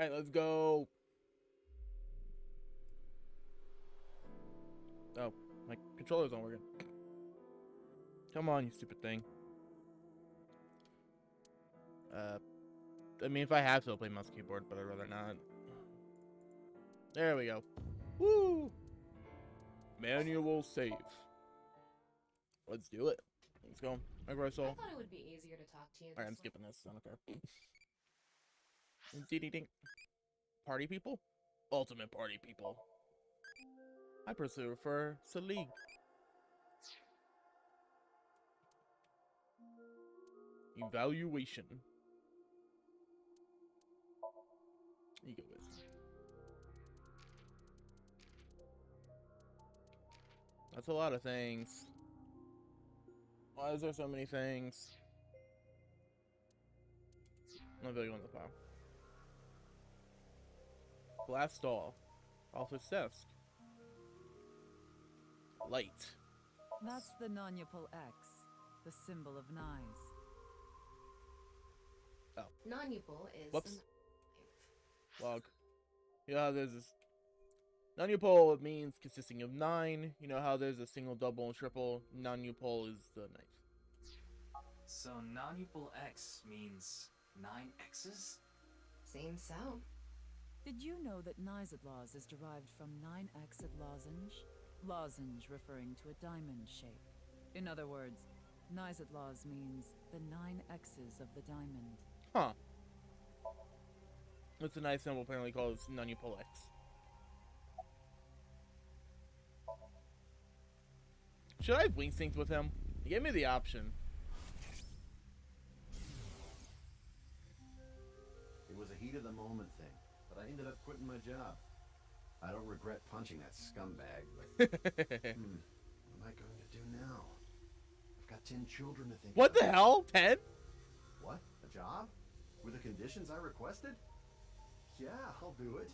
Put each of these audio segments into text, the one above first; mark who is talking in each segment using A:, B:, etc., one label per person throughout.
A: Alright, let's go. Oh, my controller's not working. Come on, you stupid thing. I mean, if I have to, I'll play mouse keyboard, but I'd rather not. There we go. Woo! Manual save. Let's do it. Let's go. My gross soul.
B: I thought it would be easier to talk to you.
A: Alright, I'm skipping this. I don't care. Ding. Party people? Ultimate party people. I prefer Selig. Evaluation. Ego wisdom. That's a lot of things. Why is there so many things? I'm really going to the file. Glass doll. Office desk. Light.
C: That's the non-Yapol X, the symbol of Nyes.
A: Oh.
B: Non-Upal is
A: Whoops.
B: an
A: Log. Yeah, there's this. Non-Upal means consisting of 9. You know how there's a single, double, and triple? Non-Upal is the 9th.
D: So non-Upal X means 9 X's?
B: Seems so.
C: Did you know that Nyes is derived from 9-Xed lozenge? Lozenge referring to a diamond shape. In other words, Nyes means the 9 X's of the diamond.
A: Huh. It's a nice symbol apparently called non-Upal X. Should I have wing synced with him? He gave me the option.
E: It was a heat of the moment thing, but I ended up quitting my job. I don't regret punching that scumbag, but what am I going to do now? I've got 10 children to think
A: What
E: about.
A: the hell? 10?
E: What? A job? With the conditions I requested? Yeah, I'll do it.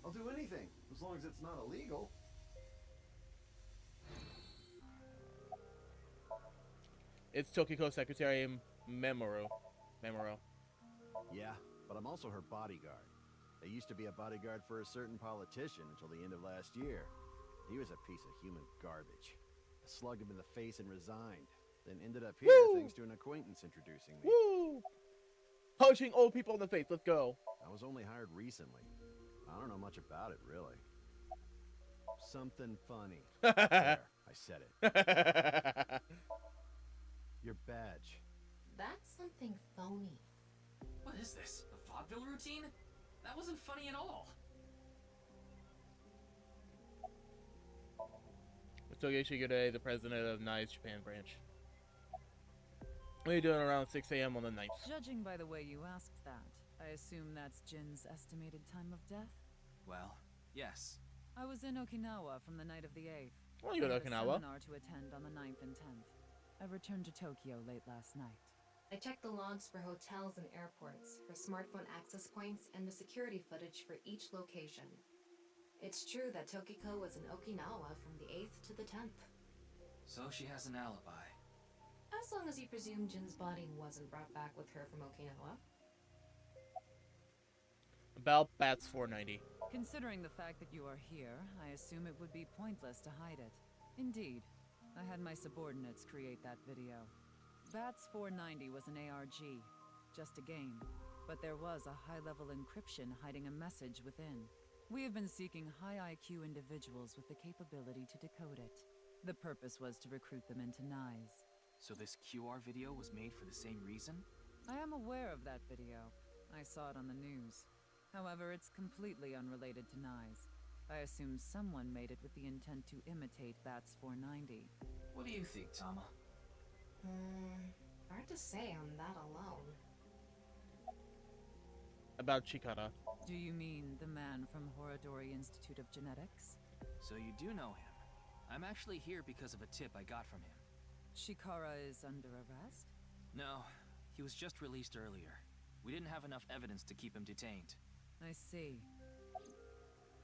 E: I'll do anything, as long as it's not illegal.
A: It's Tokiko Secretary Memoro.
E: Yeah, but I'm also her bodyguard. I used to be a bodyguard for a certain politician until the end of last year. He was a piece of human garbage. I slugged him in the face and resigned. Then ended up here
A: Woo!
E: thanks to an acquaintance introducing me.
A: Woo! Punching old people in the face. Let's go.
E: I was only hired recently. I don't know much about it, really. Something funny. There, I said it. Your badge.
B: That's something phony.
D: What is this? A vaudeville routine? That wasn't funny at all.
A: Toge Shigure, the president of Nyes Japan branch. What are you doing around 6 a.m. on the 9th?
C: Judging by the way you asked that, I assume that's Jin's estimated time of death?
D: Well, yes.
C: I was in Okinawa from the night of the 8th.
A: Well, you go to
C: I had a
A: Okinawa.
C: seminar to attend on the 9th and 10th. I returned to Tokyo late last night.
B: I checked the logs for hotels and airports, for smartphone access points, and the security footage for each location. It's true that Tokiko was in Okinawa from the 8th to the 10th.
D: So she has an alibi.
B: As long as you presume Jin's body wasn't brought back with her from Okinawa.
A: About Bats490.
C: Considering the fact that you are here, I assume it would be pointless to hide it. Indeed, I had my subordinates create that video. Bats490 was an ARG, just a game, but there was a high-level encryption hiding a message within. We have been seeking high IQ individuals with the capability to decode it. The purpose was to recruit them into Nyes.
D: So this QR video was made for the same reason?
C: I am aware of that video. I saw it on the news. However, it's completely unrelated to Nyes. I assume someone made it with the intent to imitate Bats490.
D: What do you think, Tama?
B: Hard to say on that alone.
A: About Chikara.
C: Do you mean the man from Horodori Institute of Genetics?
D: So you do know him. I'm actually here because of a tip I got from him.
C: Shikara is under arrest?
D: No, he was just released earlier. We didn't have enough evidence to keep him detained.
C: I see.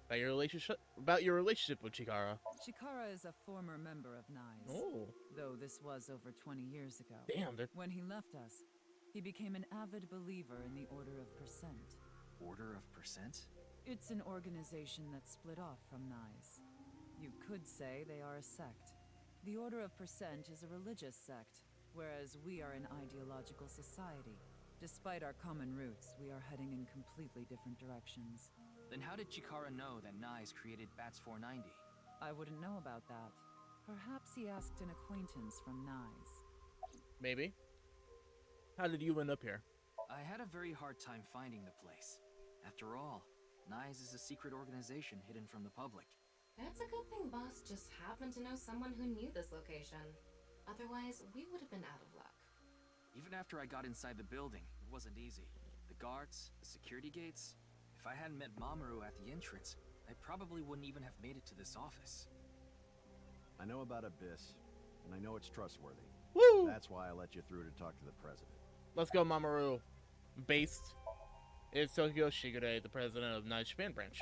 A: About your relationship with Chikara.
C: Shikara is a former member of Nyes.
A: Oh.
C: Though this was over 20 years ago.
A: Damn, they're...
C: When he left us, he became an avid believer in the Order of Percent.
D: Order of Percent?
C: It's an organization that's split off from NICE. You could say they are a sect. The Order of Percent is a religious sect, whereas we are an ideological society. Despite our common roots, we are heading in completely different directions.
D: Then how did Chikara know that NICE created Bats490?
C: I wouldn't know about that. Perhaps he asked an acquaintance from NICE.
A: Maybe. How did you end up here?
D: I had a very hard time finding the place. After all, NICE is a secret organization hidden from the public.
B: It's a good thing Boss just happened to know someone who knew this location. Otherwise, we would have been out of luck.
D: Even after I got inside the building, it wasn't easy. The guards, the security gates. If I hadn't met Mamoru at the entrance, I probably wouldn't even have made it to this office.
E: I know about Abyss, and I know it's trustworthy.
A: Woo!
E: That's why I let you through to talk to the president.
A: Let's go, Mamoru. Based is Tokyo Shigure, the president of NICE Japan branch.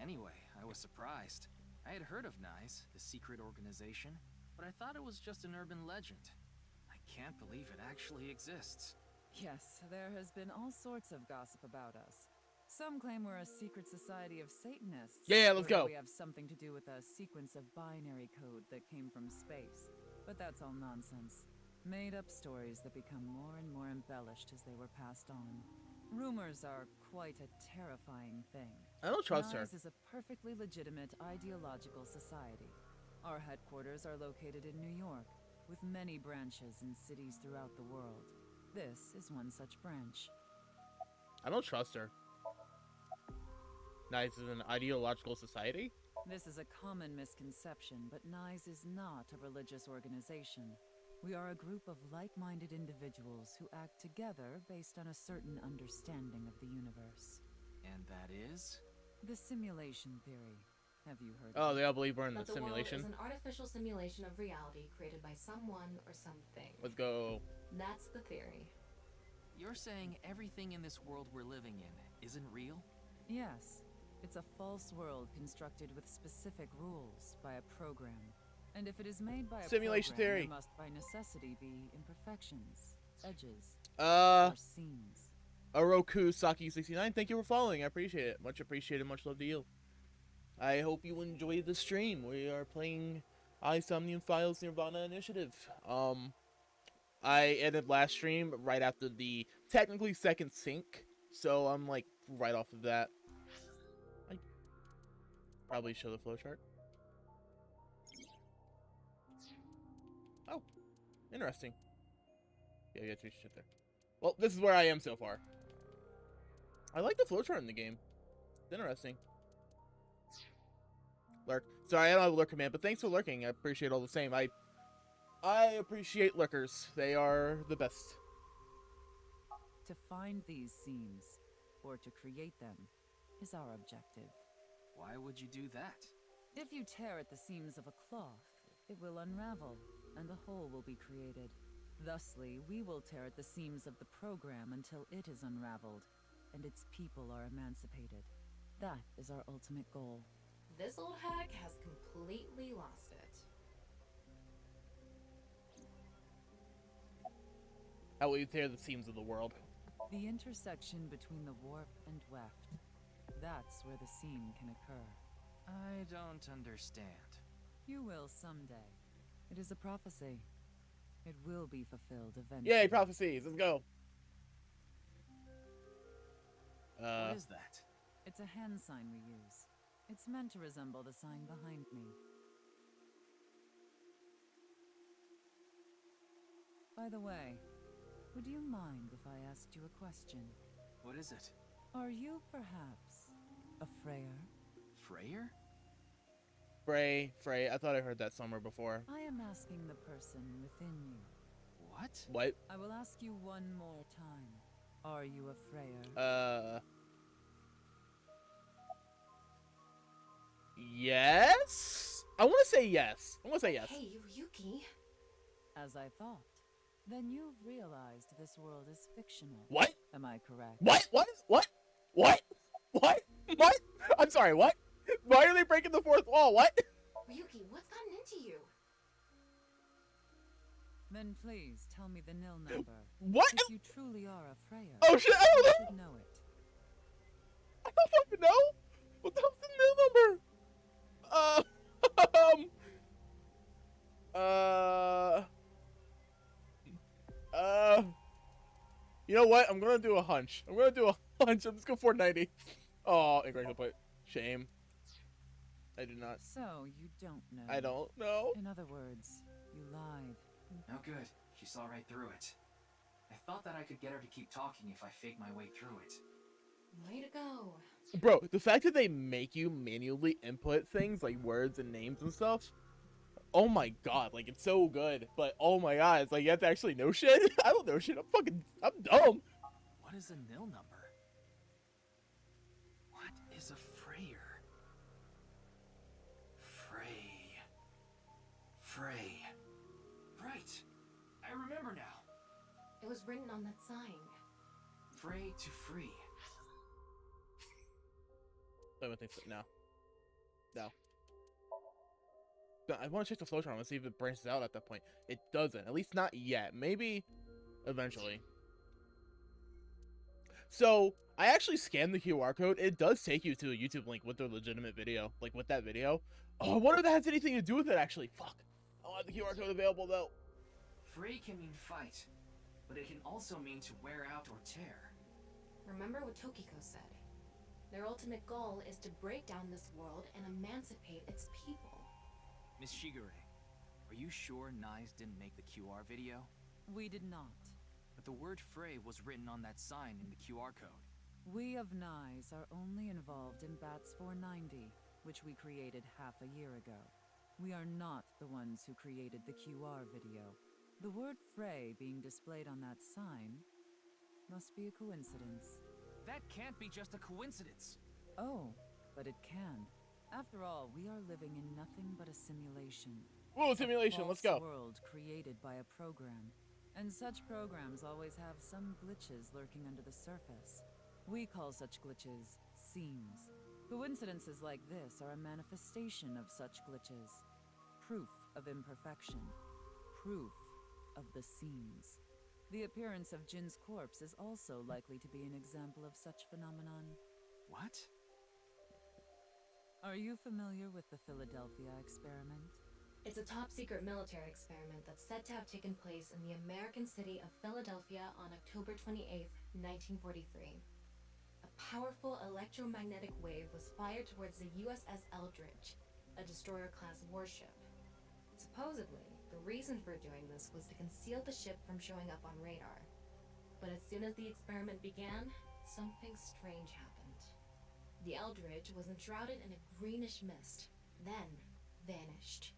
D: Anyway, I was surprised. I had heard of NICE, the secret organization, but I thought it was just an urban legend. I can't believe it actually exists.
C: Yes, there has been all sorts of gossip about us. Some claim we're a secret society of Satanists.
A: Yeah, let's
C: or that
A: go.
C: We have something to do with a sequence of binary code that came from space. But that's all nonsense. Made-up stories that become more and more embellished as they were passed on. Rumors are quite a terrifying thing.
A: I don't trust her.
C: NICE is a perfectly legitimate ideological society. Our headquarters are located in New York, with many branches in cities throughout the world. This is one such branch.
A: I don't trust her. NICE is an ideological society?
C: This is a common misconception, but NICE is not a religious organization. We are a group of like-minded individuals who act together based on a certain understanding of the universe.
D: And that is?
C: The simulation theory. Have you heard
A: Oh,
C: of
A: they all believe we're in
B: That
A: the
B: the world
A: simulation.
B: is an artificial simulation of reality created by someone or something.
A: Let's go.
B: That's the theory.
D: You're saying everything in this world we're living in isn't real?
C: Yes. It's a false world constructed with specific rules by a program. And if it is made by a
A: Simulation
C: program,
A: theory.
C: there must by necessity be imperfections, edges,
A: Uh,
C: or seams.
A: Oroku Saki69, thank you for following. I appreciate it. Much appreciated. Much love to you. I hope you enjoyed the stream. We are playing Somnium Files nirvanA Initiative. I ended last stream right after the technically second sync, so I'm like right off of that. I probably show the flowchart. Oh, interesting. Yeah, you got your shit there. Well, this is where I am so far. I like the flowchart in the game. It's interesting. Lurk. Sorry, I don't have a lurk command, but thanks for lurking. I appreciate all the same. I appreciate lurkers. They are the best.
C: To find these seams, or to create them, is our objective.
D: Why would you do that?
C: If you tear at the seams of a cloth, it will unravel, and a hole will be created. Thusly, we will tear at the seams of the program until it is unraveled, and its people are emancipated. That is our ultimate goal.
B: This old hack has completely lost it.
A: How will you tear the seams of the world?
C: The intersection between the warp and weft. That's where the seam can occur.
D: I don't understand.
C: You will someday. It is a prophecy. It will be fulfilled eventually.
A: Yay, prophecies. Let's go.
D: What is that?
C: It's a hand sign we use. It's meant to resemble the sign behind me. By the way, would you mind if I asked you a question?
D: What is it?
C: Are you perhaps a Freyer?
D: Freyer?
A: Frey. I thought I heard that somewhere before.
C: I am asking the person within you.
D: What?
A: What?
C: I will ask you one more time. Are you a Freyer?
A: Yes? I want to say yes.
B: Hey, Yuki.
C: As I thought. Then you've realized this world is fictional.
A: What?
C: Am I correct?
A: What? I'm sorry, what? Why are they breaking the fourth wall? What?
B: Yuki, what's gotten into you?
C: Then please tell me the nil number.
A: What?
C: If you truly are a Freya,
A: Oh shit, I
C: you
A: don't know.
C: should know it.
A: You know what? I'm gonna do a hunch. I'm gonna do a hunch. I'm just going 490. Oh, incorrect input. Shame. I do not.
C: So, you don't know.
A: I don't know.
C: In other words, you lied.
D: Oh good, she saw right through it. I thought that I could get her to keep talking if I fake my way through it.
B: Way to go.
A: Bro, the fact that they make you manually input things like words and names and stuff. Oh my god, like it's so good. But oh my god, it's like you have to actually know shit. I don't know shit. I'm dumb.
D: What is a nil number? What is a frayer? Frey. Right. I remember now.
B: It was written on that sign.
D: Frey to free.
A: I don't think so. No. No. No, I want to check the flowchart. I want to see if it branches out at that point. It doesn't. At least not yet. Maybe eventually. So, I actually scanned the QR code. It does take you to a YouTube link with the legitimate video. Like, with that video. Oh, I wonder if that has anything to do with it, actually. Fuck. I don't have the QR code available, though.
D: Frey can mean fight, but it can also mean to wear out or tear.
B: Remember what Tokiko said. Their ultimate goal is to break down this world and emancipate its people.
D: Miss Shigure, are you sure Nyes didn't make the QR video?
C: We did not.
D: But the word Frey was written on that sign in the QR code.
C: We of Nyes are only involved in Bats490, which we created half a year ago. We are not the ones who created the QR video. The word Frey being displayed on that sign must be a coincidence.
D: That can't be just a coincidence.
C: Oh, but it can. After all, we are living in nothing but a simulation.
A: Whoa, simulation, let's go.
C: A world created by a program. And such programs always have some glitches lurking under the surface. We call such glitches seams. Coincidences like this are a manifestation of such glitches. Proof of imperfection. Proof of the seams. The appearance of Jin's corpse is also likely to be an example of such phenomenon.
D: What?
C: Are you familiar with the Philadelphia experiment?
B: It's a top-secret military experiment that's said to have taken place in the American city of Philadelphia on October 28, 1943. A powerful electromagnetic wave was fired towards the USS Eldridge, a destroyer-class warship. Supposedly, the reason for doing this was to conceal the ship from showing up on radar. But as soon as the experiment began, something strange happened. The Eldridge was enshrouded in a greenish mist, then vanished.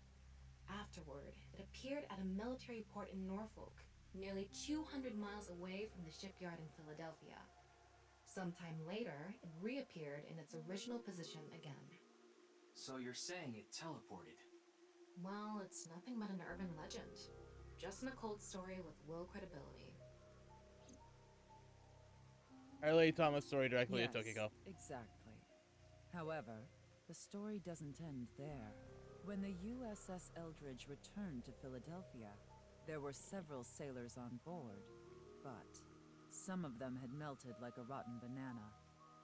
B: Afterward, it appeared at a military port in Norfolk, nearly 200 miles away from the shipyard in Philadelphia. Sometime later, it reappeared in its original position again.
D: So you're saying it teleported?
B: Well, it's nothing but an urban legend. Just an occult story with low credibility.
A: I relayed Thomas' story directly
C: Yes,
A: to Tokiko.
C: exactly. However, the story doesn't end there. When the USS Eldridge returned to Philadelphia, there were several sailors on board, but some of them had melted like a rotten banana,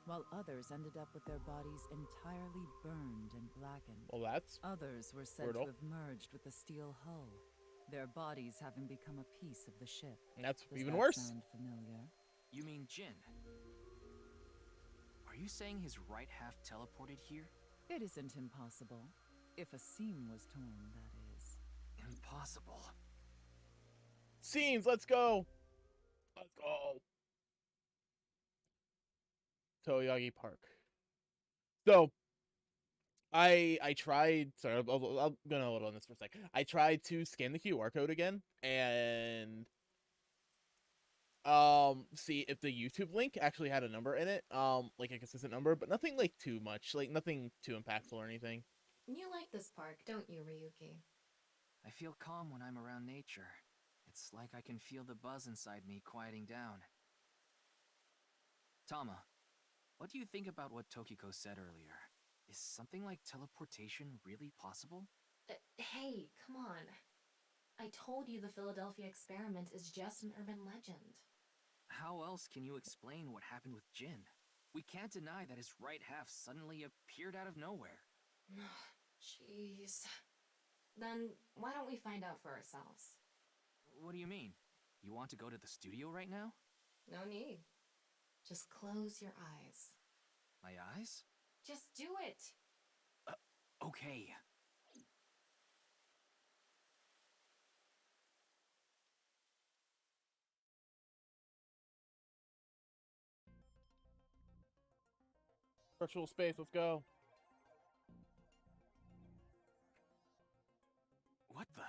C: while others ended up with their bodies entirely burned and blackened.
A: Well, that's
C: Others were said
A: brutal.
C: to have merged with the steel hull, their bodies having become a piece of the ship.
A: That's
C: Does
A: even
C: that
A: worse.
C: sound familiar?
D: You mean Jin? Are you saying his right half teleported here?
C: It isn't impossible. If a seam was torn, that is.
D: Impossible.
A: Scenes, let's go. Let's go. Toyagi Park. So, I tried. Sorry, I'm gonna hold on this for a sec. I tried to scan the QR code again and see if the YouTube link actually had a number in it, like a consistent number, but nothing like too much, like nothing too impactful or anything.
B: You like this park, don't you, Ryuki?
D: I feel calm when I'm around nature. It's like I can feel the buzz inside me quieting down. Tama, what do you think about what Tokiko said earlier? Is something like teleportation really possible?
B: Hey, come on. I told you the Philadelphia experiment is just an urban legend.
D: How else can you explain what happened with Jin? We can't deny that his right half suddenly appeared out of nowhere.
B: Jeez. Then why don't we find out for ourselves?
D: What do you mean? You want to go to the studio right now?
B: No need. Just close your eyes.
D: My eyes?
B: Just do it!
D: Okay.
A: Virtual space, let's go.
D: What the?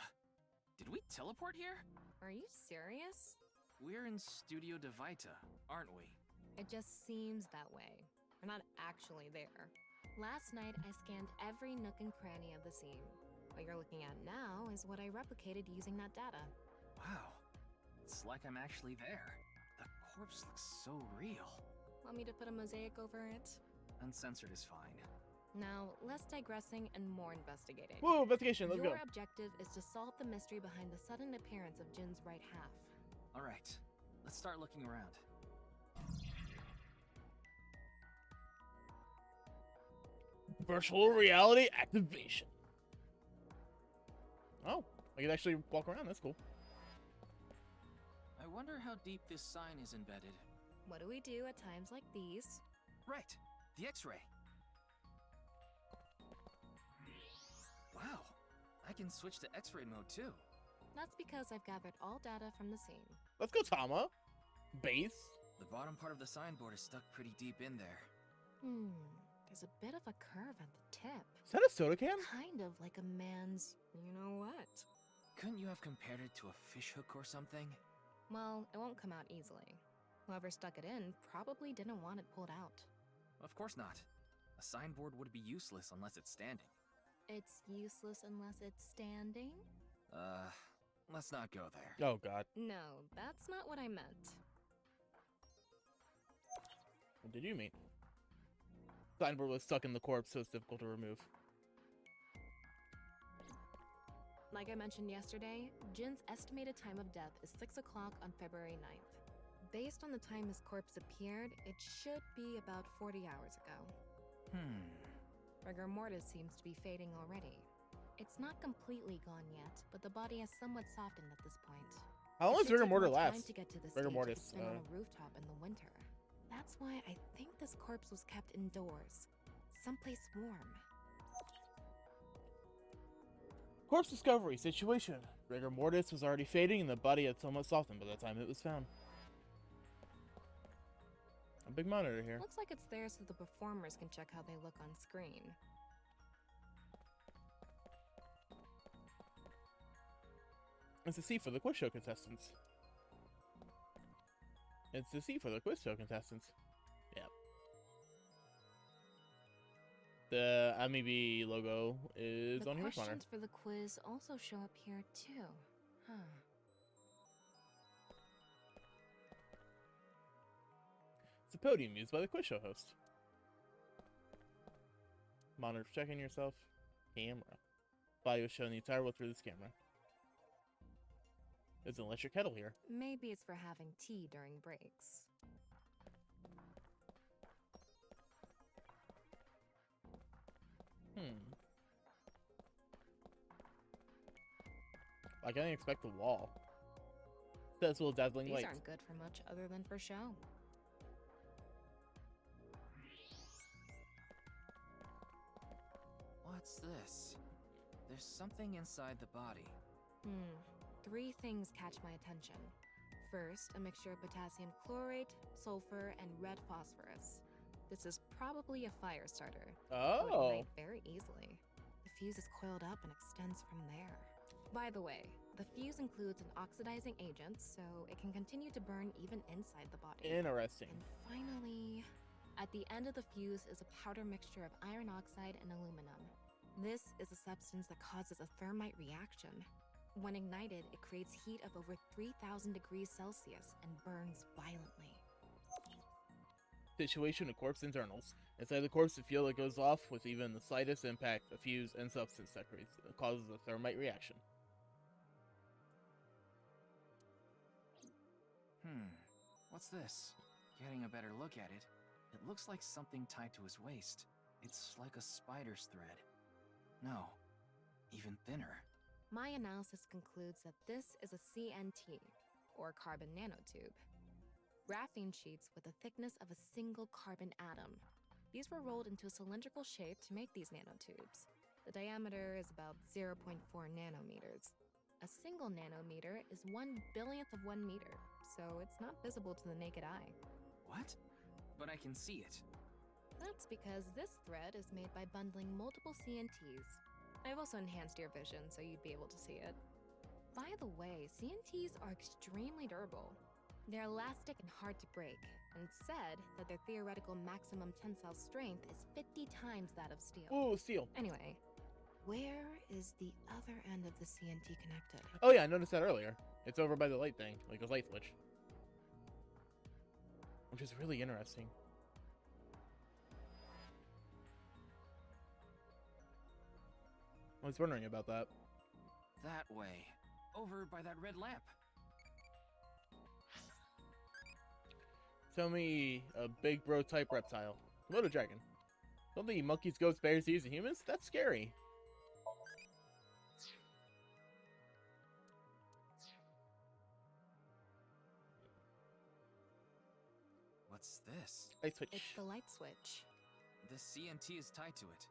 D: Did we teleport here?
B: Are you serious?
D: We're in Studio Devita, aren't we?
B: It just seems that way. We're not actually there. Last night, I scanned every nook and cranny of the scene. What you're looking at now is what I replicated using that data.
D: Wow. It's like I'm actually there. The corpse looks so real.
B: Want me to put a mosaic over it?
D: Uncensored is fine.
B: Now, less digressing and more investigating.
A: Whoa, investigation, let's
B: Your
A: go.
B: objective is to solve the mystery behind the sudden appearance of Jin's right half.
D: All right, let's start looking around.
A: Virtual reality activation. Oh, I can actually walk around, that's cool.
D: I wonder how deep this sign is embedded.
B: What do we do at times like these?
D: Right, the X-ray. Wow, I can switch to X-ray mode too.
B: That's because I've gathered all data from the scene.
A: Let's go, Tama. Base.
D: The bottom part of the signboard is stuck pretty deep in there.
B: There's a bit of a curve at the tip.
A: Is that a soda can?
B: Kind of like a man's, you know what?
D: Couldn't you have compared it to a fish hook or something?
B: Well, it won't come out easily. Whoever stuck it in probably didn't want it pulled out.
D: Of course not. A signboard would be useless unless it's standing.
B: It's useless unless it's standing?
D: Let's not go there.
A: Oh, God.
B: No, that's not what I meant.
A: What did you mean? Signboard was stuck in the corpse, so it's difficult to remove.
B: Like I mentioned yesterday, Jin's estimated time of death is 6 o'clock on February 9th. Based on the time his corpse appeared, it should be about 40 hours ago. Rigor mortis seems to be fading already. It's not completely gone yet, but the body has somewhat softened at this point.
A: How long
B: It
A: does
B: should
A: rigor
B: take more
A: mortis
B: time
A: last?
B: to get to the
A: Rigor
B: stage
A: mortis,
B: it's been on a rooftop in the winter. That's why I think this corpse was kept indoors, someplace warm.
A: Corpse discovery situation. Rigor mortis was already fading, and the body had somewhat softened by the time it was found. A big monitor here.
B: Looks like it's there so the performers can check how they look on screen.
A: It's a seat for the quiz show contestants. It's the seat for the quiz show contestants. Yep. The AmiB logo is
B: The
A: on your monitor.
B: questions for the quiz also show up here too. Huh.
A: It's a podium used by the quiz show host. Monitor checking yourself. Camera. Body was shown the entire way through this camera. There's an electric kettle here.
B: Maybe it's for having tea during breaks.
A: I can't expect the wall. That's full of dazzling
B: These
A: lights.
B: aren't good for much other than for show.
D: What's this? There's something inside the body.
B: 3 things catch my attention. First, a mixture of potassium chlorate, sulfur, and red phosphorus. This is probably a fire starter. It would
A: Oh.
B: ignite very easily. The fuse is coiled up and extends from there. By the way, the fuse includes an oxidizing agent, so it can continue to burn even inside the body.
A: Interesting.
B: And finally, at the end of the fuse is a powder mixture of iron oxide and aluminum. This is a substance that causes a thermite reaction. When ignited, it creates heat of over 3,000 degrees Celsius and burns violently.
A: Situation of corpse internals. Inside the corpse, the fuel that goes off with even the slightest impact, a fuse and substance that causes a thermite reaction.
D: What's this? Getting a better look at it, it looks like something tied to his waist. It's like a spider's thread. No, even thinner.
B: My analysis concludes that this is a CNT, or carbon nanotube. graphene sheets with the thickness of a single carbon atom. These were rolled into a cylindrical shape to make these nanotubes. The diameter is about 0.4 nanometers. A single nanometer is 1/1000th of 1 meter, so it's not visible to the naked eye.
D: What? But I can see it.
B: That's because this thread is made by bundling multiple CNTs. I've also enhanced your vision so you'd be able to see it. By the way, CNTs are extremely durable. They're elastic and hard to break, and it's said that their theoretical maximum tensile strength is 50 times that of steel.
A: Ooh, steel.
B: Anyway, where is the other end of the CNT connected?
A: Oh yeah, I noticed that earlier. It's over by the light thing, like a light switch. Which is really interesting. I was wondering about that.
D: That way. Over by that red lamp.
A: Tell me a big bro type reptile. Komodo dragon. Don't think monkeys, goats, bears, use and humans? That's scary.
D: What's this?
A: Light switch.
B: It's the light switch.
D: The CNT is tied to it.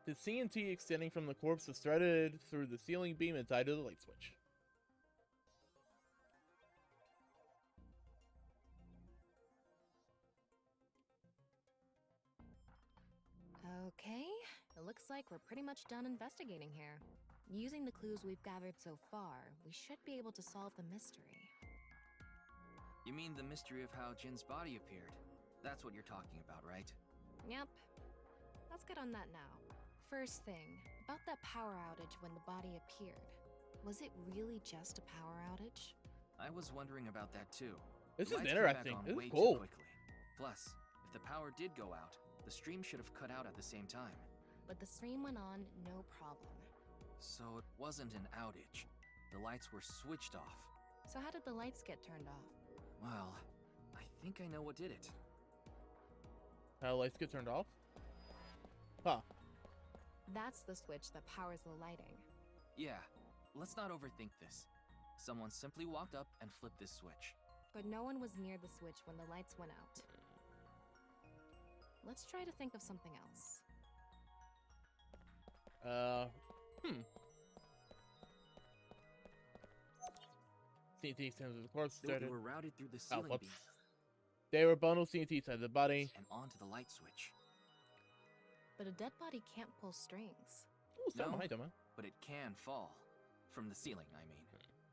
A: The CNT extending from the corpse is threaded through the ceiling beam and tied to the light switch.
B: Okay, it looks like we're pretty much done investigating here. Using the clues we've gathered so far, we should be able to solve the mystery.
D: You mean the mystery of how Jin's body appeared? That's what you're talking about, right?
B: Yep. Let's get on that now. First thing, about that power outage when the body appeared. Was it really just a power outage?
D: I was wondering about that too.
A: This
D: The
A: is
D: lights came back
A: interesting.
D: on
A: This
D: way
A: is
D: too
A: cool.
D: quickly. Plus, if the power did go out, the stream should have cut out at the same time.
B: But the stream went on, no problem.
D: So it wasn't an outage. The lights were switched off.
B: So how did the lights get turned off?
D: Well, I think I know what did it.
A: How lights get turned off? Huh.
B: That's the switch that powers the lighting.
D: Yeah, let's not overthink this. Someone simply walked up and flipped this switch.
B: But no one was near the switch when the lights went out. Let's try to think of something else.
A: CNT extended to the corpse,
D: They
A: started.
D: were routed through the ceiling
A: whoops.
D: beam
A: They were bundled CNT tied to the body.
D: and onto the light switch.
B: But a dead body can't pull strings.
A: Ooh, stop
D: No.
A: behind him, huh?
D: But it can fall. From the ceiling, I mean.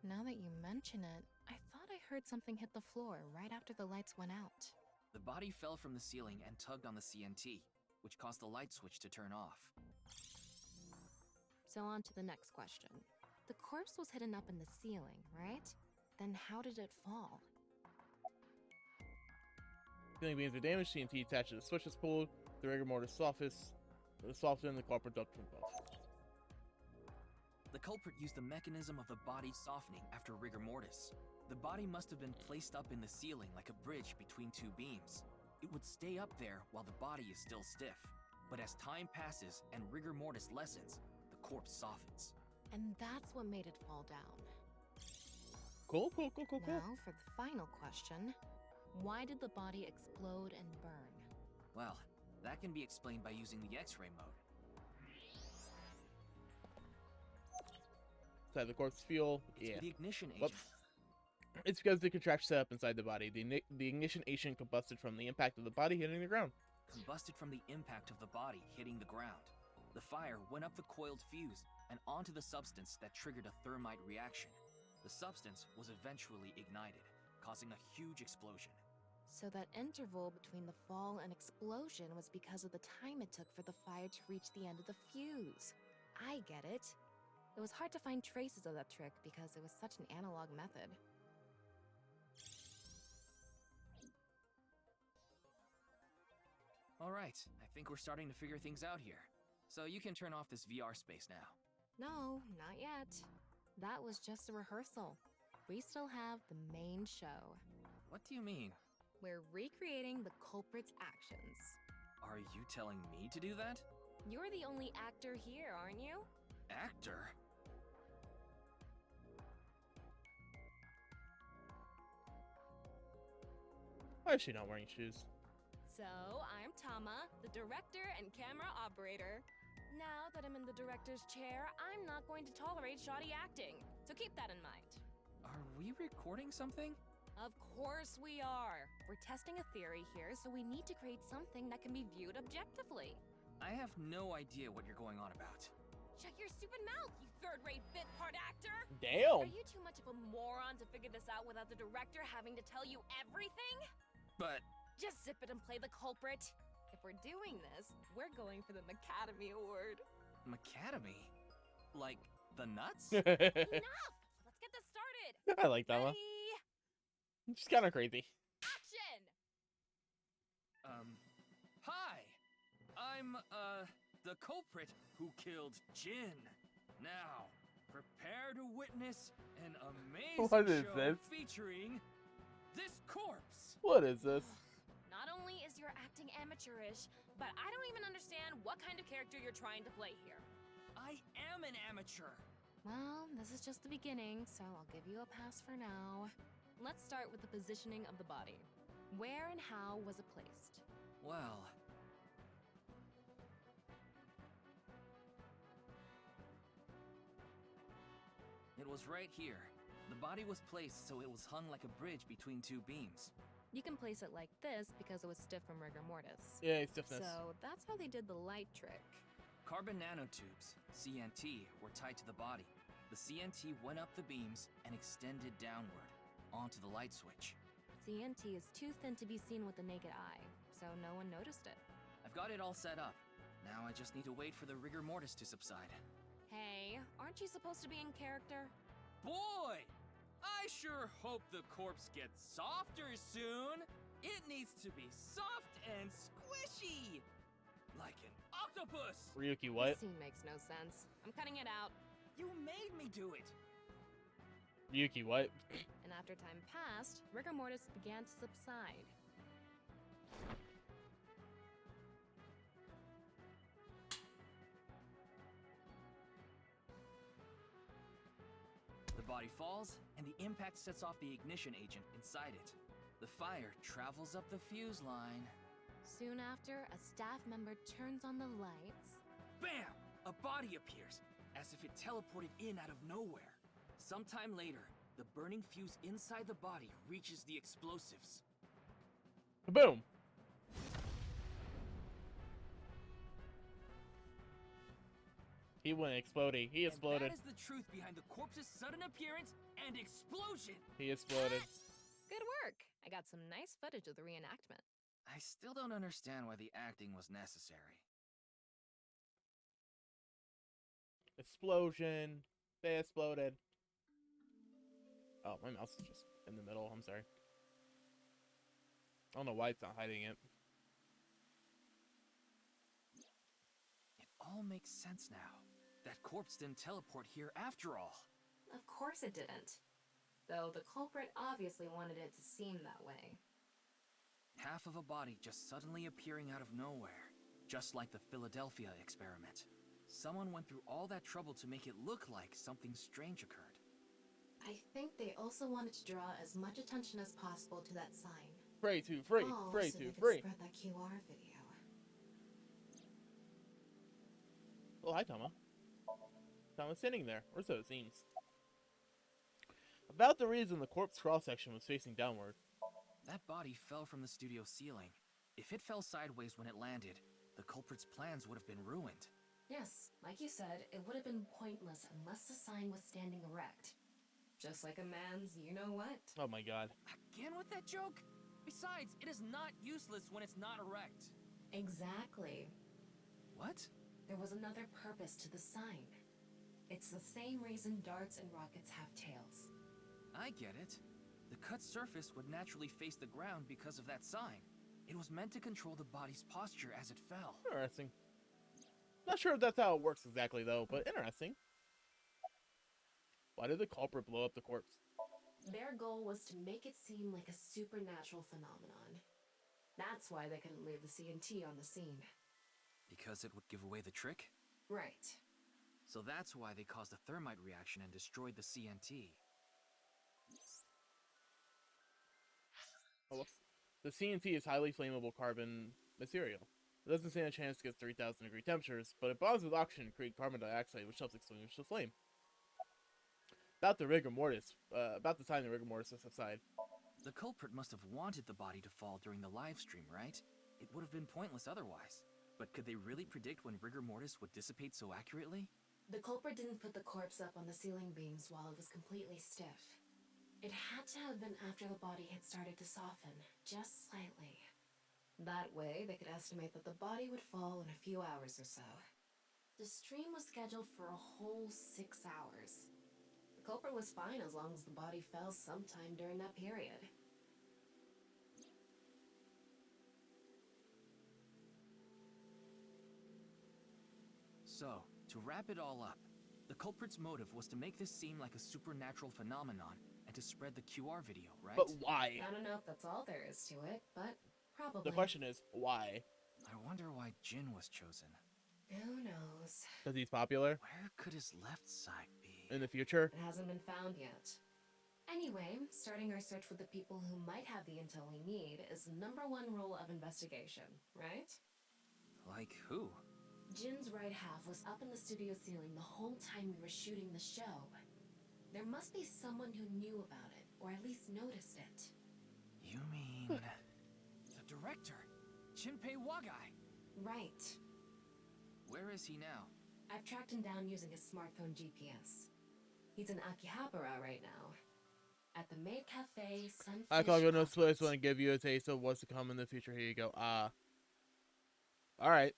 B: Now that you mention it, I thought I heard something hit the floor right after the lights went out.
D: The body fell from the ceiling and tugged on the CNT, which caused the light switch to turn off.
B: So on to the next question. The corpse was hidden up in the ceiling, right? Then how did it fall?
A: Ceiling beams are damaged. CNT attached to the switch is pulled. The rigor mortis softened the culprit duct from above.
D: The culprit used the mechanism of the body softening after rigor mortis. The body must have been placed up in the ceiling like a bridge between two beams. It would stay up there while the body is still stiff. But as time passes and rigor mortis lessens, the corpse softens.
B: And that's what made it fall down.
A: Cool.
B: Now for the final question. Why did the body explode and burn?
D: Well, that can be explained by using the X-ray mode.
A: Inside the corpse fuel.
D: It's
A: Yeah.
D: the ignition agent.
A: Whoops. It's because the contraction set up inside the body. The ignition agent combusted from the impact of the body hitting the ground.
D: Combusted from the impact of the body hitting the ground. The fire went up the coiled fuse and onto the substance that triggered a thermite reaction. The substance was eventually ignited, causing a huge explosion.
B: So that interval between the fall and explosion was because of the time it took for the fire to reach the end of the fuse. I get it. It was hard to find traces of that trick because it was such an analog method.
D: Alright, I think we're starting to figure things out here. So you can turn off this VR space now.
B: No, not yet. That was just a rehearsal. We still have the main show.
D: What do you mean?
B: We're recreating the culprit's actions.
D: Are you telling me to do that?
B: You're the only actor here, aren't you?
D: Actor?
A: Why is she not wearing shoes?
F: So, I'm Tama, the director and camera operator. Now that I'm in the director's chair, I'm not going to tolerate shoddy acting. So keep that in mind.
D: Are we recording something?
F: Of course we are. We're testing a theory here, so we need to create something that can be viewed objectively.
D: I have no idea what you're going on about.
F: Shut your stupid mouth, you third-rate bit part actor!
A: Damn.
F: Are you too much of a moron to figure this out without the director having to tell you everything?
D: But
F: Just zip it and play the culprit. If we're doing this, we're going for the Macademy Award.
D: Macademy? Like the nuts?
F: Enough! Let's get this started!
A: I like that one.
F: Ready?
A: She's kind of crazy.
F: Action!
D: Hi! I'm, the culprit who killed Jin. Now, prepare to witness an amazing
A: What is
D: show
A: this?
D: featuring this corpse.
A: What is this?
F: Not only is your acting amateurish, but I don't even understand what kind of character you're trying to play here.
D: I am an amateur.
F: Well, this is just the beginning, so I'll give you a pass for now. Let's start with the positioning of the body. Where and how was it placed?
D: Well, it was right here. The body was placed so it was hung like a bridge between two beams.
F: You can place it like this because it was stiff from rigor mortis.
A: Yeah, stiffness.
F: So that's how they did the light trick.
D: Carbon nanotubes, CNT, were tied to the body. The CNT went up the beams and extended downward, onto the light switch.
F: CNT is too thin to be seen with the naked eye, so no one noticed it.
D: I've got it all set up. Now I just need to wait for the rigor mortis to subside.
F: Hey, aren't you supposed to be in character?
D: Boy! I sure hope the corpse gets softer soon! It needs to be soft and squishy! Like an octopus!
A: Ryuki, what?
F: This scene makes no sense. I'm cutting it out.
D: You made me do it!
A: Ryuki, what?
F: And after time passed, rigor mortis began to subside.
D: The body falls, and the impact sets off the ignition agent inside it. The fire travels up the fuse line.
F: Soon after, a staff member turns on the lights.
D: Bam! A body appears, as if it teleported in out of nowhere. Sometime later, the burning fuse inside the body reaches the explosives.
A: Boom. He went exploding. He exploded.
D: And that is the truth behind the corpse's sudden appearance and explosion.
A: He exploded.
F: Good work! I got some nice footage of the reenactment.
D: I still don't understand why the acting was necessary.
A: Explosion. They exploded. Oh, my mouse is just in the middle. I'm sorry. I don't know why it's not hiding it.
D: It all makes sense now. That corpse didn't teleport here after all.
B: Of course it didn't. Though the culprit obviously wanted it to seem that way.
D: Half of a body just suddenly appearing out of nowhere. Just like the Philadelphia experiment. Someone went through all that trouble to make it look like something strange occurred.
B: I think they also wanted to draw as much attention as possible to that sign.
A: Pray to free.
B: All
A: Pray
B: so
A: to
B: they could
A: free.
B: spread that QR video.
A: Oh, hi, Tama. Tama's sitting there, or so it seems. About the reason the corpse cross-section was facing downward.
D: That body fell from the studio ceiling. If it fell sideways when it landed, the culprit's plans would have been ruined.
B: Yes, like you said, it would have been pointless unless the sign was standing erect. Just like a man's you-know-what.
A: Oh my god.
D: Again with that joke? Besides, it is not useless when it's not erect.
B: Exactly.
D: What?
B: There was another purpose to the sign. It's the same reason darts and rockets have tails.
D: I get it. The cut surface would naturally face the ground because of that sign. It was meant to control the body's posture as it fell.
A: Interesting. Not sure if that's how it works exactly, though, but interesting. Why did the culprit blow up the corpse?
B: Their goal was to make it seem like a supernatural phenomenon. That's why they couldn't leave the CNT on the scene.
D: Because it would give away the trick?
B: Right.
D: So that's why they caused a thermite reaction and destroyed the CNT.
A: Oh, whoops. The CNT is highly flammable carbon material. It doesn't stand a chance against 3,000 degree temperatures, but it bonds with oxygen to create carbon dioxide, which helps extinguish the flame. About the rigor mortis, about the time the rigor mortis will subside.
D: The culprit must have wanted the body to fall during the live stream, right? It would have been pointless otherwise. But could they really predict when rigor mortis would dissipate so accurately?
B: The culprit didn't put the corpse up on the ceiling beams while it was completely stiff. It had to have been after the body had started to soften, just slightly. That way, they could estimate that the body would fall in a few hours or so. The stream was scheduled for a whole 6 hours. The culprit was fine as long as the body fell sometime during that period.
D: So, to wrap it all up, the culprit's motive was to make this seem like a supernatural phenomenon and to spread the QR video, right?
A: But why?
B: I don't know if that's all there is to it, but probably.
A: The question is, why?
D: I wonder why Jin was chosen.
B: Who knows?
A: Because he's popular
D: Where could his left side be?
A: in the future?
B: It hasn't been found yet. Anyway, starting our search with the people who might have the intel we need is the #1 rule of investigation, right?
D: Like who?
B: Jin's right half was up in the studio ceiling the whole time we were shooting the show. There must be someone who knew about it, or at least noticed it.
D: You mean... the director, Shinpei Wagai.
B: Right.
D: Where is he now?
B: I've tracked him down using his smartphone GPS. He's in Akihabara right now. At the Maid Cafe, Sunfish...
A: I call no spoilers want to give you a taste of what's to come in the future. Here you go. Alright.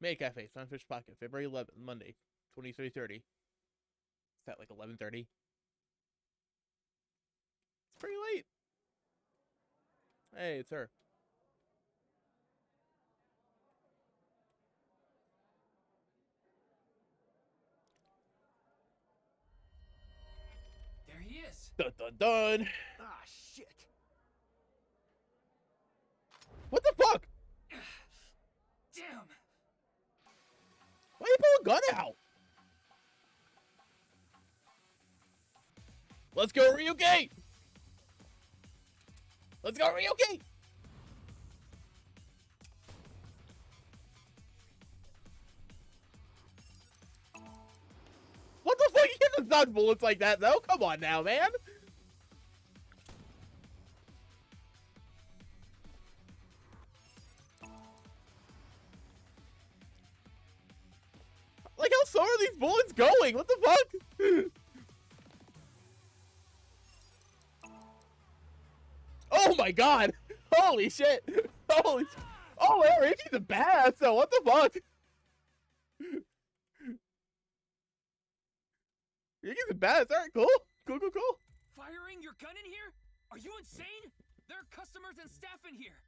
A: Maid Cafe, Sunfish Pocket, February 11th, Monday, 23:30. Is that like 11:30? It's pretty late. Hey, it's her.
D: There he is!
A: Dun dun dun!
E: Ah, shit.
A: What the fuck?
D: Damn!
A: Why are you pulling a gun out? Let's go, Ryuki! Let's go, Ryuki! What the fuck? You can't dodge bullets like that, though. Come on now, man. Like, how slow are these bullets going? What the fuck? Oh my god! Holy shit! Holy... Oh, Ricky's a badass, though. What the fuck? Ricky's a badass. Alright, cool. Cool.
D: Firing your gun in here? Are you insane? There are customers and staff in here.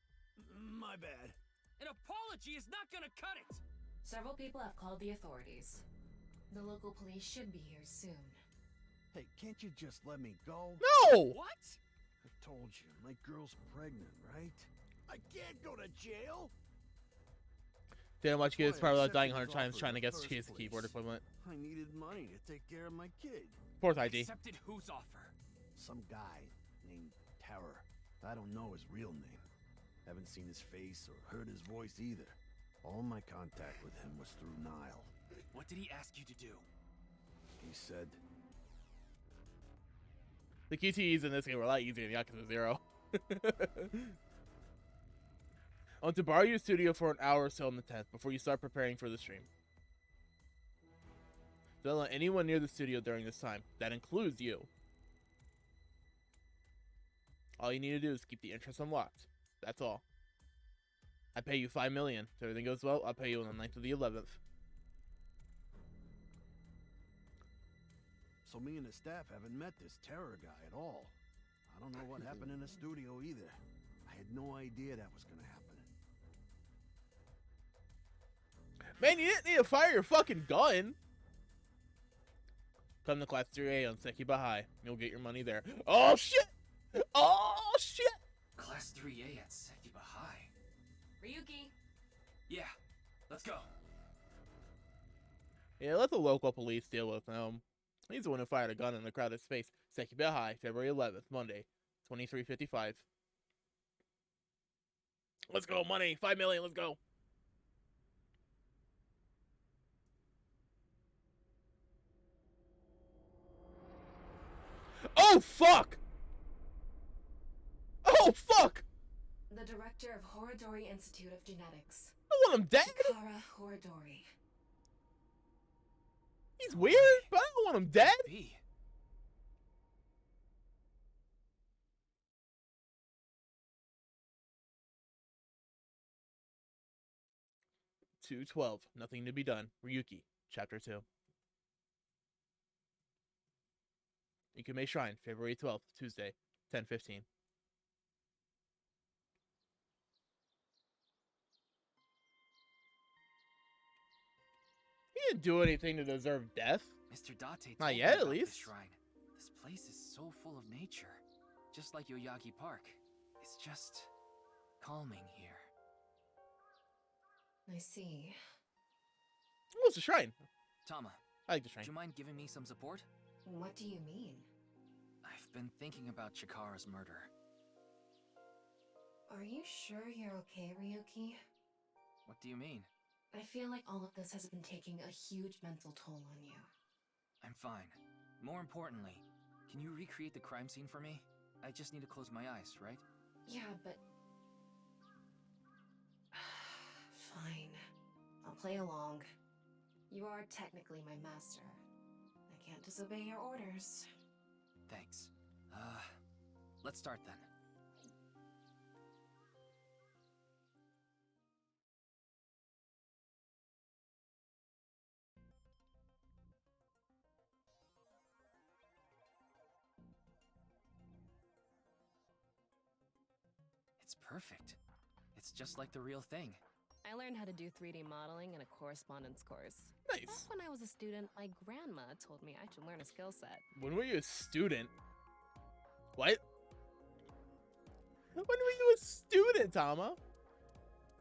E: My bad.
D: An apology is not gonna cut it.
B: Several people have called the authorities. The local police should be here soon.
E: Hey, can't you just let me go?
A: No!
D: What?
E: I told you, my girl's pregnant, right? I can't go to jail!
A: Damn, watch kids
E: Why,
A: probably
E: I
A: like dying
E: accepted
A: 100
E: his
A: times
E: offer
A: trying to
E: in
A: guess
E: the
A: she is
E: first
A: the keyboard
E: place.
A: equivalent.
E: I needed money to take care of my kid.
A: Fourth ID.
D: Accepted whose offer?
E: Some guy named Terror. I don't know his real name. Haven't seen his face or heard his voice either. All my contact with him was through Nile.
D: What did he ask you to do?
E: He said,
A: The QTEs in this game were a lot easier than Yakuza 0. I want to borrow your studio for an hour or so on the 10th before you start preparing for the stream. Don't let anyone near the studio during this time. That includes you. All you need to do is keep the entrance unlocked. That's all. I pay you $5 million. If everything goes well, I'll pay you on the 9th of the 11th.
E: so me and the staff haven't met this Terror guy at all. I don't know what happened in the studio either. I had no idea that was gonna happen.
A: Man, you didn't need to fire your fucking gun. Come to Class 3A on Sekiba High. You'll get your money there. Oh, shit! Oh, shit!
D: Class 3A at Sekiba High.
B: Ryuki,
D: Yeah, let's go.
A: Yeah, let the local police deal with him. He's the one who fired a gun in a crowded space. Sekibeh High, February 11th, Monday, 23:55. Let's go, money, 5 million, let's go. Oh, fuck! Oh, fuck!
B: The director of Horodori Institute of Genetics,
A: I want him dead.
B: Chikara Horodori.
A: He's weird, but I don't want him dead.
D: B.
A: 2:12. Nothing to be done. Ryuki, Chapter 2. Ikume Shrine, February 12th, Tuesday, 10:15. He didn't do anything to deserve death.
D: Mr. Date told
A: Not
D: me
A: yet, at
D: about
A: least.
D: This shrine. This place is so full of nature. Just like Yoyagi Park. It's just calming here.
B: I see.
A: What's the shrine?
D: Tama,
A: I like the
D: do
A: shrine.
D: you mind giving me some support?
B: What do you mean?
D: I've been thinking about Chikara's murder.
B: Are you sure you're okay, Ryuki?
D: What do you mean?
B: I feel like all of this has been taking a huge mental toll on you.
D: I'm fine. More importantly, can you recreate the crime scene for me? I just need to close my eyes, right?
B: Yeah, but... Fine. I'll play along. You are technically my master. I can't disobey your orders.
D: Thanks. Let's start then. It's perfect. It's just like the real thing.
F: I learned how to do 3D modeling in a correspondence course.
A: Nice.
F: Back when I was a student, my grandma told me I should learn a skill set.
A: When were you a student? What? When were you a student, Tama?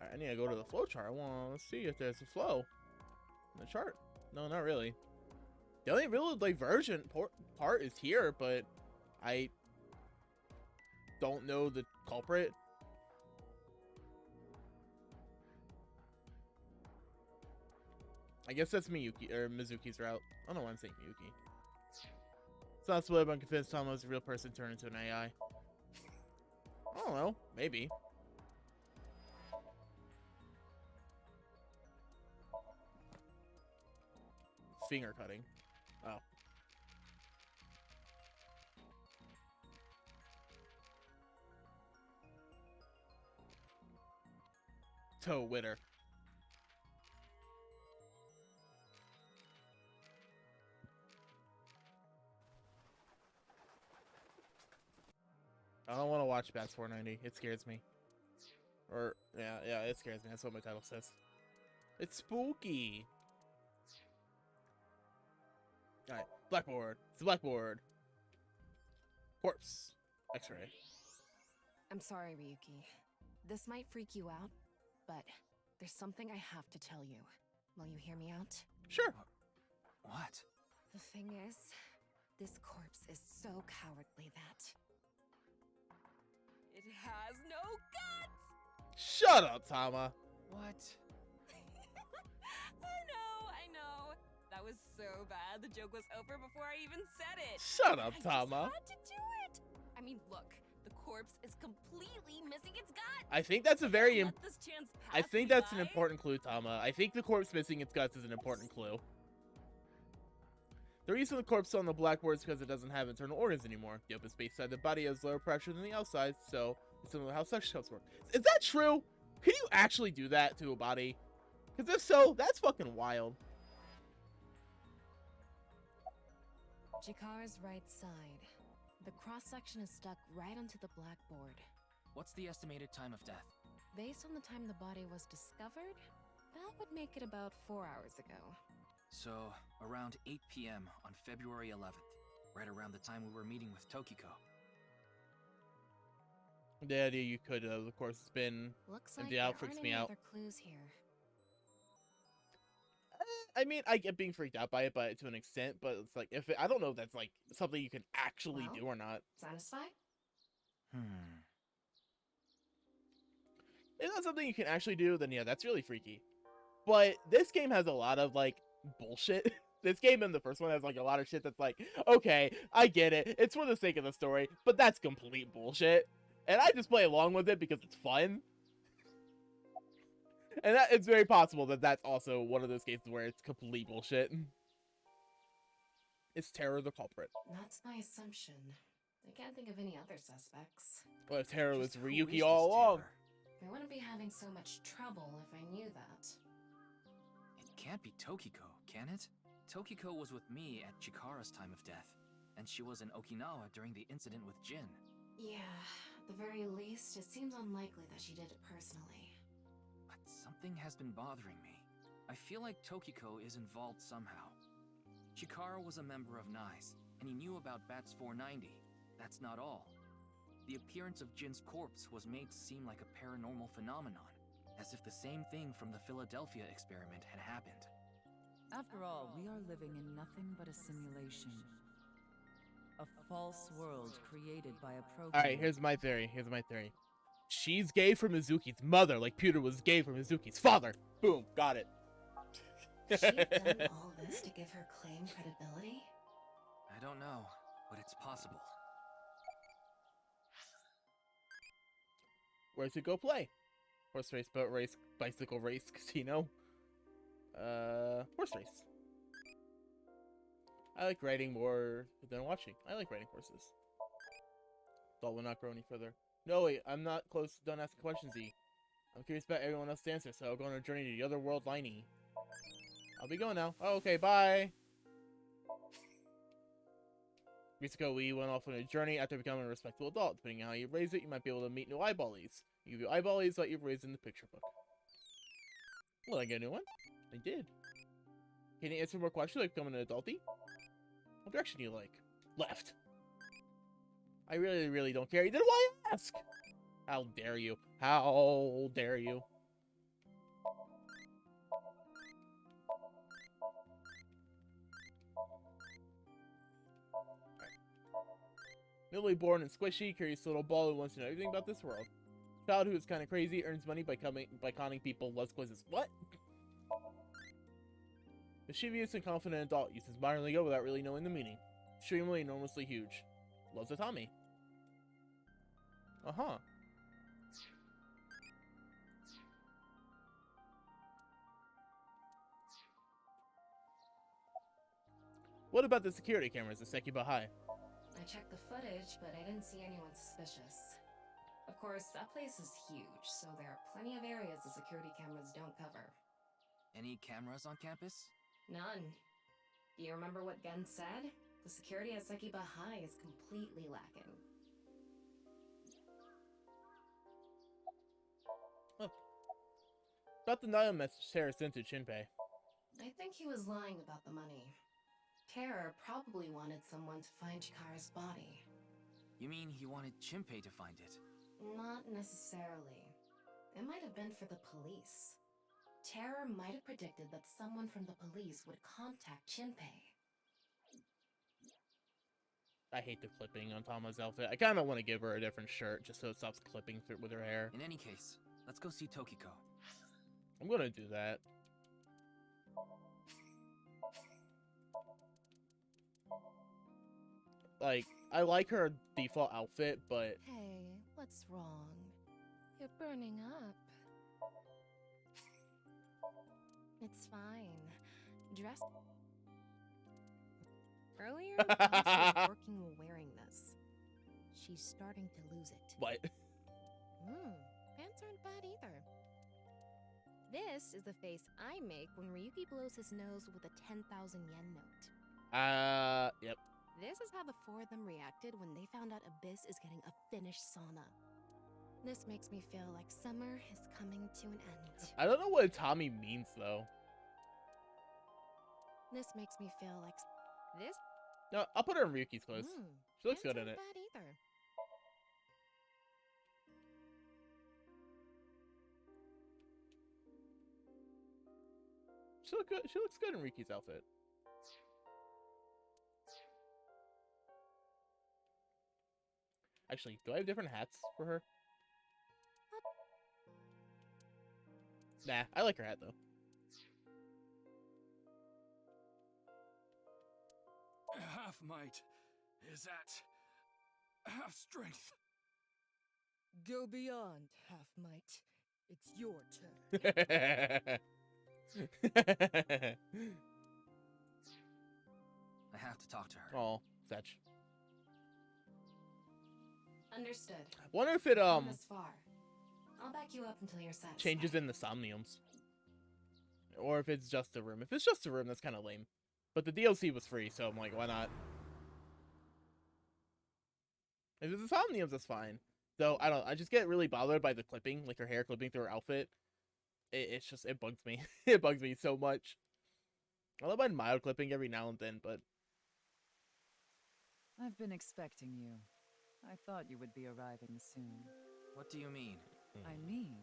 A: Alright, I need to go to the flow chart. I want to see if there's a flow in the chart. No, not really. The only real divergent part is here, but I don't know the culprit. I guess that's Miyuki or Mizuki's route. I don't know why I'm saying Miyuki. It's not split, but I'm convinced Tama is a real person turned into an AI. I don't know. Maybe. Finger cutting. Oh. Toe Witter. I don't want to watch Bats490. It scares me. Or, yeah, it scares me. That's what my title says. It's spooky. Alright, blackboard. It's a blackboard. Corpse. X-ray.
F: I'm sorry, Ryuki. This might freak you out, but there's something I have to tell you. Will you hear me out?
A: Sure.
D: What?
F: The thing is, this corpse is so cowardly that it has no guts!
A: Shut up, Tama.
D: What?
F: I know. That was so bad. The joke was over before I even said it.
A: Shut up,
F: I
A: Tama.
F: just had to do it. I mean, look, the corpse is completely missing its guts.
A: I think that's a very
F: Let this chance
A: I
F: pass
A: think
F: me
A: that's an
F: by.
A: important clue, Tama. I think the corpse missing its guts is an important clue. The reason the corpse is on the blackboard is because it doesn't have internal organs anymore. The open space side of the body has lower pressure than the outside, so it's similar to how sex cells work. Is that true? Can you actually do that to a body? Because if so, that's fucking wild.
B: Chikara's right side. The cross-section is stuck right onto the blackboard.
D: What's the estimated time of death?
B: Based on the time the body was discovered, that would make it about 4 hours ago.
D: So, around 8 p.m. on February 11th. Right around the time we were meeting with Tokiko.
A: The idea you could, of course, spin.
B: Looks
A: And
B: like
A: the
B: there
A: out freaks
B: aren't
A: me
B: any
A: out.
B: other clues here.
A: I mean, I get being freaked out by it, but to an extent. But it's like, I don't know if that's like something you can actually
B: Well?
A: do or not.
B: Satisfied?
A: If that's something you can actually do, then yeah, that's really freaky. But this game has a lot of like bullshit. This game and the first one has like a lot of shit that's like, okay, I get it. It's for the sake of the story, but that's complete bullshit. And I just play along with it because it's fun. And that it's very possible that that's also one of those cases where it's complete bullshit. Is Terror the culprit?
B: That's my assumption. I can't think of any other suspects.
A: Well, if Terror was
D: Just who
A: Ryuki
D: is
A: all
D: this
A: along.
D: terror?
B: I wouldn't be having so much trouble if I knew that.
D: It can't be Tokiko, can it? Tokiko was with me at Chikara's time of death, and she was in Okinawa during the incident with Jin.
B: Yeah, at the very least, it seems unlikely that she did it personally.
D: But something has been bothering me. I feel like Tokiko is involved somehow. Chikara was a member of NICE, and he knew about Bats490. That's not all. The appearance of Jin's corpse was made to seem like a paranormal phenomenon, as if the same thing from the Philadelphia experiment had happened.
C: After all, we are living in nothing but a simulation. A false world created by a program.
A: Alright, here's my theory. She's gay for Mizuki's mother, like Pewter was gay for Mizuki's father. Boom, got it.
B: She done all this to give her claim credibility?
D: I don't know, but it's possible.
A: Where to go play? Horse race, boat race, bicycle race, casino. Horse race. I like riding more than watching. I like riding horses. Thought will not grow any further. No, wait, I'm not close. Don't ask questions, Z. I'm curious about everyone else's answer, so I'll go on a journey to the other world, Liney. I'll be going now. Oh, okay, bye. Weeks ago, we went off on a journey after becoming a respectable adult. Depending on how you raise it, you might be able to meet new eyeballies. You give you eyeballies that you've raised in the picture book. Will I get a new one? I did. Can you answer more questions like becoming an adulty? What direction do you like? Left. I really, really don't care. Then why ask? How dare you? How dare you? Newly born and squishy, curious little ball who wants to know everything about this world. Child who is kind of crazy, earns money by conning people, loves quizzes. What? Mischievous and confident adult, uses modern lingo without really knowing the meaning. Extremely enormously huge. Loves a Tommy. Uh-huh. What about the security cameras at Sekiba High?
B: I checked the footage, but I didn't see anyone suspicious. Of course, that place is huge, so there are plenty of areas the security cameras don't cover.
D: Any cameras on campus?
B: None. Do you remember what Gen said? The security at Sekiba High is completely lacking.
A: Oh. About the Nile message Sarah sent to Shinpei.
B: I think he was lying about the money. Terror probably wanted someone to find Chikara's body.
D: You mean he wanted Shinpei to find it?
B: Not necessarily. It might have been for the police. Terror might have predicted that someone from the police would contact Shinpei.
A: I hate the clipping on Tama's outfit. I kind of want to give her a different shirt just so it stops clipping through with her hair.
D: In any case, let's go see Tokiko.
A: I'm gonna do that. Like, I like her default outfit, but...
F: Hey, what's wrong? You're burning up. It's fine. Dress. Earlier, Alice was working wearing this. She's starting to lose it.
A: What?
F: Pants aren't bad either. This is the face I make when Ryuki blows his nose with a 10,000 yen note.
A: Yep.
F: This is how the four of them reacted when they found out Abyss is getting a finished sauna. This makes me feel like summer is coming to an end.
A: I don't know what Tommy means, though.
F: This makes me feel like this.
A: No, I'll put her in Ryuki's clothes. She looks good in it.
F: Bad either.
A: She she look good. She looks good in Riki's outfit. Actually, do I have different hats for her? Nah, I like her hat though.
G: Half might is at half strength.
H: Go beyond, half might. It's your turn.
D: I have to talk to her.
A: Oh, fetch.
B: Understood.
A: Wonder if it
B: Come this far. I'll back you up until you're satisfied.
A: changes in the Somniums, or if it's just a room. If it's just a room, that's kind of lame. But the DLC was free, so I'm like, why not? If it's the Somniums, that's fine. Though I just get really bothered by the clipping, like her hair clipping through her outfit. It bugs me. It bugs me so much. I don't mind mild clipping every now and then, but
C: I've been expecting you. I thought you would be arriving soon.
D: What do you mean?
C: I mean,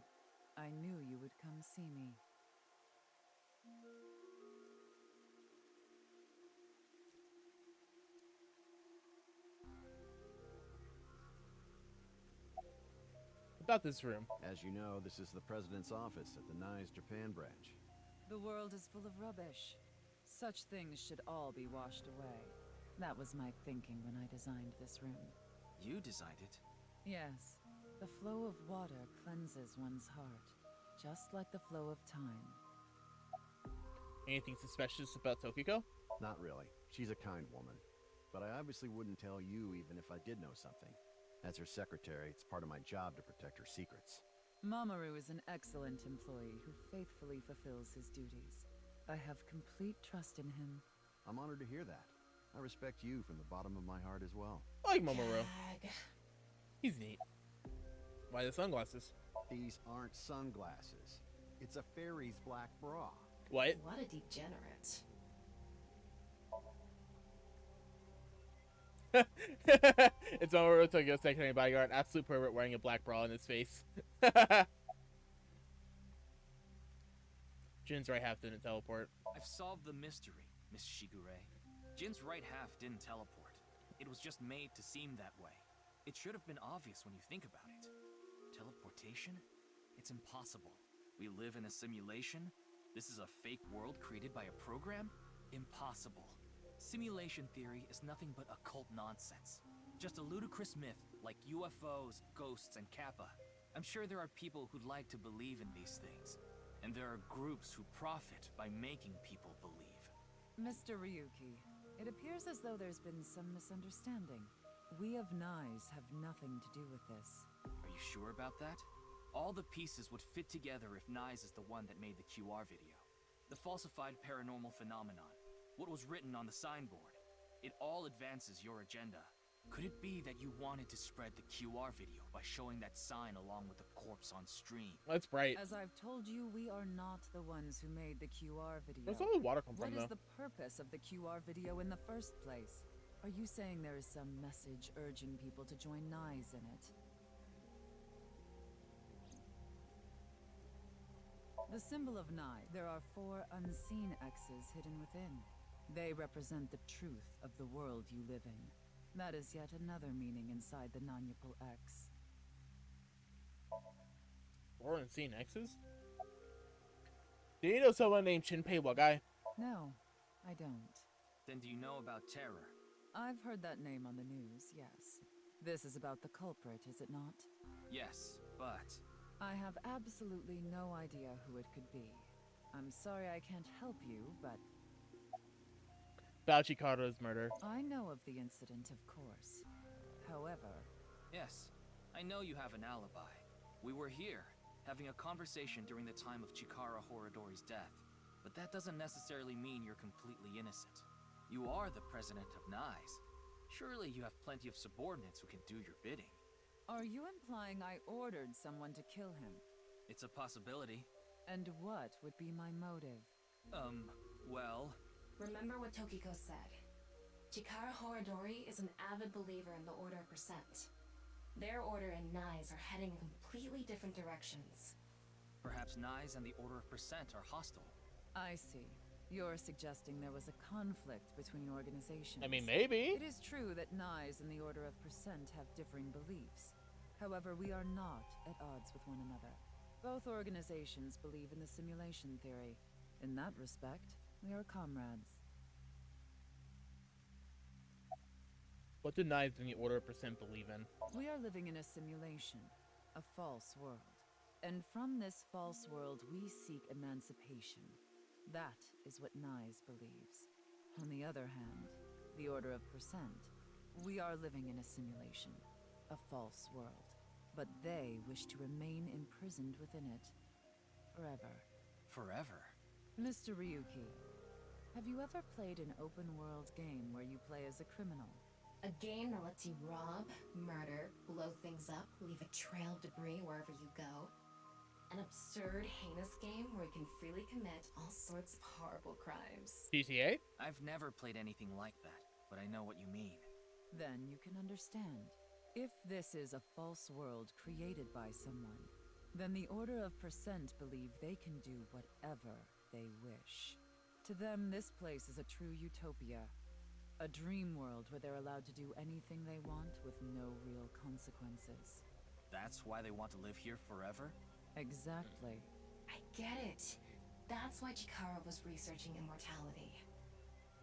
C: I knew you would come see me.
A: about this room.
E: As you know, this is the president's office at the NICE Japan branch.
C: The world is full of rubbish. Such things should all be washed away. That was my thinking when I designed this room.
D: You designed it?
C: Yes, the flow of water cleanses one's heart, just like the flow of time.
A: Anything suspicious about Tokiko?
E: Not really. She's a kind woman. But I obviously wouldn't tell you even if I did know something. As her secretary, it's part of my job to protect her secrets.
C: Mamoru is an excellent employee who faithfully fulfills his duties. I have complete trust in him.
E: I'm honored to hear that. I respect you from the bottom of my heart as well.
A: I like Mamoru.
B: Gag.
A: He's neat. Why the sunglasses?
E: These aren't sunglasses. It's a fairy's black bra.
A: What?
B: What a degenerate.
A: It's Mamoru Tokyo secondary bodyguard, absolute pervert wearing a black bra in his face. Jin's right half didn't teleport.
D: I've solved the mystery, Miss Shigure. Jin's right half didn't teleport. It was just made to seem that way. It should have been obvious when you think about it. Teleportation? It's impossible. We live in a simulation? This is a fake world created by a program? Impossible. Simulation theory is nothing but occult nonsense. Just a ludicrous myth like UFOs, ghosts, and Kappa. I'm sure there are people who'd like to believe in these things. And there are groups who profit by making people believe.
C: Mr. Ryuki, it appears as though there's been some misunderstanding. We of NICE have nothing to do with this.
D: Are you sure about that? All the pieces would fit together if NICE is the one that made the QR video. The falsified paranormal phenomenon. What was written on the signboard. It all advances your agenda. Could it be that you wanted to spread the QR video by showing that sign along with the corpse on stream?
A: That's bright.
C: As I've told you, we are not the ones who made the QR video.
A: Where's all the water come
C: What
A: from,
C: is
A: though?
C: the purpose of the QR video in the first place? Are you saying there is some message urging people to join NICE in it? The symbol of NICE, there are 4 unseen X's hidden within. They represent the truth of the world you live in. That is yet another meaning inside the non-Yupal X.
A: Or unseen X's? Do you know someone named Shinpei Wagai?
C: No, I don't.
D: Then do you know about terror?
C: I've heard that name on the news, yes. This is about the culprit, is it not?
D: Yes, but...
C: I have absolutely no idea who it could be. I'm sorry I can't help you, but
A: About Chikaro's murder.
C: I know of the incident, of course. However,
D: Yes, I know you have an alibi. We were here, having a conversation during the time of Chikara Horadori's death. But that doesn't necessarily mean you're completely innocent. You are the president of NICE. Surely you have plenty of subordinates who can do your bidding.
C: are you implying I ordered someone to kill him?
D: It's a possibility.
C: And what would be my motive?
D: Well...
B: Remember what Tokiko said. Chikara Horadori is an avid believer in the Order of Percent. Their order and NICE are heading in completely different directions.
D: Perhaps NICE and the Order of Percent are hostile.
C: I see. You're suggesting there was a conflict between organizations.
A: I mean, maybe.
C: It is true that Nyes and the Order of Percent have differing beliefs. However, we are not at odds with one another. Both organizations believe in the simulation theory. In that respect, we are comrades.
A: What do Knives and the Order of Percent believe in?
C: We are living in a simulation, a false world. And from this false world, we seek emancipation. That is what Nyes believes. On the other hand, the Order of Percent, we are living in a simulation, a false world. But they wish to remain imprisoned within it. Forever.
D: Forever?
C: Mr. Ryuki, have you ever played an open-world game where you play as a criminal?
B: A game that lets you rob, murder, blow things up, leave a trail of debris wherever you go. An absurd, heinous game where you can freely commit all sorts of horrible crimes.
A: GTA?
D: I've never played anything like that, but I know what you mean.
C: Then you can understand. If this is a false world created by someone, then the Order of Percent believe they can do whatever they wish. To them, this place is a true utopia. A dream world where they're allowed to do anything they want with no real consequences.
D: That's why they want to live here forever?
C: Exactly.
B: I get it. That's why Chikara was researching immortality.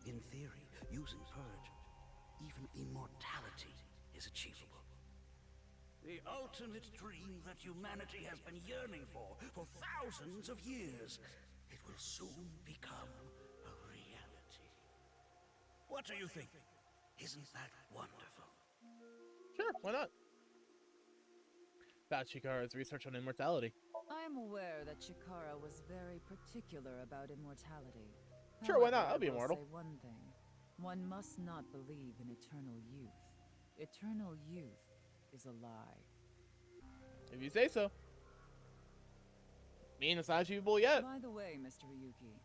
I: In theory, using Purge, even immortality is achievable. The ultimate dream that humanity has been yearning for thousands of years. It will soon become a reality. What do you think? Isn't that wonderful?
A: Sure, why not? About Chikara's research on immortality.
C: I am aware that Chikara was very particular about immortality.
A: Sure, why not?
C: However,
A: I'll be
C: I will
A: immortal.
C: say one thing. One must not believe in eternal youth. Eternal youth is a lie.
A: If you say so. Mean it's not achievable yet.
C: By the way, Mr. Ryuki,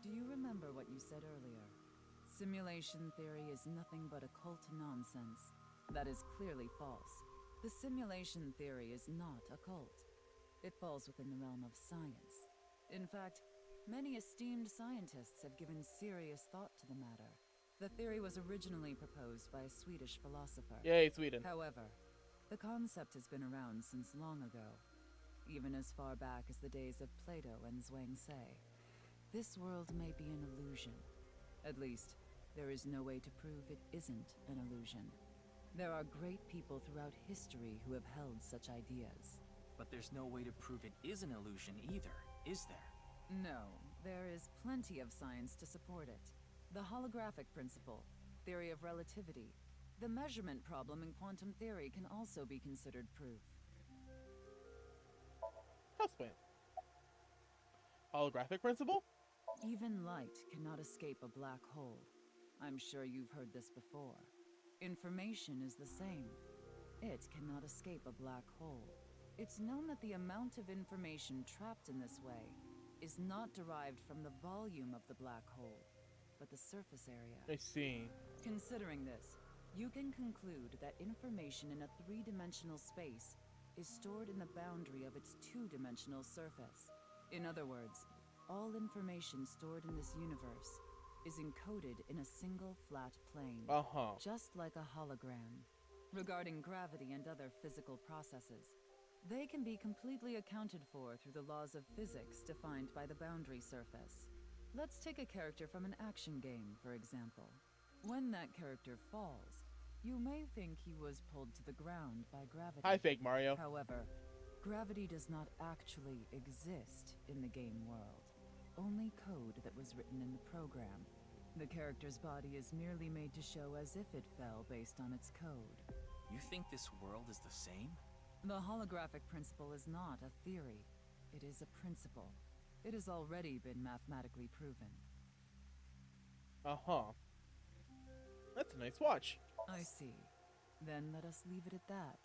C: do you remember what you said earlier? Simulation theory is nothing but occult nonsense. That is clearly false. The simulation theory is not occult. It falls within the realm of science. In fact, many esteemed scientists have given serious thought to the matter. The theory was originally proposed by a Swedish philosopher.
A: Yay, Sweden.
C: However, the concept has been around since long ago, even as far back as the days of Plato and Zhuangzi. This world may be an illusion. At least, there is no way to prove it isn't an illusion. There are great people throughout history who have held such ideas.
D: But there's no way to prove it is an illusion either, is there?
C: No, there is plenty of science to support it. The holographic principle, theory of relativity, the measurement problem in quantum theory can also be considered proof.
A: Houseplant. Holographic principle?
C: Even light cannot escape a black hole. I'm sure you've heard this before. Information is the same. It cannot escape a black hole. It's known that the amount of information trapped in this way is not derived from the volume of the black hole, but the surface area.
A: I see.
C: Considering this, you can conclude that information in a three-dimensional space is stored in the boundary of its two-dimensional surface. In other words, all information stored in this universe is encoded in a single flat plane, just like a hologram. Regarding gravity and other physical processes, they can be completely accounted for through the laws of physics defined by the boundary surface. Let's take a character from an action game, for example. When that character falls, you may think he was pulled to the ground by gravity.
A: Hi, fake Mario.
C: However, gravity does not actually exist in the game world. Only code that was written in the program. The character's body is merely made to show as if it fell based on its code.
D: You think this world is the same?
C: The holographic principle is not a theory. It is a principle. It has already been mathematically proven.
A: That's a nice watch.
C: I see. Then let us leave it at that.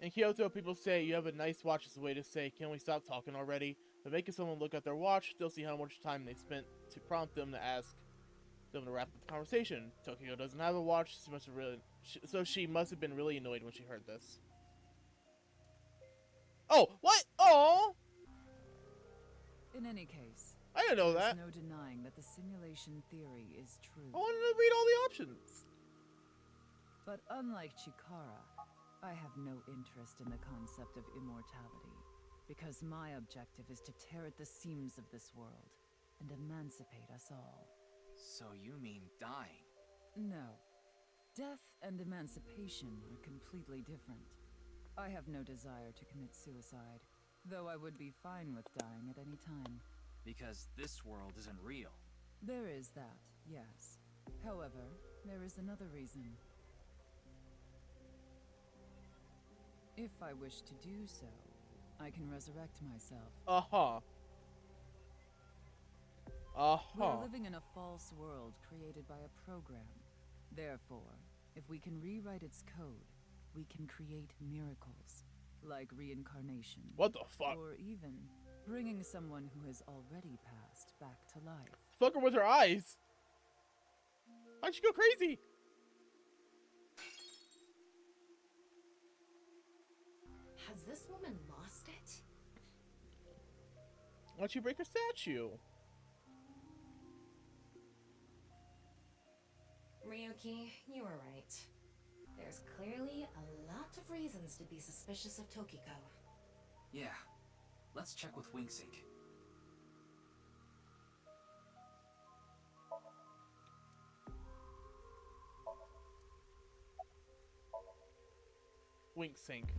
A: In Kyoto, people say you have a nice watch as a way to say, can we stop talking already? By making someone look at their watch, they'll see how much time they spent to prompt them to ask them to wrap up the conversation. Tokyo doesn't have a watch, she must have been really annoyed when she heard this. Oh, what? Oh!
C: In any case,
A: I didn't know that.
C: There's no denying that the simulation theory is true.
A: I wanted to read all the options.
C: But unlike Chikara, I have no interest in the concept of immortality, because my objective is to tear at the seams of this world and emancipate us all.
D: So you mean dying?
C: No. Death and emancipation are completely different. I have no desire to commit suicide, though I would be fine with dying at any time.
D: Because this world isn't real.
C: There is that, yes. However, there is another reason. If I wish to do so, I can resurrect myself.
A: Uh-huh. Uh-huh.
C: We're living in a false world created by a program. Therefore, if we can rewrite its code, we can create miracles, like reincarnation.
A: What the fuck?
C: Or even bringing someone who has already passed back to life.
A: Fuck her with her eyes. Why'd she go crazy?
B: Has this woman lost it?
A: Why'd she break her statue?
B: Ryuki, you were right. There's clearly a lot of reasons to be suspicious of Tokiko.
D: Yeah. Let's check with WingSync.
A: Wink sync.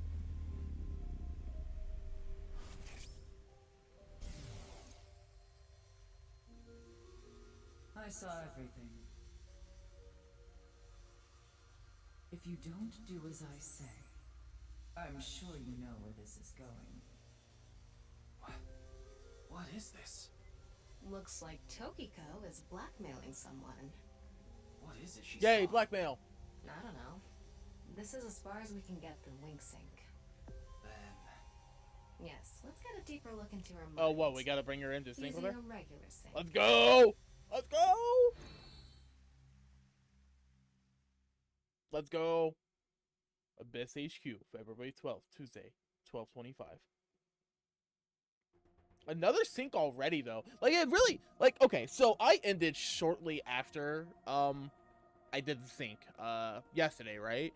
C: I saw everything. If you don't do as I say, I'm sure you know where this is going.
D: What is this?
B: Looks like Tokiko is blackmailing someone.
D: What is it she
A: Yay,
D: saw?
A: blackmail.
B: I don't know. This is as far as we can get through WingSync.
D: Then...
B: Yes, let's get a deeper look into her mind.
A: Oh, what? We gotta bring her in to sync with
B: Using
A: her?
B: a regular sync.
A: Let's go! Let's go! Let's go. Abyss HQ, February 12th, Tuesday, 12:25. Another sync already, though. Like, it really... Like, okay, so I ended shortly after, I did the sync, yesterday, right?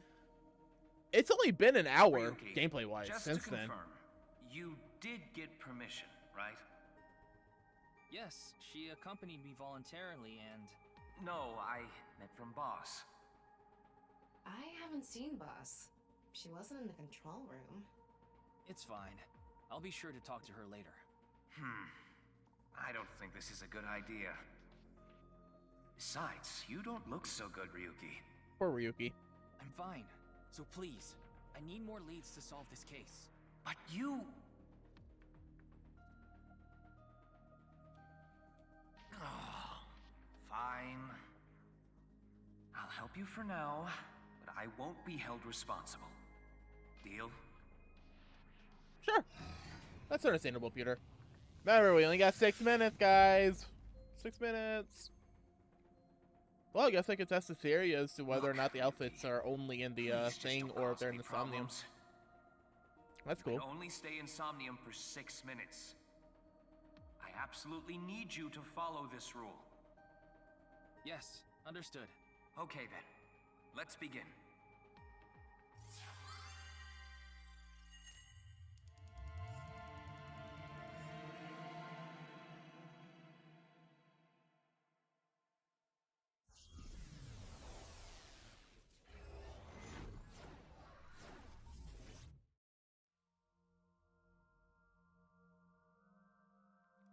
A: It's only been an hour,
J: Ryuki,
A: gameplay-wise,
J: just
A: since
J: to
A: then.
J: confirm, you did get permission, right?
D: Yes, she accompanied me voluntarily and...
J: No, I meant from boss.
B: I haven't seen Boss. She wasn't in the control room.
D: It's fine. I'll be sure to talk to her later.
J: I don't think this is a good idea. Besides, you don't look so good, Ryuki.
A: Poor Ryuki.
D: I'm fine. So please, I need more leads to solve this case.
J: But you... Oh, fine. I'll help you for now, but I won't be held responsible. Deal?
A: Sure. That's understandable, Peter. Remember, we only got 6 minutes, guys. 6 minutes. Well, I guess I could test the theory as to whether or not the outfits are only in the
J: Please just
A: thing
J: don't
A: or if
J: cause
A: they're in
J: me
A: the Somnium.
J: problems.
A: That's
J: I
A: cool.
J: can only stay in Somnium for 6 minutes. I absolutely need you to follow this rule.
D: Yes, understood.
J: Okay then, let's begin.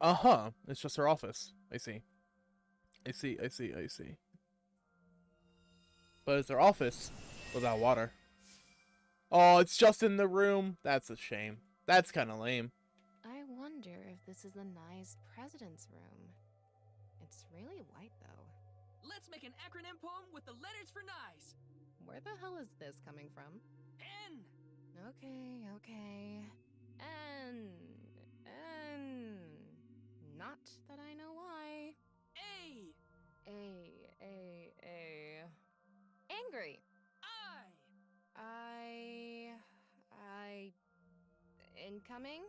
A: Uh-huh. It's just her office. I see. I see, I see, I see. But it's her office without water. Oh, it's just in the room. That's a shame. That's kind of lame.
F: I wonder if this is the Nye's president's room. It's really white, though.
K: Let's make an acronym poem with the letters for Nyes.
F: Where the hell is this coming from?
K: N.
F: Okay. N. Not that I know why.
K: A.
F: Angry.
K: I.
F: Incoming?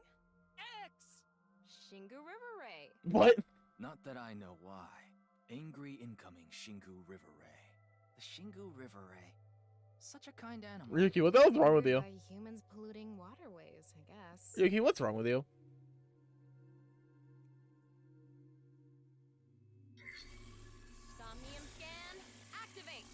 K: X.
F: Shingu River Ray.
A: What?
D: Not that I know why. Angry incoming Shingu River Ray. The Shingu River Ray. Such a kind animal.
A: Ryuki, what the hell's wrong with you?
F: By humans polluting waterways, I guess.
A: Ryuki, what's wrong with you?
F: Somnium scan, activate.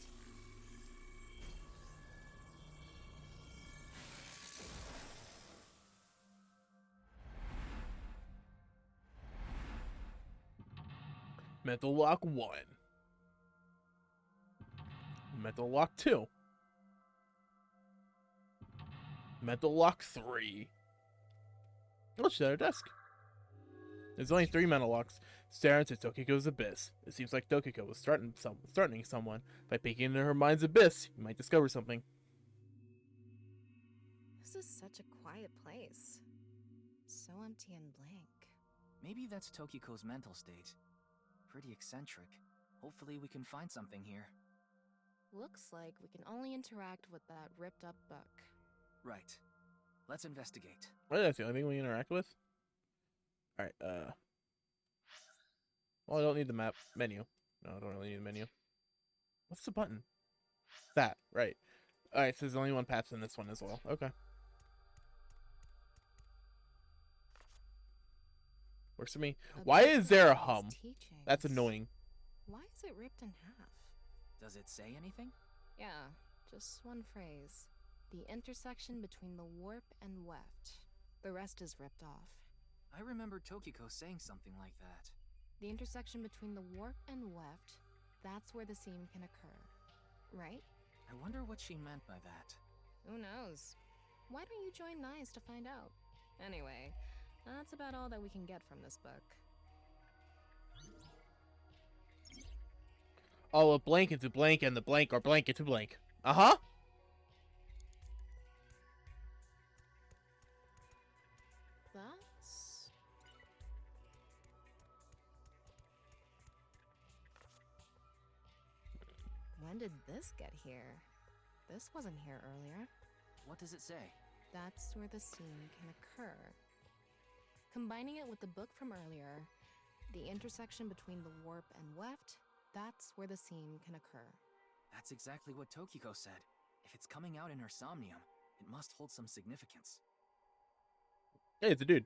A: Mental Lock 1. Mental Lock 2. Mental Lock 3. Oh, she's at her desk. There's only 3 mental locks. Stare into Tokiko's abyss. It seems like Tokiko was threatening someone. By peeking into her mind's abyss, you might discover something.
F: This is such a quiet place. So empty and blank.
D: Maybe that's Tokiko's mental state. Pretty eccentric. Hopefully we can find something here.
F: Looks like we can only interact with that ripped up book.
D: Right. Let's investigate.
A: Well, that's the only thing we interact with. Alright, well, I don't need the map menu. No, I don't really need the menu. What's the button? That, right. Alright, so there's only one path in this one as well. Okay. Works for me. Why is there a hum? That's annoying.
F: Why is it ripped in half?
D: Does it say anything?
F: Yeah, just one phrase. The intersection between the warp and weft. The rest is ripped off.
D: I remember Tokiko saying something like that.
F: The intersection between the warp and weft, that's where the seam can occur. Right?
D: I wonder what she meant by that.
F: Who knows? Why don't you join NICE to find out? Anyway, that's about all that we can get from this book.
A: Oh, a blank into blank and the blank or blank into blank. Uh-huh.
F: That's... When did this get here? This wasn't here earlier.
D: What does it say?
F: That's where the seam can occur. Combining it with the book from earlier, the intersection between the warp and weft, that's where the seam can occur.
D: That's exactly what Tokiko said. If it's coming out in her somnium, it must hold some significance.
A: Hey, it's a dude.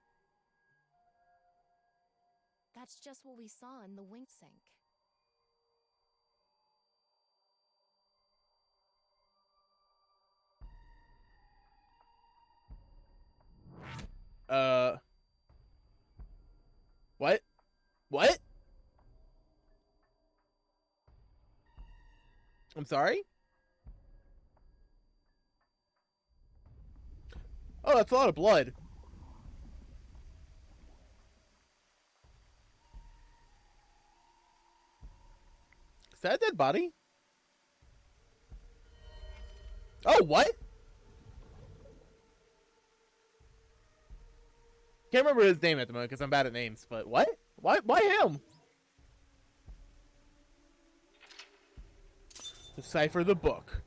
F: That's just what we saw in the wink sink.
A: What? What? I'm sorry? Oh, that's a lot of blood. Is that a dead body? Oh, what? Can't remember his name at the moment because I'm bad at names, but what? Why him? Decipher the book.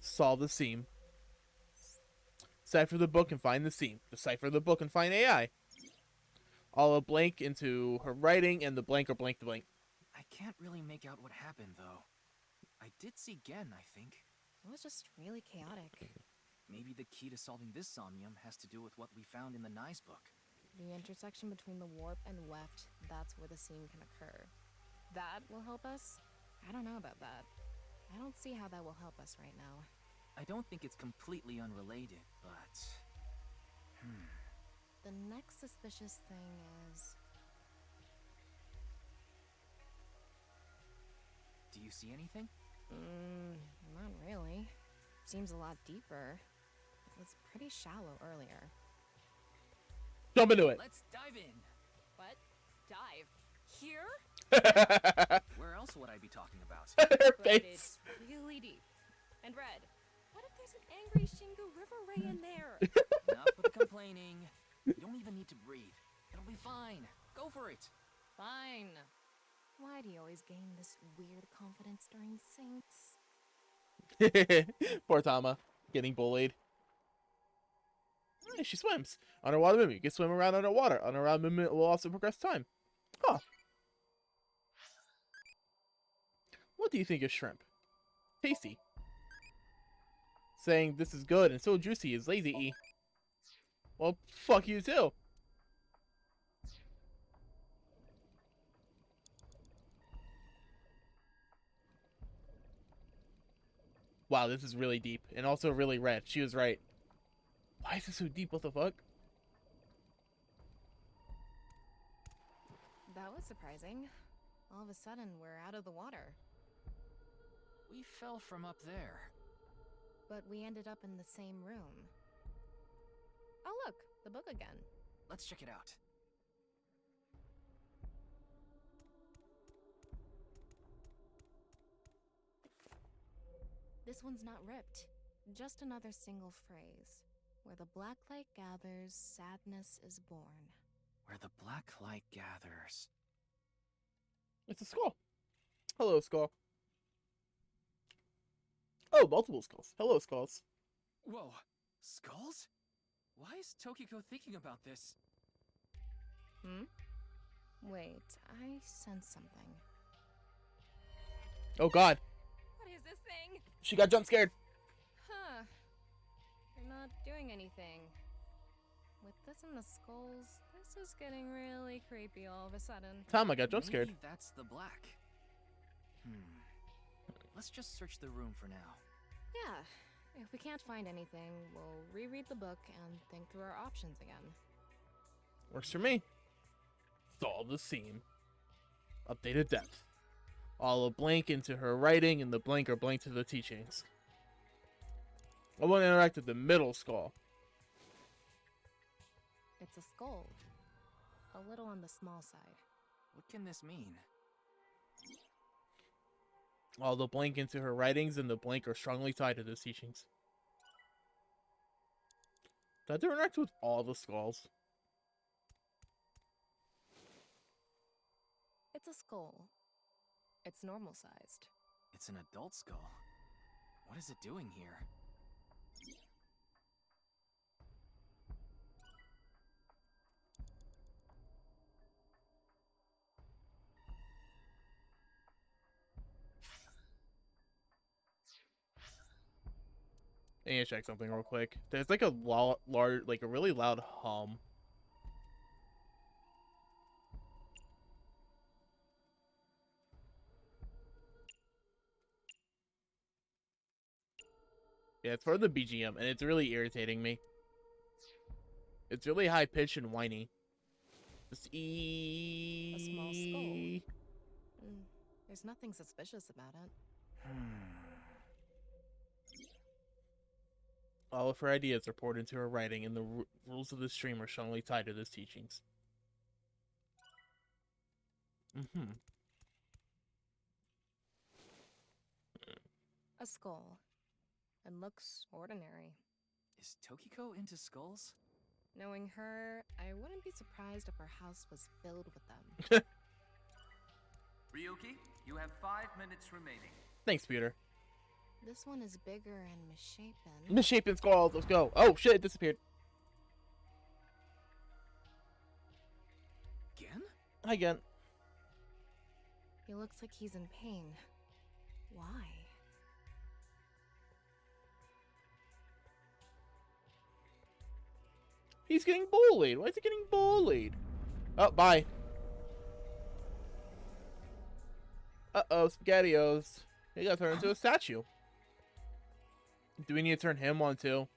A: Solve the seam. Decipher the book and find the seam. Decipher the book and find AI. All a blank into her writing and the blank or blank to blank.
D: I can't really make out what happened, though. I did see Gen, I think.
F: It was just really chaotic.
D: Maybe the key to solving this somnium has to do with what we found in the NICE book.
F: The intersection between the warp and weft, that's where the seam can occur. That will help us? I don't know about that. I don't see how that will help us right now.
D: I don't think it's completely unrelated, but...
F: The next suspicious thing is...
D: Do you see anything?
F: Not really. Seems a lot deeper. It was pretty shallow earlier.
A: Jump into it.
K: Let's dive in.
F: What? Dive? Here?
D: Where else would I be talking about?
A: Her
F: But
A: face.
F: it's really deep. And red. What if there's an angry Shingu River Ray in there?
D: Enough with the complaining. You don't even need to breathe. It'll be fine. Go for it.
F: Fine. Why do you always gain this weird confidence during syncs?
A: Poor Tama. Getting bullied. Hey, she swims. Underwater movement. You can swim around underwater. Underwater movement will also progress time. Huh. What do you think of shrimp? Tasty. Saying this is good and so juicy is lazy. Well, fuck you too. Wow, this is really deep and also really red. She was right. Why is this so deep? What the fuck?
F: That was surprising. All of a sudden, we're out of the water.
D: We fell from up there.
F: But we ended up in the same room. Oh look, the book again.
D: Let's check it out.
F: This one's not ripped. Just another single phrase. Where the black light gathers, sadness is born.
D: Where the black light gathers.
A: It's a skull. Hello, skull. Oh, multiple skulls. Hello, skulls.
D: Whoa, skulls? Why is Tokiko thinking about this?
F: Wait, I sense something.
A: Oh god.
F: What is this thing?
A: She got jump scared.
F: Huh. You're not doing anything. With this and the skulls, this is getting really creepy all of a sudden.
A: Tom, I got jump scared.
D: Maybe that's the black. Let's just search the room for now.
F: Yeah. If we can't find anything, we'll reread the book and think through our options again.
A: Works for me. It's all the same. Updated depth. All a blank into her writing and the blank are blank to the teachings. I want to interact with the middle skull.
F: It's a skull. A little on the small side.
D: What can this mean?
A: All the blank into her writings and the blank are strongly tied to the teachings. Did I interact with all the skulls?
F: It's a skull. It's normal sized.
D: It's an adult skull. What is it doing here?
A: I need to check something real quick. There's like a like a really loud hum. Yeah, it's part of the BGM, and it's really irritating me. It's really high pitched and whiny. Just
F: A small skull. There's nothing suspicious about it.
A: All of her ideas are poured into her writing, and the rules of the stream are strongly tied to those teachings.
F: A skull. It looks ordinary.
D: Is Tokiko into skulls?
F: Knowing her, I wouldn't be surprised if her house was filled with them.
J: Ryuki, you have 5 minutes remaining.
A: Thanks, Peter.
F: This one is bigger and misshapen.
A: Misshapen skulls, let's go. Oh shit, it disappeared.
D: Again?
A: Again.
F: He looks like he's in pain. Why?
A: He's getting bullied. Why is he getting bullied? Oh, bye. Uh-oh, SpaghettiOs. He got turned into a statue. Do we need to turn him on too?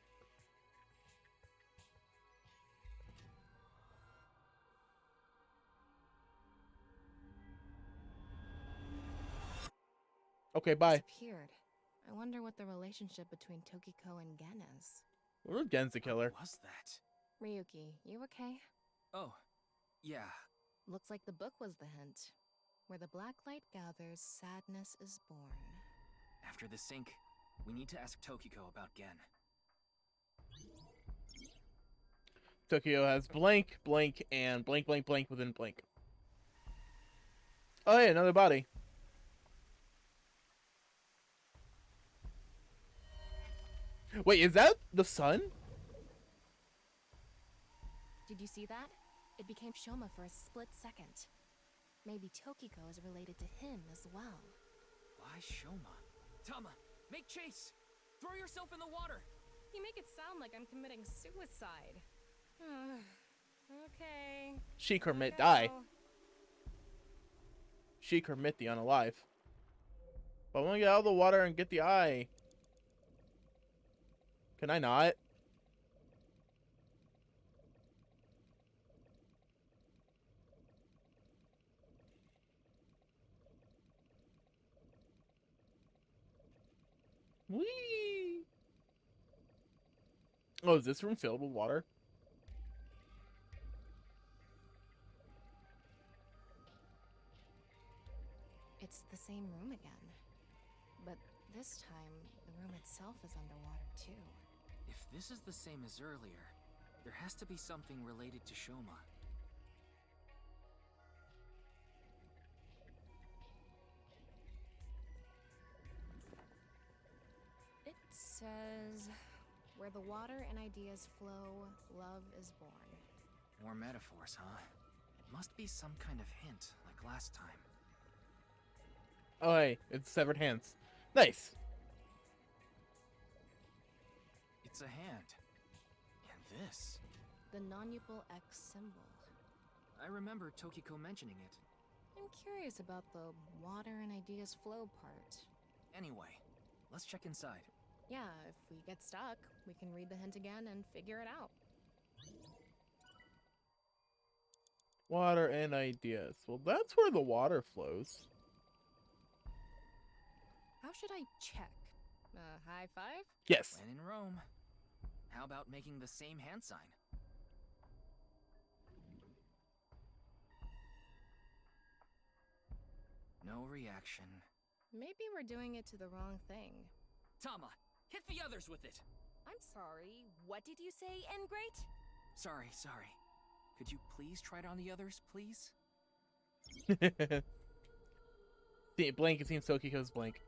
A: Okay, bye.
F: Disappeared. I wonder what the relationship between Tokiko and Gen is.
A: What if Gen's the killer?
D: What was that?
F: Ryuki, you okay?
D: Oh, yeah.
F: Looks like the book was the hint. Where the black light gathers, sadness is born.
D: After the sync, we need to ask Tokiko about Gen.
A: Tokyo has blank, blank, and blank, blank, blank within blank. Oh, hey, another body. Wait, is that the sun?
F: Did you see that? It became Shoma for a split second. Maybe Tokiko is related to him as well.
D: Why Shoma?
K: Tama, make chase! Throw yourself in the water!
F: You make it sound like I'm committing suicide. Okay.
A: She commit die. She commit the unalive. But I want to get out of the water and get the eye. Can I not? Whee! Oh, is this room filled with water?
F: It's the same room again. But this time, the room itself is underwater too.
D: If this is the same as earlier, there has to be something related to Shoma.
F: It says, where the water and ideas flow, love is born.
D: More metaphors, huh? It must be some kind of hint, like last time.
A: Oh, hey, it's severed hands. Nice.
D: It's a hand. And this.
F: The non-upal X symbol.
D: I remember Tokiko mentioning it.
F: I'm curious about the water and ideas flow part.
D: Anyway, let's check inside.
F: Yeah, if we get stuck, we can read the hint again and figure it out.
A: Water and ideas. Well, that's where the water flows.
F: How should I check? High five?
A: Yes.
D: When in Rome. How about making the same hand sign? No reaction.
F: Maybe we're doing it to the wrong thing.
K: Tama, hit the others with it!
F: I'm sorry, what did you say, Ingrate?
D: Sorry. Could you please try it on the others, please?
A: The blank, it seems Tokiko's blank.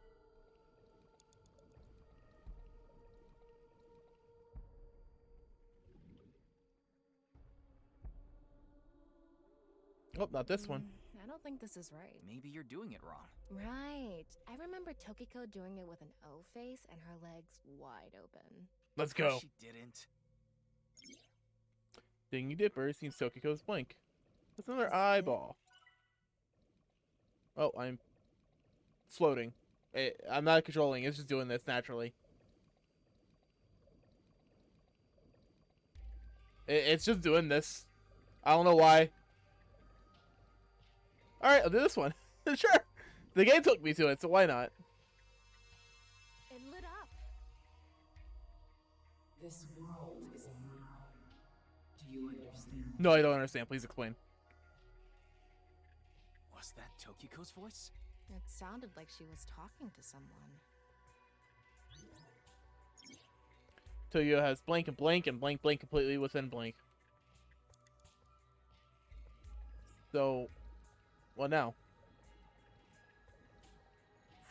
A: Oh, not this one.
F: I don't think this is right.
D: Maybe you're doing it wrong.
F: Right. I remember Tokiko doing it with an O face and her legs wide open.
A: Let's go.
D: She didn't.
A: Dingy Dipper seems Tokiko's blank. That's another eyeball. Oh, I'm floating. I'm not controlling. It's just doing this naturally. It's just doing this. I don't know why. Alright, I'll do this one. Sure. The game took me to it, so why not?
F: It lit up.
C: This world is a mirror. Do you understand?
A: No, I don't understand. Please explain.
D: Was that Tokiko's voice?
F: It sounded like she was talking to someone.
A: Tokiko has blank and blank and blank blank completely within blank. So, what now?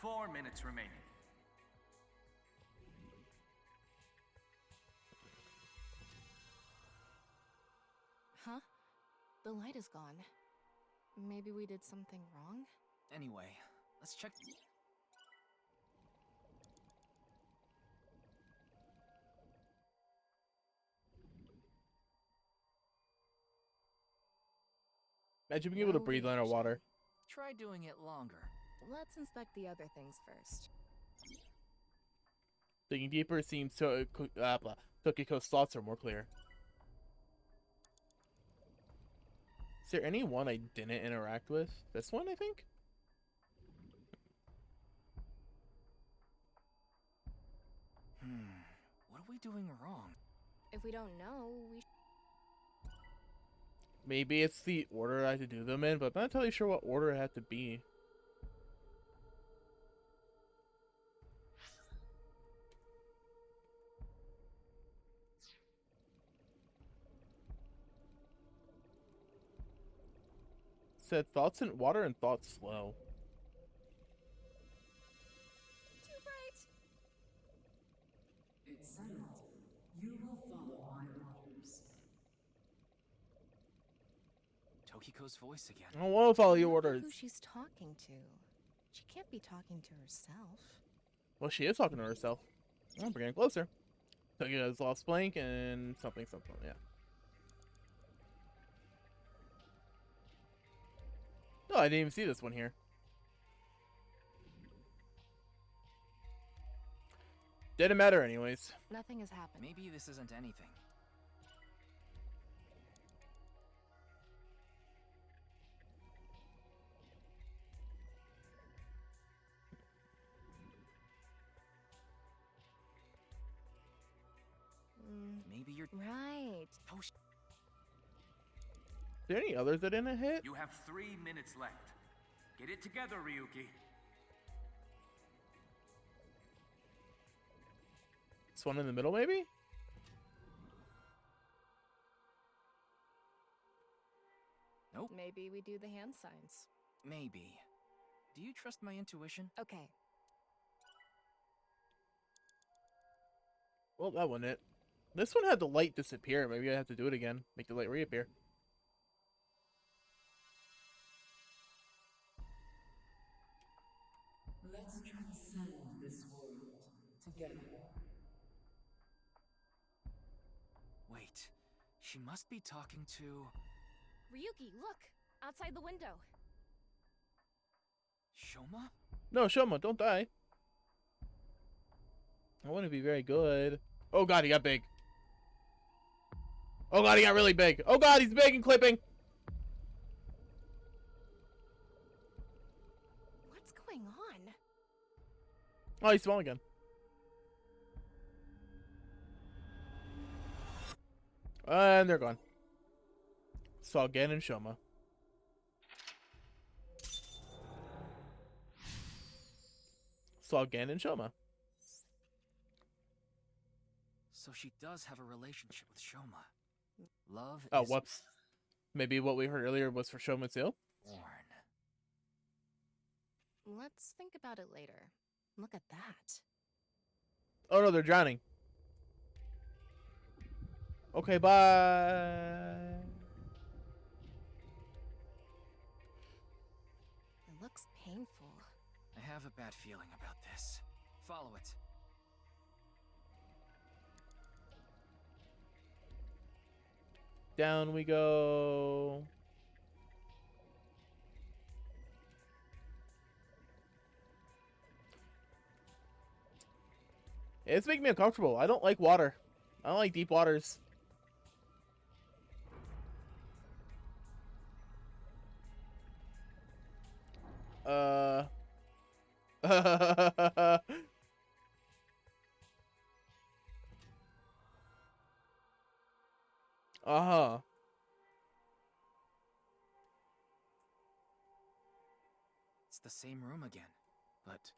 J: 4 minutes remaining.
F: Huh? The light is gone. Maybe we did something wrong?
D: Anyway, let's check.
A: Imagine being able to breathe underwater.
D: Try doing it longer.
F: Let's inspect the other things first.
A: Digging deeper seems Tokiko's thoughts are more clear. Is there any one I didn't interact with? This one, I think?
D: What are we doing wrong?
F: If we don't know, we
A: Maybe it's the order I have to do them in, but I'm not entirely sure what order it had to be. Said thoughts in water and thoughts slow.
F: Too bright.
C: It's settled. You will follow my orders.
D: Tokiko's voice again.
A: I don't want to follow your
F: I wonder
A: orders.
F: who she's talking to. She can't be talking to herself.
A: Well, she is talking to herself. Oh, we're getting closer. Tokiko's lost blank and something, yeah. No, I didn't even see this one here. Didn't matter anyways.
F: Nothing has happened.
D: Maybe this isn't anything. Maybe you're
F: right.
D: Oh,
A: Is there any others that didn't hit?
J: You have 3 minutes left. Get it together, Ryuki.
A: This one in the middle, maybe?
D: Nope.
F: Maybe we do the hand signs.
D: Maybe. Do you trust my intuition?
F: Okay.
A: Well, that wasn't it. This one had the light disappear. Maybe I have to do it again. Make the light reappear.
C: Let's transcend this world together.
D: Wait, she must be talking to
F: Ryuki, look! Outside the window.
D: Shoma?
A: No, Shoma, don't die. I want to be very good. Oh god, he got big. Oh god, he got really big. Oh god, he's big and clipping.
F: What's going on?
A: Oh, he's small again. And they're gone. Saw Gen and Shoma. Saw Gen and Shoma.
D: So she does have a relationship with Shoma. Love
A: Oh,
D: is
A: whoops. Maybe what we heard earlier was for Shoma too?
D: born.
F: Let's think about it later. Look at that.
A: Oh no, they're drowning. Okay, bye.
F: It looks painful.
D: I have a bad feeling about this. Follow it.
A: Down we go. It's making me uncomfortable. I don't like water. I don't like deep waters. Uh-huh.
D: It's the same room again, but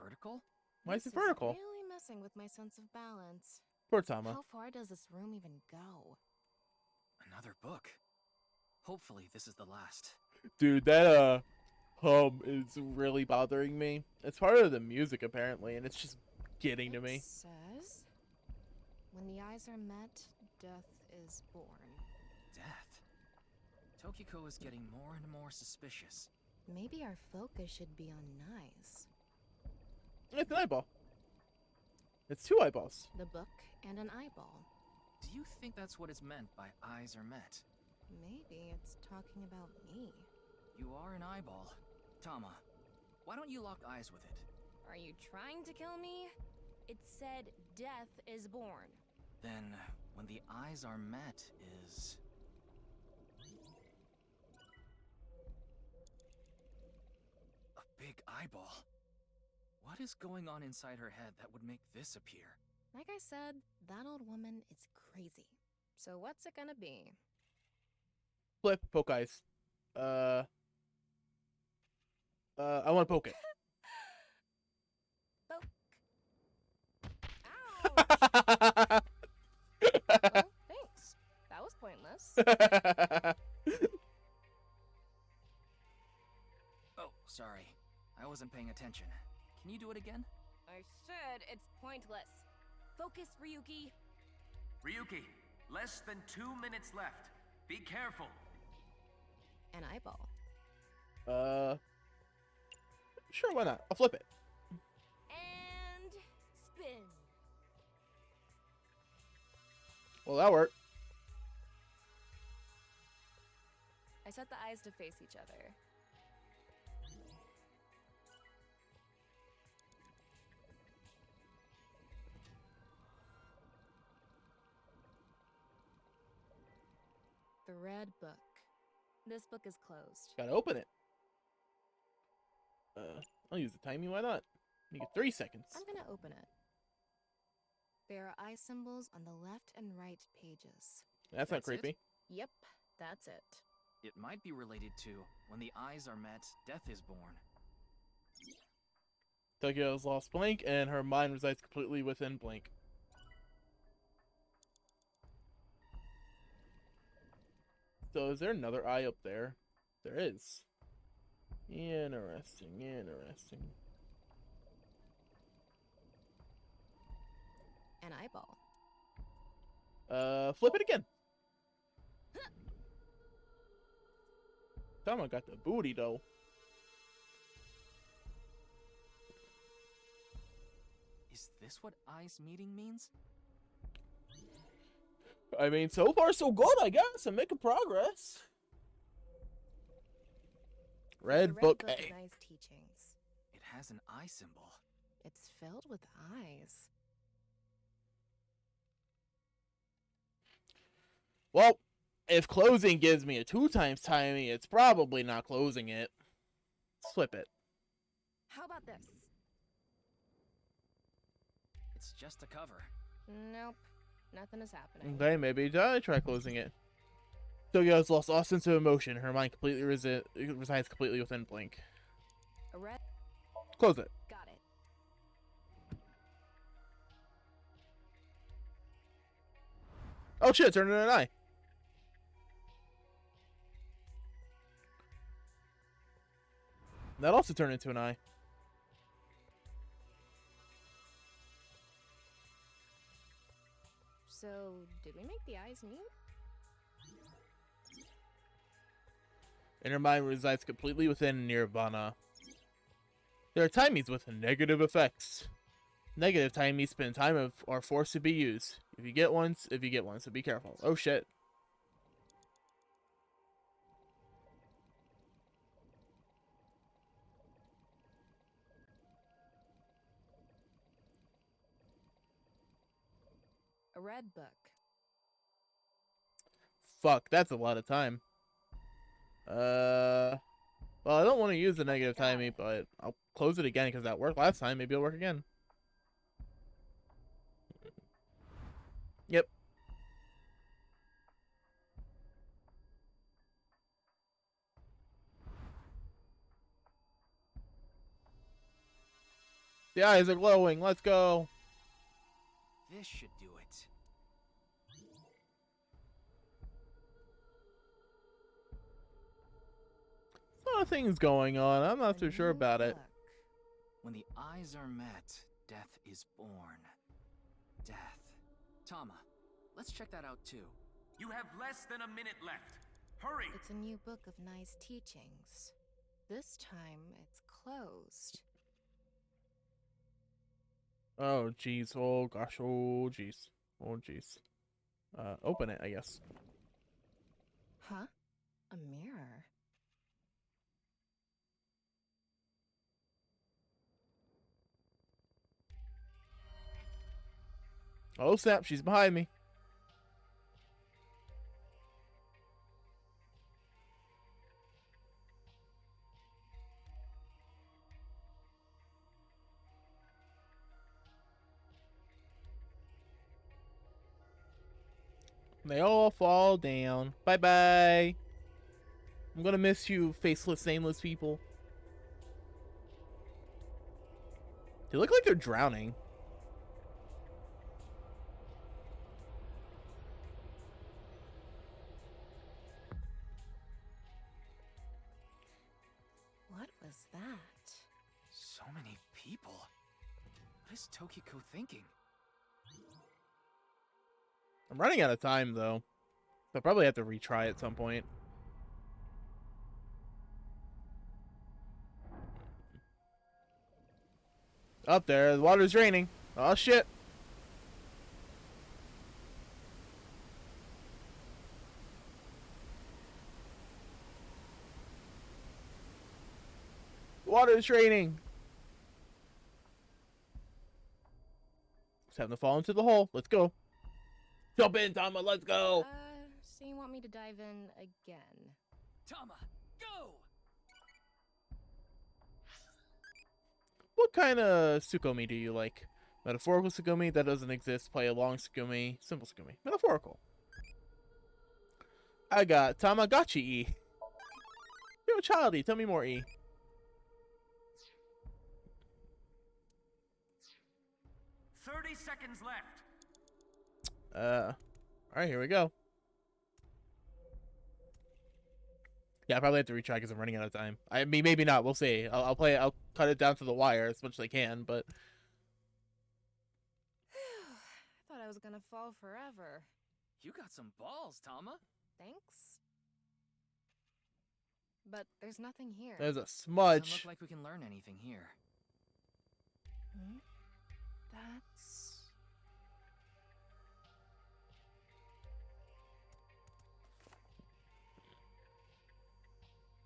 D: vertical?
A: Why is
F: This
A: it vertical?
F: Really messing with my sense of balance.
A: Poor Tama.
F: How far does this room even go?
D: Another book. Hopefully this is the last.
A: Dude, that hum is really bothering me. It's part of the music apparently, and it's just getting to me.
F: It says, when the eyes are met, death is born.
D: Death. Tokiko is getting more and more suspicious.
F: Maybe our focus should be on Nice.
A: It's an eyeball. It's two eyeballs.
F: The book and an eyeball.
D: Do you think that's what is meant by eyes are met?
F: Maybe it's talking about me.
D: You are an eyeball. Tama, why don't you lock eyes with it?
F: Are you trying to kill me? It said death is born.
D: Then, when the eyes are met is... a big eyeball. What is going on inside her head that would make this appear?
F: Like I said, that old woman is crazy. So what's it gonna be?
A: Flip, poke eyes. I want to poke it.
F: Ouch! Well, thanks. That was pointless.
D: Oh, sorry. I wasn't paying attention. Can you do it again?
F: I said it's pointless. Focus, Ryuki.
J: Ryuki, less than 2 minutes left. Be careful.
F: An eyeball.
A: Sure, why not? I'll flip it.
F: And spin.
A: Well, that worked.
F: I set the eyes to face each other. The red book. This book is closed.
A: Gotta open it. I'll use the timing, why not? You get 3 seconds.
F: I'm gonna open it. There are eye symbols on the left and right pages.
A: That's not
C: That's it?
A: creepy.
F: Yep, that's it.
D: It might be related to when the eyes are met, death is born.
A: Tokyo has lost blank, and her mind resides completely within blank. So is there another eye up there? There is. Interesting, interesting.
F: An eyeball.
A: Flip it again. Tama got the booty though.
D: Is this what eyes meeting means?
A: I mean, so far so good, I guess. I'm making progress. Red
F: The
A: book
F: red
A: A.
F: of Nice teachings.
D: It has an eye symbol.
F: It's filled with eyes.
A: Well, if closing gives me a 2 times timing, it's probably not closing it. Let's flip it.
F: How about this?
D: It's just a cover.
F: Nope. Nothing is happening.
A: Okay, maybe I try closing it. Tokyo has lost all sense of emotion. Her mind completely resides completely within blank.
F: A red.
A: Close it.
F: Got it.
A: Oh shit, turn into an eye. That also turned into an eye.
F: So, did we make the eyes meet?
A: And her mind resides completely within nirvanA. There are timings with negative effects. Negative timies spend time of are forced to be used. If you get one, so be careful. Oh shit.
F: A red book.
A: Fuck, that's a lot of time. Well, I don't want to use the negative timing, but I'll close it again because that worked last time. Maybe it'll work again. Yep. The eyes are glowing. Let's go.
D: This should do it.
A: A lot of things going on. I'm not too sure about it.
D: When the eyes are met, death is born. Death. Tama, let's check that out too.
J: You have less than a minute left. Hurry!
F: It's a new book of nice teachings. This time, it's closed.
A: Oh jeez. Oh gosh. Oh jeez. Oh jeez. Open it, I guess.
F: Huh? A mirror.
A: Oh snap! She's behind me. They all fall down. Bye bye. I'm gonna miss you, faceless, nameless people. They look like they're drowning.
F: What was that?
D: So many people. What is Tokiko thinking?
A: I'm running out of time though. I'll probably have to retry at some point. Up there, the water's draining. Oh shit. Water's draining. It's time to fall into the hole. Let's go. Jump in, Tama. Let's go.
F: So you want me to dive in again?
K: Tama, go!
A: What kind of Sukumi do you like? Metaphorical Sukumi? That doesn't exist. Play along Sukumi. Simple Sukumi. Metaphorical. I got Tamagotchi E. Yo, childy. Tell me more, E.
J: 30 seconds left.
A: Alright, here we go. Yeah, I probably have to retry because I'm running out of time. I mean, maybe not. We'll see. I'll play it. I'll cut it down to the wire as much as I can, but...
F: I thought I was gonna fall forever.
K: You got some balls, Tama.
F: Thanks. But there's nothing here.
A: There's a
D: Doesn't
A: smudge.
D: look like we can learn anything here.
F: Hmm? That's...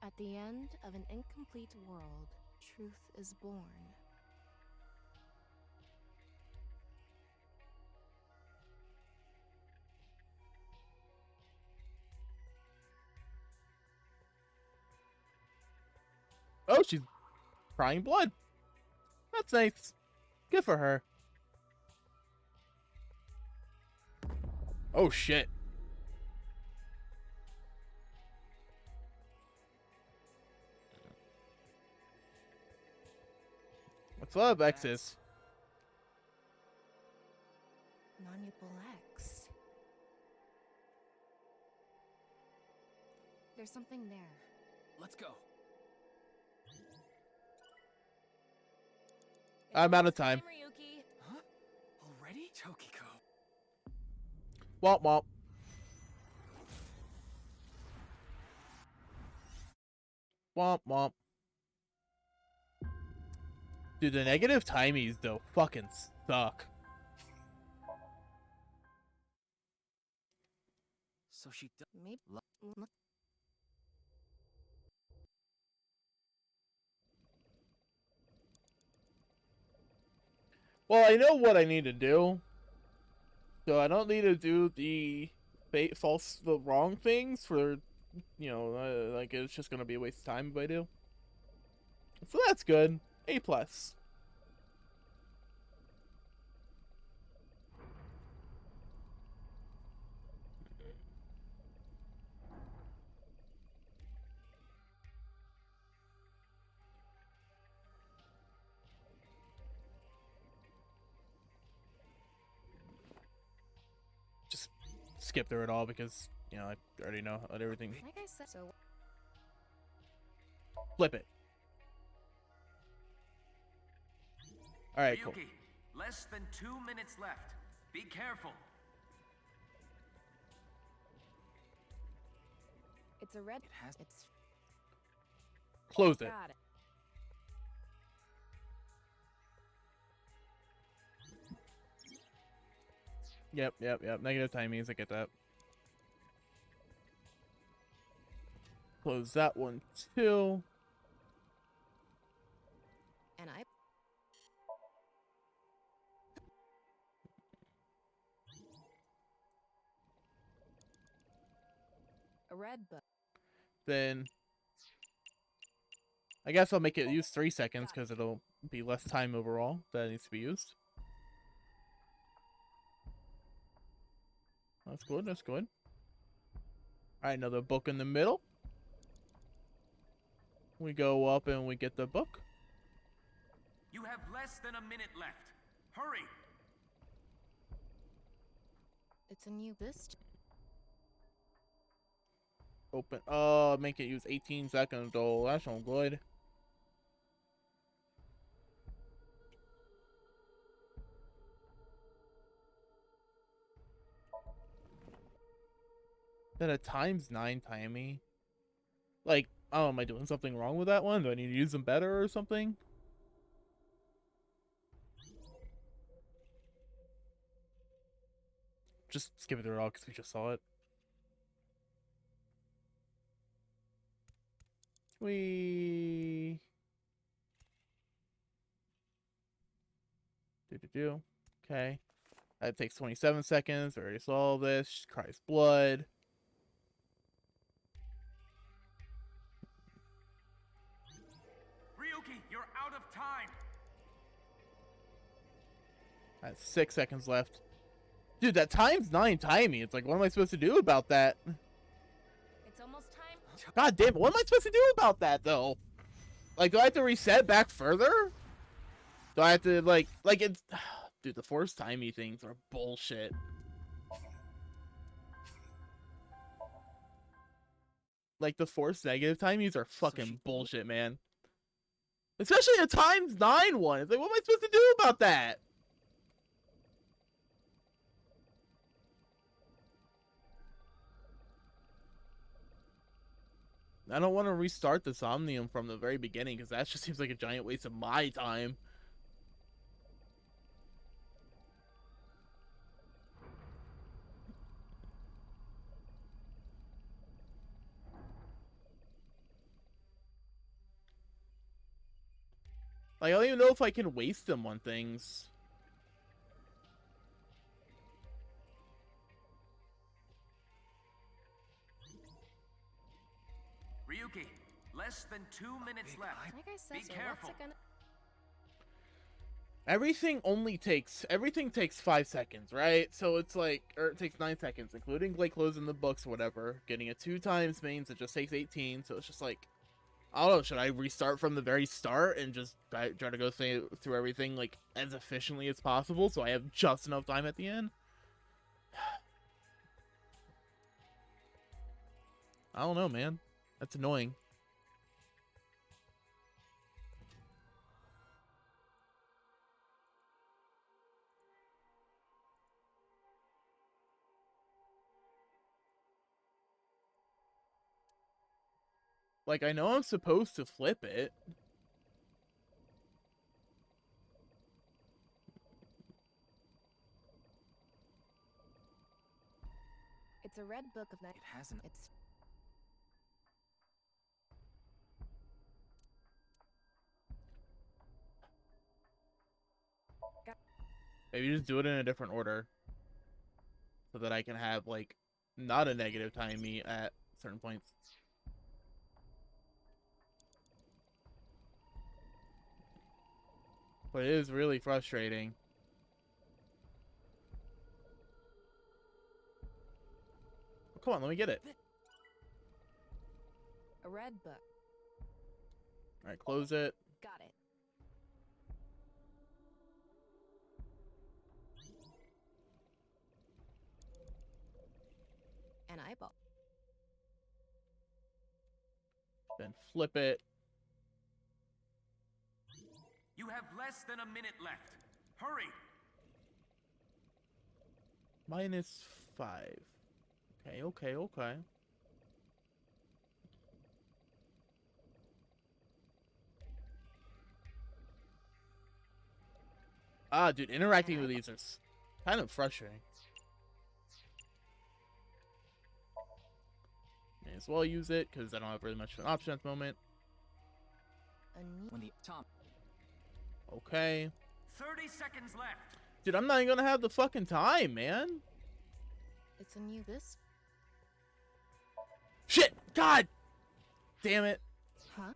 F: At the end of an incomplete world, truth is born.
A: Oh, she's crying blood. That's nice. Good for her. Oh, shit. What's up, X's?
F: Manipul X. There's something there.
K: Let's go.
A: I'm out of time.
F: Ryuki.
K: Huh? Already? Tokiko.
A: Womp womp. Womp womp. Dude, the negative timies, though, fucking suck.
D: So she does.
F: Maybe.
A: Well, I know what I need to do. So I don't need to do the the wrong things for, you know, like it's just gonna be a waste of time if I do. So that's good. A+. Just skip through it all because, you know, I already know everything.
F: Like I said, so
A: Flip it. Alright, cool.
J: Ryuki, less than 2 minutes left. Be careful.
F: it's a red.
D: It has.
F: It's
A: Close it.
F: got it.
A: Yep. Negative timies, I get that. Close that one too.
F: And I. A red book.
A: Then I guess I'll make it use 3 seconds because it'll be less time overall that needs to be used. That's good, that's good. Alright, another book in the middle. We go up and we get the book.
J: You have less than a minute left. Hurry!
F: It's a new list.
A: Open. Make it use 18 seconds though. That's not good. Then a ×9 timey. Like, oh, am I doing something wrong with that one? Do I need to use them better or something? just skip it through it all because we just saw it. We do. Okay. That takes 27 seconds. We already saw this. She cries blood.
J: Ryuki, you're out of time.
A: That's 6 seconds left. Dude, that time's 9 timing. It's like, what am I supposed to do about that?
F: It's almost time.
A: God damn it. What am I supposed to do about that, though? Like, do I have to reset back further? Do I have to, like it's... Dude, the forced timey things are bullshit. Like, the forced negative timies are fucking bullshit, man. Especially a times 9 one. It's like, what am I supposed to do about that? I don't want to restart the Somnium from the very beginning, because that just seems like a giant waste of my time. Like, I don't even know if I can waste them on things.
J: Ryuki, less than 2 minutes left.
F: Like I said,
J: Be careful.
F: what's it gonna...
A: Everything takes 5 seconds, right? So it's like, or it takes 9 seconds, including like closing the books or whatever. Getting it 2 times means it just takes 18, so it's just like, I don't know, should I restart from the very start and just try to go through everything like as efficiently as possible so I have just enough time at the end? I don't know, man. That's annoying. Like, I know I'm supposed to flip it.
F: It's a red book of night.
D: It hasn't.
F: It's...
A: Maybe just do it in a different order. So that I can have, like, not a negative time me at certain points. But it is really frustrating. Oh, come on, let me get it.
F: A red book.
A: Alright, close it.
F: Got it. An eyeball.
A: Then flip it.
J: You have less than a minute left. Hurry!
A: -5. Okay. Ah, dude, interacting with these is kind of frustrating. May as well use it, because I don't have really much of an option at the moment.
D: When the top.
A: Okay.
J: 30 seconds left.
A: Dude, I'm not even gonna have the fucking time, man.
F: It's a new this.
A: Shit! God! Damn it.
F: Huh?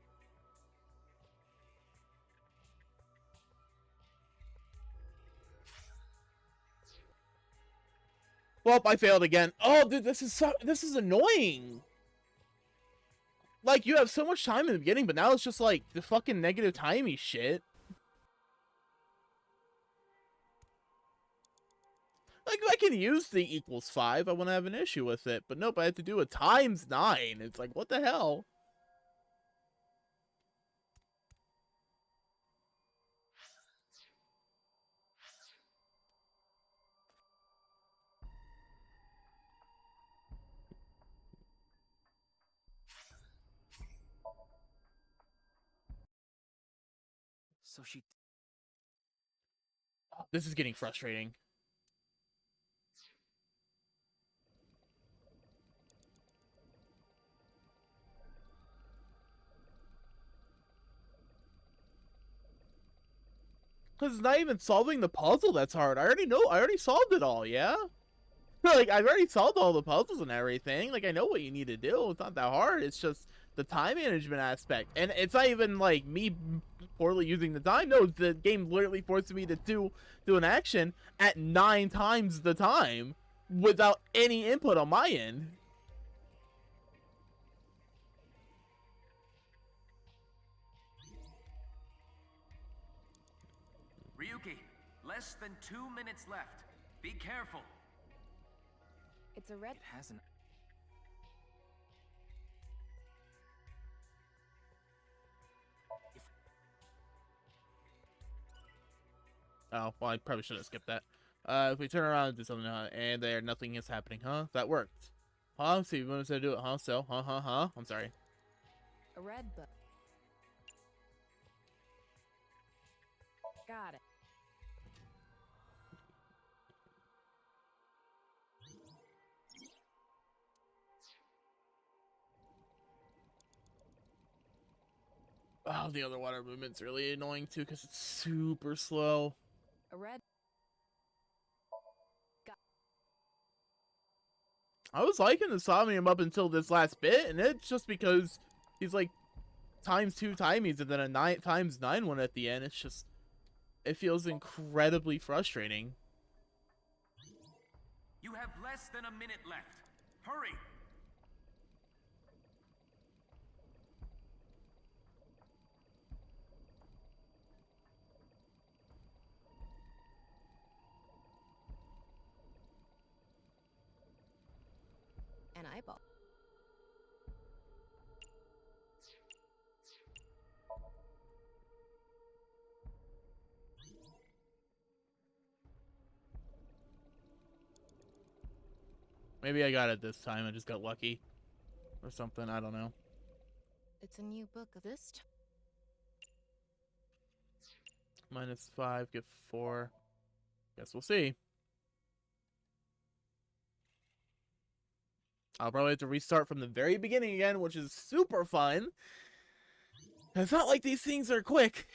A: Well, I failed again. Oh, dude, this is annoying. Like, you have so much time in the beginning, but now it's just like the fucking negative timey shit. Like, I can use the =5. I wouldn't have an issue with it. But nope, I have to do a ×9. It's like, what the hell?
D: So she.
A: This is getting frustrating. Because it's not even solving the puzzle that's hard. I already solved it all, yeah? Like, I've already solved all the puzzles and everything. Like, I know what you need to do. It's not that hard. It's just the time management aspect. And it's not even, like, me poorly using the time. No, the game literally forces me to do an action at 9 times the time without any input on my end.
J: Ryuki, less than 2 minutes left. Be careful.
F: It's a red.
D: It hasn't.
A: Oh, well, I probably should have skipped that. If we turn around and do something, and there nothing is happening, huh? That worked. Huh? See, you wanted to do it, huh? So, huh? I'm sorry.
F: A red book. Got it.
A: Oh, the other water movement's really annoying too because it's super slow.
F: A red.
A: I was liking the Somnium up until this last bit, and it's just because he's like ×2 timies and then a 9×9 one at the end. It's just, it feels incredibly frustrating.
J: You have less than a minute left. Hurry!
F: An eyeball.
A: Maybe I got it this time. I just got lucky or something. I don't know.
F: It's a new book of this.
A: -5, get 4. Guess we'll see. I'll probably have to restart from the very beginning again, which is super fun. It's not like these things are quick.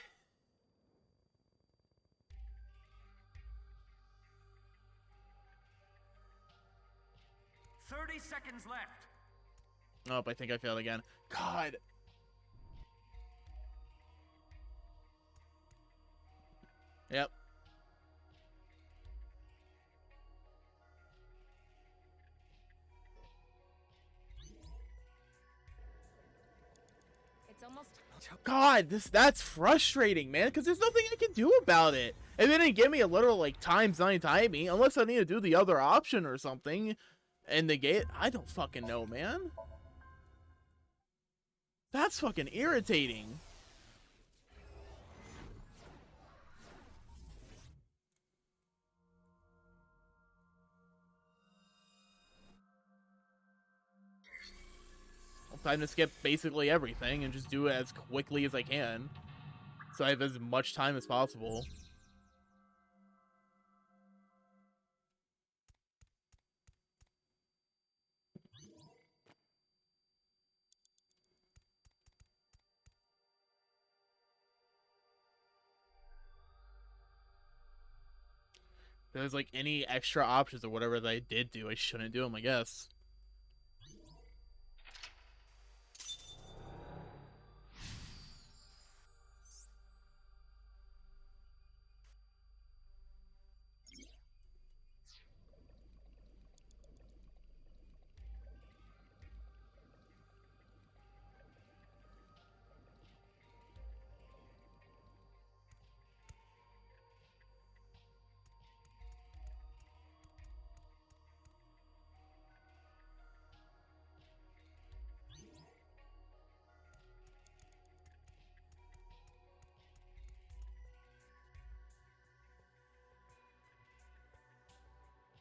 J: Seconds left.
A: Oh, I think I failed again. God. Yep.
F: It's almost.
A: God, that's frustrating, man, because there's nothing I can do about it. And they didn't give me a literal, like, ×9 timing, unless I need to do the other option or something. And negate. I don't fucking know, man. That's fucking irritating. Time to skip basically everything and just do it as quickly as I can, so I have as much time as possible. If there's like any extra options or whatever that I did do, I shouldn't do them, I guess.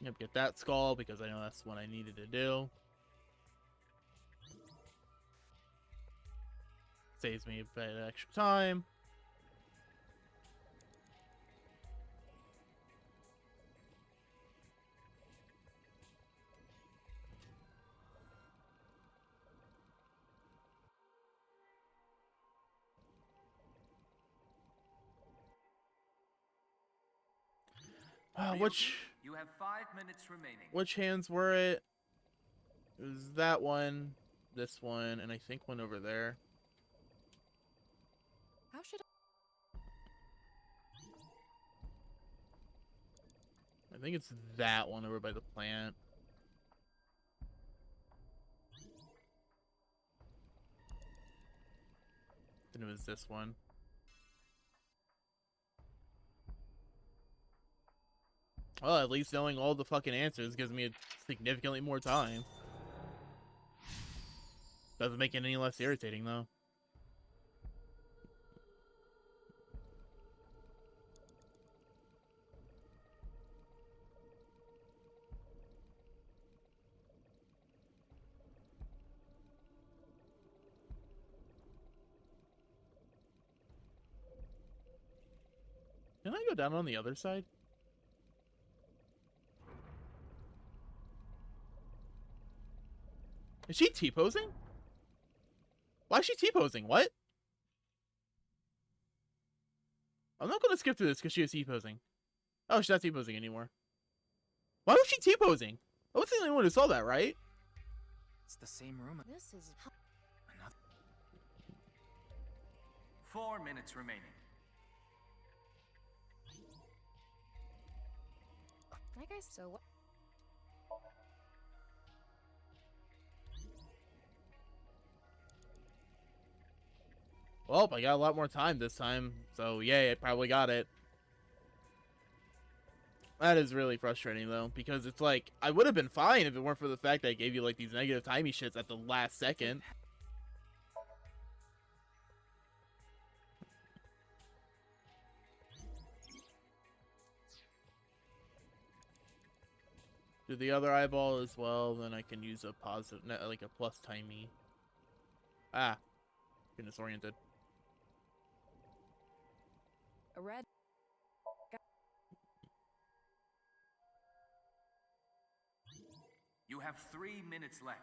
A: Yep, get that skull because I know that's what I needed to do. Saves me a bit of extra time. Which
J: You have 5 minutes remaining.
A: which hands were it? It was that one, this one, and I think one over there.
F: How should
A: I think it's that one over by the plant. Then it was this one. Well, at least knowing all the fucking answers gives me significantly more time. Doesn't make it any less irritating, though. Can I go down on the other side? Is she T-posing? Why is she T-posing? What? I'm not going to skip through this because she is T-posing. Oh, she's not T-posing anymore. Why was she T-posing? I wasn't the only one who saw that, right?
D: It's the same room.
F: this is
D: Another.
J: 4 minutes remaining.
F: like I so what?
A: Well, I got a lot more time this time, so yay, I probably got it. That is really frustrating, though, because it's like, I would have been fine if it weren't for the fact that I gave you, like, these negative timey shits at the last second. Do the other eyeball as well, then I can use a positive, like a plus timey. Ah, been disoriented.
F: A red.
J: You have 3 minutes left.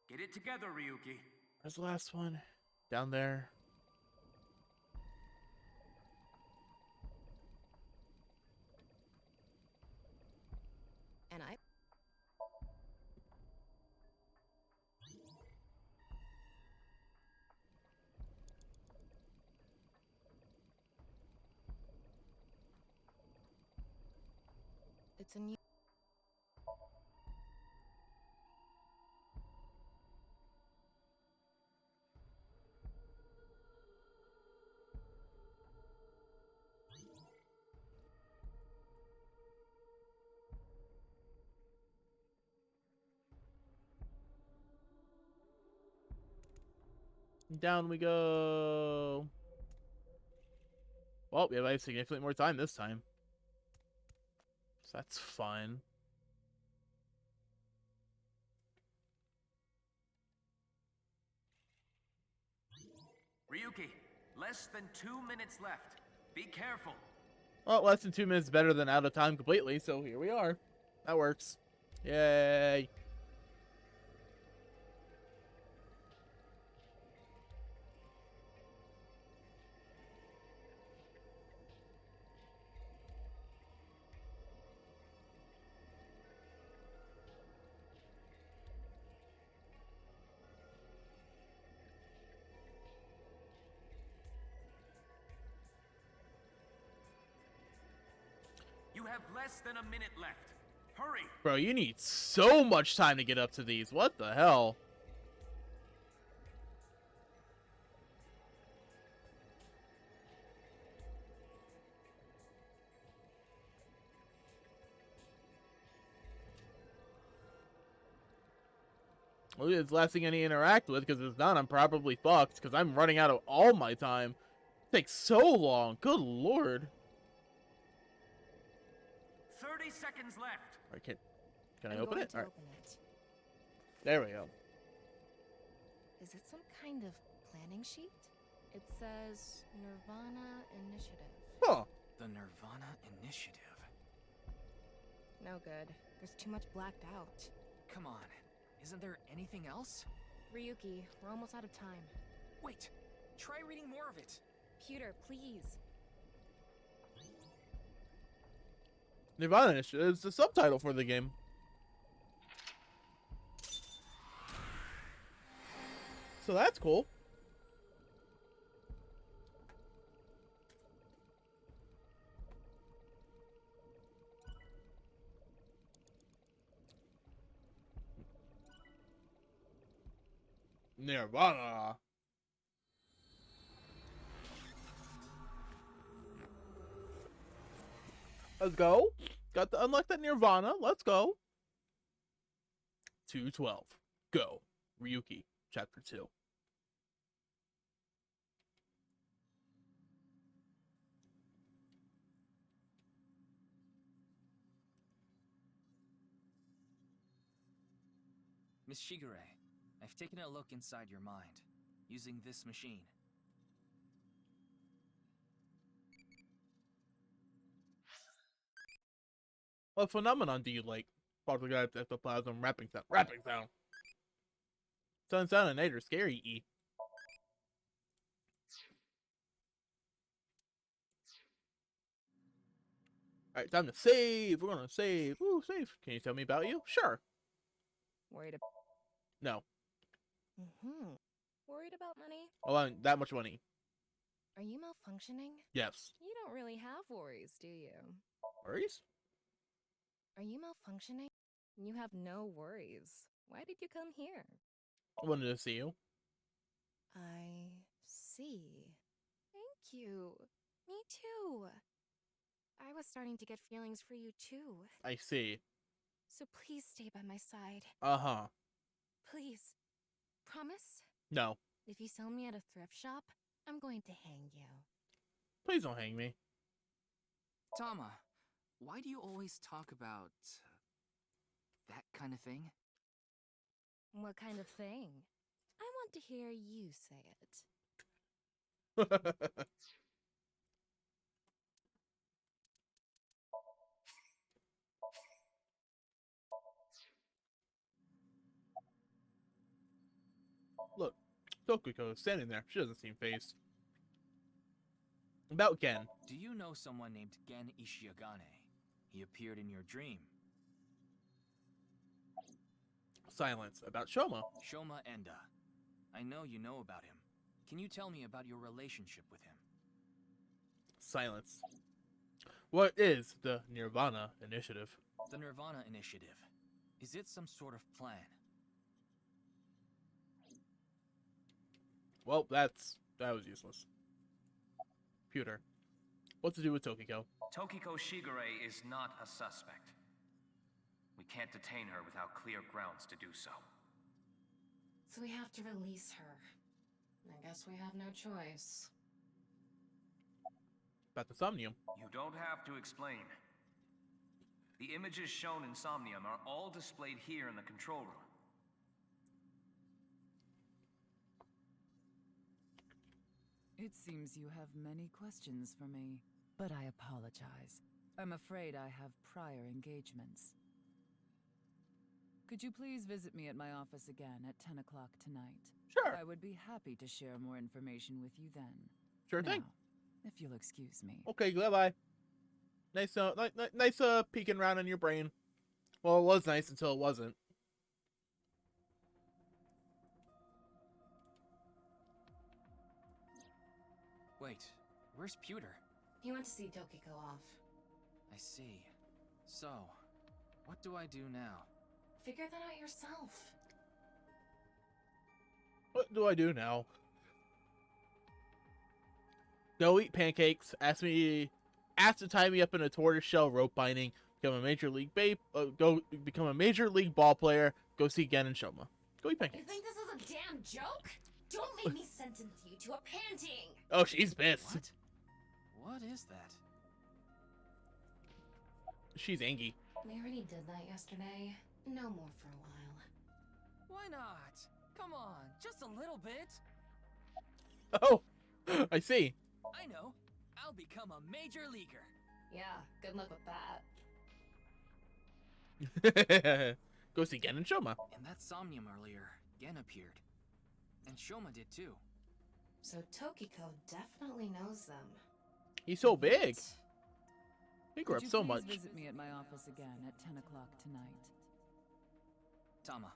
J: Get it together, Ryuki.
A: Where's the last one? Down there.
F: And I. It's a new.
A: Down we go. Well, we have significantly more time this time. So that's fun.
J: Ryuki, less than 2 minutes left. Be careful.
A: Well, less than 2 minutes better than out of time completely, so here we are. That works. Yay.
J: You have less than a minute left. Hurry!
A: Bro, you need so much time to get up to these. What the hell? Well, it's the last thing I need to interact with, because if it's not, I'm probably fucked, because I'm running out of all my time. It takes so long. Good lord.
J: 30 seconds left.
A: All right, can I
F: I'm
A: open
F: going
A: it?
F: to
A: All right.
F: open it.
A: There we go.
F: Is it some kind of planning sheet? It says nirvanA Initiative.
A: Huh.
D: The nirvanA Initiative.
F: No good. There's too much blacked out.
D: Come on. Isn't there anything else?
F: Ryuki, we're almost out of time.
D: Wait. Try reading more of it.
F: Pewter, please.
A: nirvanA is the subtitle for the game. So that's cool. nirvanA. Let's go. Got to unlock that nirvanA. Let's go. 212. Go. Ryuki, Chapter 2.
D: Miss Shigure, I've taken a look inside your mind, using this machine.
A: What phenomenon do you like? Poltergeist, ectoplasm, rapping sound. Rapping sound. Sound and night are scary, E. Alright, time to save. We're gonna save. Ooh, save. Can you tell me about you? Sure.
F: Worried
A: No.
F: Worried about money?
A: I want that much money.
F: Are you malfunctioning?
A: Yes.
F: You don't really have worries, do you?
A: Worries?
F: Are you malfunctioning? You have no worries. Why did you come here?
A: I wanted to see you.
F: I see. Thank you. Me too. I was starting to get feelings for you too.
A: I see.
F: So please stay by my side.
A: Uh-huh.
F: Please. Promise?
A: No.
F: If you sell me at a thrift shop, I'm going to hang you.
A: Please don't hang me.
D: Tama, why do you always talk about that kind of thing?
F: What kind of thing? I want to hear you say it.
A: Look, Tokiko is standing there. She doesn't seem phased. About Gen.
D: Do you know someone named Gen Ishiagane? He appeared in your dream.
A: Silence. About Shoma.
D: Shoma Enda. I know you know about him. Can you tell me about your relationship with him?
A: Silence. What is the nirvanA Initiative?
D: The nirvanA Initiative. Is it some sort of plan?
A: Well, that was useless. Computer. What to do with Tokiko?
J: Tokiko Shigure is not a suspect. We can't detain her without clear grounds to do so.
B: So we have to release her. I guess we have no choice.
A: About the Somnium.
J: You don't have to explain. The images shown in Somnium are all displayed here in the control room.
C: It seems you have many questions for me, but I apologize. I'm afraid I have prior engagements. Could you please visit me at my office again at 10 o'clock tonight?
A: Sure.
C: I would be happy to share more information with you then.
A: Sure thing.
C: Now, if you'll excuse me.
A: Okay, bye-bye. Nice, nice peeking around in your brain. Well, it was nice until it wasn't.
D: Wait, where's Pewter?
B: He went to see Tokiko off.
D: I see. So, what do I do now?
B: Figure that out yourself.
A: What do I do now? Go eat pancakes. Ask to tie me up in a tortoiseshell rope binding. Become a major league go become a major league ball player. Go see Gen and Shoma. Go eat pancakes.
B: You think this is a damn joke? Don't make me sentence you to a panting.
A: Oh, she's pissed.
D: What? What is that?
A: She's angry.
B: We already did that yesterday. No more for a while.
K: Why not? Come on, just a little bit.
A: Oh, I see.
K: I know. I'll become a major leaguer.
B: Yeah, good luck with that.
A: Go see Gen and Shoma.
D: In that Somnium earlier, Gen appeared. And Shoma did too.
B: So Tokiko definitely knows them.
A: He's so big. He grew
C: Could
A: up
C: you
A: so
C: please
A: much.
C: visit me at my office again at 10 o'clock tonight?
D: Tama,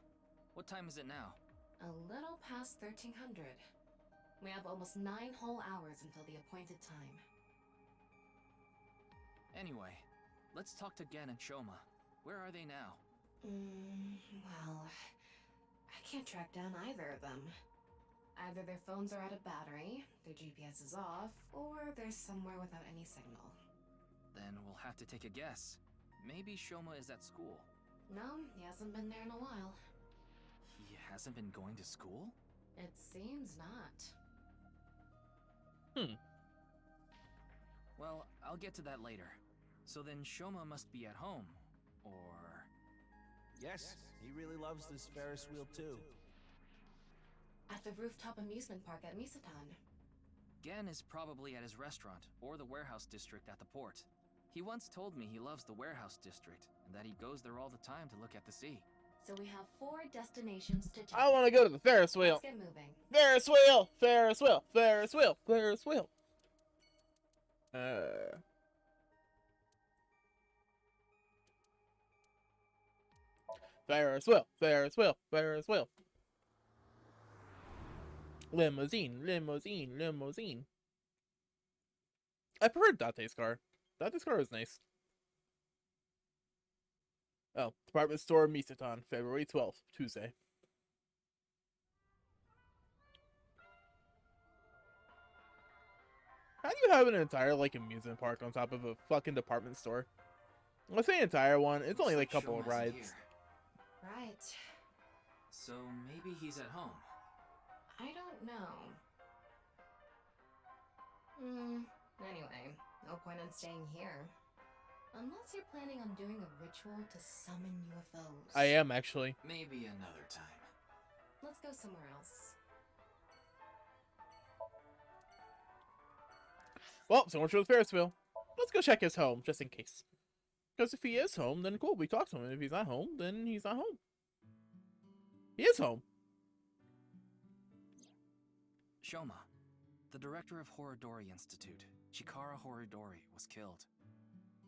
D: what time is it now?
B: A little past 1300. We have almost 9 whole hours until the appointed time.
D: Anyway, let's talk to Gen and Shoma. Where are they now?
B: Well, I can't track down either of them. Either their phones are out of battery, their GPS is off, or they're somewhere without any signal.
D: Then we'll have to take a guess. Maybe Shoma is at school.
B: No, he hasn't been there in a while.
D: He hasn't been going to school?
B: It seems not.
D: Well, I'll get to that later. So then Shoma must be at home. Or...
L: Yes, he really loves this Ferris wheel too.
B: At the rooftop amusement park at Misatan.
D: Gen is probably at his restaurant, or the warehouse district at the port. He once told me he loves the warehouse district, and that he goes there all the time to look at the sea.
B: So we have 4 destinations to check.
A: I want to go to the Ferris wheel.
B: Let's get moving.
A: Ferris wheel! Ferris wheel! Ferris wheel! Ferris wheel! Ferris wheel! Ferris wheel! Ferris wheel! Limousine! Limousine! Limousine! I prefer Date's car. Date's car is nice. Oh, department store Misatan, February 12th, Tuesday. How do you have an entire, like, amusement park on top of a fucking department store? Let's say entire one, it's only like a couple of
D: Shoma's
A: rides.
D: here.
B: Right.
D: So maybe he's at home.
B: I don't know. Anyway, no point in staying here. Unless you're planning on doing a ritual to summon UFOs.
A: I am, actually.
D: Maybe another time.
B: Let's go somewhere else.
A: Well, so much for the Ferris wheel. Let's go check his home, just in case. Because if he is home, then cool, we talk to him. And if he's not home, then he's not home. He is home.
D: Shoma, the director of Horodori Institute, Chikara Horodori, was killed.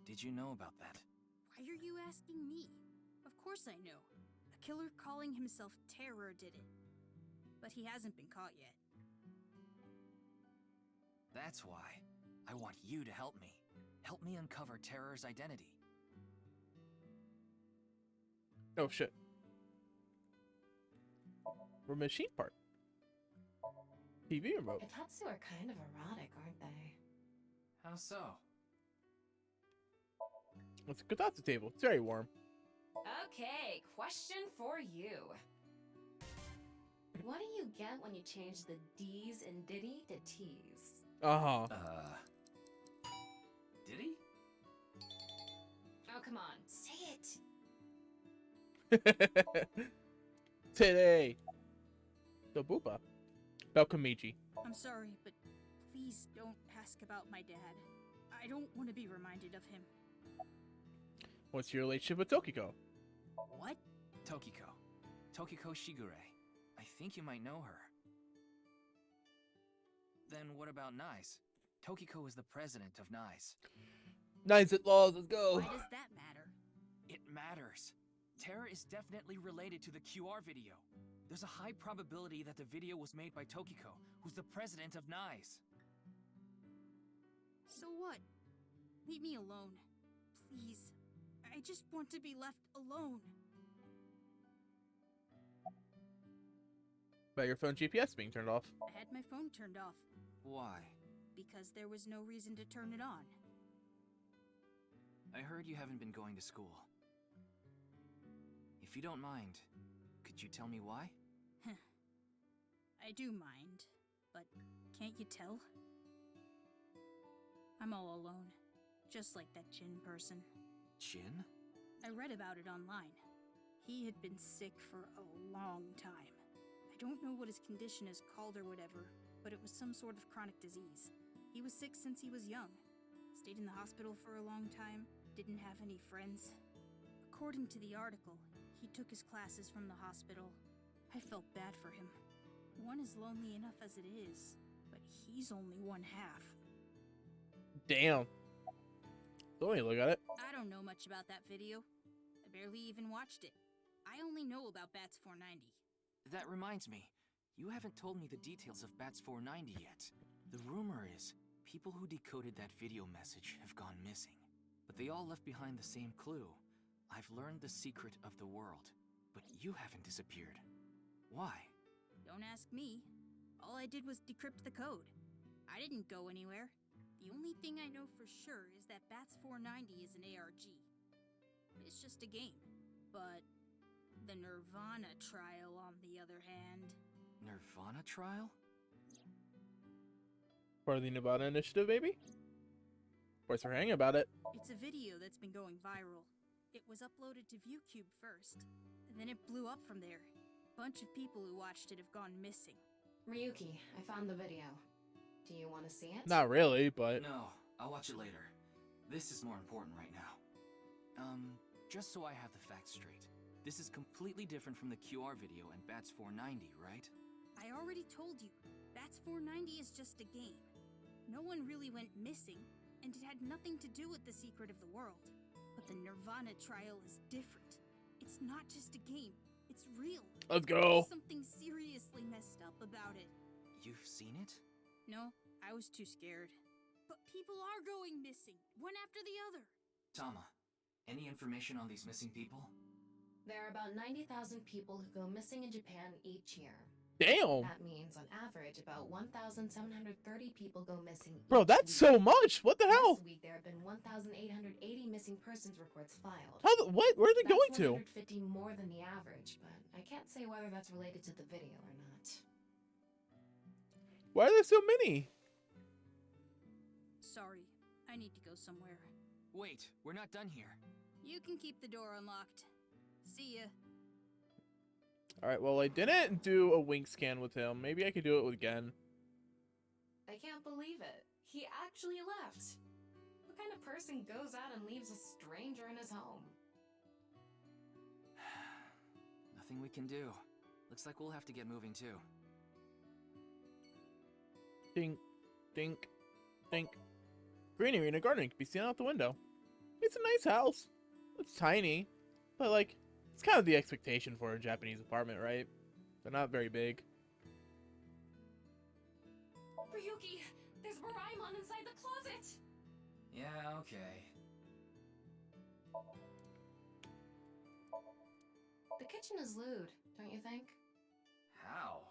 D: Did you know about that?
M: Why are you asking me? Of course I know. A killer calling himself Terror did it. But he hasn't been caught yet.
D: That's why. I want you to help me. Help me uncover Terror's identity.
A: Oh, shit. We're machine part. TV remote.
B: Itatsu are kind of erotic, aren't they?
D: How so?
A: It's a Kotatsu table. It's very warm.
B: Okay, question for you. What do you get when you change the D's in Diddy to T's?
A: Uh-huh.
D: Did he?
B: Oh, come on, say it!
A: Today. The Boopa. Balkamiji.
M: I'm sorry, but please don't ask about my dad. I don't want to be reminded of him.
A: What's your relationship with Tokiko?
M: What?
D: Tokiko. Tokiko Shigure. I think you might know her. Then what about NICE? Tokiko is the president of NICE.
A: Nice at laws, let's go.
M: Why does that matter?
D: It matters. Terror is definitely related to the QR video. There's a high probability that the video was made by Tokiko, who's the president of NICE.
M: So what? Leave me alone. Please. I just want to be left alone.
A: By your phone GPS being turned off.
M: I had my phone turned off.
D: Why?
M: Because there was no reason to turn it on.
D: I heard you haven't been going to school. If you don't mind, could you tell me why?
M: I do mind, but can't you tell? I'm all alone, just like that Jin person.
D: Jin?
M: I read about it online. He had been sick for a long time. I don't know what his condition is called or whatever, but it was some sort of chronic disease. He was sick since he was young. Stayed in the hospital for a long time, didn't have any friends. According to the article, he took his classes from the hospital. I felt bad for him. One is lonely enough as it is, but he's only one half.
A: Damn. Don't even look at it.
M: I don't know much about that video. I barely even watched it. I only know about Bats490.
D: That reminds me, you haven't told me the details of Bats490 yet. The rumor is, people who decoded that video message have gone missing. But they all left behind the same clue. I've learned the secret of the world, but you haven't disappeared. Why?
M: Don't ask me. All I did was decrypt the code. I didn't go anywhere. The only thing I know for sure is that Bats490 is an ARG. It's just a game. But the nirvanA trial, on the other hand...
D: nirvanA trial?
A: Part of the nirvanA initiative, maybe? Of course, we're hanging about it.
M: It's a video that's been going viral. It was uploaded to ViewCube first, and then it blew up from there. A bunch of people who watched it have gone missing.
B: Ryuki, I found the video. Do you want to see it?
A: Not really, but...
D: No, I'll watch it later. This is more important right now. Just so I have the facts straight. This is completely different from the QR video and Bats490, right?
M: I already told you, Bats490 is just a game. No one really went missing, and it had nothing to do with the secret of the world. But the nirvanA trial is different. It's not just a game, it's real.
A: Let's go.
M: There's something seriously messed up about it.
D: You've seen it?
M: No, I was too scared. But people are going missing, one after the other.
D: Tama, any information on these missing people?
B: There are about 90,000 people who go missing in Japan each year.
A: Damn!
B: That means, on average, about 1,730 people go missing each
A: Bro, that's
B: week.
A: so much! What the hell?
B: This week, there have been 1,880 missing persons reports filed.
A: How the, what? Where are they
B: That's
A: going to?
B: 150 more than the average, but I can't say whether that's related to the video or not.
A: Why are there so many?
M: Sorry, I need to go somewhere.
D: Wait, we're not done here.
M: You can keep the door unlocked. See ya.
A: Alright, well, I didn't do a wink scan with him. Maybe I could do it again.
B: I can't believe it. He actually left. What kind of person goes out and leaves a stranger in his home?
D: Nothing we can do. Looks like we'll have to get moving too.
A: Dink, dink, dink. Greenery and a garden can be seen out the window. It's a nice house. It's tiny, but like, it's kind of the expectation for a Japanese apartment, right? They're not very big.
B: Ryuki, there's Moraemon inside the closet!
D: Yeah, okay.
B: The kitchen is lewd, don't you think?
D: How?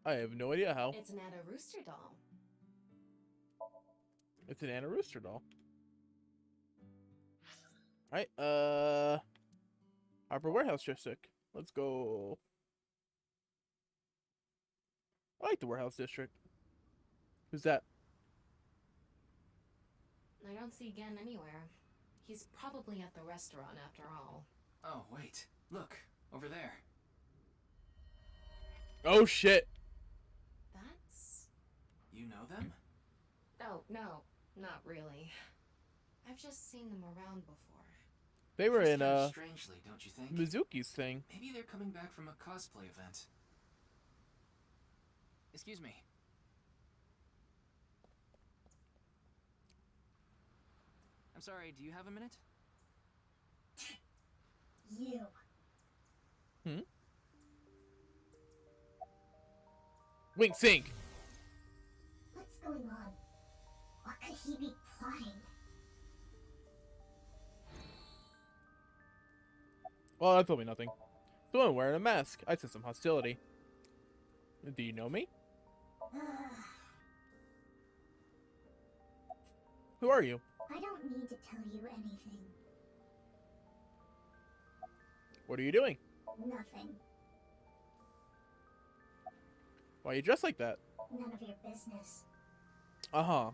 A: I have no idea how.
B: It's an Anna Rooster doll.
A: It's an Anna Rooster doll. Alright, Harper Warehouse District. Let's go. I like the Warehouse District. Who's that?
B: I don't see Gen anywhere. He's probably at the restaurant after all.
D: Oh, wait. Look, over there.
A: Oh, shit.
B: That's...
D: You know them?
B: Oh, no, not really. I've just seen them around before.
A: They were in,
D: strangely, don't you think?
A: Mizuki's thing.
D: Maybe they're coming back from a cosplay event. Excuse me. I'm sorry, do you have a minute?
N: You.
A: Hmm? Wink sync.
N: What's going on? What could he be plotting?
A: Well, that told me nothing. The one wearing a mask. I sense some hostility. Do you know me? Who are you?
N: I don't need to tell you anything.
A: What are you doing?
N: Nothing.
A: Why are you dressed like that?
N: None of your business.
A: Uh-huh.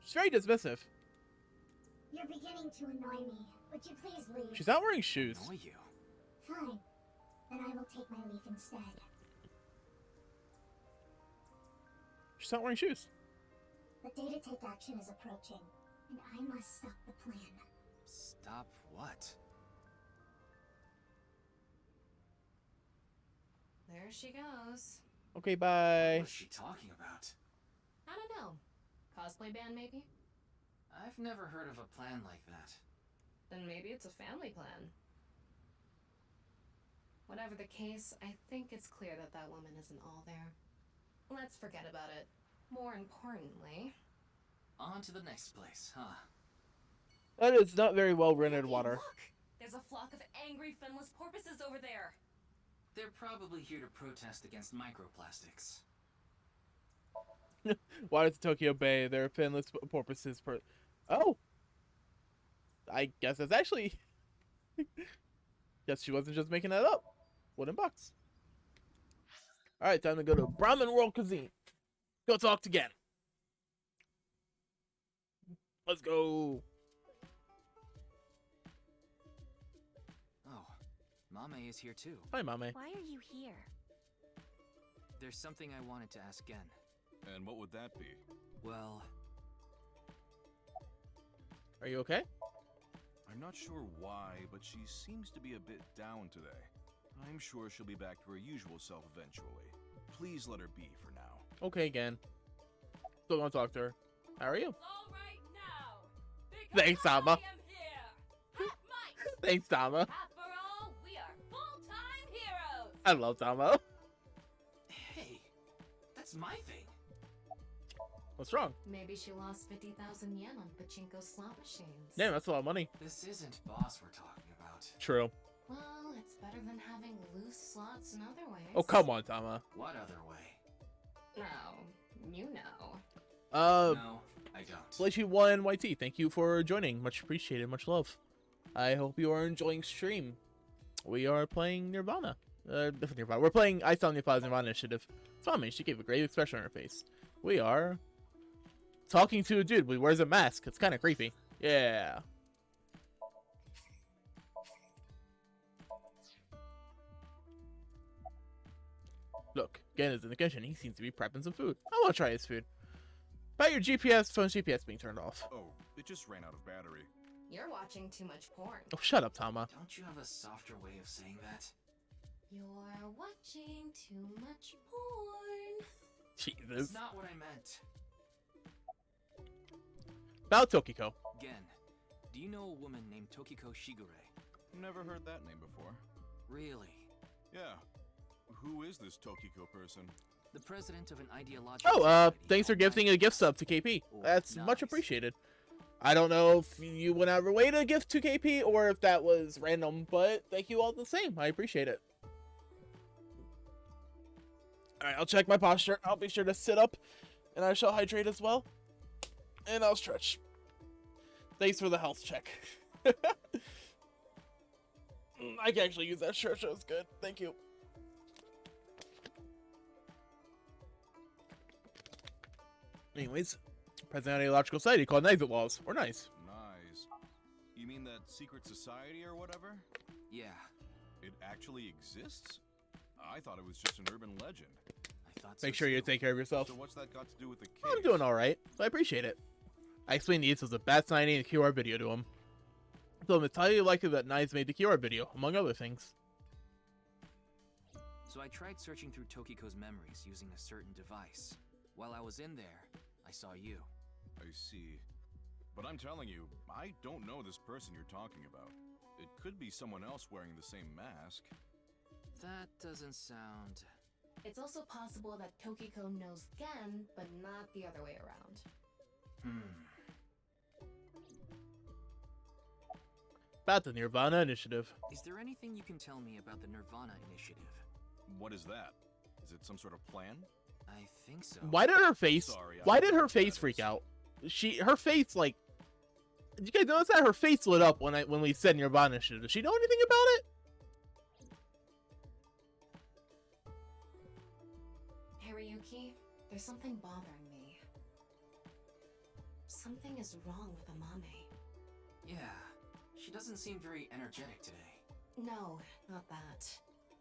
A: She's very dismissive.
N: You're beginning to annoy me. Would you please leave?
A: She's not wearing shoes.
D: Annoy you?
N: Fine. Then I will take my leave instead.
A: She's not wearing shoes.
N: The day to take action is approaching, and I must stop the plan.
D: Stop what?
B: There she goes.
A: Okay, bye.
J: What was she talking about?
B: I don't know. Cosplay band, maybe?
J: I've never heard of a plan like that.
B: Then maybe it's a family plan. Whatever the case, I think it's clear that that woman isn't all there. Let's forget about it. More importantly...
J: On to the next place, huh?
A: That is not very well rented water.
B: Look! There's a flock of angry finless porpoises over there!
J: They're probably here to protest against microplastics.
A: Waters of Tokyo Bay, there are finless porpoises per... Oh! I guess that's actually... Guess she wasn't just making that up. Wooden box. Alright, time to go to Brahmin World Cuisine. Go talk to Gen. Let's go.
D: Oh, Mame is here too.
A: Hi, Mame.
F: Why are you here?
D: There's something I wanted to ask Gen.
G: And what would that be?
D: Well...
A: Are you okay?
G: I'm not sure why, but she seems to be a bit down today. I'm sure she'll be back to her usual self eventually. Please let her be for now.
A: Okay, again. Still want to talk to her. How are you?
K: All right now.
A: Thanks, Tama.
K: I am here. Half might.
A: Thanks, Tama.
K: Half for all, we are full-time heroes.
A: I love Tama.
D: Hey, that's my thing.
A: What's wrong?
B: Maybe she lost 50,000 yen on pachinko slot machines.
A: Damn, that's a lot of money.
J: This isn't boss we're talking about.
A: True.
B: Well, it's better than having loose slots in other ways.
A: Oh, come on, Tama.
J: What other way?
B: No, you know.
J: No, I don't.
A: Flashy1YT, thank you for joining. Much appreciated, much love. I hope you are enjoying stream. We are playing nirvanA. Different nirvanA. We're playing Somnium Files nirvanA Initiative. Tommy, she gave a great expression on her face. We are talking to a dude who wears a mask. It's kind of creepy. Yeah. Look, Gen is in the kitchen. He seems to be prepping some food. I want to try his food. About your phone's GPS being turned off.
G: Oh, it just ran out of battery.
B: You're watching too much porn.
A: Oh, shut up, Tama.
J: Don't you have a softer way of saying that?
B: You're watching too much porn.
A: Jesus.
J: That's not what I meant.
A: About Tokiko.
D: Gen, do you know a woman named Tokiko Shigure?
G: Never heard that name before.
D: Really?
G: Yeah. Who is this Tokiko person?
D: The president of an ideological
A: Oh,
D: society
A: thanks for
D: called
A: gifting a gift sub to KP.
D: Oh,
A: That's
D: nice.
A: much appreciated. I don't know if you went out of your way to gift to KP or if that was random, but thank you all the same. I appreciate it. Alright, I'll check my posture. I'll be sure to sit up, and I shall hydrate as well. And I'll stretch. Thanks for the health check. I can actually use that stretch. That was good. Thank you. Anyways, President of the Ideological Society called Exit Laws. We're nice.
G: Nice. You mean that secret society or whatever?
D: Yeah,
G: It actually exists? I thought it was just an urban legend.
D: I thought so
A: Make sure you
D: too.
A: take care of yourself.
G: So what's that got to do with the case?
A: I'm doing alright. I appreciate it. I explained the issues of Bats490 and the QR video to him. So it's highly likely that Knives made the QR video, among other things.
D: So I tried searching through Tokiko's memories using a certain device. While I was in there, I saw you.
G: I see. But I'm telling you, I don't know this person you're talking about. It could be someone else wearing the same mask.
D: That doesn't sound...
B: It's also possible that Tokiko knows Gen, but not the other way around.
A: About the nirvanA Initiative.
D: Is there anything you can tell me about the nirvanA Initiative?
G: What is that? Is it some sort of plan?
D: I think so.
A: Why did her face...
G: Sorry, I
A: Why
G: don't
A: did
G: know
A: her
G: what
A: face
G: that
A: freak
G: is.
A: out? Her face, like... Did you guys notice that? Her face lit up when we said nirvanA Initiative. Does she know anything about it?
B: Hariyuki, there's something bothering me. Something is wrong with Amame.
J: Yeah, she doesn't seem very energetic today.
B: No, not that.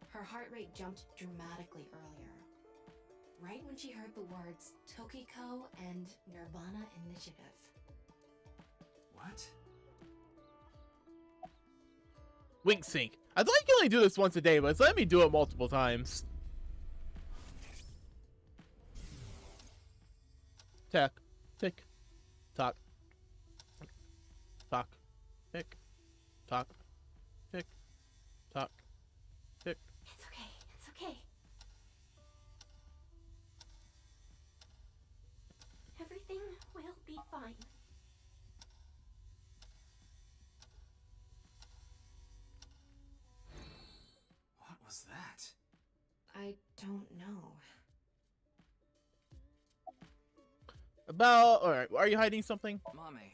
B: Her heart rate jumped dramatically earlier. Right when she heard the words Tokiko and nirvanA Initiative.
J: What?
A: Wink sync. I thought you could only do this once a day, but it's letting me do it multiple times. tack, tick, tock, tock, tick, tock, tick, tock, tick.
B: It's okay. It's okay. Everything will be fine.
J: What was that?
B: I don't know.
A: Alright, are you hiding something?
D: Mame,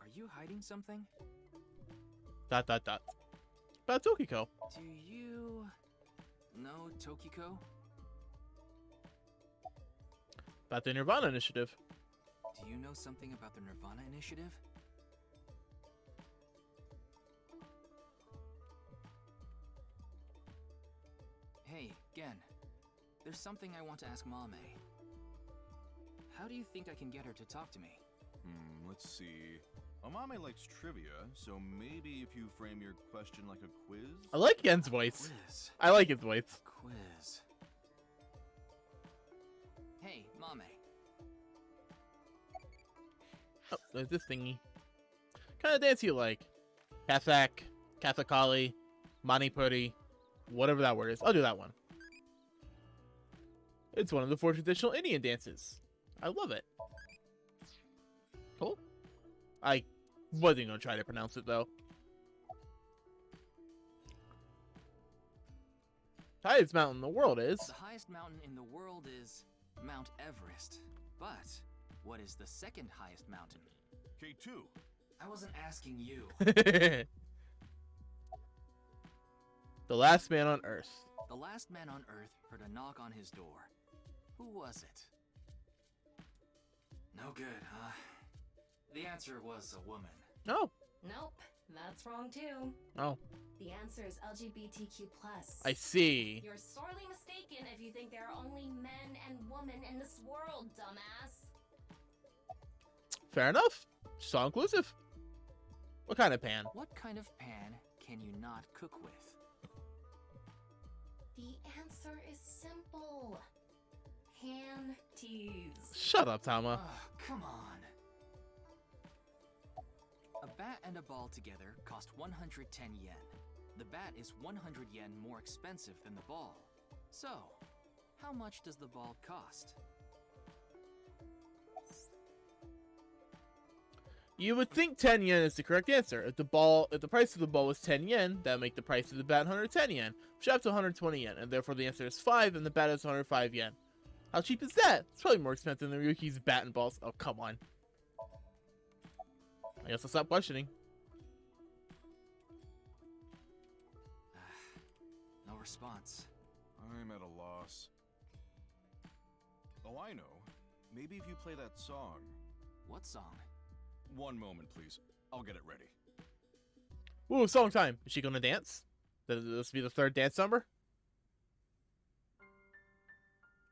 D: are you hiding something?
A: Dot dot dot. About Tokiko.
D: Do you know Tokiko?
A: About the nirvanA initiative.
D: Do you know something about the nirvanA initiative? Hey, Gen. There's something I want to ask Mame. How do you think I can get her to talk to me?
G: Let's see. Amame likes trivia, so maybe if you frame your question like a quiz?
A: I like Gen's voice.
D: Quiz.
A: I like his voice.
D: Quiz. Hey, Mame.
A: Oh, there's this thingy. Kind of dance you like? Kathak, Kathakali, Manipuri, whatever that word is. I'll do that one. It's one of the 4 traditional Indian dances. I love it. Cool. I wasn't going to try to pronounce it, though. Highest mountain in the world is...
D: The highest mountain in the world is Mount Everest. But what is the second highest mountain?
G: K2.
J: I wasn't asking you.
A: The last man on Earth.
D: The last man on Earth heard a knock on his door. Who was it? No good, huh? The answer was a woman.
A: No.
B: Nope, that's wrong too.
A: Oh.
B: The answer is LGBTQ+.
A: I see.
B: You're sorely mistaken if you think there are only men and women in this world, dumbass.
A: Fair enough. Just all inclusive. What kind of pan?
D: What kind of pan can you not cook with?
B: The answer is simple. Panties.
A: Shut up, Tama.
D: Oh, come on. A bat and a ball together cost 110 yen. The bat is 100 yen more expensive than the ball. So, how much does the ball cost?
A: You would think 10 yen is the correct answer. If the price of the ball was 10 yen, that would make the price of the bat 110 yen, which adds to 120 yen, and therefore the answer is 5, and the bat is 105 yen. How cheap is that? It's probably more expensive than Ryuki's bat and balls. Oh, come on. I guess I'll stop questioning.
D: No response.
G: I'm at a loss. Oh, I know. Maybe if you play that song.
D: What song?
G: One moment, please. I'll get it ready.
A: Ooh, song time. Is she gonna dance? This be the 3rd dance number?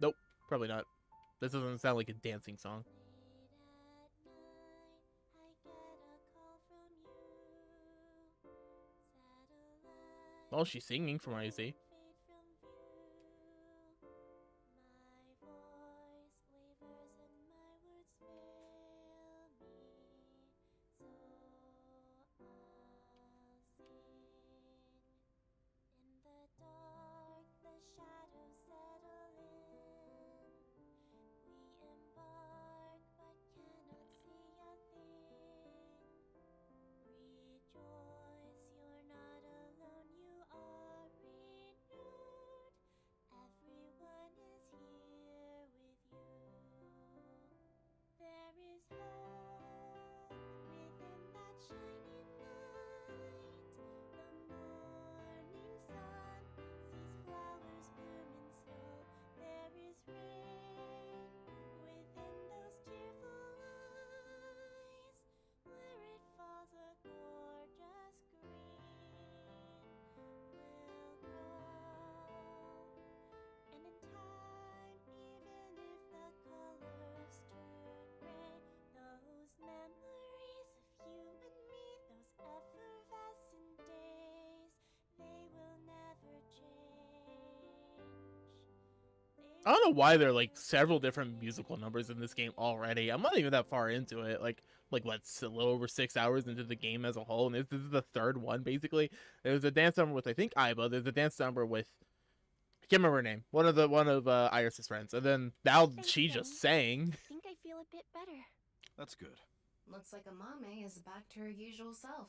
A: Nope, probably not. This doesn't sound like a dancing song. Well, she's singing from what I see. I don't know why there are like several different musical numbers in this game already. I'm not even that far into it. Like what's a little over 6 hours into the game as a whole, and this is the third one basically. There's a dance number with I think Aiba. There's a dance number with I can't remember her name. One of Iris's friends, and then now she just sang.
F: I think I feel a bit better.
G: That's good.
B: Looks like Amame is back to her usual self.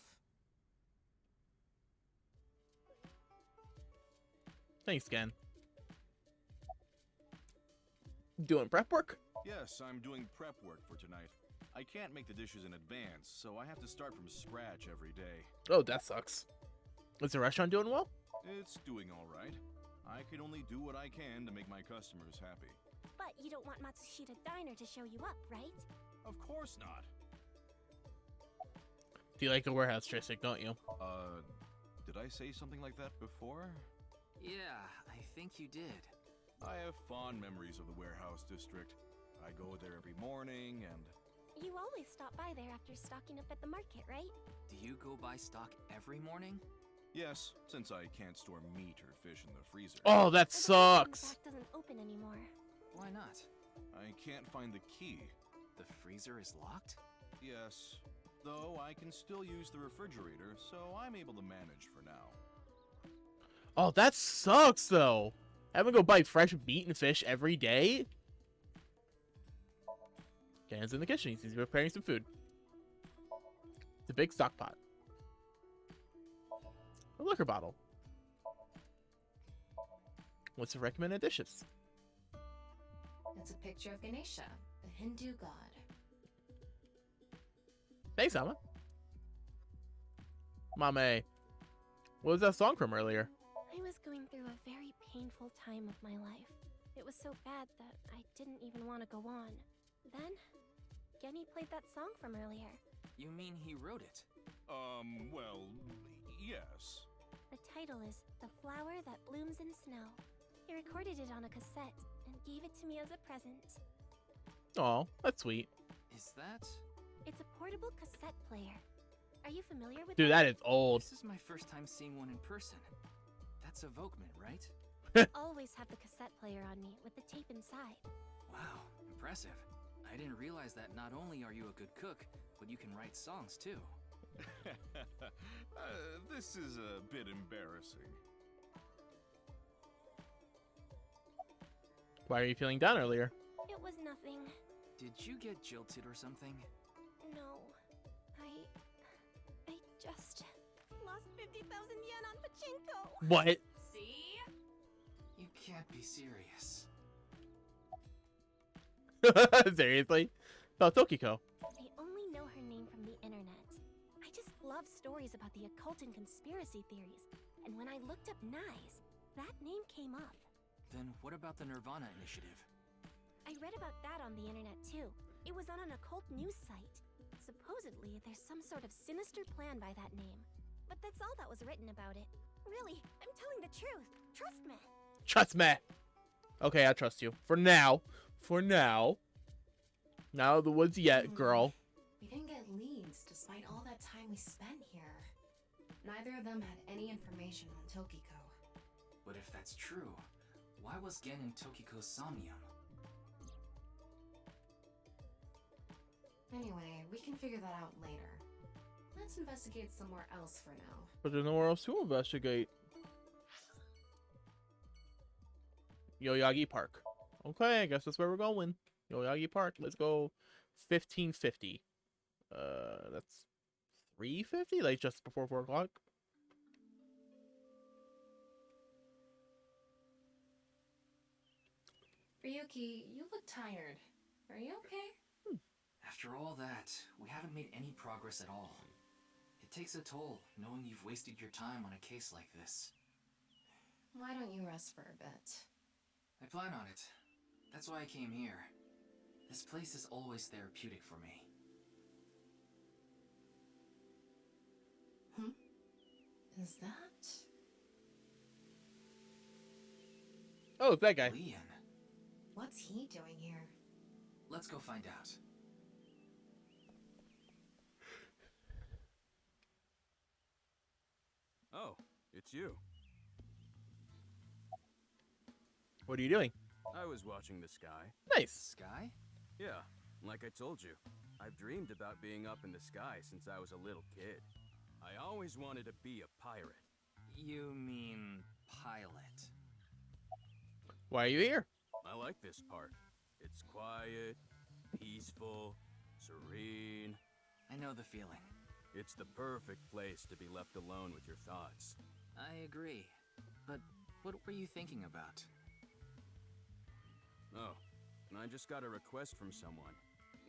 A: Thanks, Ken. Doing prep work?
G: Yes, I'm doing prep work for tonight. I can't make the dishes in advance, so I have to start from scratch every day.
A: Oh, that sucks. Is the restaurant doing well?
G: It's doing all right. I can only do what I can to make my customers happy.
F: But you don't want Matsushita Diner to show you up, right?
G: Of course not.
A: Do you like a warehouse, Tristic, don't you?
G: Did I say something like that before?
D: Yeah, I think you did.
G: I have fond memories of the warehouse district. I go there every morning and...
F: You always stop by there after stocking up at the market, right?
D: Do you go buy stock every morning?
G: Yes, since I can't store meat or fish in the freezer.
A: Oh, that sucks!
F: The back doesn't open anymore.
D: Why not?
G: I can't find the key.
D: The freezer is locked?
G: Yes, though I can still use the refrigerator, so I'm able to manage for now.
A: Oh, that sucks, though. Having to go buy fresh meat and fish every day? Ken's in the kitchen. He's preparing some food. It's a big stock pot. A liquor bottle. What's the recommended dishes?
B: It's a picture of Ganesha, the Hindu god.
A: Thanks, Amma. Mame, what was that song from earlier?
F: I was going through a very painful time of my life. It was so bad that I didn't even want to go on. Then, Genny played that song from earlier.
D: You mean he wrote it?
G: Well, yes.
F: The title is The Flower That Blooms in Snow. He recorded it on a cassette and gave it to me as a present.
A: Oh, that's sweet.
D: Is that...
F: It's a portable cassette player. Are you familiar with
A: Dude, that is old.
D: This is my first time seeing one in person. That's a Volkman, right?
F: Always have the cassette player on me with the tape inside.
D: Wow, impressive. I didn't realize that not only are you a good cook, but you can write songs too.
G: This is a bit embarrassing.
A: Why are you feeling down earlier?
F: It was nothing.
D: Did you get jilted or something?
F: No. I just lost 50,000 yen on pachinko.
A: What?
B: See?
D: You can't be serious.
A: Seriously? Oh, Tokiko.
F: I only know her name from the internet. I just love stories about the occult and conspiracy theories. And when I looked up Nyes, that name came up.
D: Then what about the nirvanA initiative?
F: I read about that on the internet too. It was on an occult news site. Supposedly, there's some sort of sinister plan by that name. But that's all that was written about it. Really, I'm telling the truth. Trust me.
A: Trust me. Okay, I trust you. For now. For now. Not out of the woods yet, girl.
B: We didn't get leads despite all that time we spent here. Neither of them had any information on Tokiko.
D: But if that's true, why was Gen in Tokiko's Somnium?
B: Anyway, we can figure that out later. Let's investigate somewhere else for now.
A: But there's nowhere else to investigate. Yoyagi Park. Okay, I guess that's where we're going. Yoyagi Park. Let's go 1550. That's 350? Like just before 4 o'clock?
B: Ryuki, you look tired. Are you okay?
D: After all that, we haven't made any progress at all. It takes a toll, knowing you've wasted your time on a case like this.
B: Why don't you rest for a bit?
D: I plan on it. That's why I came here. This place is always therapeutic for me.
B: Is that?
A: Oh, it's that guy.
D: Leon.
B: What's he doing here?
D: Let's go find out.
G: Oh, it's you.
A: What are you doing?
O: I was watching the sky.
A: Nice.
D: Sky?
O: Yeah, like I told you. I've dreamed about being up in the sky since I was a little kid. I always wanted to be a pirate.
D: You mean pilot?
A: Why are you here?
O: I like this part. It's quiet, peaceful, serene.
D: I know the feeling.
O: It's the perfect place to be left alone with your thoughts.
D: I agree. But what were you thinking about?
O: Oh, I just got a request from someone.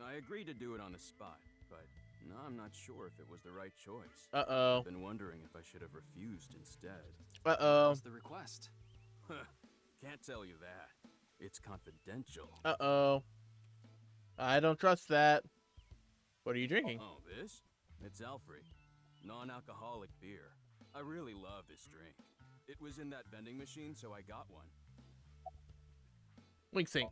O: I agreed to do it on the spot, but now I'm not sure if it was the right choice.
A: Uh-oh.
O: I've been wondering if I should have refused instead.
A: Uh-oh.
D: What's the request?
O: Can't tell you that. It's confidential.
A: Uh-oh. I don't trust that. What are you drinking?
O: Oh, this? It's Alfred. Non-alcoholic beer. I really love this drink. It was in that vending machine, so I got one.
A: Link sync.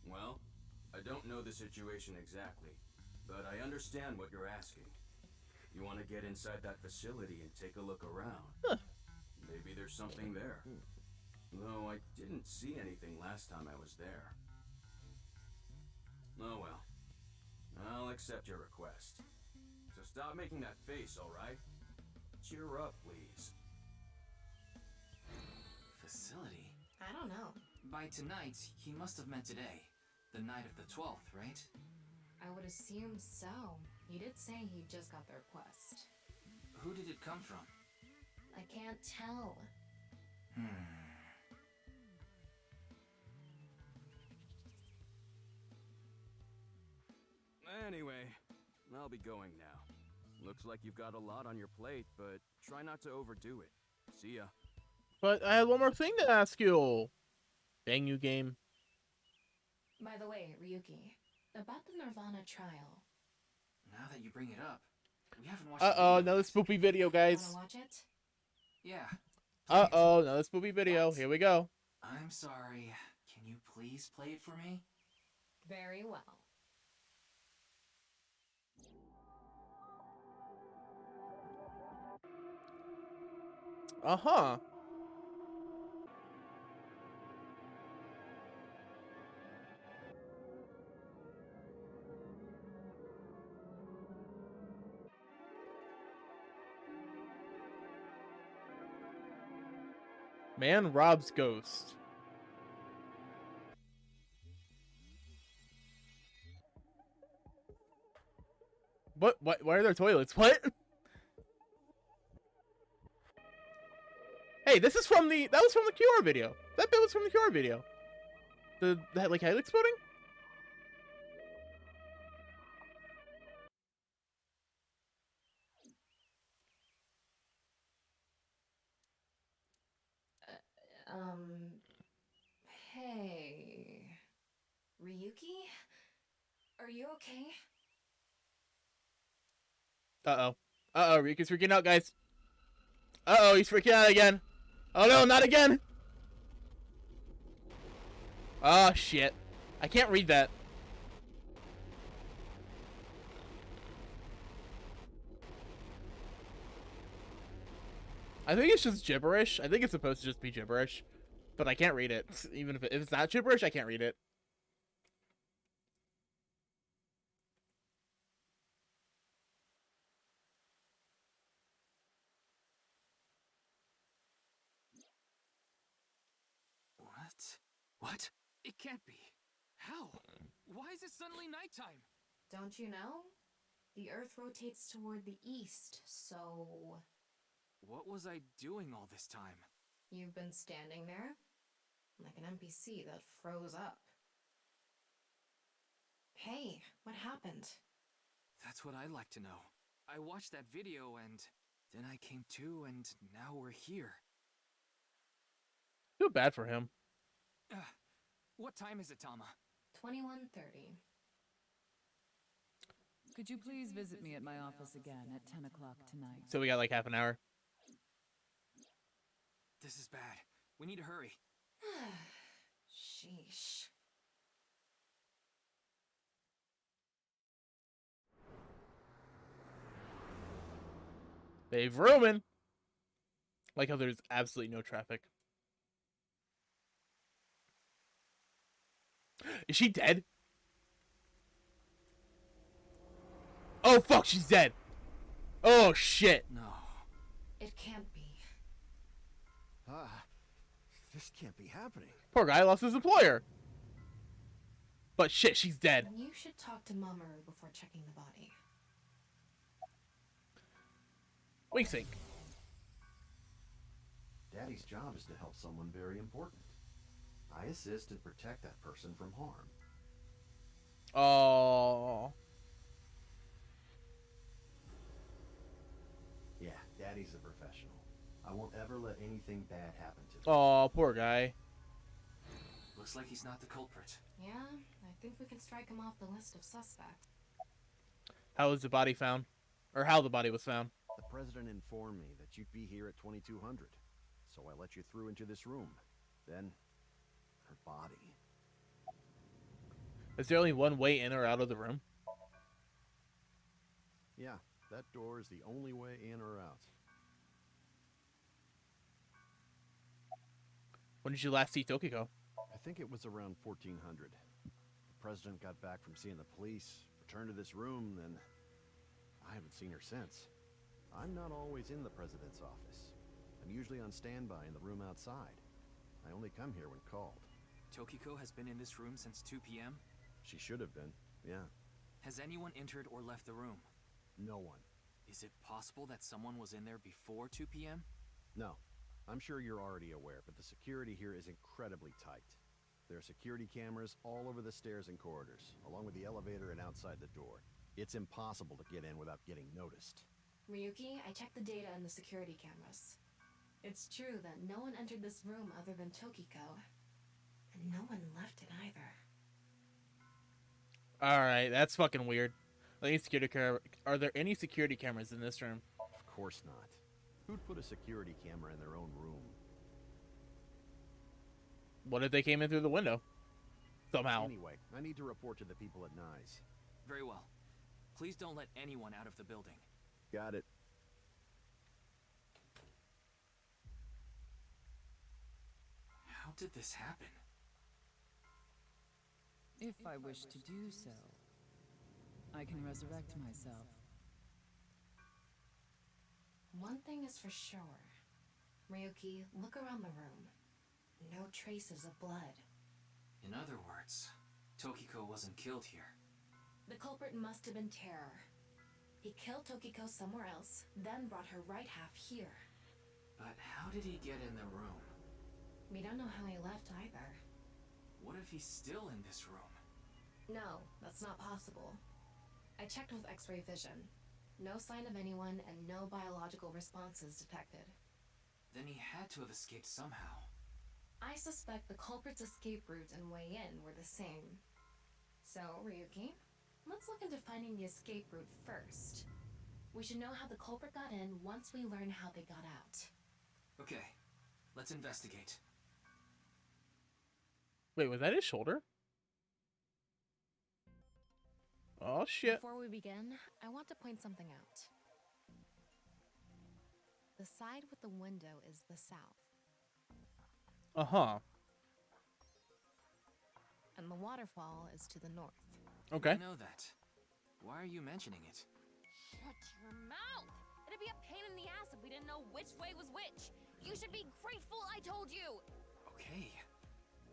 O: Well, I don't know the situation exactly, but I understand what you're asking. You want to get inside that facility and take a look around.
A: Huh.
O: Maybe there's something there. Though I didn't see anything last time I was there. Oh well. I'll accept your request. So stop making that face, alright? Cheer up, please.
D: Facility?
B: I don't know.
D: By tonight, he must have meant today. The night of the 12th, right?
B: I would assume so. He did say he just got the request.
D: Who did it come from?
B: I can't tell.
O: Anyway, I'll be going now. Looks like you've got a lot on your plate, but try not to overdo it. See ya.
A: But I had one more thing to ask you. Dang you, game.
B: By the way, Ryuki, about the nirvanA trial.
D: Now that you bring it up, we haven't watched
A: Uh-oh, another spoopy video, guys.
B: Wanna watch it?
D: Yeah.
A: Uh-oh, another spoopy video.
D: What?
A: Here we go.
D: I'm sorry. Can you please play it for me?
B: Very well.
A: Uh-huh. Man robs ghost. What? Why are there toilets? What? Hey, this is from that was from the QR video. That bit was from the QR video. That like head exploding?
B: Hey. Ryuki? Are you okay?
A: Uh-oh. Uh-oh, Ryuki's freaking out, guys. Uh-oh, he's freaking out again. Oh no, not again! Oh, shit. I can't read that. I think it's just gibberish. I think it's supposed to just be gibberish. But I can't read it. Even if it's not gibberish, I can't read it.
D: What?
K: It can't be. How? Why is it suddenly nighttime?
B: Don't you know? The Earth rotates toward the east, so...
D: What was I doing all this time?
B: You've been standing there? Like an NPC that froze up. Hey, what happened?
D: That's what I'd like to know. I watched that video and then I came to and now we're here.
A: Feel bad for him.
D: What time is it, Tama?
B: 21:30.
C: Could you please visit me at my office again at 10 o'clock tonight?
A: So we got like half an hour.
D: This is bad. We need to hurry.
B: Sheesh.
A: They've rooming. Like how there's absolutely no traffic. Is she dead? Oh fuck, she's dead. Oh shit.
D: No.
B: It can't be.
E: This can't be happening.
A: Poor guy lost his employer. But shit, she's dead.
B: You should talk to Mamoru before checking the body.
A: Wink sync.
E: Daddy's job is to help someone very important. I assist and protect that person from harm.
A: Oh.
E: Yeah, Daddy's a professional. I won't ever let anything bad happen to him.
A: Oh, poor guy.
J: Looks like he's not the culprit.
B: Yeah, I think we can strike him off the list of suspects.
A: How was the body found? Or how the body was found?
E: The president informed me that you'd be here at 2200, so I let you through into this room. Then, her body.
A: Is there only one way in or out of the room?
E: Yeah, that door is the only way in or out.
A: When did you last see Tokiko?
E: I think it was around 1400. The president got back from seeing the police, returned to this room, then I haven't seen her since. I'm not always in the president's office. I'm usually on standby in the room outside. I only come here when called.
D: Tokiko has been in this room since 2 p.m.?
E: She should have been, yeah.
D: Has anyone entered or left the room?
E: No one.
D: Is it possible that someone was in there before 2 p.m.?
E: No. I'm sure you're already aware, but the security here is incredibly tight. There are security cameras all over the stairs and corridors, along with the elevator and outside the door. It's impossible to get in without getting noticed.
B: Ryuki, I checked the data in the security cameras. It's true that no one entered this room other than Tokiko, and no one left it either.
A: Alright, that's fucking weird. Are there any security cameras in this room?
E: Of course not. Who'd put a security camera in their own room?
A: What if they came in through the window? Somehow.
E: Anyway, I need to report to the people at Nyes.
D: Very well. Please don't let anyone out of the building.
E: Got it.
D: How did this happen?
C: If I wish to do so, I can resurrect myself.
B: One thing is for sure. Ryuki, look around the room. No traces of blood.
J: In other words, Tokiko wasn't killed here.
B: The culprit must have been Terror. He killed Tokiko somewhere else, then brought her right half here.
J: But how did he get in the room?
B: We don't know how he left either.
J: What if he's still in this room?
B: No, that's not possible. I checked with X-ray vision. No sign of anyone and no biological responses detected.
J: Then he had to have escaped somehow.
B: I suspect the culprit's escape route and way in were the same. So, Ryuki, let's look into finding the escape route first. We should know how the culprit got in once we learn how they got out.
J: Okay, let's investigate.
A: Wait, was that his shoulder? Oh shit.
B: Before we begin, I want to point something out. The side with the window is the south.
A: Uh-huh.
B: And the waterfall is to the north.
A: Okay.
D: I know that. Why are you mentioning it?
P: Shut your mouth! It'd be a pain in the ass if we didn't know which way was which. You should be grateful I told you!
D: Okay.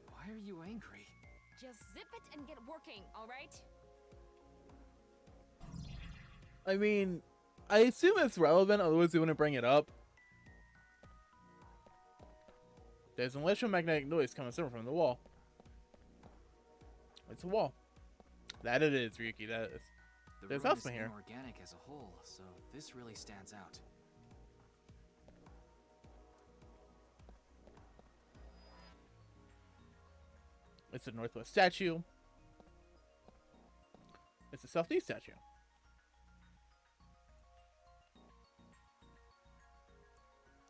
D: Why are you angry?
P: Just zip it and get working, alright?
A: I mean, I assume it's relevant, otherwise they wouldn't bring it up. There's an electromagnetic noise coming from the wall. It's a wall. That it is, Ryuki. That is.
D: The
A: There's
D: room is
A: Asuma here.
D: inorganic as a whole, so this really stands out.
A: It's a northwest statue. It's a southeast statue.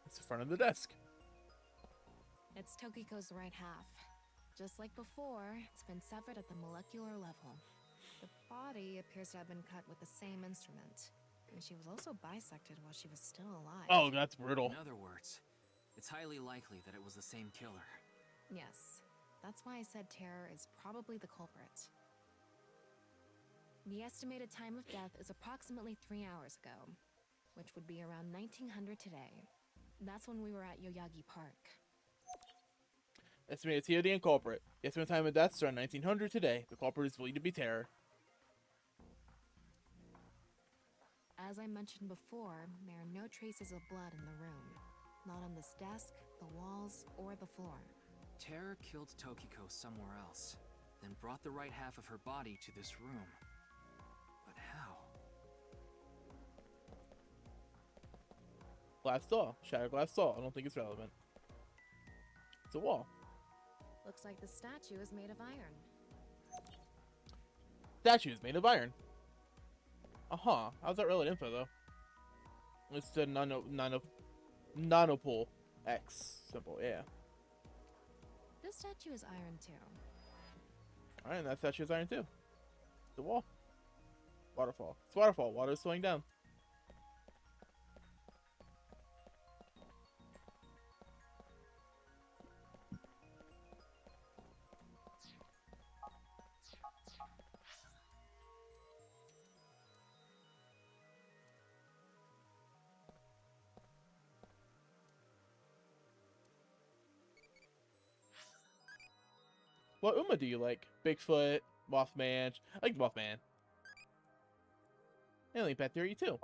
A: It's the front of the desk.
B: It's Tokiko's right half. Just like before, it's been severed at the molecular level. The body appears to have been cut with the same instrument.
Q: She was also bisected while she was still alive.
A: Oh, that's brutal.
D: In other words, it's highly likely that it was the same killer.
Q: Yes. That's why I said Terror is probably the culprit. The estimated time of death is approximately 3 hours ago, which would be around 1900 today. That's when we were at Yoyagi Park.
A: Estimated COD and culprit. The estimated time of death is around 1900 today. The culprit is believed to be Terror.
Q: As I mentioned before, there are no traces of blood in the room. Not on this desk, the walls, or the floor.
D: Terror killed Tokiko somewhere else, then brought the right half of her body to this room. But how?
A: Glass doll. Shattered glass doll. I don't think it's relevant. It's a wall.
Q: Looks like the statue is made of iron.
A: Statue is made of iron. Uh-huh. How's that relevant info, though? It's the nanopole X symbol, yeah.
Q: This statue is iron too.
A: Alright, and that statue is iron too. The wall. Waterfall. It's waterfall. Water is slowing down. What Uma do you like? Bigfoot, Mothman. I like Mothman. Alien Pet Theory too.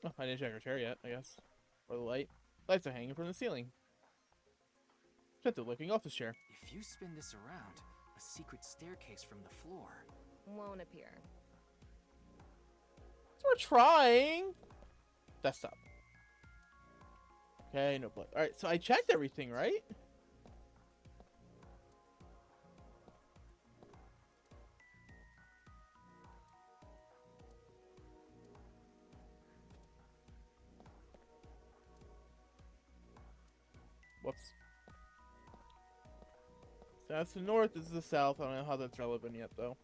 A: Oh, I didn't check her chair yet, I guess. Or the light. Lights are hanging from the ceiling. Spencer looking off his chair.
D: If you spin this around, a secret staircase from the floor
Q: won't appear.
A: So we're trying. Desktop. Okay, no blood. Alright, so I checked everything, right? Whoops. So that's the north, this is the south. I don't know how that's relevant yet, though.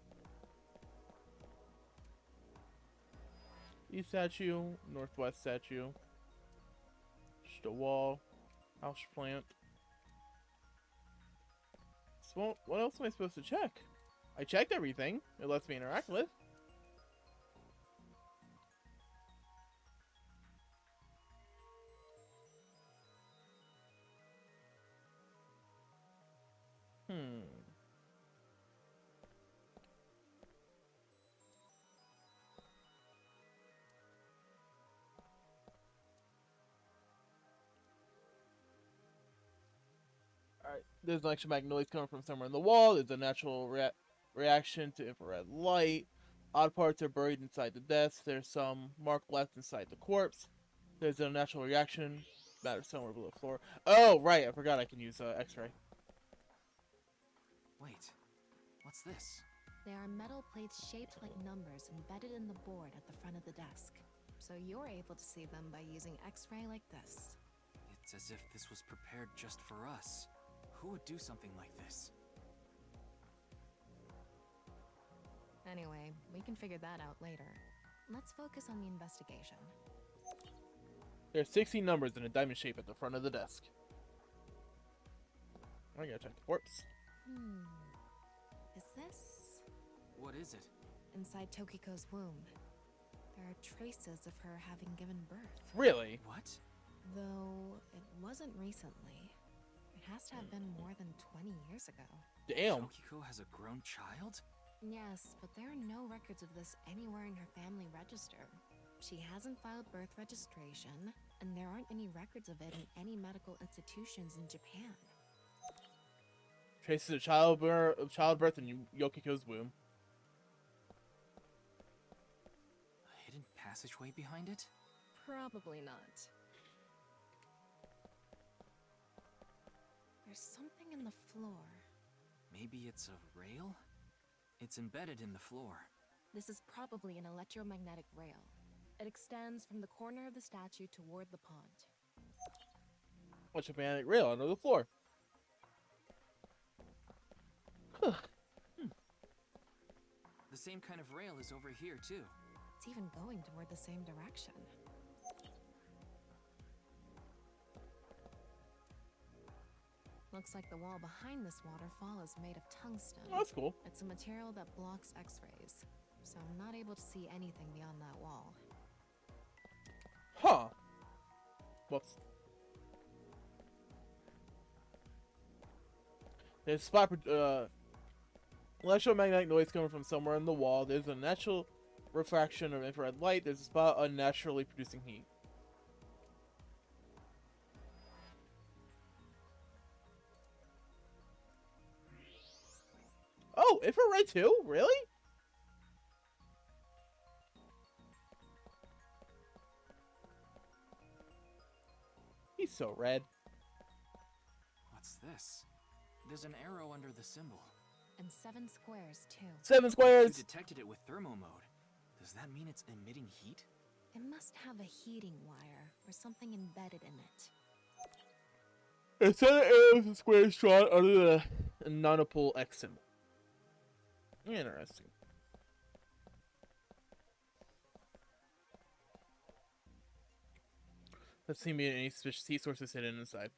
A: East statue, northwest statue. Just a wall. House plant. So what else am I supposed to check? I checked everything it lets me interact with. Alright, there's an electromagnetic noise coming from somewhere in the wall. There's a natural reaction to infrared light. Odd parts are buried inside the desk. There's some mark left inside the corpse. There's a natural reaction. Matter somewhere below the floor. Oh, right. I forgot I can use X-ray.
D: Wait, what's this?
Q: There are metal plates shaped like numbers embedded in the board at the front of the desk. So you're able to see them by using X-ray like this.
D: It's as if this was prepared just for us. Who would do something like this?
Q: Anyway, we can figure that out later. Let's focus on the investigation.
A: There are 16 numbers in a diamond shape at the front of the desk. I gotta check the corpse.
Q: Is this?
D: What is it?
Q: Inside Tokiko's womb. There are traces of her having given birth.
A: Really?
D: What?
Q: Though it wasn't recently. It has to have been more than 20 years ago.
A: Damn.
D: Tokiko has a grown child?
Q: Yes, but there are no records of this anywhere in her family register. She hasn't filed birth registration, and there aren't any records of it in any medical institutions in Japan.
A: Traces of childbirth in Yokiko's womb.
D: A hidden passageway behind it?
Q: Probably not. There's something in the floor.
D: Maybe it's a rail? It's embedded in the floor.
Q: This is probably an electromagnetic rail. It extends from the corner of the statue toward the pond.
A: electromagnetic rail under the floor. Huh.
D: The same kind of rail is over here, too.
Q: It's even going toward the same direction. Looks like the wall behind this waterfall is made of tungsten.
A: Oh, that's cool.
Q: It's a material that blocks X-rays, so I'm not able to see anything beyond that wall.
A: Huh. Whoops. There's spot electromagnetic noise coming from somewhere in the wall. There's a natural refraction of infrared light. There's a spot unnaturally producing heat. Oh, infrared too? Really? He's so red.
D: What's this? There's an arrow under the symbol.
Q: And 7 squares, too.
A: 7 squares!
D: You detected it with thermo mode. Does that mean it's emitting heat?
Q: It must have a heating wire or something embedded in it.
A: It's 7 arrows and squares drawn under the nonopole X symbol. Interesting. Let's see any suspicious heat sources hidden inside.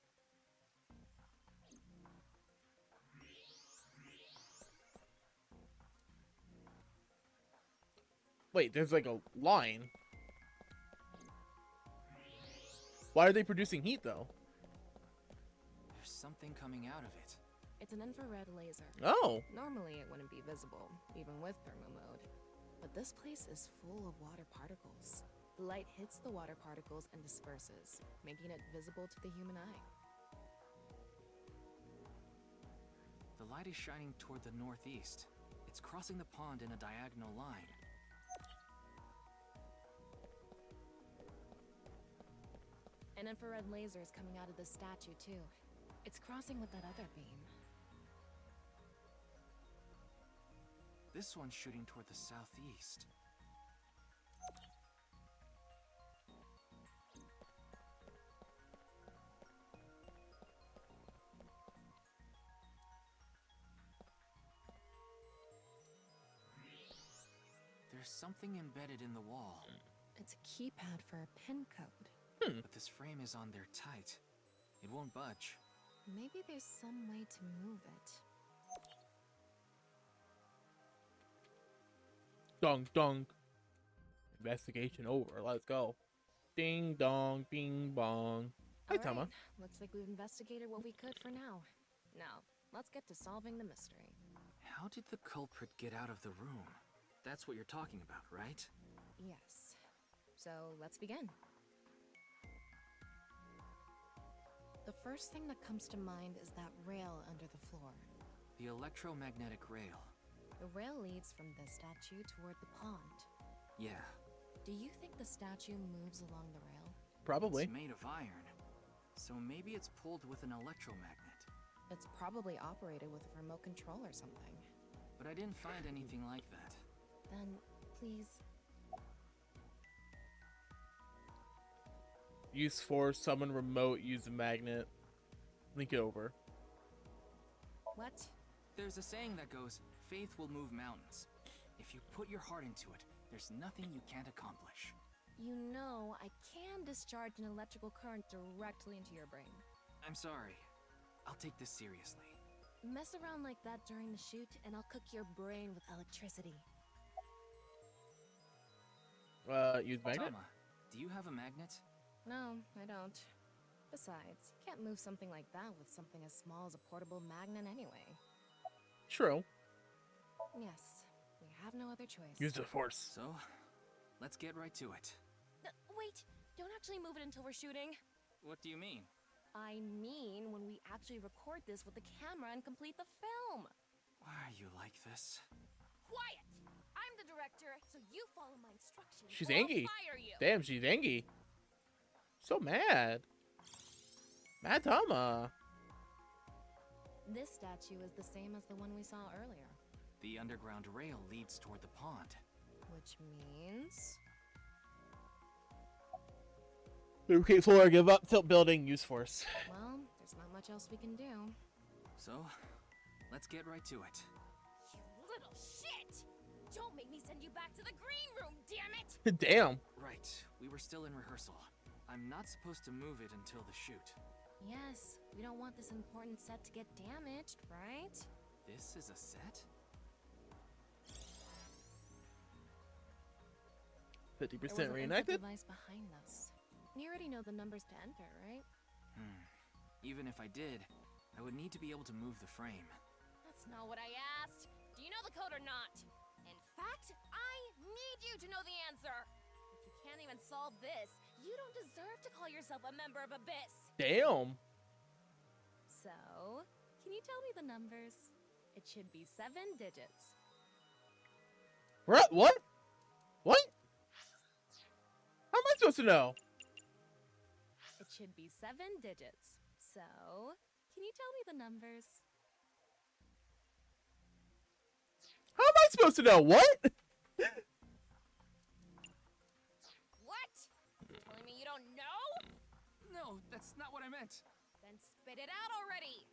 A: Wait, there's like a line. Why are they producing heat though?
D: There's something coming out of it.
Q: It's an infrared laser.
A: Oh.
Q: Normally it wouldn't be visible, even with thermo mode. But this place is full of water particles. The light hits the water particles and disperses, making it visible to the human eye.
D: The light is shining toward the northeast. It's crossing the pond in a diagonal line.
Q: An infrared laser is coming out of the statue, too. It's crossing with that other beam.
D: This one's shooting toward the southeast. There's something embedded in the wall.
Q: It's a keypad for a pin code.
D: But this frame is on there tight. It won't budge.
Q: Maybe there's some way to move it.
A: Dong dong. Investigation over. Let's go. Ding dong, bing bong. Hi,
Q: All
A: Tama.
Q: right. Looks like we've investigated what we could for now. Now, let's get to solving the mystery.
D: How did the culprit get out of the room? That's what you're talking about, right?
Q: Yes. So, let's begin. The first thing that comes to mind is that rail under the floor.
D: The electromagnetic rail.
Q: The rail leads from this statue toward the pond.
D: Yeah.
Q: Do you think the statue moves along the rail?
A: Probably.
D: It's made of iron. So maybe it's pulled with an electromagnet.
Q: It's probably operated with a remote control or something.
D: But I didn't find anything like that.
Q: Then, please...
A: Use force, summon remote, use a magnet. Link it over.
Q: What?
D: There's a saying that goes, faith will move mountains. If you put your heart into it, there's nothing you can't accomplish.
Q: You know, I can discharge an electrical current directly into your brain.
D: I'm sorry. I'll take this seriously.
Q: Mess around like that during the shoot, and I'll cook your brain with electricity.
A: Use magnet?
D: Tama, do you have a magnet?
Q: No, I don't. Besides, you can't move something like that with something as small as a portable magnet anyway.
A: True.
Q: Yes, we have no other choice.
A: Use the force.
D: So, let's get right to it.
B: Wait, don't actually move it until we're shooting.
D: What do you mean?
B: I mean when we actually record this with the camera and complete the film.
D: Why are you like this?
B: Quiet! I'm the director, so you follow my instructions.
A: She's
B: or I'll
A: angry.
B: fire you.
A: Damn, she's angry. So mad. Mad Tama.
Q: This statue is the same as the one we saw earlier.
D: The underground rail leads toward the pond.
Q: Which means...
A: Okay, floor, give up, tilt building, use force.
Q: Well, there's not much else we can do.
D: So, let's get right to it.
P: You little shit! Don't make me send you back to the green room, damn it!
A: Damn.
D: Right, we were still in rehearsal. I'm not supposed to move it until the shoot.
Q: Yes, we don't want this important set to get damaged, right?
D: This is a set?
A: 50% reenacted?
Q: Device behind this. You already know the numbers to enter, right?
D: Even if I did, I would need to be able to move the frame.
P: That's not what I asked. Do you know the code or not? In fact, I need you to know the answer. If you can't even solve this, you don't deserve to call yourself a member of Abyss.
A: Damn.
Q: So, can you tell me the numbers? It should be 7 digits.
A: What? What? How am I supposed to know?
Q: It should be 7 digits. So, can you tell me the numbers?
A: How am I supposed to know? What?
P: What? Telling me you don't know?
D: No, that's not what I meant.
P: Then spit it out already.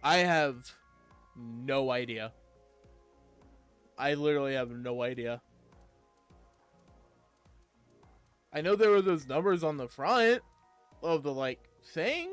A: I have no idea. I literally have no idea. I know there were those numbers on the front of the, like, thing.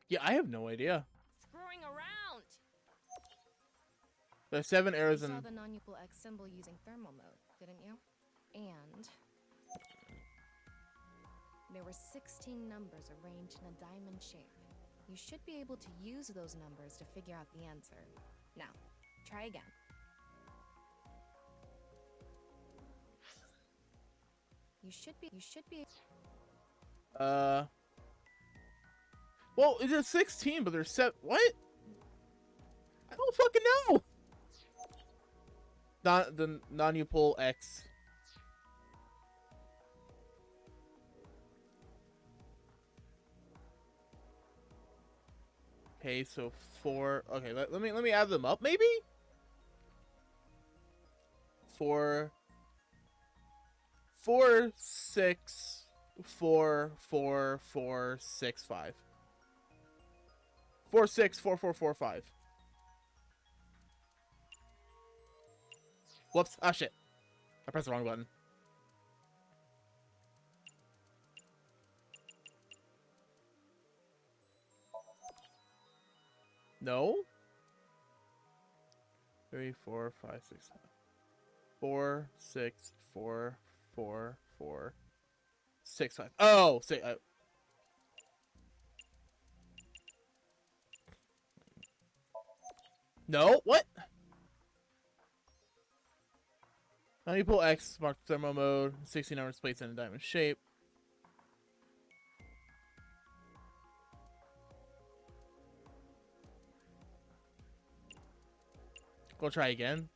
A: Yeah, I have no idea.
P: Screwing around.
A: There's 7 arrows
Q: You saw
A: and
Q: the non-upal X symbol using thermal mode, didn't you? And there were 16 numbers arranged in a diamond shape. You should be able to use those numbers to figure out the answer. Now, try again. You should be.
A: Well, it's 16, but there's 7. What? I don't fucking know. Not the non-upal X. Okay, so 4. Okay, let me add them up, maybe. 4, 6, 4, 4, 4, 6, 5. 4, 6, 4, 4, 4, 5. Whoops! Ah, shit! I pressed the wrong button. No. 3, 4, 5, 6, 7. 4, 6, 4, 4, 4, 6, 5. Oh, say. No, what? Now you pull X, mark thermal mode, 16 hours plates in a diamond shape. Go try again.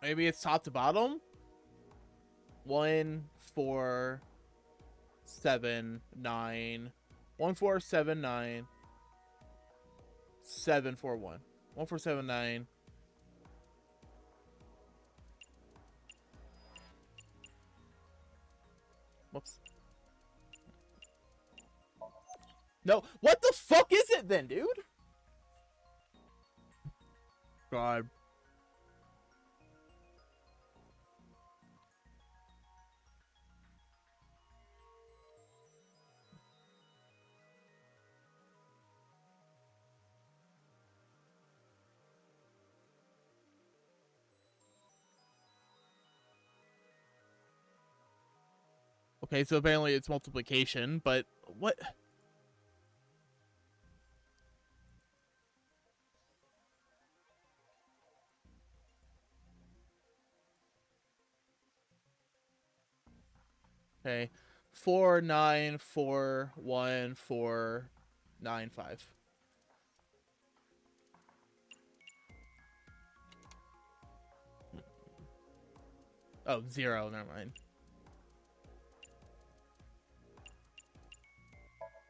A: Maybe it's top to bottom. 1, 4, 7, 9. 1, 4, 7, 9. 7, 4, 1. 1, 4, 7, 9. No, what the fuck is it then, dude? God. Okay, so apparently it's multiplication, but what? Okay, 4941495. Oh, 0. Never mind.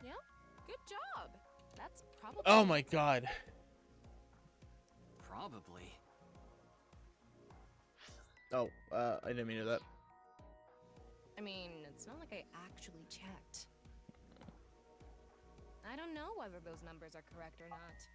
Q: Yeah, good job. That's probably.
A: Oh my god.
D: Probably.
A: Oh, I didn't mean to do that.
Q: I mean, it's not like I actually checked. I don't know whether those numbers are correct or not.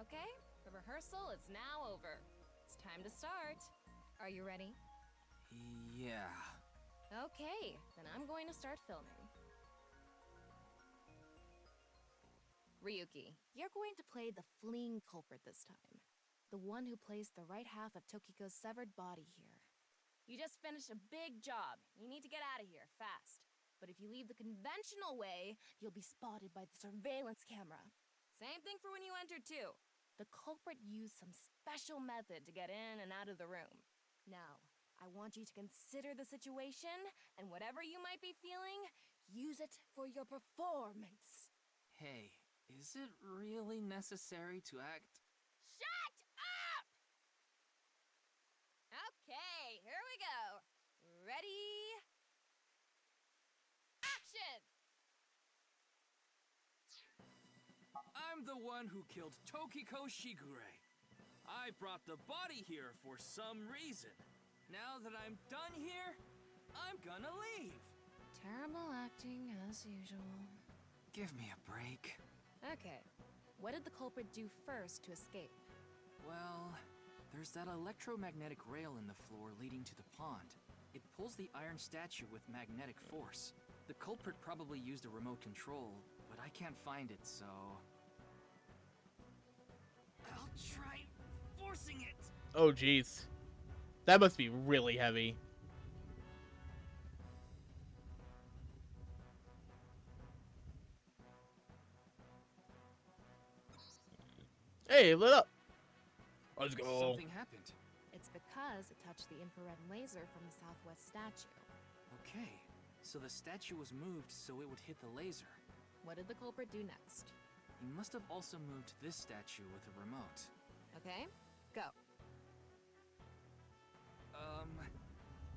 Q: Okay, the rehearsal is now over. It's time to start. Are you ready?
D: Yeah.
Q: Okay, then I'm going to start filming. Ryuki, you're going to play the fleeing culprit this time. The one who placed the right half of Tokiko's severed body here. You just finished a big job. You need to get out of here, fast. But if you leave the conventional way, you'll be spotted by the surveillance camera. Same thing for when you entered, too. The culprit used some special method to get in and out of the room. Now, I want you to consider the situation, and whatever you might be feeling, use it for your performance.
D: Hey, is it really necessary to act?
P: Shut up! Okay, here we go. Ready? Action!
D: I'm the one who killed Tokiko Shigure. I brought the body here for some reason. Now that I'm done here, I'm gonna leave.
Q: Terrible acting, as usual.
D: Give me a break.
Q: Okay, what did the culprit do first to escape?
D: Well, there's that electromagnetic rail in the floor leading to the pond. It pulls the iron statue with magnetic force. The culprit probably used a remote control, but I can't find it, so... I'll try forcing it!
A: Oh, jeez. That must be really heavy. Hey, lit up. Let's go.
D: Something happened.
Q: It's because it touched the infrared laser from the southwest statue.
D: Okay, so the statue was moved so it would hit the laser.
Q: What did the culprit do next?
D: He must have also moved this statue with a remote.
Q: Okay, go.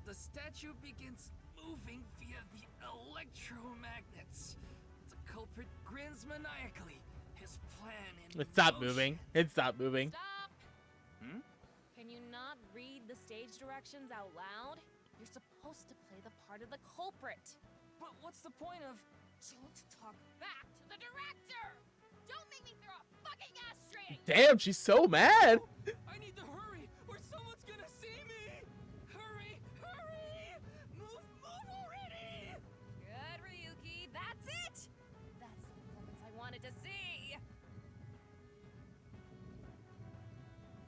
D: The statue begins moving via the electromagnets. The culprit grins maniacally. His plan in
A: It stopped
D: motion.
A: moving. It stopped moving.
P: Stop!
D: Hmm?
P: Can you not read the stage directions out loud? You're supposed to play the part of the culprit.
D: But what's the point of...
P: Don't talk back to the director! Don't make me throw a fucking ashtray!
A: Damn, she's so mad.
D: I need to hurry, or someone's gonna see me! Hurry! Hurry! Move already!
P: Good, Ryuki. That's it! That's the performance I wanted to see!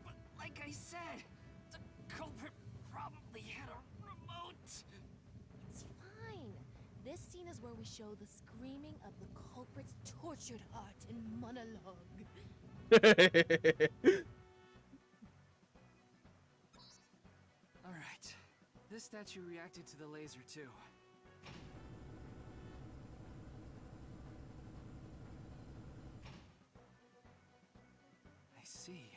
D: But like I said, the culprit probably had a remote.
Q: It's fine. This scene is where we show the screaming of the culprit's tortured heart in monologue.
D: Alright. This statue reacted to the laser too. I see.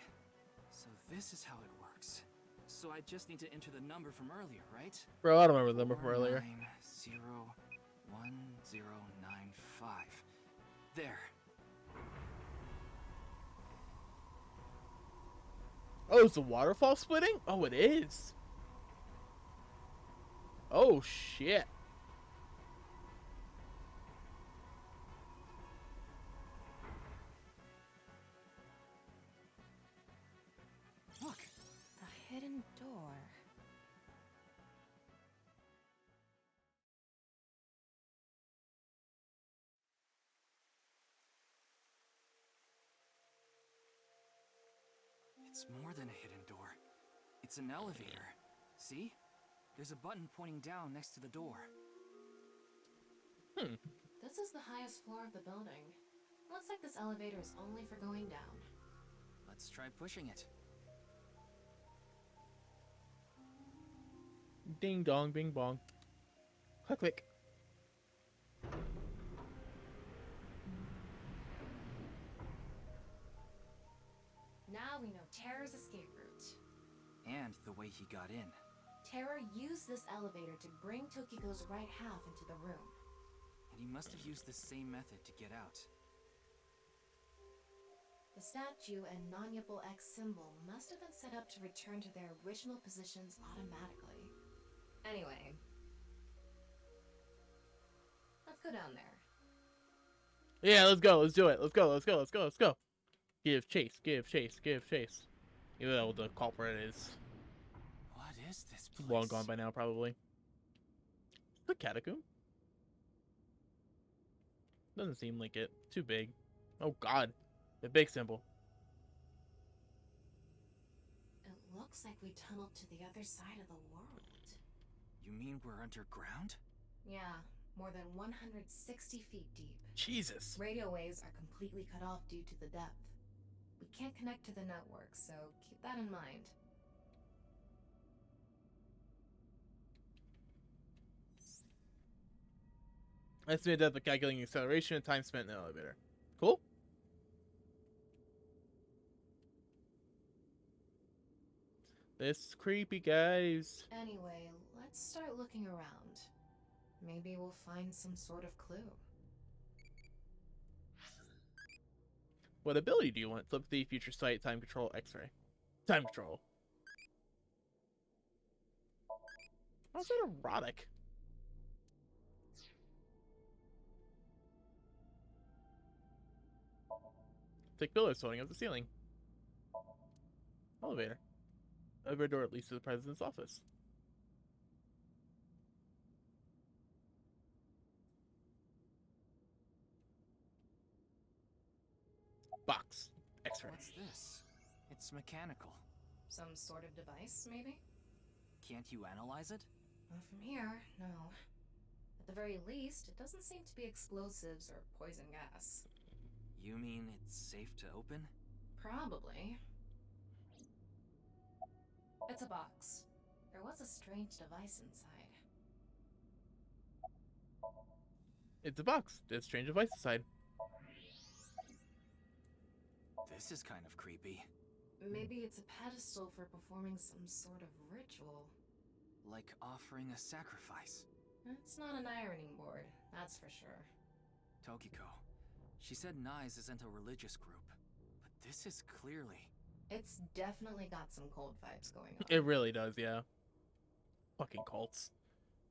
D: So this is how it works. So I just need to enter the number from earlier, right?
A: Bro, I don't remember the number from earlier.
D: 491095. There.
A: Oh, is the waterfall splitting? Oh, it is. Oh, shit.
C: Look,
Q: A hidden door.
D: It's more than a hidden door. It's an elevator. See? There's a button pointing down next to the door.
B: This is the highest floor of the building. Looks like this elevator is only for going down.
D: Let's try pushing it.
A: Ding dong, bing bong. Click, click.
B: Now we know Terror's escape route.
D: And the way he got in.
B: Terror used this elevator to bring Tokiko's right half into the room.
D: And he must have used the same method to get out.
B: The statue and non-Yipple X symbol must have been set up to return to their original positions automatically. Anyway, let's go down there.
A: Yeah, let's go. Let's do it. Let's go. Let's go. Let's go. Let's go. Give chase. Give chase. Give chase. Even though the culprit is
D: What is this place?
A: long gone by now, probably. The catacomb? Doesn't seem like it. Too big. Oh god. The big symbol.
B: It looks like we tunneled to the other side of the world.
D: You mean we're underground?
B: Yeah, more than 160 feet deep.
A: Jesus.
B: Radio waves are completely cut off due to the depth. We can't connect to the network, so keep that in mind.
A: Estimated depth of calculating acceleration and time spent in the elevator. Cool? This is creepy, guys.
B: Anyway, let's start looking around. Maybe we'll find some sort of clue.
A: What ability do you want? Telepathy, future sight, time control, x-ray. Time control. How's that erotic? Thick pillars floating up the ceiling. Elevator. Elevator door leads to the president's office. Box. X-ray.
D: What's this? It's mechanical.
B: Some sort of device, maybe?
D: Can't you analyze it?
B: Not from here, no. At the very least, it doesn't seem to be explosives or poison gas.
D: You mean it's safe to open?
B: Probably. It's a box. There was a strange device inside.
A: It's a box. There's a strange device inside.
D: This is kind of creepy.
B: Maybe it's a pedestal for performing some sort of ritual.
D: Like offering a sacrifice.
B: It's not an ironing board, that's for sure.
D: Tokiko. She said Nyes isn't a religious group. But this is clearly...
B: It's definitely got some cold vibes going on.
A: It really does, yeah. Fucking cults.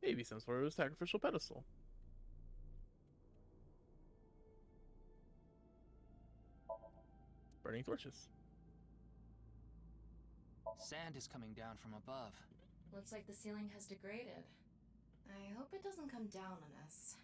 A: Maybe some sort of sacrificial pedestal. Burning torches.
D: Sand is coming down from above.
B: Looks like the ceiling has degraded. I hope it doesn't come down on us.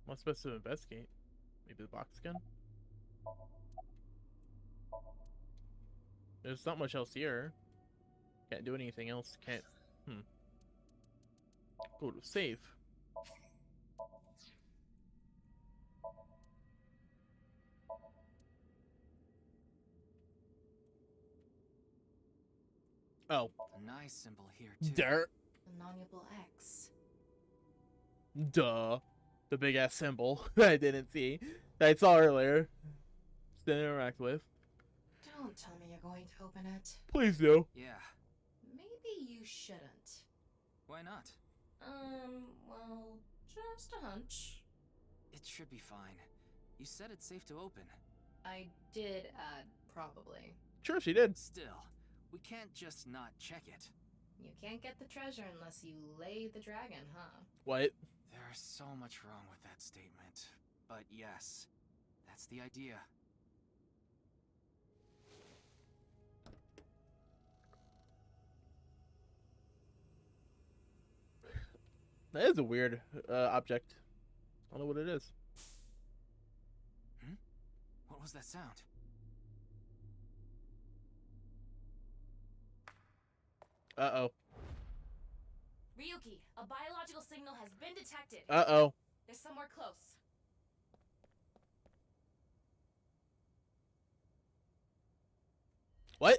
A: What's supposed to investigate? Maybe the box again? There's not much else here. Can't do anything else. Can't. Go to save. Oh.
D: A nice symbol here, too.
A: Dirt.
B: The non-Yipple X.
A: Duh. The big ass symbol I didn't see. That I saw earlier. Just didn't interact with.
B: Don't tell me you're going to open it.
A: Please do.
D: Yeah.
B: Maybe you shouldn't.
D: Why not?
B: Well, just a hunch.
D: It should be fine. You said it's safe to open.
B: I did add probably.
A: Sure, she did.
D: Still, we can't just not check it.
B: You can't get the treasure unless you lay the dragon, huh?
A: What?
D: There's so much wrong with that statement. But yes, that's the idea.
A: That is a weird object. I don't know what it is.
D: What was that sound?
A: Uh-oh.
B: Ryuki, a biological signal has been detected.
A: Uh-oh.
B: They're somewhere close.
A: What?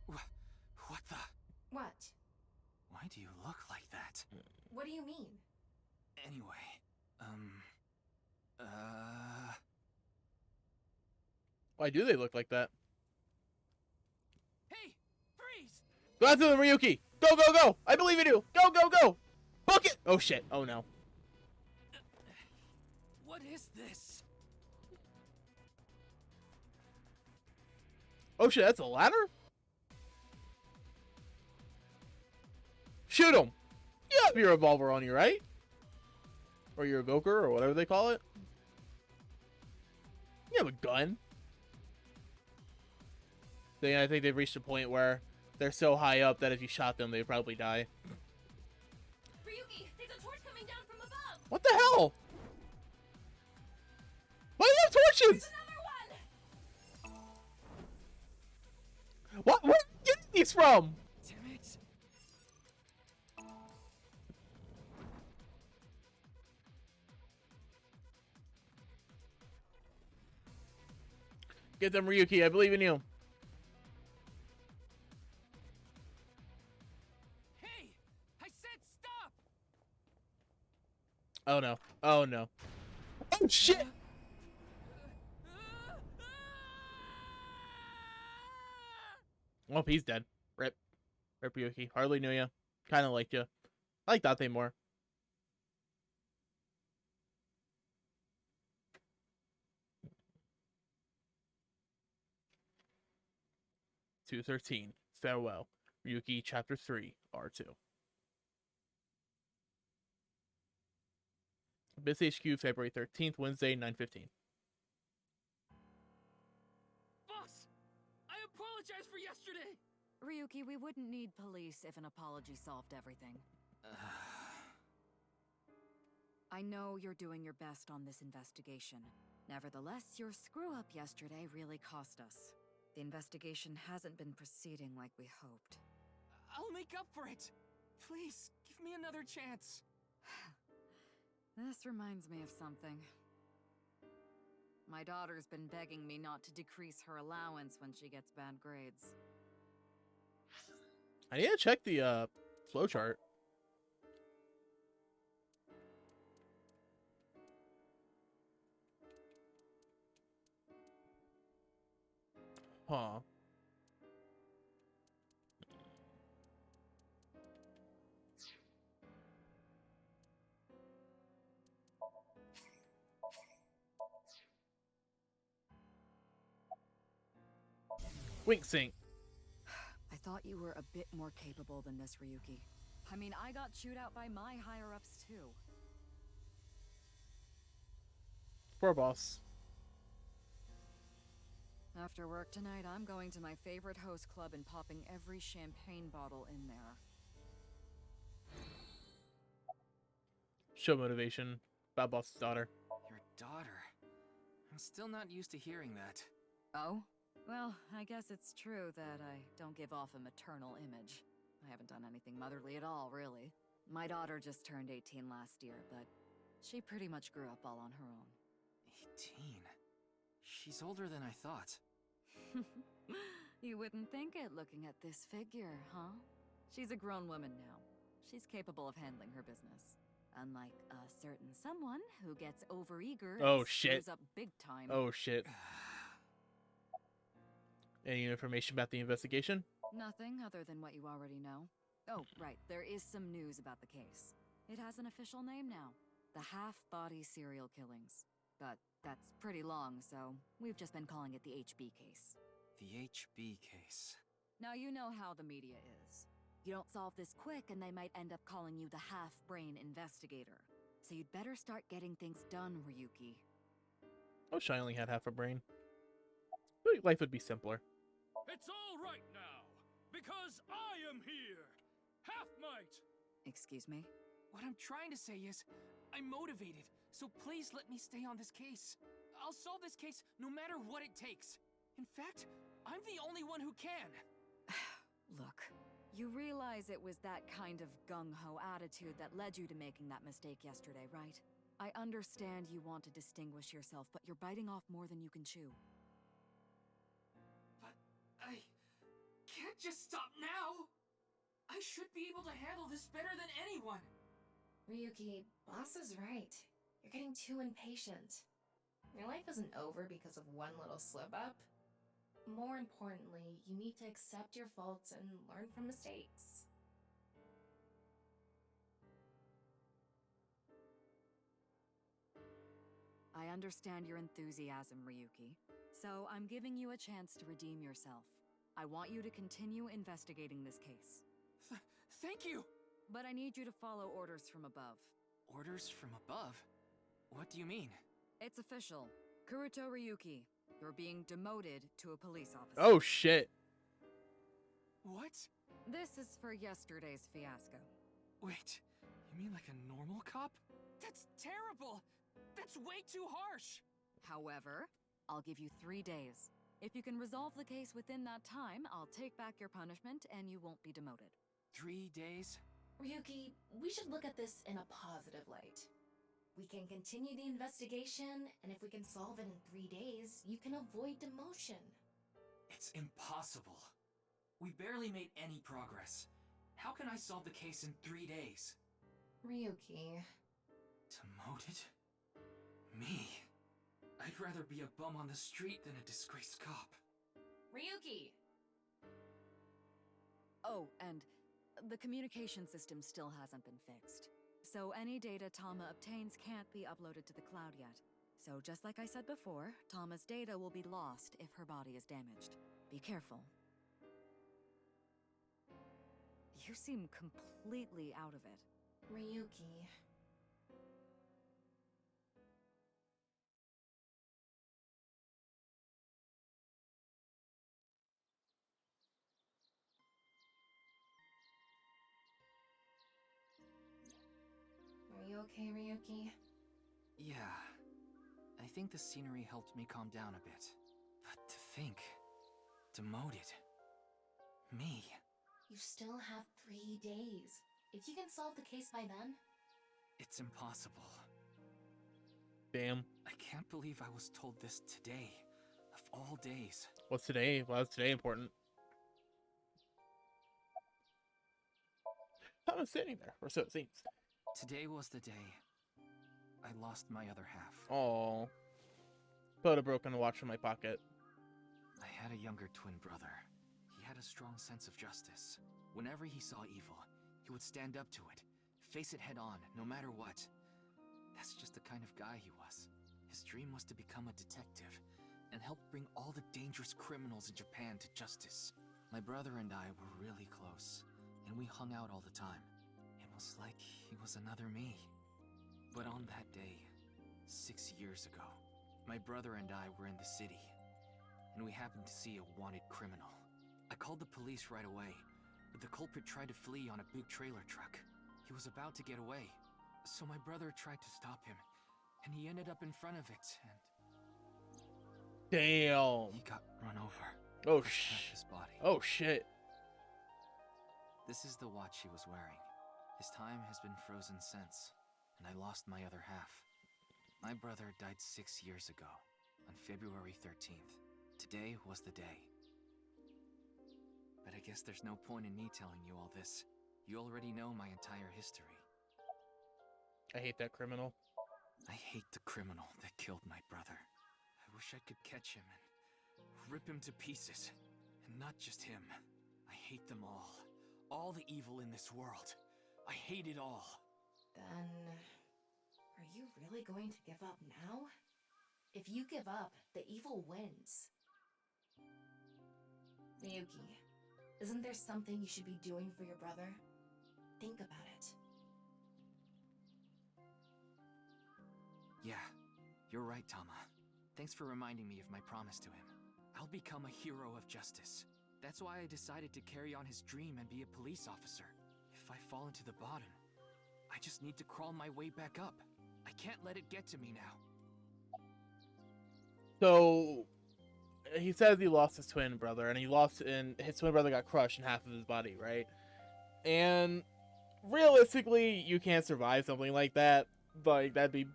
D: What the?
B: What?
D: Why do you look like that?
B: What do you mean?
D: Anyway,
A: Why do they look like that?
K: Hey, freeze!
A: Go after them, Ryuki! Go, go, go! I believe in you! Go, go, go! Book it! Oh, shit. Oh, no.
D: What is this?
A: Oh, shit. That's a ladder? Shoot him! You have your revolver on you, right? Or your evoker, or whatever they call it. You have a gun. I think they've reached a point where they're so high up that if you shot them, they'd probably die.
B: Ryuki, there's a torch coming down from above!
A: What the hell? Why do you have torches?
B: There's another one!
A: What? Where are you getting these from?
D: Damn it.
A: Get them, Ryuki. I believe in you.
K: Hey! I said stop!
A: Oh, no. Oh, no. Oh, shit! Oh, he's dead. Rip. Rip, Ryuki. Hardly knew you. Kind of liked you. I like Date more. (213) Farewell. Ryuki, Chapter 3, R2. Abyss HQ, February 13th, Wednesday, 9:15.
K: Boss! I apologize for yesterday!
C: Ryuki, we wouldn't need police if an apology solved everything. I know you're doing your best on this investigation. Nevertheless, your screw-up yesterday really cost us. The investigation hasn't been proceeding like we hoped.
K: I'll make up for it! Please, give me another chance.
C: This reminds me of something. My daughter's been begging me not to decrease her allowance when she gets bad grades.
A: I need to check the flowchart. Huh. Wink sync.
C: I thought you were a bit more capable than this, Ryuki. I mean, I got chewed out by my higher-ups, too.
A: Poor boss.
C: After work tonight, I'm going to my favorite host club and popping every champagne bottle in there.
A: Show motivation. Bad boss's daughter.
D: Your daughter? I'm still not used to hearing that.
C: Oh? Well, I guess it's true that I don't give off a maternal image. I haven't done anything motherly at all, really. My daughter just turned 18 last year, but she pretty much grew up all on her own.
D: 18? She's older than I thought.
C: You wouldn't think it looking at this figure, huh? She's a grown woman now. She's capable of handling her business. Unlike a certain someone who gets overeager
A: Oh,
C: and
A: shit.
C: screws up big time.
A: Oh shit. Any information about the investigation?
C: Nothing other than what you already know. Oh, right, there is some news about the case. It has an official name now. The half-body serial killings. But that's pretty long, so we've just been calling it the HB case.
D: The HB case.
C: Now you know how the media is. You don't solve this quick and they might end up calling you the half-brain investigator. So you'd better start getting things done, Ryuki.
A: I wish I only had half a brain. I feel like life would be simpler.
R: It's all right now, because I am here! Half might!
C: Excuse me?
K: What I'm trying to say is, I'm motivated, so please let me stay on this case. I'll solve this case no matter what it takes. In fact, I'm the only one who can.
C: Look, you realize it was that kind of gung-ho attitude that led you to making that mistake yesterday, right? I understand you want to distinguish yourself, but you're biting off more than you can chew.
K: But I can't just stop now! I should be able to handle this better than anyone!
B: Ryuki, boss is right. You're getting too impatient. Your life isn't over because of one little slip-up. More importantly, you need to accept your faults and learn from mistakes.
C: I understand your enthusiasm, Ryuki. So I'm giving you a chance to redeem yourself. I want you to continue investigating this case.
K: Thank you!
C: But I need you to follow orders from above.
K: Orders from above? What do you mean?
C: It's official. Kuruto Ryuki, you're being demoted to a police officer.
A: Oh, shit.
K: What?
C: This is for yesterday's fiasco.
K: Wait, you mean like a normal cop? That's terrible! That's way too harsh!
C: However, I'll give you 3 days. If you can resolve the case within that time, I'll take back your punishment and you won't be demoted.
K: 3 days?
B: Ryuki, we should look at this in a positive light. We can continue the investigation, and if we can solve it in 3 days, you can avoid demotion.
K: It's impossible. We barely made any progress. How can I solve the case in 3 days?
B: Ryuki.
K: Demoted? Me? I'd rather be a bum on the street than a disgraced cop.
B: Ryuki!
C: Oh, and the communication system still hasn't been fixed. So any data Tama obtains can't be uploaded to the cloud yet. So just like I said before, Tama's data will be lost if her body is damaged. Be careful. You seem completely out of it.
B: Ryuki. Are you okay, Ryuki?
K: Yeah. I think the scenery helped me calm down a bit. But to think... demoted. Me.
B: You still have 3 days. If you can solve the case by then...
K: It's impossible.
A: Damn.
K: I can't believe I was told this today. Of all days.
A: What's today? Why is today important? I was sitting there, or so it seems.
K: Today was the day I lost my other half.
A: Oh, put a broken watch in my pocket.
K: I had a younger twin brother. He had a strong sense of justice. Whenever he saw evil, he would stand up to it, face it head on, no matter what. That's just the kind of guy he was. His dream was to become a detective and help bring all the dangerous criminals in Japan to justice. My brother and I were really close, and we hung out all the time. It was like he was another me. But on that day, 6 years ago, my brother and I were in the city, and we happened to see a wanted criminal. I called the police right away, but the culprit tried to flee on a big trailer truck. He was about to get away, so my brother tried to stop him, and he ended up in front of it, and...
A: Damn.
K: He got run over.
A: Oh, shit.
K: His body.
A: Oh, shit.
K: This is the watch he was wearing. His time has been frozen since, and I lost my other half. My brother died 6 years ago, on February 13th. Today was the day. But I guess there's no point in me telling you all this. You already know my entire history.
A: I hate that criminal.
K: I hate the criminal that killed my brother. I wish I could catch him and rip him to pieces. And not just him. I hate them all. All the evil in this world. I hate it all.
B: Then, are you really going to give up now? If you give up, the evil wins. Miyuki, isn't there something you should be doing for your brother? Think about it.
K: Yeah, you're right, Tama. Thanks for reminding me of my promise to him. I'll become a hero of justice. That's why I decided to carry on his dream and be a police officer. If I fall into the bottom, I just need to crawl my way back up. I can't let it get to me now.
A: So, he says he lost his twin brother, and his twin brother got crushed in half of his body, right? And realistically, you can't survive something like that. Like, that'd be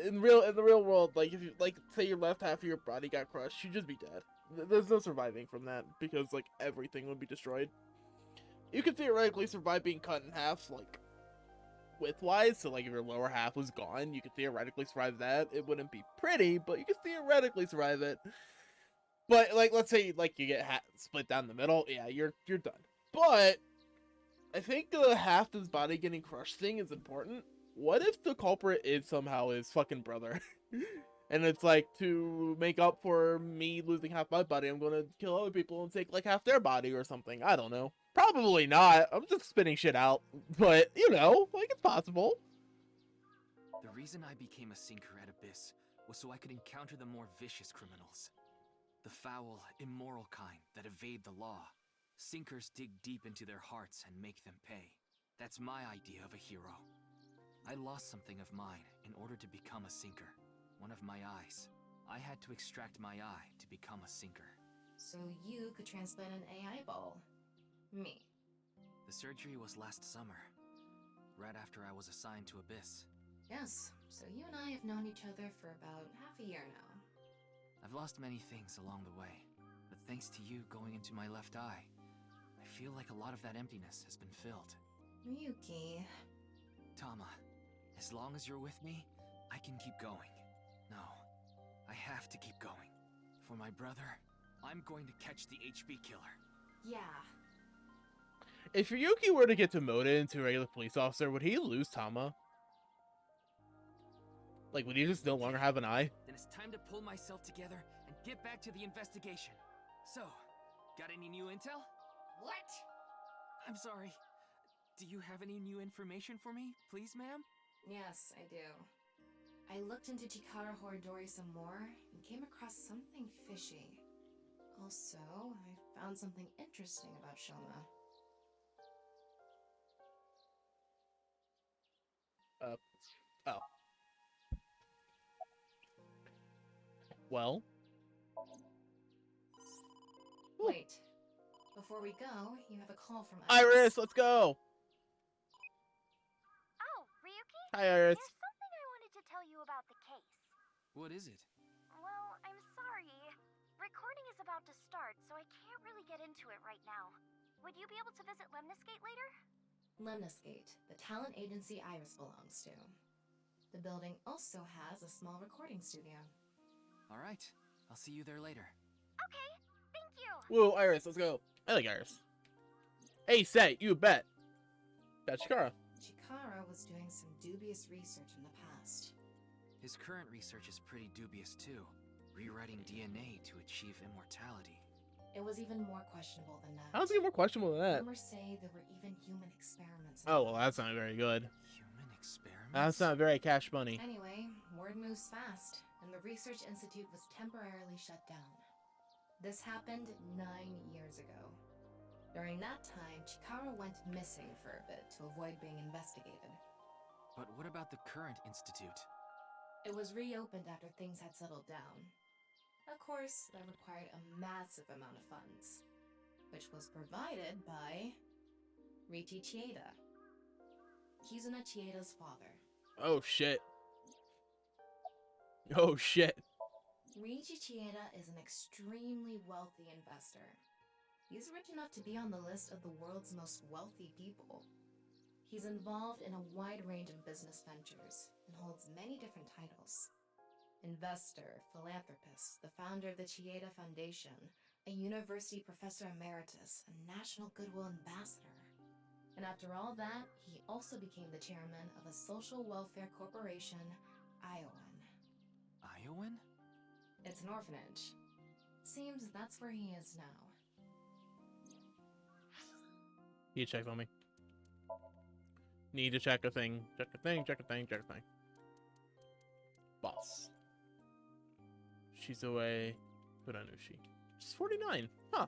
A: in the real world. Like, if you say your left half of your body got crushed, you'd just be dead. There's no surviving from that because like everything would be destroyed. You could theoretically survive being cut in half, like widthwise. So like if your lower half was gone, you could theoretically survive that. It wouldn't be pretty, but you could theoretically survive it. But like, let's say like you get split down the middle, yeah, you're done. But I think the half his body getting crushed thing is important. What if the culprit is somehow his fucking brother? And it's like, to make up for me losing half my body, I'm gonna kill other people and take like half their body or something. I don't know. Probably not. I'm just spitting shit out. But, you know, like it's possible.
K: The reason I became a sinker at Abyss was so I could encounter the more vicious criminals. The foul, immoral kind that evade the law. Sinkers dig deep into their hearts and make them pay. That's my idea of a hero. I lost something of mine in order to become a sinker. One of my eyes. I had to extract my eye to become a sinker.
B: So you could transplant an AI ball. Me.
K: The surgery was last summer, right after I was assigned to Abyss.
B: Yes, so you and I have known each other for about half a year now.
K: I've lost many things along the way, but thanks to you going into my left eye, I feel like a lot of that emptiness has been filled.
B: Miyuki.
K: Tama, as long as you're with me, I can keep going. No, I have to keep going. For my brother, I'm going to catch the HB killer.
B: Yeah.
A: If Ryuki were to get demoted into a regular police officer, would he lose Tama? Like, would he just no longer have an eye?
K: Then it's time to pull myself together and get back to the investigation. So, got any new intel?
B: What?
K: I'm sorry. Do you have any new information for me, please, ma'am?
B: Yes, I do. I looked into Chikara Horidori some more and came across something fishy. Also, I found something interesting about Shoma.
A: Oh. Well?
B: Wait. Before we go, you have a call from
A: Iris, let's go!
F: Oh, Ryuki?
A: Hi, Iris.
F: There's something I wanted to tell you about the case.
K: What is it?
F: Well, I'm sorry. Recording is about to start, so I can't really get into it right now. Would you be able to visit Lemniscate later?
B: Lemniscate, the talent agency Iris belongs to. The building also has a small recording studio.
K: Alright, I'll see you there later.
F: Okay, thank you!
A: Whoa, Iris, let's go. I like Iris. Hey, say, you bet. That's Chikara.
B: Chikara was doing some dubious research in the past.
K: His current research is pretty dubious too. Rewriting DNA to achieve immortality.
B: It was even more questionable than that.
A: How's it more questionable than that?
B: Rumors say there were even human experiments.
A: Oh, well, that's not very good.
K: Human experiments?
A: That's not very cash money.
B: Anyway, word moves fast, and the research institute was temporarily shut down. This happened 9 years ago. During that time, Chikara went missing for a bit to avoid being investigated.
K: But what about the current institute?
B: It was reopened after things had settled down. Of course, that required a massive amount of funds, which was provided by Riichi Chieda. Kizuna Chieda's father.
A: Oh, shit. Oh, shit.
B: Riichi Chieda is an extremely wealthy investor. He's rich enough to be on the list of the world's most wealthy people. He's involved in a wide range of business ventures and holds many different titles. Investor, philanthropist, the founder of the Chieda Foundation, a university professor emeritus, a national goodwill ambassador. And after all that, he also became the chairman of a social welfare corporation, Iowan.
K: Iowan?
B: It's an orphanage. Seems that's where he is now.
A: You check on me. Need to check a thing. Check a thing, check a thing, check a thing. Boss. She's away. But I knew she. She's 49. Huh.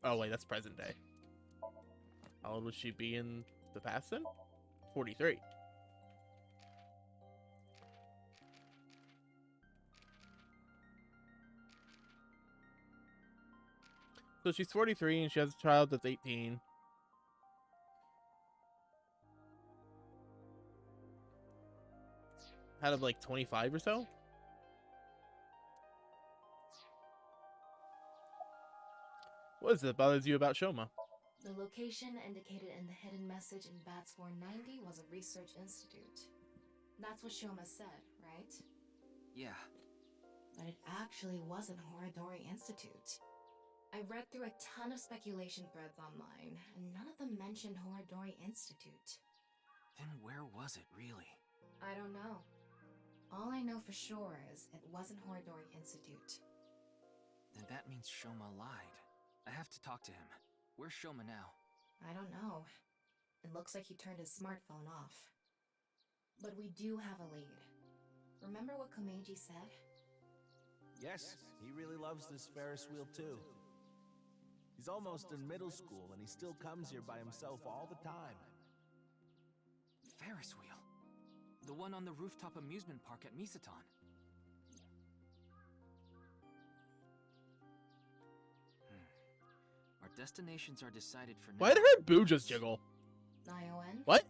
A: Oh, wait, that's present day. How old would she be in the past then? 43. So she's 43 and she has a child that's 18. Out of like 25 or so? What is it bothers you about Shoma?
B: The location indicated in the hidden message in Bats490 was a research institute. That's what Shoma said, right?
K: Yeah.
B: But it actually wasn't Horadori Institute. I read through a ton of speculation threads online, and none of them mentioned Horadori Institute.
K: Then where was it, really?
B: I don't know. All I know for sure is it wasn't Horadori Institute.
K: Then that means Shoma lied. I have to talk to him. Where's Shoma now?
B: I don't know. It looks like he turned his smartphone off. But we do have a lead. Remember what Komeiji said?
L: Yes, he really loves this Ferris wheel too. He's almost in middle school and he still comes here by himself all the time.
K: Ferris wheel? The one on the rooftop amusement park at Misaton. Our destinations are decided for now.
A: Why did her boo just jiggle?
B: Iowan.
A: What?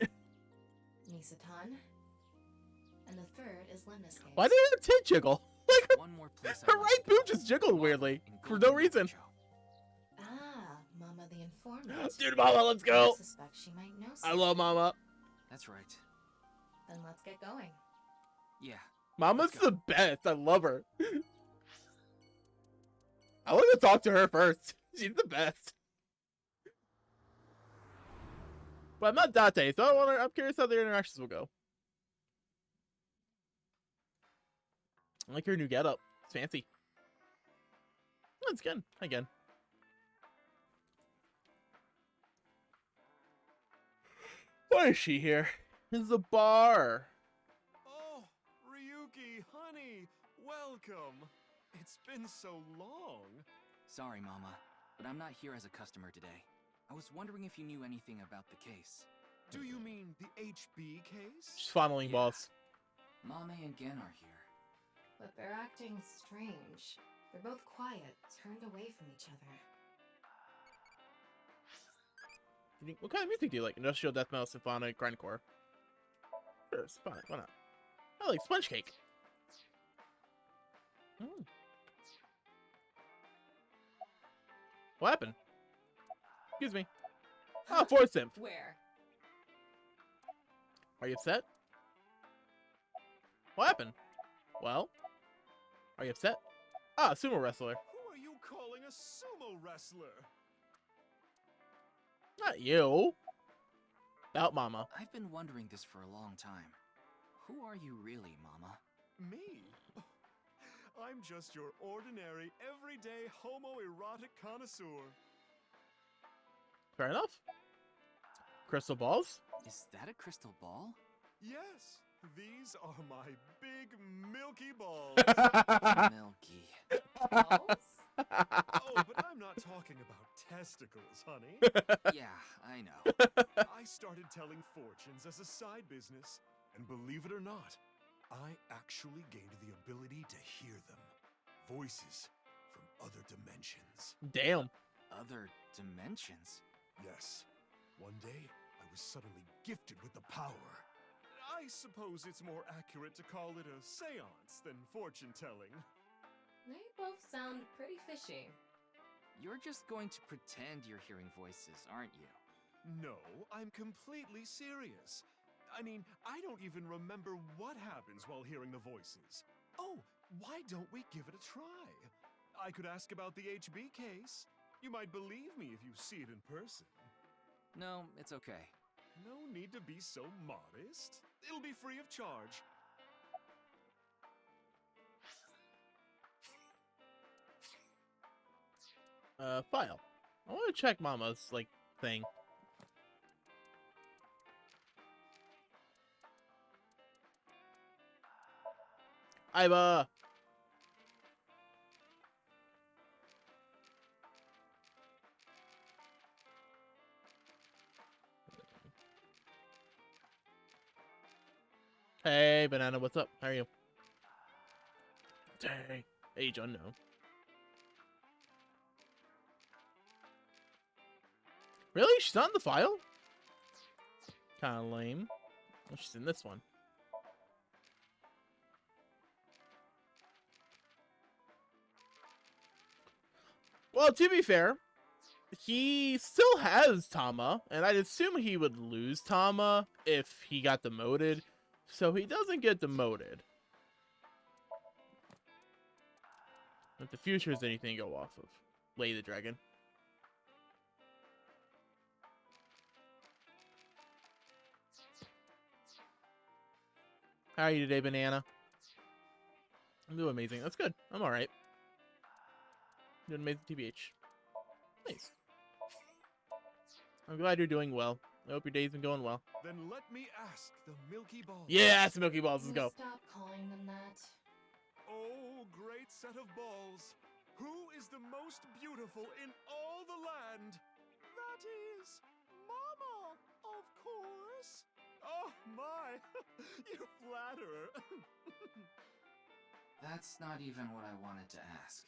B: Misaton. And the third is Lemnis Cave.
A: Why did her tit jiggle? Like,
K: one more place
A: her right boo just jiggled weirdly. For no reason.
B: Ah, Mama the informant.
A: Dude, Mama, let's go.
B: I suspect she might know
A: I love Mama.
K: That's right.
B: Then let's get going.
K: Yeah.
A: Mama's the best. I love her. I want to talk to her first. She's the best. But I'm not Date, so I'm curious how their interactions will go. I like her new getup. It's fancy. Oh, it's good. Again. Why is she here? It's a bar.
S: Oh, Ryuki, honey, welcome. It's been so long.
K: Sorry, Mama, but I'm not here as a customer today. I was wondering if you knew anything about the case.
S: Do you mean the HB case?
A: She's funneling, boss.
K: Mame and Gen are here.
B: But they're acting strange. They're both quiet, turned away from each other.
A: What kind of music do you like? Industrial, death metal, symphonic, grindcore? Sure, symphonic. Why not? I like sponge cake. What happened? Excuse me. Oh, force him.
B: Where?
A: Are you upset? What happened? Well, are you upset? Ah, sumo wrestler.
S: Who are you calling a sumo wrestler?
A: Not you. About Mama.
K: I've been wondering this for a long time. Who are you really, Mama?
S: Me? I'm just your ordinary, everyday homoerotic connoisseur.
A: Fair enough. Crystal balls?
K: Is that a crystal ball?
S: Yes, these are my big milky balls.
K: Milky.
S: Balls? Oh, but I'm not talking about testicles, honey.
K: Yeah, I know.
S: I started telling fortunes as a side business, and believe it or not, I actually gained the ability to hear them. Voices from other dimensions.
A: Damn.
K: Other dimensions?
S: Yes. One day, I was suddenly gifted with the power. I suppose it's more accurate to call it a seance than fortune-telling.
B: They both sound pretty fishy.
K: You're just going to pretend you're hearing voices, aren't you?
S: No, I'm completely serious. I mean, I don't even remember what happens while hearing the voices. Oh, why don't we give it a try? I could ask about the HB case. You might believe me if you see it in person.
K: No, it's okay.
S: No need to be so modest. It'll be free of charge.
A: File. I want to check Mama's, like, thing. Iva! Hey, Banana, what's up? How are you? Dang. Age unknown. Really? She's not in the file? Kinda lame. Well, she's in this one. Well, to be fair, he still has Tama, and I'd assume he would lose Tama if he got demoted, so he doesn't get demoted. If the future is anything to go off of. Lay the Dragon. How are you today, Banana? I'm doing amazing. That's good. I'm alright. Doing amazing, TBH. Nice. I'm glad you're doing well. I hope your day's been going well.
S: Then let me ask the Milky Balls.
A: Yeah, ask the Milky Balls. Let's go.
B: Stop calling them that.
S: Oh, great set of balls. Who is the most beautiful in all the land? That is Mama, of course. Oh, my. You flatterer.
K: That's not even what I wanted to ask.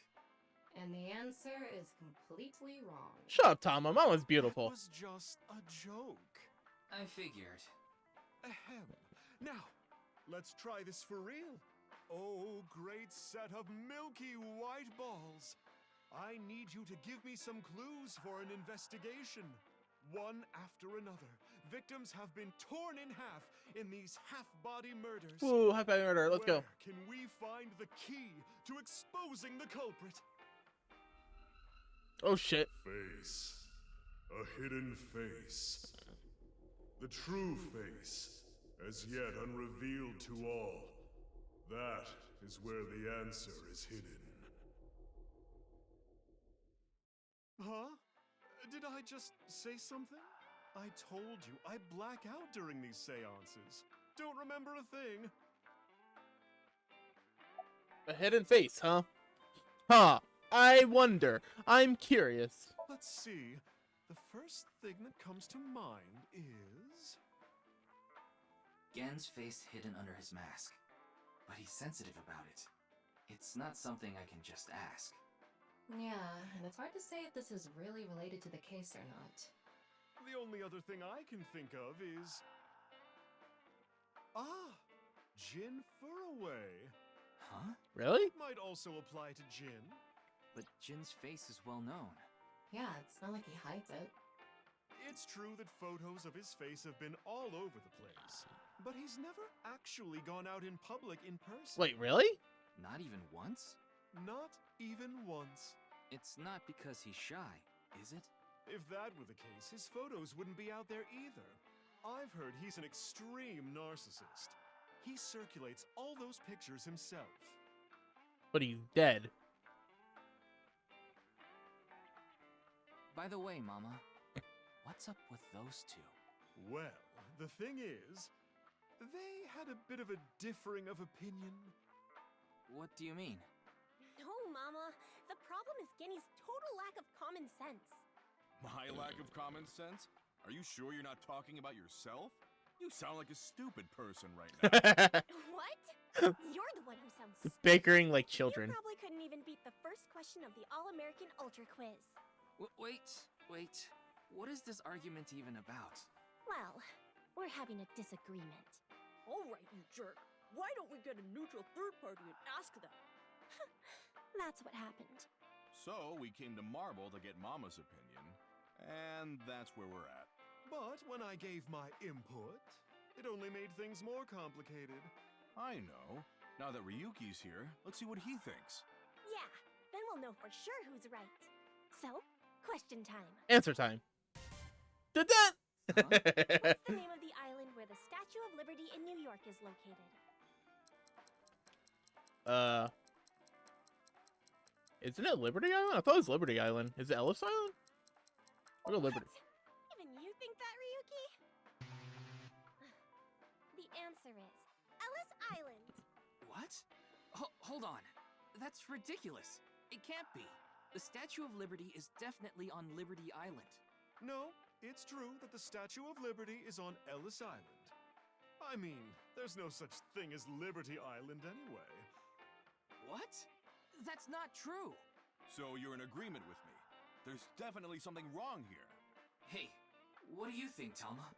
B: And the answer is completely wrong.
A: Shut up, Tama. Mama's beautiful.
S: It was just a joke.
K: I figured.
S: Ahem. Now, let's try this for real. Oh, great set of milky white balls. I need you to give me some clues for an investigation. One after another, victims have been torn in half in these half-body murders.
A: Ooh, half-body murder. Let's go.
S: Where can we find the key to exposing the culprit?
A: Oh, shit.
S: Face. A hidden face. The true face, as yet unrevealed to all. That is where the answer is hidden. Huh? Did I just say something? I told you, I black out during these seances. Don't remember a thing.
A: A hidden face, huh? Huh. I wonder. I'm curious.
S: Let's see. The first thing that comes to mind is...
K: Gen's face hidden under his mask. But he's sensitive about it. It's not something I can just ask.
B: Yeah, and it's hard to say if this is really related to the case or not.
S: The only other thing I can think of is... Ah! Jin Furaway.
K: Huh?
A: Really?
S: It might also apply to Jin.
K: But Jin's face is well known.
B: Yeah, it's not like he hides it.
S: It's true that photos of his face have been all over the place. But he's never actually gone out in public in person.
A: Wait, really?
K: Not even once?
S: Not even once.
K: It's not because he's shy, is it?
S: If that were the case, his photos wouldn't be out there either. I've heard he's an extreme narcissist. He circulates all those pictures himself.
A: But he's dead.
K: By the way, Mama, what's up with those two?
S: Well, the thing is, they had a bit of a differing of opinion.
K: What do you mean?
F: No, Mama. The problem is Genny's total lack of common sense.
G: My lack of common sense? Are you sure you're not talking about yourself? You sound like a stupid person right now.
F: What? You're the one who sounds
A: Bickering like children.
F: You probably couldn't even beat the first question of the All-American Ultra Quiz.
K: Wait. What is this argument even about?
F: Well, we're having a disagreement.
T: All right, you jerk. Why don't we get a neutral third party and ask them?
F: That's what happened.
G: So, we came to Marble to get Mama's opinion, and that's where we're at.
S: But when I gave my input, it only made things more complicated.
G: I know. Now that Ryuki's here, let's see what he thinks.
F: Yeah, then we'll know for sure who's right. So, question time.
A: Answer time. Did that?
F: What's the name of the island where the Statue of Liberty in New York is located?
A: Isn't it Liberty Island? I thought it was Liberty Island. Is it Ellis Island? I'll go Liberty.
F: Even you think that, Ryuki? The answer is Ellis Island.
K: What? Hold on. That's ridiculous. It can't be. The Statue of Liberty is definitely on Liberty Island.
S: No, it's true that the Statue of Liberty is on Ellis Island. I mean, there's no such thing as Liberty Island anyway.
K: What? That's not true.
G: So you're in agreement with me. There's definitely something wrong here.
K: Hey, what do you think, Talma?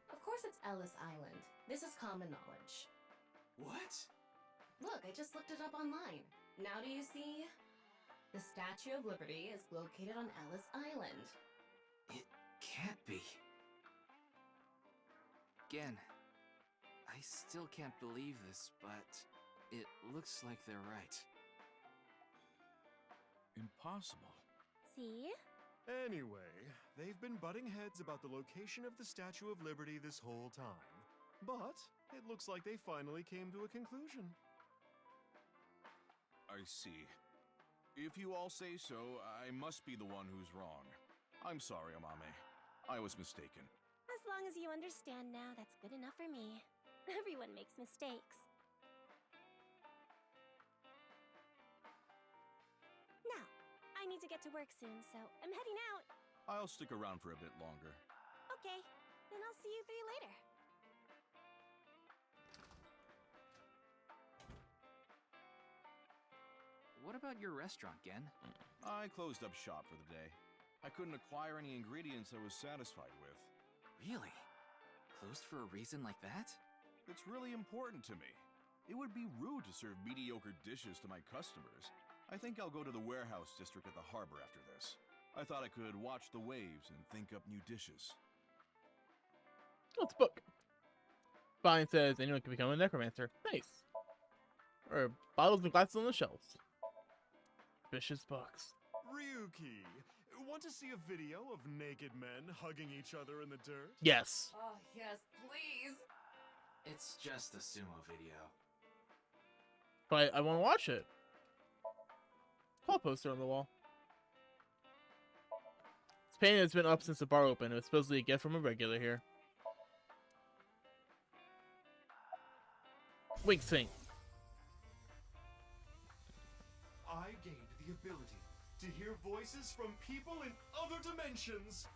B: Of course it's Ellis Island. This is common knowledge.
K: What?
B: Look, I just looked it up online. Now do you see? The Statue of Liberty is located on Ellis Island.
K: It can't be. Again, I still can't believe this, but it looks like they're right.
G: Impossible.
F: See?
S: Anyway, they've been butting heads about the location of the Statue of Liberty this whole time. But it looks like they finally came to a conclusion.
G: I see. If you all say so, I must be the one who's wrong. I'm sorry, Amame. I was mistaken.
F: As long as you understand now, that's good enough for me. Everyone makes mistakes. Now, I need to get to work soon, so I'm heading out.
G: I'll stick around for a bit longer.
F: Okay, then I'll see you three later.
K: What about your restaurant, Gen?
G: I closed up shop for the day. I couldn't acquire any ingredients I was satisfied with.
K: Really? Closed for a reason like that?
G: It's really important to me. It would be rude to serve mediocre dishes to my customers. I think I'll go to the warehouse district at the harbor after this. I thought I could watch the waves and think up new dishes.
A: Let's book. Fine says anyone can become a necromancer. Nice. Or bottles and glasses on the shelves. Vicious books.
S: Ryuki, want to see a video of naked men hugging each other in the dirt?
A: Yes.
Q: Oh, yes, please.
K: It's just a sumo video.
A: But I want to watch it. Call poster on the wall. This painting has been up since the bar opened. It was supposedly a gift from a regular here. Wink sync.
S: I gained the ability to hear voices from people in other dimensions.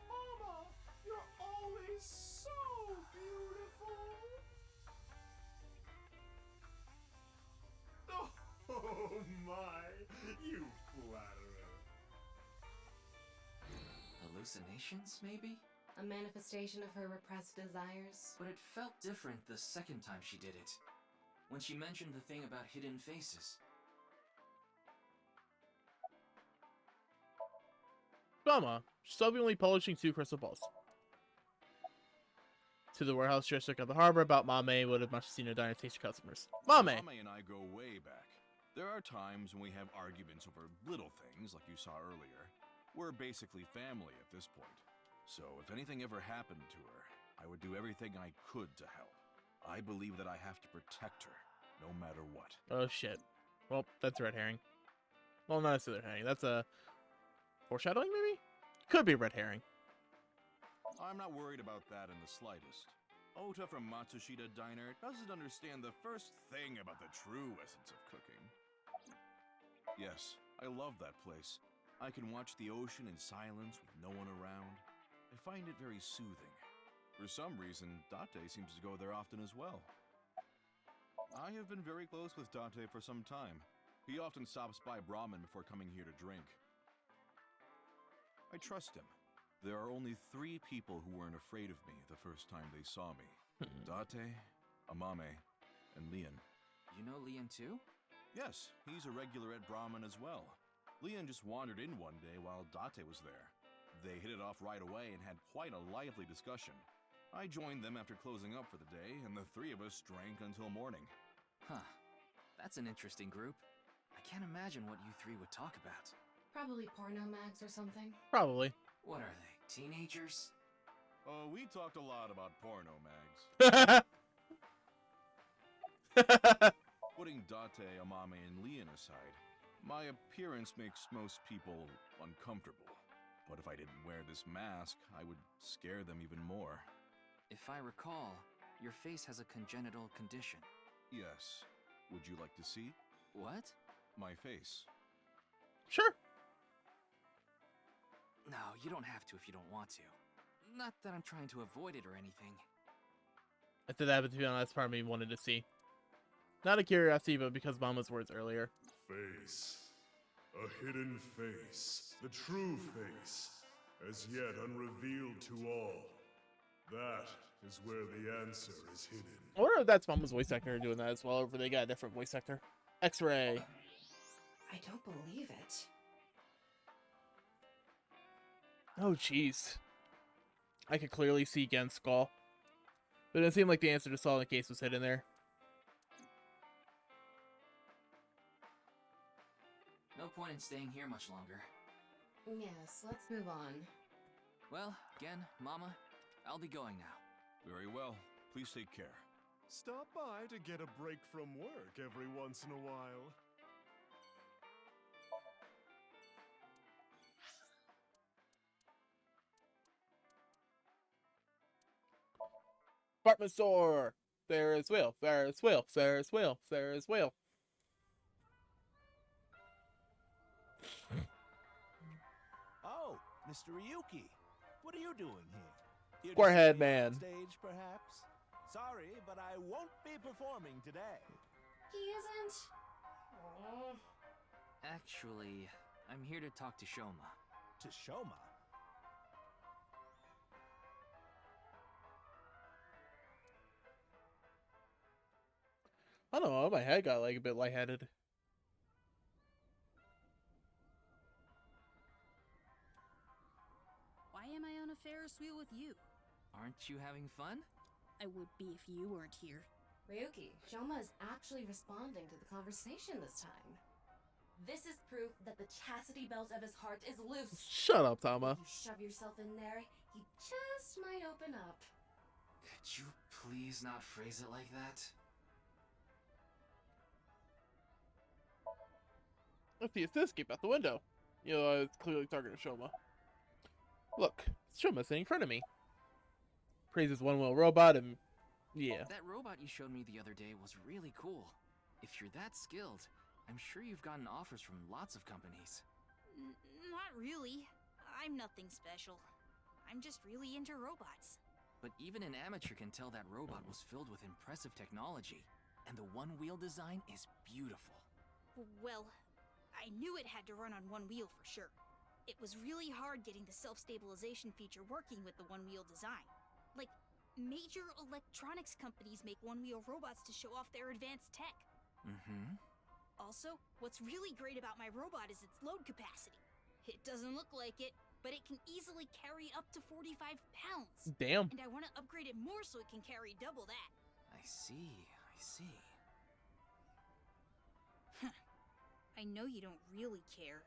S: Mama, you're always so beautiful. Oh my, you flatterer.
K: Hallucinations, maybe?
B: A manifestation of her repressed desires.
K: But it felt different the second time she did it. When she mentioned the thing about hidden faces.
A: Mama, stubbornly polishing 2 crystal balls. To the warehouse district of the harbor about Mame would have much seen her diner taste customers. Mame!
G: Mame and I go way back. There are times when we have arguments over little things like you saw earlier. We're basically family at this point. So if anything ever happened to her, I would do everything I could to help. I believe that I have to protect her, no matter what.
A: Oh shit. Well, that's a red herring. Well, not a red herring. That's a foreshadowing, maybe? Could be red herring.
G: I'm not worried about that in the slightest. Ota from Matsushita Diner doesn't understand the first thing about the true essence of cooking. Yes, I love that place. I can watch the ocean in silence with no one around. I find it very soothing. For some reason, Date seems to go there often as well. I have been very close with Date for some time. He often stops by Brahmin before coming here to drink. I trust him. There are only 3 people who weren't afraid of me the first time they saw me. Date, Amame, and Leon.
K: You know Leon too?
G: Yes, he's a regular at Brahmin as well. Leon just wandered in one day while Date was there. They hit it off right away and had quite a lively discussion. I joined them after closing up for the day, and the 3 of us drank until morning.
K: Huh. That's an interesting group. I can't imagine what you three would talk about.
B: Probably porno mags or something.
A: Probably.
K: What are they, teenagers?
G: Oh, we talked a lot about porno mags. Putting Date, Amame, and Leon aside, my appearance makes most people uncomfortable. But if I didn't wear this mask, I would scare them even more.
K: If I recall, your face has a congenital condition.
G: Yes. Would you like to see?
K: What?
G: My face.
A: Sure.
K: No, you don't have to if you don't want to. Not that I'm trying to avoid it or anything.
A: I said that, but to be honest, part of me wanted to see. Not a curiosity, but because Mama's words earlier.
S: Face. A hidden face. The true face. As yet unrevealed to all. That is where the answer is hidden.
A: I wonder if that's Mama's voice actor doing that as well, or if they got a different voice actor. X-Ray.
B: I don't believe it.
A: Oh, jeez. I could clearly see Gen's skull. But it seemed like the answer to solving the case was hidden there.
K: No point in staying here much longer.
B: Yes, let's move on.
K: Well, Gen, Mama, I'll be going now.
G: Very well. Please take care.
S: Stop by to get a break from work every once in a while.
A: Department store! Ferris wheel, Ferris wheel, Ferris wheel, Ferris wheel.
L: Oh, Mr. Ryuki. What are you doing here? Here to
A: Squarehead
L: stay
A: man.
L: on stage, perhaps? Sorry, but I won't be performing today.
B: He isn't. Aw.
K: Actually, I'm here to talk to Shoma.
L: To Shoma?
A: I don't know, my head got like a bit lightheaded.
M: Why am I on a Ferris wheel with you?
K: Aren't you having fun?
M: I would be if you weren't here.
B: Ryuki, Shoma is actually responding to the conversation this time. This is proof that the chastity belt of his heart is loose.
A: Shut up, Tama.
B: If you shove yourself in there, he just might open up.
K: Could you please not phrase it like that?
A: Let's see, it's this escape out the window. You know, it's clearly targeting Shoma. Look, Shoma's sitting in front of me. Praises one-wheel robot and... yeah.
K: That robot you showed me the other day was really cool. If you're that skilled, I'm sure you've gotten offers from lots of companies.
M: Not really. I'm nothing special. I'm just really into robots.
K: But even an amateur can tell that robot was filled with impressive technology. And the one-wheel design is beautiful.
M: Well, I knew it had to run on one wheel for sure. It was really hard getting the self-stabilization feature working with the one-wheel design. Like, major electronics companies make one-wheel robots to show off their advanced tech.
K: Mm-hmm.
M: Also, what's really great about my robot is its load capacity. It doesn't look like it, but it can easily carry up to 45 pounds.
A: Damn.
M: And I want to upgrade it more so it can carry double that.
K: I see, I see.
M: I know you don't really care.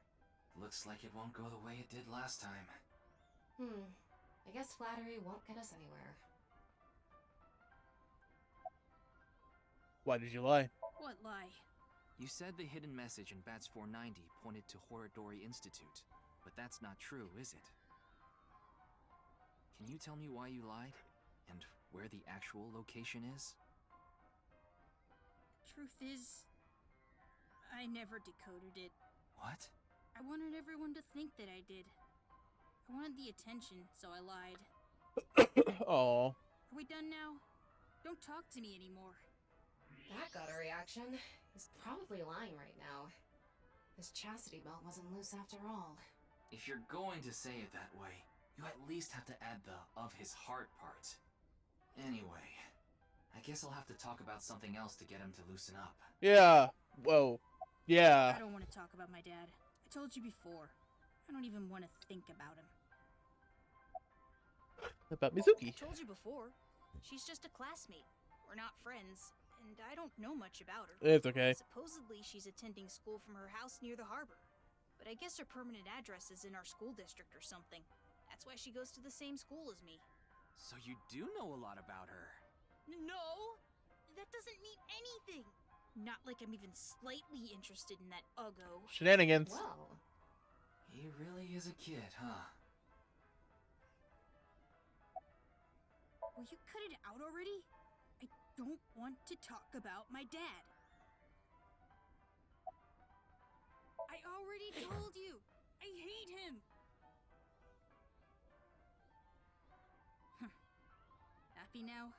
K: Looks like it won't go the way it did last time.
B: I guess flattery won't get us anywhere.
A: Why did you lie?
M: What lie?
K: You said the hidden message in Bats490 pointed to Horodori Institute, but that's not true, is it? Can you tell me why you lied? And where the actual location is?
M: Truth is, I never decoded it.
K: What?
M: I wanted everyone to think that I did. I wanted the attention, so I lied.
A: Oh.
M: Are we done now? Don't talk to me anymore.
B: That got a reaction. He's probably lying right now. His chastity belt wasn't loose after all.
K: If you're going to say it that way, you at least have to add the "of his heart" part. Anyway, I guess I'll have to talk about something else to get him to loosen up.
A: Yeah. Whoa. Yeah.
M: I don't want to talk about my dad. I told you before. I don't even want to think about him.
A: About Mizuki.
M: I told you before. She's just a classmate. We're not friends. and I don't know much about her.
A: It's okay.
M: Supposedly, she's attending school from her house near the harbor. But I guess her permanent address is in our school district or something. That's why she goes to the same school as me.
D: So you do know a lot about her.
M: No! That doesn't mean anything! Not like I'm even slightly interested in that uggo.
A: Shenanigans.
K: Well, he really is a kid, huh?
M: Will you cut it out already? I don't want to talk about my dad. I already told you! I hate him! Happy now?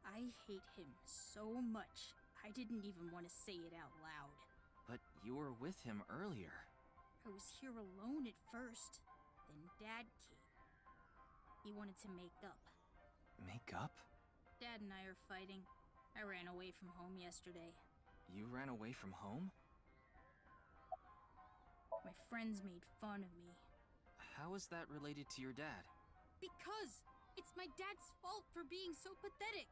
M: I hate him so much, I didn't even want to say it out loud.
D: But you were with him earlier.
M: I was here alone at first, then Dad came. He wanted to make up.
D: Make up?
M: Dad and I are fighting. I ran away from home yesterday.
D: You ran away from home?
M: My friends made fun of me.
D: How is that related to your dad?
M: Because it's my dad's fault for being so pathetic.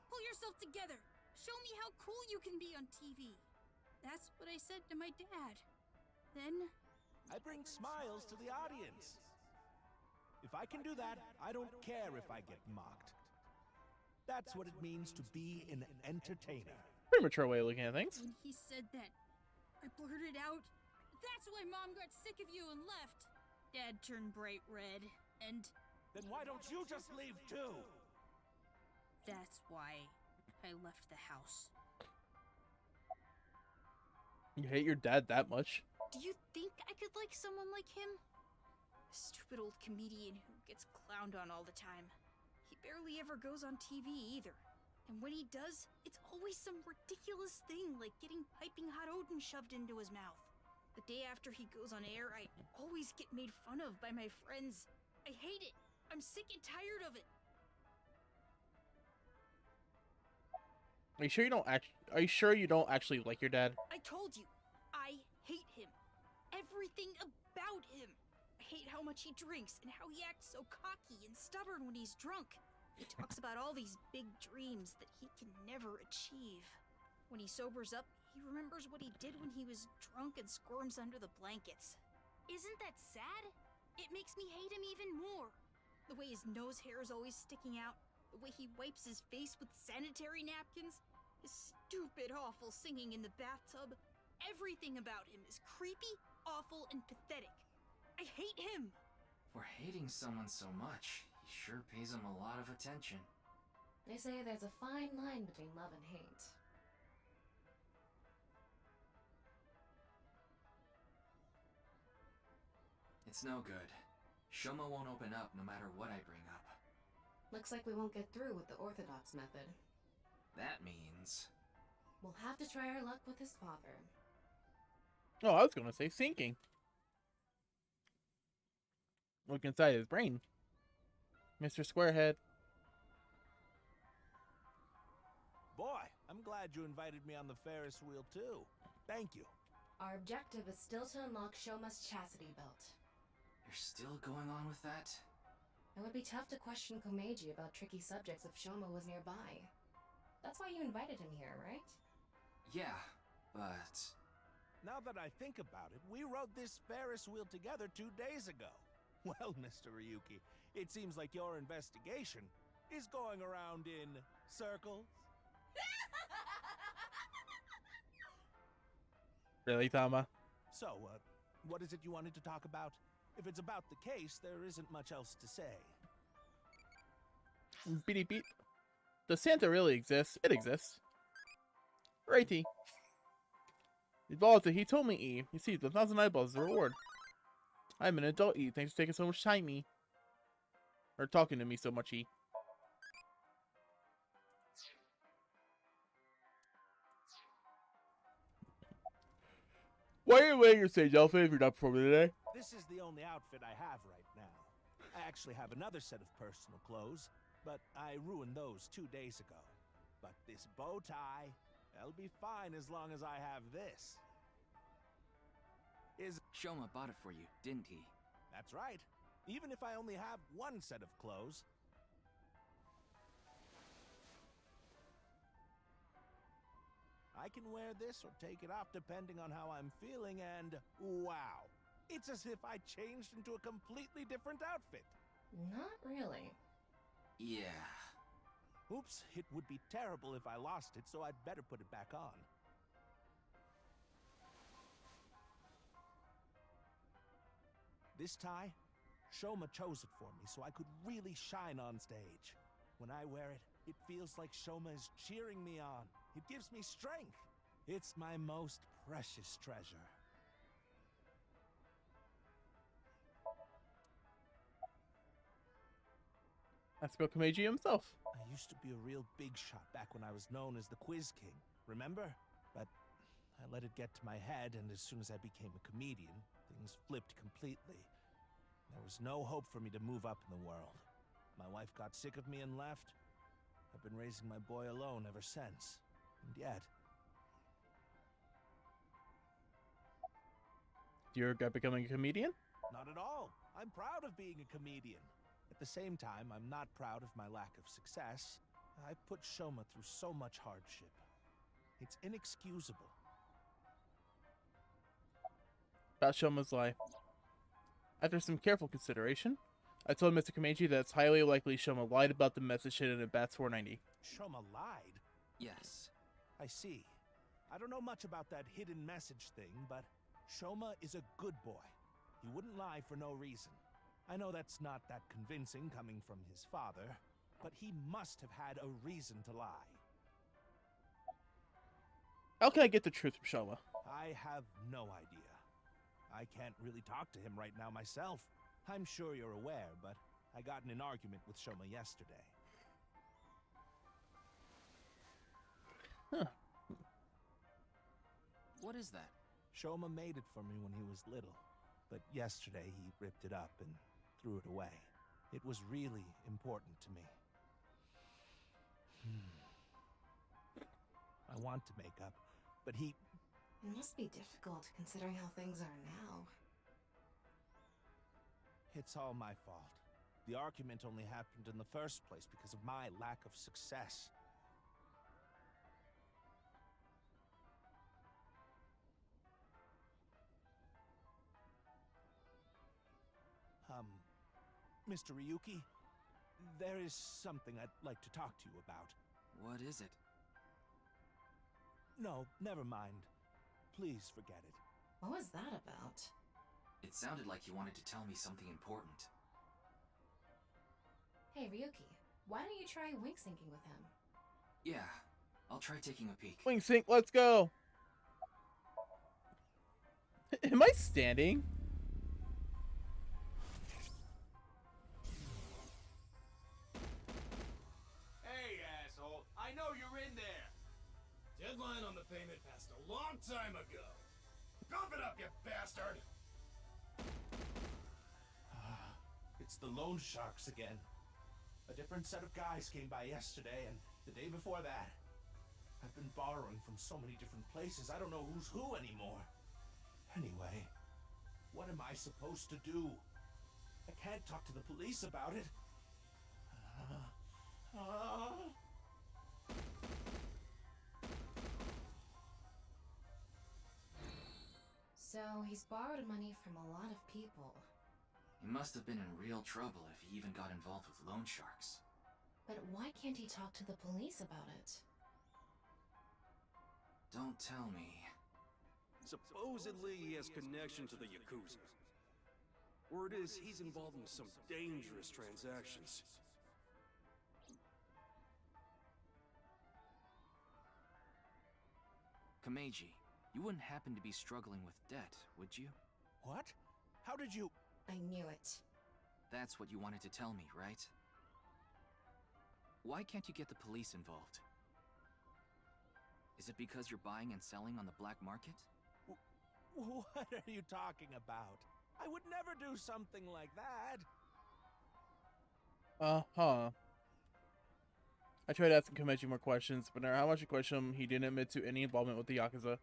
M: Pull yourself together. Show me how cool you can be on TV. That's what I said to my dad. Then
L: I bring smiles to the audience. If I can do that, I don't care if I get mocked. That's what it means to be an entertainer.
A: Pretty mature way of looking at things.
M: when he said that, I blurted out, "That's why Mom got sick of you and left." Dad turned bright red, and
L: then why don't you just leave too?
M: That's why I left the house.
A: You hate your dad that much?
M: Do you think I could like someone like him? A stupid old comedian who gets clowned on all the time. He barely ever goes on TV either. And when he does, it's always some ridiculous thing like getting piping hot Odin shoved into his mouth. The day after he goes on air, I always get made fun of by my friends. I hate it. I'm sick and tired of it.
A: Are you sure you don't actually like your dad?
M: I told you, I hate him. Everything about him. I hate how much he drinks and how he acts so cocky and stubborn when he's drunk. He talks about all these big dreams that he can never achieve. When he sobers up, he remembers what he did when he was drunk and squirms under the blankets. Isn't that sad? It makes me hate him even more. The way his nose hair is always sticking out, the way he wipes his face with sanitary napkins, his stupid, awful singing in the bathtub. Everything about him is creepy, awful, and pathetic. I hate him!
K: For hating someone so much, he sure pays him a lot of attention.
Q: They say there's a fine line between love and hate.
K: It's no good. Shoma won't open up no matter what I bring up.
Q: Looks like we won't get through with the orthodox method.
K: That means...
Q: We'll have to try our luck with his father.
A: Oh, I was gonna say sinking. Look inside his brain. Mr. Squarehead.
L: Boy, I'm glad you invited me on the Ferris wheel too. Thank you.
Q: Our objective is still to unlock Shoma's chastity belt.
K: You're still going on with that?
Q: It would be tough to question Komeiji about tricky subjects if Shoma was nearby. That's why you invited him here, right?
K: Yeah, but...
L: Now that I think about it, we rode this Ferris wheel together 2 days ago. Well, Mr. Ryuki, it seems like your investigation is going around in circles.
A: Really, Tama?
L: So, what is it you wanted to talk about? If it's about the case, there isn't much else to say.
A: Beady beep. Does Santa really exist? It exists. Righty. Evolved, he told me E. You see, the 1,000 eyeballs is the reward. I'm an adult E. Thanks for taking so much time, E. Or talking to me so much, E. Why are you wearing your stage outfit if you're not performing today?
L: This is the only outfit I have right now. I actually have another set of personal clothes, but I ruined those 2 days ago. But this bow tie, that'll be fine as long as I have this.
D: Shoma bought it for you, didn't he?
L: That's right. Even if I only have one set of clothes. I can wear this or take it off depending on how I'm feeling, and wow. It's as if I changed into a completely different outfit.
B: Not really.
K: Yeah.
L: Oops, it would be terrible if I lost it, so I'd better put it back on. This tie, Shoma chose it for me so I could really shine on stage. When I wear it, it feels like Shoma is cheering me on. It gives me strength. It's my most precious treasure.
A: Ask about Komeiji himself.
L: I used to be a real big shot back when I was known as the Quiz King, remember? But I let it get to my head, and as soon as I became a comedian, things flipped completely. There was no hope for me to move up in the world. My wife got sick of me and left. I've been raising my boy alone ever since. And yet...
A: Do you regret becoming a comedian?
L: Not at all. I'm proud of being a comedian. At the same time, I'm not proud of my lack of success. I put Shoma through so much hardship. It's inexcusable.
A: About Shoma's lie. After some careful consideration, I told Mr. Komeiji that it's highly likely Shoma lied about the message hidden in Bats490.
L: Shoma lied?
K: Yes.
L: I see. I don't know much about that hidden message thing, but Shoma is a good boy. He wouldn't lie for no reason. I know that's not that convincing coming from his father, but he must have had a reason to lie.
A: How can I get the truth from Shoma?
L: I have no idea. I can't really talk to him right now myself. I'm sure you're aware, but I got in an argument with Shoma yesterday.
A: Huh.
K: What is that?
L: Shoma made it for me when he was little, but yesterday he ripped it up and threw it away. It was really important to me. I want to make up, but he...
B: It must be difficult considering how things are now.
L: It's all my fault. The argument only happened in the first place because of my lack of success. Mr. Ryuki, there is something I'd like to talk to you about.
K: What is it?
L: No, never mind. Please forget it.
B: What was that about?
K: It sounded like you wanted to tell me something important.
B: Hey, Ryuki, why don't you try wink syncing with him?
K: Yeah, I'll try taking a peek.
A: Wing sync, let's go! Am I standing?
U: Hey, asshole! I know you're in there! Deadline on the payment passed a long time ago. Pump it up, you bastard!
L: It's the loan sharks again. A different set of guys came by yesterday and the day before that. I've been borrowing from so many different places, I don't know who's who anymore. Anyway, what am I supposed to do? I can't talk to the police about it.
B: So, he's borrowed money from a lot of people.
K: He must have been in real trouble if he even got involved with loan sharks.
B: But why can't he talk to the police about it?
K: Don't tell me.
U: Supposedly he has connection to the Yakuza. Word is he's involved in some dangerous transactions.
K: Komeiji, you wouldn't happen to be struggling with debt, would you?
L: What? How did you...
B: I knew it.
K: That's what you wanted to tell me, right? Why can't you get the police involved? Is it because you're buying and selling on the black market?
L: What are you talking about? I would never do something like that.
A: Uh-huh. I tried asking Komeiji more questions, but no matter how much I questioned him, he didn't admit to any involvement with the Yakuza.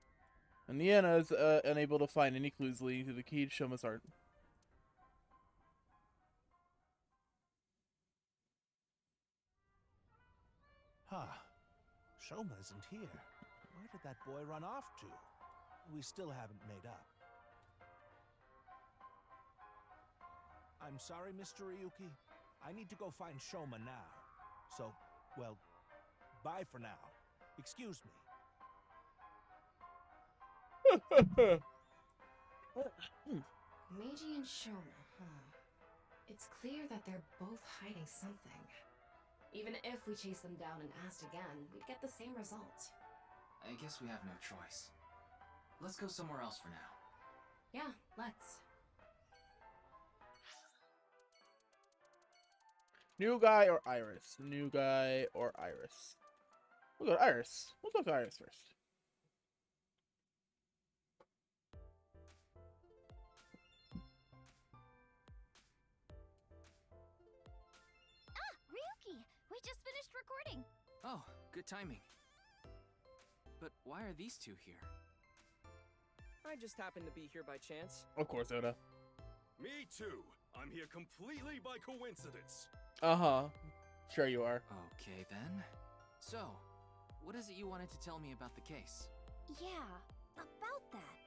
A: In the end, I was unable to find any clues leading to the key to Shoma's heart.
L: Huh. Shoma isn't here. Where did that boy run off to? We still haven't made up. I'm sorry, Mr. Ryuki. I need to go find Shoma now. So, well, bye for now. Excuse me.
B: Meiji and Shoma, huh? It's clear that they're both hiding something. Even if we chase them down and asked again, we'd get the same result.
K: I guess we have no choice. Let's go somewhere else for now.
B: Yeah, let's.
A: New guy or Iris? New guy or Iris? We'll go to Iris. We'll go to Iris first.
F: Ryuki! We just finished recording!
K: Oh, good timing. But why are these two here?
H: I just happened to be here by chance.
A: Of course, Oda.
S: Me too. I'm here completely by coincidence.
A: Uh-huh. Sure you are.
K: Okay, then. So, what is it you wanted to tell me about the case?
F: Yeah, about that.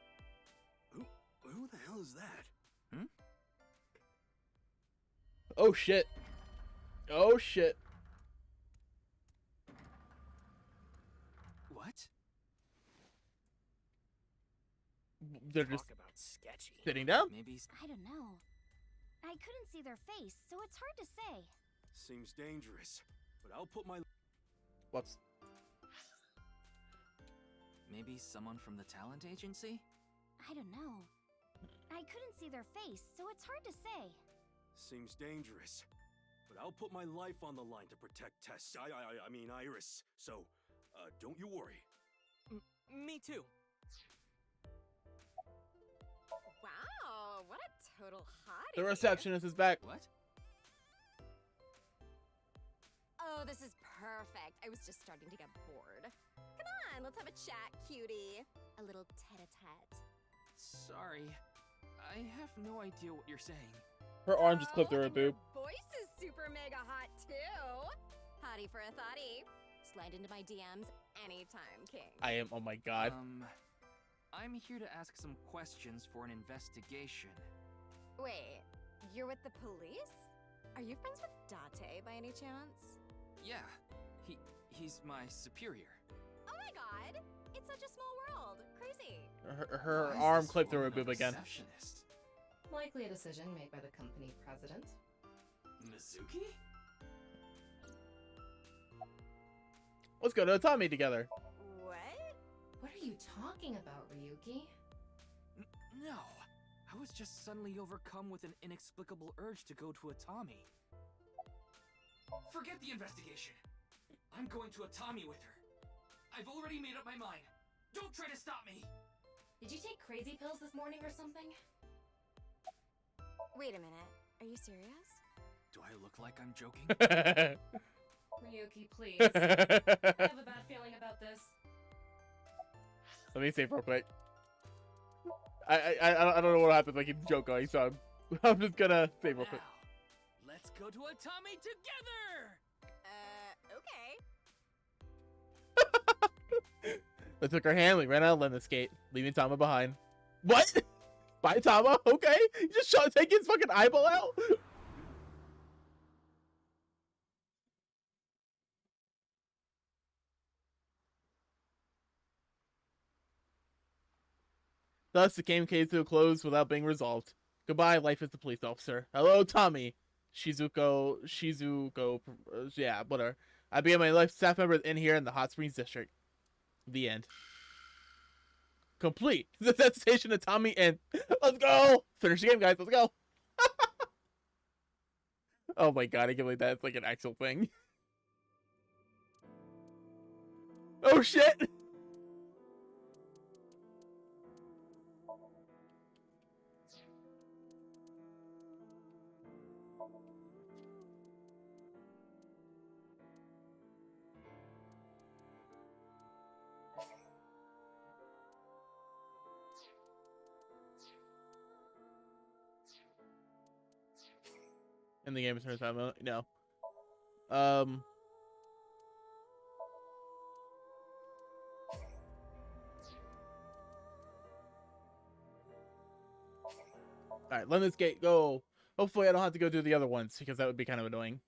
S: Who the hell is that?
K: Hmm?
A: Oh, shit. Oh, shit.
K: What?
A: They're just
H: Talk about sketchy.
A: sitting down?
K: Maybe.
F: I don't know. I couldn't see their face, so it's hard to say.
S: Seems dangerous, but I'll put my...
A: Whoops.
K: Maybe someone from the talent agency?
F: I don't know. I couldn't see their face, so it's hard to say.
S: Seems dangerous, but I'll put my life on the line to protect Tess. I mean Iris. So, don't you worry.
H: Me too.
P: Wow, what a total hottie.
A: The receptionist is back.
K: What?
P: Oh, this is perfect. I was just starting to get bored. Come on, let's have a chat, cutie. A little tete-a-tete.
K: Sorry. I have no idea what you're saying.
A: Her arm just clipped through her boob.
P: Voice is super mega hot, too. Hottie for a thottie. Slide into my DMs anytime, king.
A: I am, oh my god.
K: I'm here to ask some questions for an investigation.
P: Wait, you're with the police? Are you friends with Date by any chance?
K: Yeah, he's my superior.
P: Oh my god! It's such a small world. Crazy.
A: Her arm clipped through her boob again.
K: Receptionist?
B: Likely a decision made by the company president.
K: Mizuki?
A: Let's go to a Tommy together.
P: What?
B: What are you talking about, Ryuki?
K: No. I was just suddenly overcome with an inexplicable urge to go to a Tommy. Forget the investigation. I'm going to a Tommy with her. I've already made up my mind. Don't try to stop me.
B: Did you take crazy pills this morning or something?
P: Wait a minute. Are you serious?
K: Do I look like I'm joking?
B: Ryuki, please. I have a bad feeling about this.
A: Let me save real quick. I don't know what happens if I keep the joke going, so I'm just gonna save real quick.
K: Let's go to a Tommy together!
P: Okay.
A: They took her hand, we ran out of lemon skate, leaving Tama behind. What? Bye, Tama? Okay. You just take his fucking eyeball out? Thus, the game came to a close without being resolved. Goodbye, life as the police officer. Hello, Tommy. Shizuko, yeah, whatever. I began my life staff member in here in the Hot Springs District. The end. Complete. The destination of Tommy and let's go! Finish the game, guys. Let's go. Oh my god, I can't believe that's like an actual thing. Oh shit! In the game, it turns out, no. Alright, let this gate go. Hopefully I don't have to go do the other ones, because that would be kind of annoying.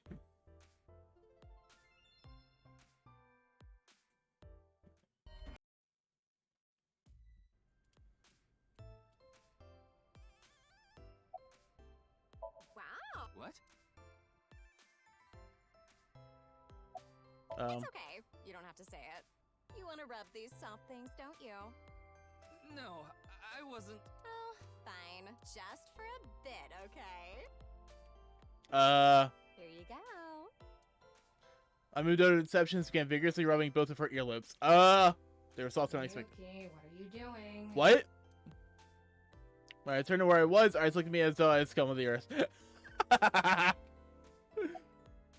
P: Wow.
D: What?
P: It's okay. You don't have to say it. You want to rub these soft things, don't you?
D: No, I wasn't.
P: Oh, fine. Just for a bit, okay? Here you go.
A: I moved out of Deceptions, began vigorously rubbing both of her earlobes. They were softer than I expected.
B: Okay, what are you doing?
A: What? When I turned to where I was, eyes looked at me as though I had scum of the earth.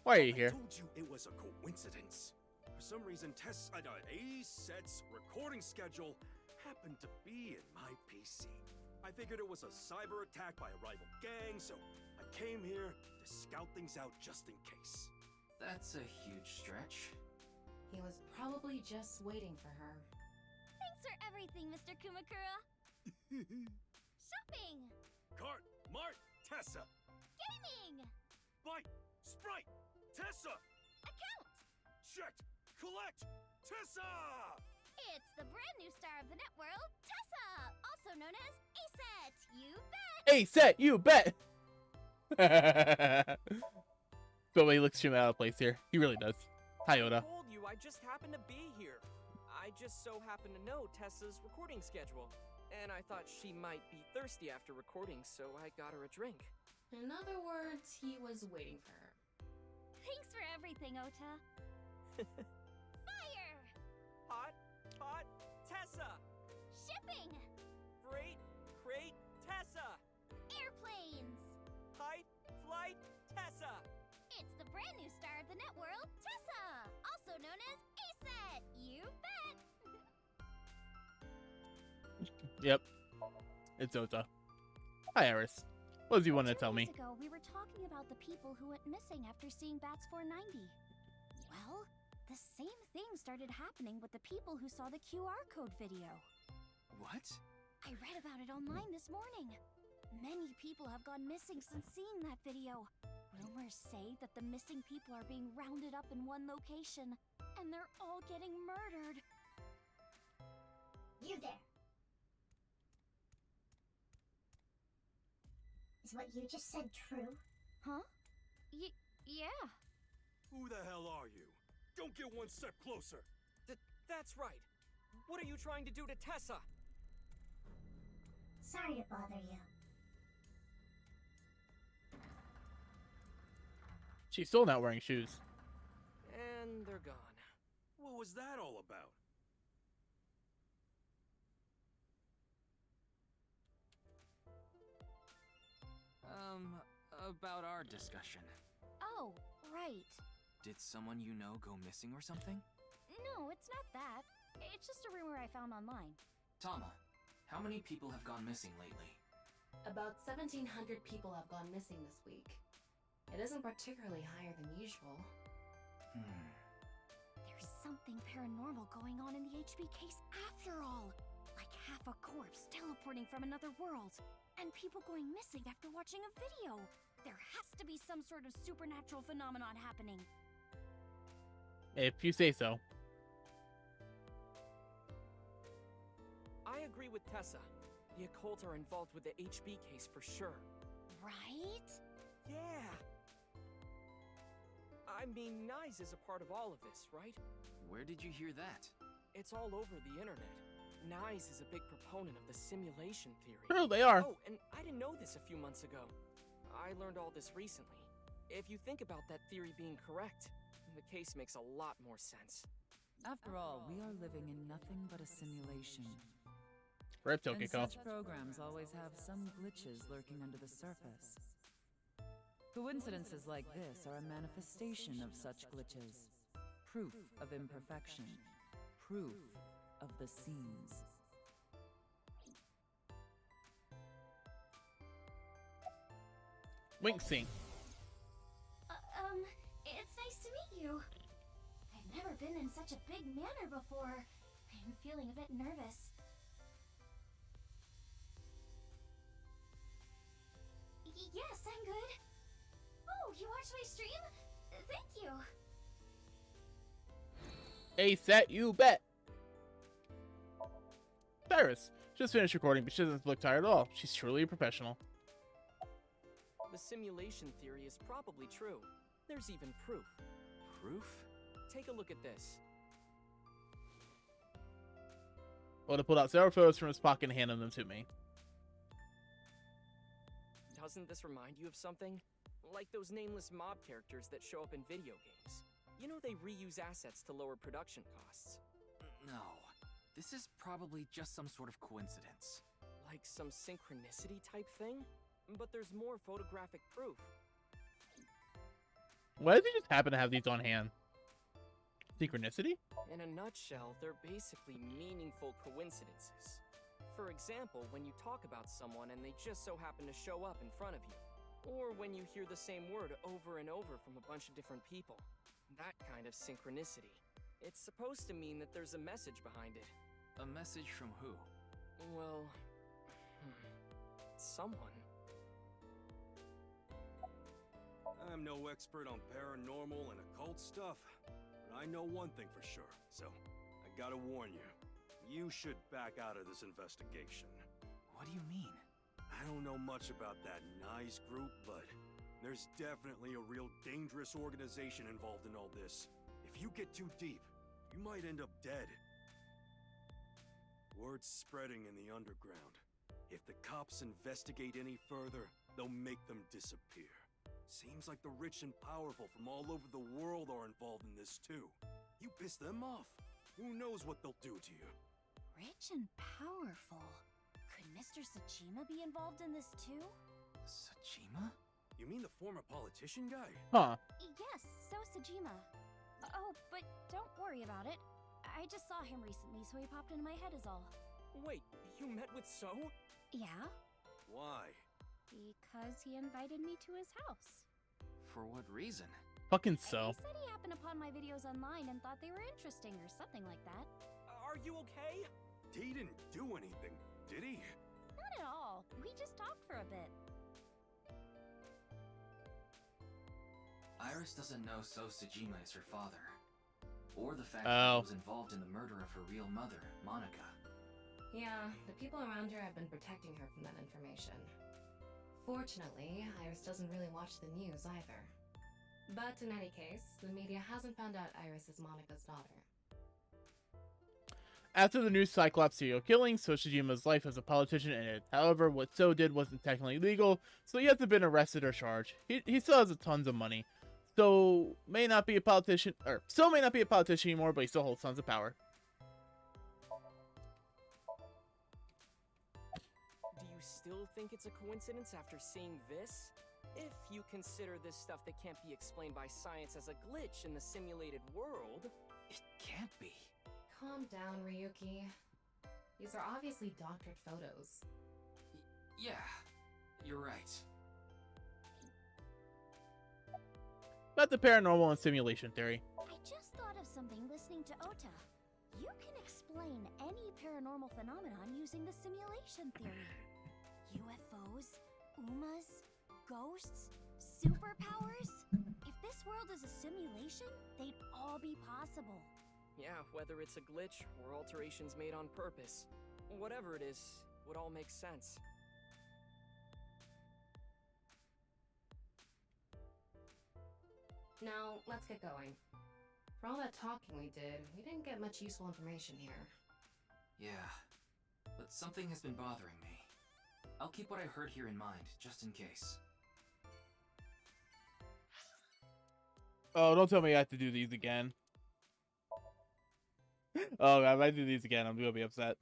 A: Why are you here?
S: I told you it was a coincidence. For some reason, A-Set's recording schedule happened to be in my PC. I figured it was a cyber attack by a rival gang, so I came here to scout things out just in case.
K: That's a huge stretch.
B: He was probably just waiting for her.
F: Thanks for everything, Mr. Kumakura. Shopping!
S: Cart, Mart, Tessa!
F: Gaming!
S: Bite, Sprite, Tessa!
F: Account!
S: Checked, collect, Tessa!
F: It's the brand new star of the net world, Tessa! Also known as A-Set, you bet!
A: A-Set, you bet! But he looks too out of place here. He really does. Hi, Oda.
H: I told you, I just happened to be here. I just so happen to know Tessa's recording schedule. And I thought she might be thirsty after recording, so I got her a drink.
B: In other words, he was waiting for her.
F: Thanks for everything, Ota. Fire!
H: Hot, Tessa!
F: Shipping!
H: Freight, crate, Tessa!
F: Airplanes!
H: Height, flight, Tessa!
F: It's the brand new star of the net world, Tessa! Also known as A-Set, you bet!
A: Yep. It's Ota. Hi, Iris. What does he want to tell me?
F: 2 days ago, we were talking about the people who went missing after seeing Bats490. Well, the same thing started happening with the people who saw the QR code video.
K: What?
F: I read about it online this morning. Many people have gone missing since seeing that video. Rumors say that the missing people are being rounded up in one location, and they're all getting murdered.
N: You there. Is what you just said true?
F: Huh? Yeah.
S: Who the hell are you? Don't get one step closer!
H: That's right. What are you trying to do to Tessa?
N: Sorry to bother you.
A: She's still not wearing shoes.
H: And they're gone.
S: What was that all about?
K: About our discussion.
F: Oh, right.
K: Did someone you know go missing or something?
F: No, it's not that. It's just a rumor I found online.
K: Tama, how many people have gone missing lately?
B: About 1,700 people have gone missing this week. It isn't particularly higher than usual.
F: There's something paranormal going on in the HB case after all. Like half a corpse teleporting from another world. And people going missing after watching a video. There has to be some sort of supernatural phenomenon happening.
A: If you say so.
H: I agree with Tessa. The occult are involved with the HB case for sure.
F: Right?
H: Yeah. I mean, Nyes is a part of all of this, right?
K: Where did you hear that?
H: It's all over the internet. Nyes is a big proponent of the simulation theory.
A: True, they are.
H: Oh, and I didn't know this a few months ago. I learned all this recently. If you think about that theory being correct, the case makes a lot more sense.
C: After all, we are living in nothing but a simulation.
A: Rip
C: And
A: Tokiko.
C: such programs always have some glitches lurking under the surface. Coincidences like this are a manifestation of such glitches. Proof of imperfection. Proof of the seams.
A: Winksing.
F: It's nice to meet you. I've never been in such a big manor before. I'm feeling a bit nervous. watch my stream? Thank you.
A: A set, you bet. Iris just finished recording, but she doesn't look tired at all. She's truly a professional.
H: The simulation theory is probably true. There's even proof.
D: Proof?
H: Take a look at this.
A: Oda pulled out several photos from his pocket and handed them to me.
H: Doesn't this remind you of something? Like those nameless mob characters that show up in video games. You know they reuse assets to lower production costs.
D: No. This is probably just some sort of coincidence.
H: Like some synchronicity type thing? But there's more photographic proof.
A: Why did they just happen to have these on hand? Synchronicity?
H: In a nutshell, they're basically meaningful coincidences. For example, when you talk about someone and they just so happen to show up in front of you. Or when you hear the same word over and over from a bunch of different people. That kind of synchronicity. It's supposed to mean that there's a message behind it.
D: A message from who?
H: Well, someone.
U: I'm no expert on paranormal and occult stuff, but I know one thing for sure, so I gotta warn you. You should back out of this investigation.
D: What do you mean?
U: I don't know much about that NICE group, but there's definitely a real dangerous organization involved in all this. If you get too deep, you might end up dead. Word's spreading in the underground. If the cops investigate any further, they'll make them disappear. Seems like the rich and powerful from all over the world are involved in this too. You piss them off, who knows what they'll do to you.
F: Rich and powerful. Could Mr. Sajima be involved in this too?
D: Sajima?
U: You mean the former politician guy?
A: Huh.
F: Yes, so Sajima. Oh, but don't worry about it. I just saw him recently, so he popped into my head is all.
H: Wait, you met with So?
F: Yeah?
U: Why?
F: Because he invited me to his house.
D: For what reason?
A: Fucking So.
F: He said he happened upon my videos online and thought they were interesting or something like that.
H: Are you okay?
U: He didn't do anything, did he?
F: Not at all. We just talked for a bit.
K: Iris doesn't know So Sajima is her father. Or the fact
A: Oh.
K: that he was involved in the murder of her real mother, Monica.
B: Yeah, the people around her have been protecting her from that information. Fortunately, Iris doesn't really watch the news either. But in any case, the media hasn't found out Iris is Monica's daughter.
A: After the new Cyclops serial killing, So Shijima's life as a politician ended. However, what So did wasn't technically legal, so he hasn't been arrested or charged. He still has tons of money. So may not be a politician anymore, but he still holds tons of power.
H: Do you still think it's a coincidence after seeing this? If you consider this stuff that can't be explained by science as a glitch in the simulated world...
K: It can't be.
B: Calm down, Ryuki. These are obviously doctored photos.
K: Yeah, you're right.
A: About the paranormal and simulation theory.
F: I just thought of something listening to Ota. You can explain any paranormal phenomenon using the simulation theory. UFOs, UMAs, ghosts, superpowers. If this world is a simulation, they'd all be possible.
H: Yeah, whether it's a glitch or alterations made on purpose. Whatever it is, would all make sense.
B: Now, let's get going. For all that talking we did, we didn't get much useful information here.
K: Yeah, but something has been bothering me. I'll keep what I heard here in mind, just in case.
A: Oh, don't tell me I have to do these again. Oh, God, if I do these again, I'm gonna be upset.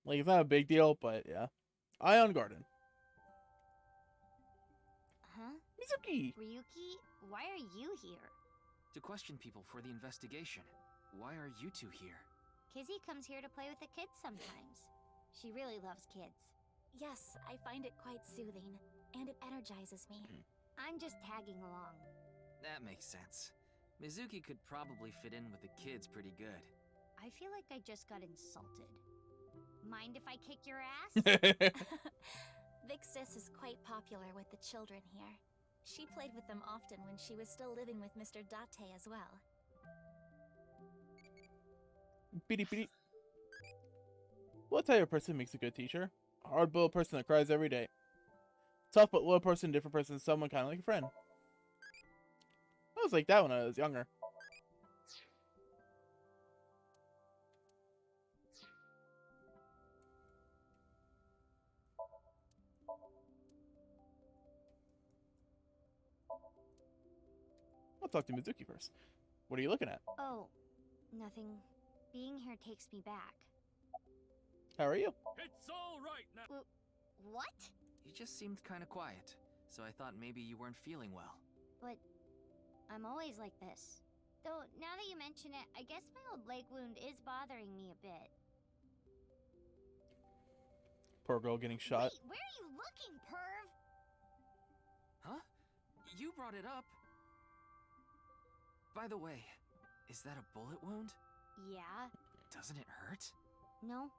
A: Like, it's not a big deal, but yeah. Ion Garden.
F: Huh?
A: Mizuki!
F: Ryuki, why are you here?
K: To question people for the investigation. Why are you two here?
F: Kizzy comes here to play with the kids sometimes. She really loves kids. Yes, I find it quite soothing, and it energizes me. I'm just tagging along.
K: That makes sense. Mizuki could probably fit in with the kids pretty good.
F: I feel like I just got insulted. Mind if I kick your ass? Big Sis is quite popular with the children here.
I: She played with them often when she was still living with Mr. Date as well.
A: Beady beady. What type of person makes a good teacher? A hard-boiled person that cries every day. Tough but loyal person, different person, someone kind of like a friend. I was like that when I was younger. I'll talk to Mizuki first. What are you looking at?
V: Oh, nothing. Being here takes me back.
A: How are you?
R: It's all right now.
V: What?
K: You just seemed kind of quiet, so I thought maybe you weren't feeling well.
V: But I'm always like this. Though, now that you mention it, I guess my old leg wound is bothering me a bit.
A: Poor girl getting shot.
V: Wait, where are you looking, perv?
K: Huh? You brought it up. By the way, is that a bullet wound?
V: Yeah.
K: Doesn't it hurt?
V: No,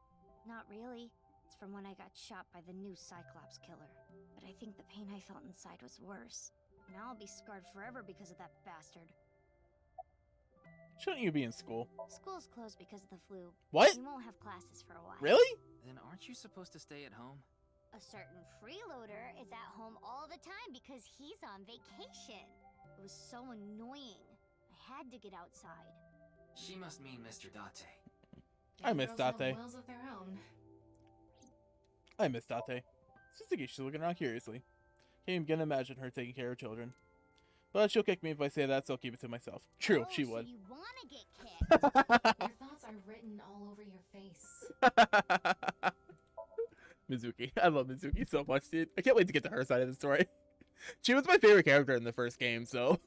V: not really. It's from when I got shot by the new Cyclops killer. But I think the pain I felt inside was worse. Now I'll be scarred forever because of that bastard.
A: Shouldn't you be in school?
V: School's closed because of the flu.
A: What?
V: We won't have classes for a while.
A: Really?
K: Then aren't you supposed to stay at home?
V: A certain freeloader is at home all the time because he's on vacation. It was so annoying. I had to get outside.
K: She must mean Mr. Date.
A: I miss Date.
B: Wills of their own.
A: I miss Date. Suzuki, she's looking around curiously. Can't even begin to imagine her taking care of children. But she'll kick me if I say that, so I'll keep it to myself. True, she would.
V: So you wanna get kicked?
B: Your thoughts are written all over your face.
A: Mizuki. I love Mizuki so much, dude. I can't wait to get to her side of the story. She was my favorite character in the first game, so...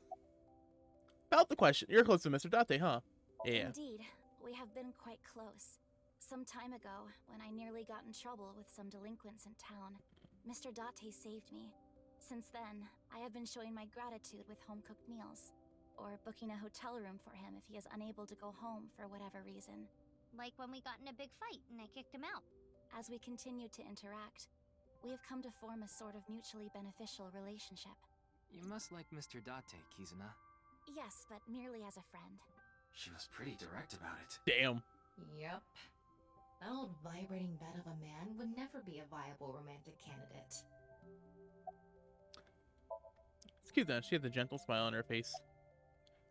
A: About the question. You're close to Mr. Date, huh? Yeah.
I: Indeed. We have been quite close. Some time ago, when I nearly got in trouble with some delinquents in town, Mr. Date saved me. Since then, I have been showing my gratitude with home-cooked meals, or booking a hotel room for him if he is unable to go home for whatever reason.
V: Like when we got in a big fight and I kicked him out.
I: As we continue to interact, we have come to form a sort of mutually beneficial relationship.
K: You must like Mr. Date, Kizuna.
I: Yes, but merely as a friend.
K: She was pretty direct about it.
A: Damn.
B: Yep. That old vibrating bed of a man would never be a viable romantic candidate.
A: Excuse me, she had the gentle smile on her face.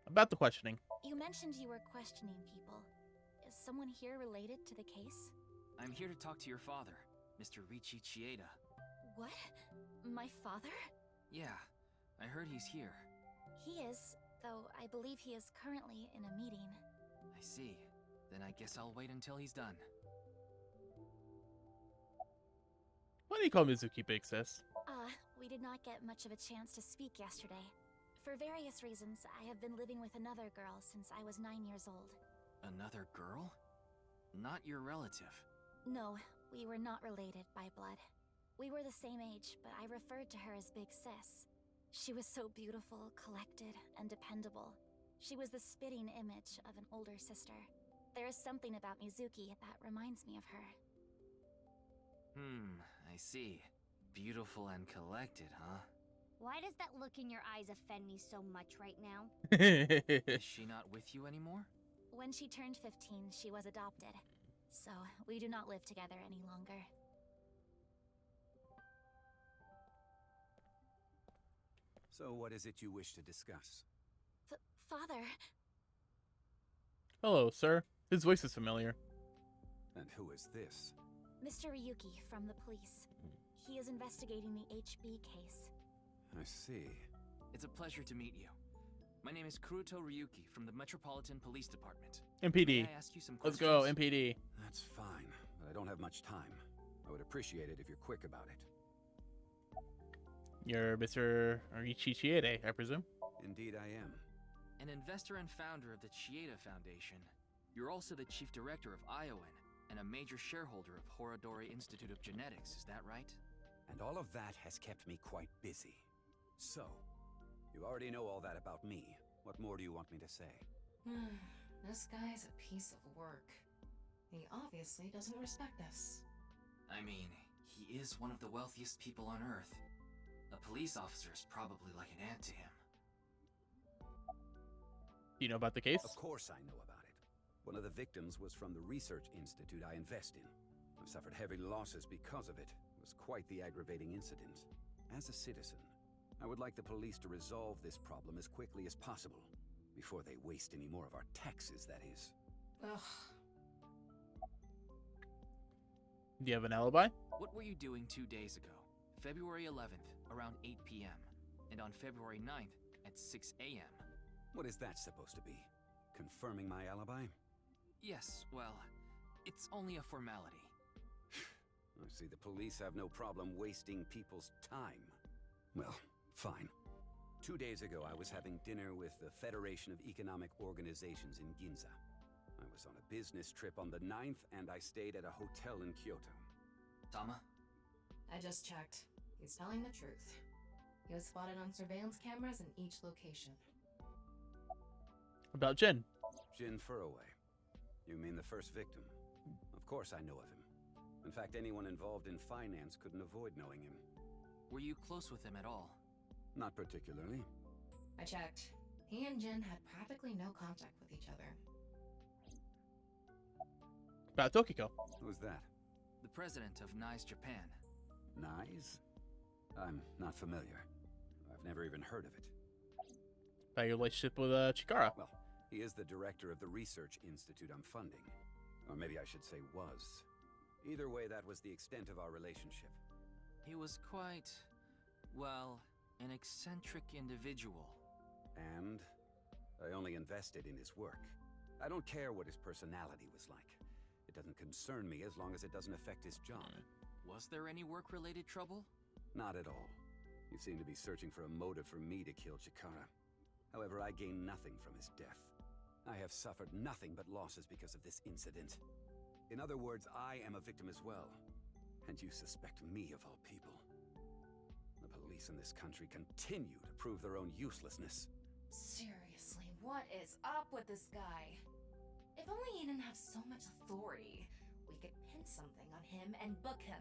A: About the questioning.
I: You mentioned you were questioning people. Is someone here related to the case?
K: I'm here to talk to your father, Mr. Riichi Chieda.
I: What? My father?
K: Yeah, I heard he's here.
I: He is, though I believe he is currently in a meeting.
K: I see. Then I guess I'll wait until he's done.
A: Why do you call Mizuki Big Sis?
I: We did not get much of a chance to speak yesterday. For various reasons, I have been living with another girl since I was 9 years old.
K: Another girl? Not your relative.
I: No, we were not related by blood. We were the same age, but I referred to her as Big Sis. She was so beautiful, collected, and dependable. She was the spitting image of an older sister. There is something about Mizuki that reminds me of her.
K: I see. Beautiful and collected, huh?
V: Why does that look in your eyes offend me so much right now?
K: Is she not with you anymore?
I: When she turned 15, she was adopted. So, we do not live together any longer.
W: So what is it you wish to discuss?
I: Father.
A: Hello, sir. His voice is familiar.
W: And who is this?
I: Mr. Ryuki from the police. He is investigating the HB case.
W: I see.
K: It's a pleasure to meet you. My name is Kuruto Ryuki from the Metropolitan Police Department.
A: MPD.
K: May I ask you some
A: Let's
K: questions?
A: go, MPD.
W: That's fine, but I don't have much time. I would appreciate it if you're quick about it.
A: You're Mr. Riichi Chieda, I presume?
W: Indeed I am.
K: An investor and founder of the Chieda Foundation. You're also the chief director of Iowan and a major shareholder of Horodori Institute of Genetics, is that right?
W: And all of that has kept me quite busy. So, you already know all that about me. What more do you want me to say?
B: This guy's a piece of work. He obviously doesn't respect us.
K: I mean, he is one of the wealthiest people on Earth. A police officer is probably like an aunt to him.
A: Do you know about the case?
W: Of course I know about it. One of the victims was from the research institute I invest in. I've suffered heavy losses because of it. It was quite the aggravating incident. As a citizen, I would like the police to resolve this problem as quickly as possible. Before they waste any more of our taxes, that is.
B: Ugh.
A: Do you have an alibi?
K: What were you doing 2 days ago? February 11th, around 8 p.m. And on February 9th, at 6 a.m.
W: What is that supposed to be? Confirming my alibi?
K: Yes, well, it's only a formality.
W: I see the police have no problem wasting people's time. Well, fine. 2 days ago, I was having dinner with the Federation of Economic Organizations in Ginza. I was on a business trip on the 9th, and I stayed at a hotel in Kyoto.
K: Tama?
B: I just checked. He's telling the truth. He was spotted on surveillance cameras in each location.
A: About Jin?
W: Jin Furroway. You mean the first victim? Of course I know of him. In fact, anyone involved in finance couldn't avoid knowing him.
K: Were you close with him at all?
W: Not particularly.
B: I checked. He and Jin had practically no contact with each other.
A: About Tokiko?
W: Who's that?
K: The president of NICE Japan.
W: NICE? I'm not familiar. I've never even heard of it.
A: About your relationship with Chikara?
W: Well, he is the director of the research institute I'm funding. Or maybe I should say was. Either way, that was the extent of our relationship.
K: He was quite, well, an eccentric individual.
W: And I only invested in his work. I don't care what his personality was like. It doesn't concern me as long as it doesn't affect his job.
K: Was there any work-related trouble?
W: Not at all. You seem to be searching for a motive for me to kill Chikara. However, I gain nothing from his death. I have suffered nothing but losses because of this incident. In other words, I am a victim as well. And you suspect me of all people. The police in this country continue to prove their own uselessness.
B: Seriously, what is up with this guy? If only he didn't have so much authority, we could pin something on him and book him.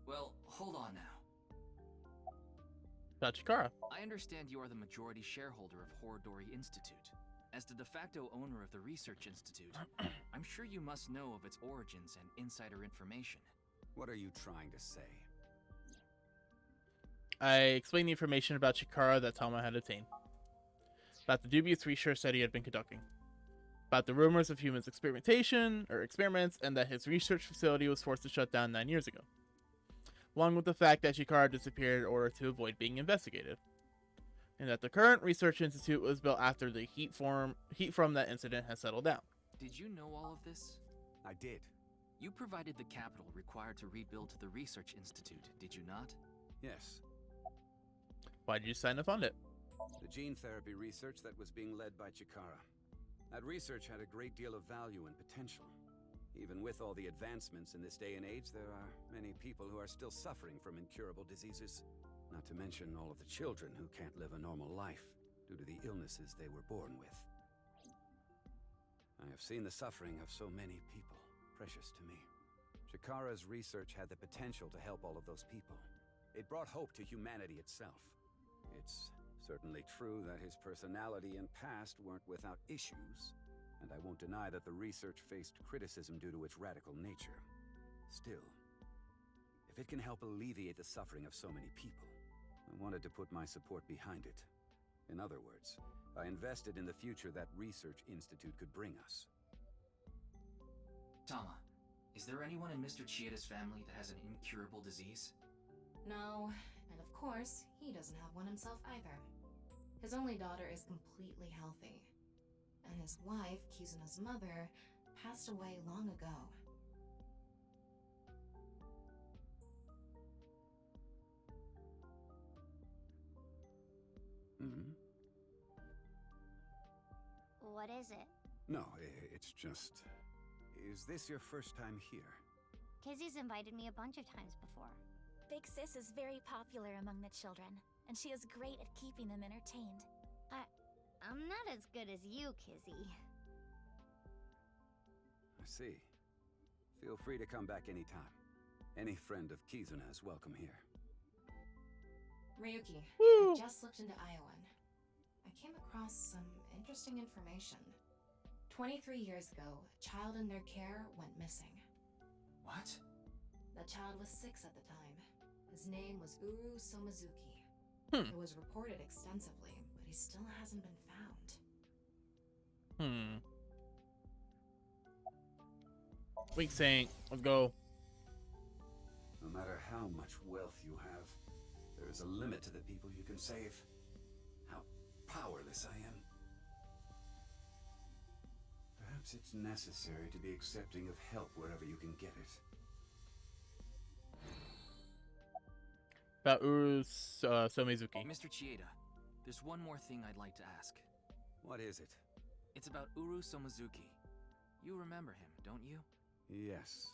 K: Well, hold on now.
A: About Chikara?
K: I understand you are the majority shareholder of Horodori Institute. As the de facto owner of the Research Institute, I'm sure you must know of its origins and insider information.
W: What are you trying to say?
A: I explained the information about Chikara that Tama had obtained. About the dubious research that he had been conducting. About the rumors of humans' experiments, and that his research facility was forced to shut down 9 years ago. Along with the fact that Chikara disappeared in order to avoid being investigated. And that the current research institute was built after the heat from that incident has settled down.
K: Did you know all of this?
W: I did.
K: You provided the capital required to rebuild the Research Institute, did you not?
W: Yes.
A: Why did you sign to fund it?
W: The gene therapy research that was being led by Chikara. That research had a great deal of value and potential. Even with all the advancements in this day and age, there are many people who are still suffering from incurable diseases. Not to mention all of the children who can't live a normal life due to the illnesses they were born with. I have seen the suffering of so many people, precious to me. Chikara's research had the potential to help all of those people. It brought hope to humanity itself. It's certainly true that his personality and past weren't without issues, and I won't deny that the research faced criticism due to its radical nature. Still, if it can help alleviate the suffering of so many people, I wanted to put my support behind it. In other words, I invested in the future that Research Institute could bring us.
K: Tama, is there anyone in Mr. Chieda's family that has an incurable disease?
B: No, and of course, he doesn't have one himself either. His only daughter is completely healthy. And his wife, Kizuna's mother, passed away long ago.
W: Mm-hmm.
V: What is it?
W: No, it's just... Is this your first time here?
V: Kizzy's invited me a bunch of times before.
I: Big Sis is very popular among the children, and she is great at keeping them entertained.
V: I'm not as good as you, Kizzy.
W: I see. Feel free to come back anytime. Any friend of Kizuna is welcome here.
B: Ryuki,
A: Woo!
B: I just looked into Iowan. I came across some interesting information. 23 years ago, a child in their care went missing.
K: What?
B: That child was 6 at the time. His name was Uru Somazuki. It was reported extensively, but he still hasn't been found.
A: Weak Saint, let's go.
W: No matter how much wealth you have, there is a limit to the people you can save. How powerless I am. Perhaps it's necessary to be accepting of help wherever you can get it.
A: About Uru Somizuki.
K: Mr. Chieda, there's one more thing I'd like to ask.
W: What is it?
K: It's about Uru Somizuki. You remember him, don't you?
W: Yes,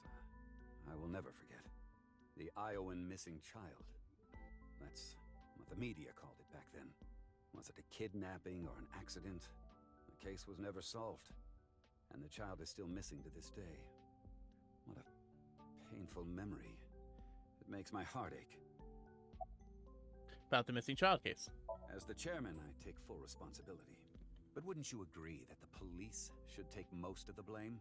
W: I will never forget. The Iowan missing child. That's what the media called it back then. Was it a kidnapping or an accident? The case was never solved. And the child is still missing to this day. What a painful memory. It makes my heart ache.
A: About the missing child case.
W: As the chairman, I take full responsibility. But wouldn't you agree that the police should take most of the blame?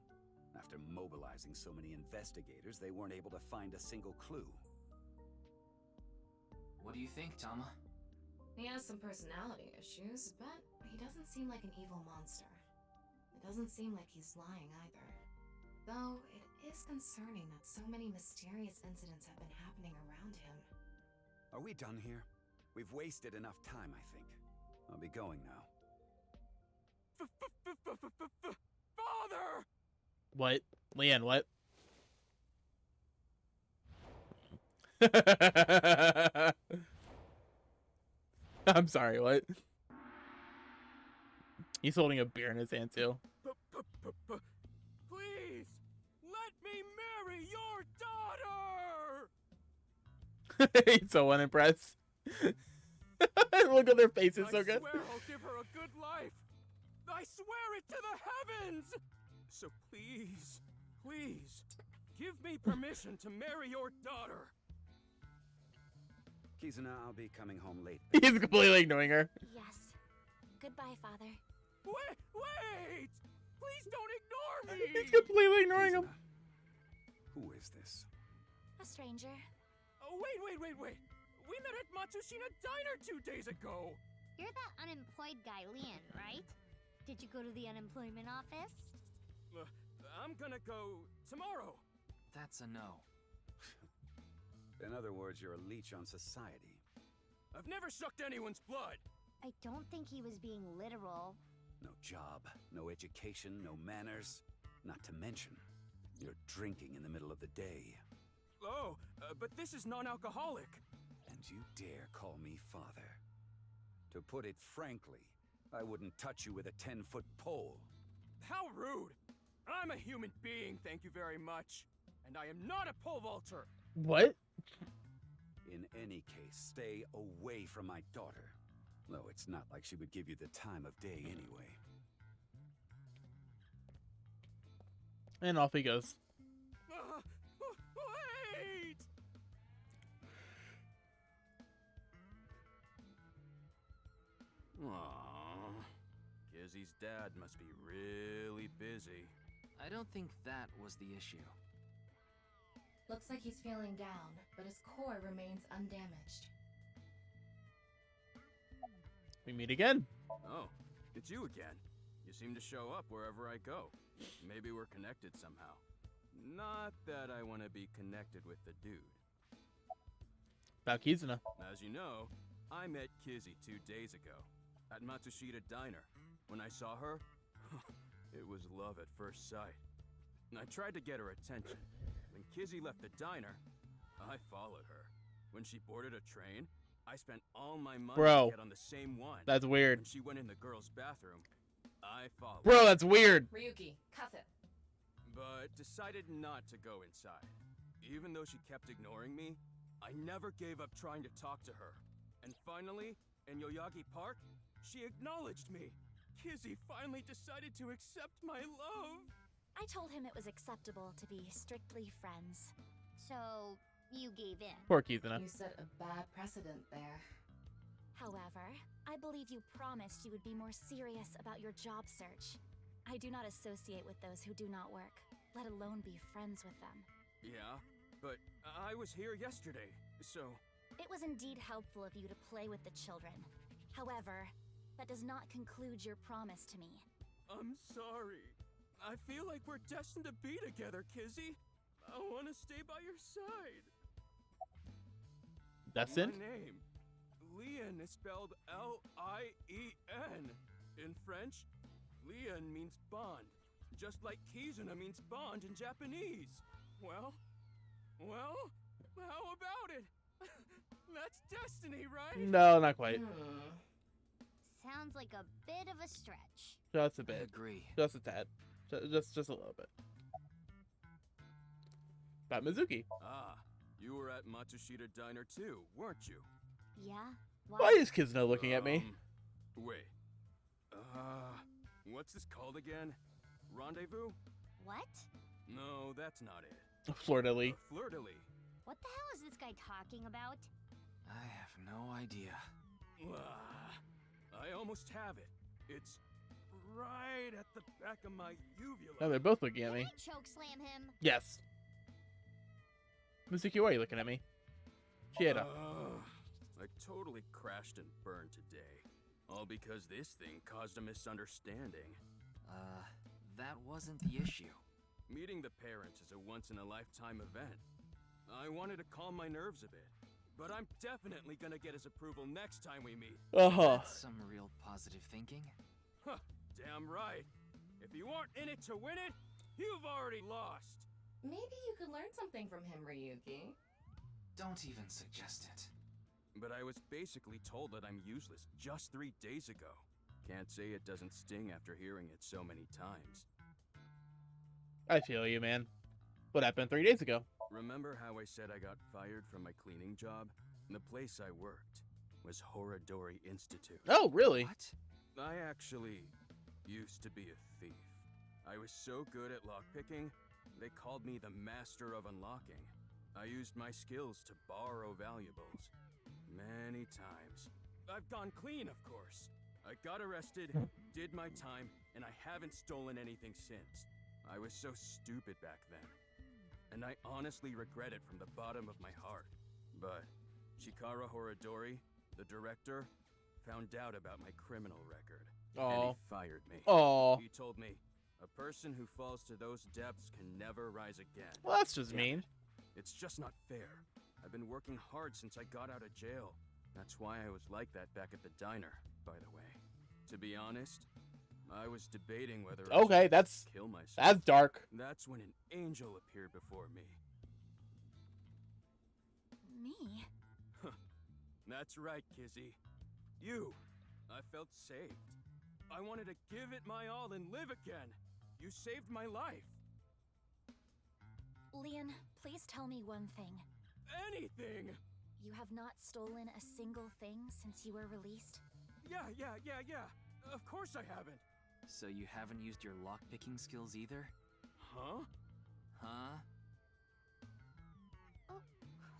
W: After mobilizing so many investigators, they weren't able to find a single clue.
K: What do you think, Tama?
B: He has some personality issues, but he doesn't seem like an evil monster. It doesn't seem like he's lying either. Though, it is concerning that so many mysterious incidents have been happening around him.
W: Are we done here? We've wasted enough time, I think. I'll be going now.
H: Father!
A: What? Leanne, what? I'm sorry, what? He's holding a beer in his hand, too.
H: Please, let me marry your daughter!
A: He's so unimpressed. Look at their faces, so good.
H: I swear I'll give her a good life. I swear it to the heavens! So please, please, give me permission to marry your daughter.
W: Kizuna, I'll be coming home late.
A: He's completely ignoring her.
I: Yes. Goodbye, Father.
H: Wait! Please don't ignore me!
A: He's completely ignoring him.
W: Who is this?
I: A stranger.
H: Oh, wait! We met at Matsushita Diner 2 days ago!
V: You're that unemployed guy, Leon, right? Did you go to the unemployment office?
H: I'm gonna go tomorrow.
K: That's a no.
W: In other words, you're a leech on society.
H: I've never sucked anyone's blood.
V: I don't think he was being literal.
W: No job, no education, no manners. Not to mention, you're drinking in the middle of the day.
H: Oh, but this is non-alcoholic.
W: And you dare call me father. To put it frankly, I wouldn't touch you with a 10-foot pole.
H: How rude! I'm a human being, thank you very much. And I am not a pole vaulter.
A: What?
W: In any case, stay away from my daughter. Though it's not like she would give you the time of day anyway.
A: And off he goes.
H: Wait! Aww. Kizzy's dad must be really busy.
K: I don't think that was the issue.
B: Looks like he's feeling down, but his core remains undamaged.
A: We meet again.
H: Oh, it's you again. You seem to show up wherever I go. Maybe we're connected somehow. Not that I want to be connected with the dude.
A: About Kizuna.
H: As you know, I met Kizzy 2 days ago at Matsushita Diner. When I saw her, it was love at first sight. I tried to get her attention. When Kizzy left the diner, I followed her. When she boarded a train, I spent all my money to get on the same one.
A: That's weird.
H: When she went in the girls' bathroom, I followed.
A: Bro, that's weird.
B: Ryuki, cuff it.
H: But decided not to go inside. Even though she kept ignoring me, I never gave up trying to talk to her. And finally, in Yoyagi Park, she acknowledged me. Kizzy finally decided to accept my love.
I: I told him it was acceptable to be strictly friends.
V: So, you gave in.
A: Poor Kizuna.
B: You set a bad precedent there.
I: However, I believe you promised you would be more serious about your job search. I do not associate with those who do not work, let alone be friends with them.
D: Yeah, but I was here yesterday, so...
I: It was indeed helpful of you to play with the children. However, that does not conclude your promise to me.
D: I'm sorry. I feel like we're destined to be together, Kizzy. I want to stay by your side.
A: That's it?
D: My name. Lien is spelled L-I-E-N. In French, Lien means bond, just like Kizuna means bond in Japanese. Well, how about it? That's destiny, right?
A: No, not quite.
V: Sounds like a bit of a stretch.
A: Just a bit.
K: I agree.
A: Just a tad. Just a little bit. About Mizuki.
D: Ah, you were at Matsushita Diner too, weren't you?
V: Yeah?
A: Why is Kizuna looking at me?
D: Wait. What's this called again? Rendezvous?
V: What?
D: No, that's not it.
A: Fleur-de-lis.
D: Fleur-de-lis.
V: What the hell is this guy talking about?
K: I have no idea.
D: I almost have it. It's right at the back of my uvula.
A: No, they're both looking at me.
V: Choke slam him.
A: Yes. Mizuki, why are you looking at me? Chieda.
D: I totally crashed and burned today. All because this thing caused a misunderstanding.
K: That wasn't the issue.
D: Meeting the parents is a once-in-a-lifetime event. I wanted to calm my nerves a bit, but I'm definitely gonna get his approval next time we meet.
K: That's some real positive thinking.
D: Huh, damn right. If you aren't in it to win it, you've already lost.
B: Maybe you could learn something from him, Ryuki.
K: Don't even suggest it.
D: But I was basically told that I'm useless just 3 days ago. Can't say it doesn't sting after hearing it so many times.
A: I feel you, man. What happened 3 days ago?
D: Remember how I said I got fired from my cleaning job? The place I worked was Horadori Institute.
A: Oh, really?
D: What? I actually used to be a thief. I was so good at lockpicking, they called me the Master of Unlocking. I used my skills to borrow valuables. Many times. I've gone clean, of course. I got arrested, did my time, and I haven't stolen anything since. I was so stupid back then. And I honestly regret it from the bottom of my heart. But Chikara Horadori, the director, found out about my criminal record. And he fired me. He told me, a person who falls to those depths can never rise again.
A: Well, that's just mean.
D: It's just not fair. I've been working hard since I got out of jail. That's why I was like that back at the diner, by the way. To be honest, I was debating whether I should kill myself.
A: That's dark.
D: That's when an angel appeared before me.
I: Me?
D: That's right, Kizzy. You. I felt saved. I wanted to give it my all and live again. You saved my life.
I: Lien, please tell me one thing.
D: Anything!
I: You have not stolen a single thing since you were released?
D: Yeah. Of course I haven't.
K: So you haven't used your lockpicking skills either?
D: Huh?
V: Oh,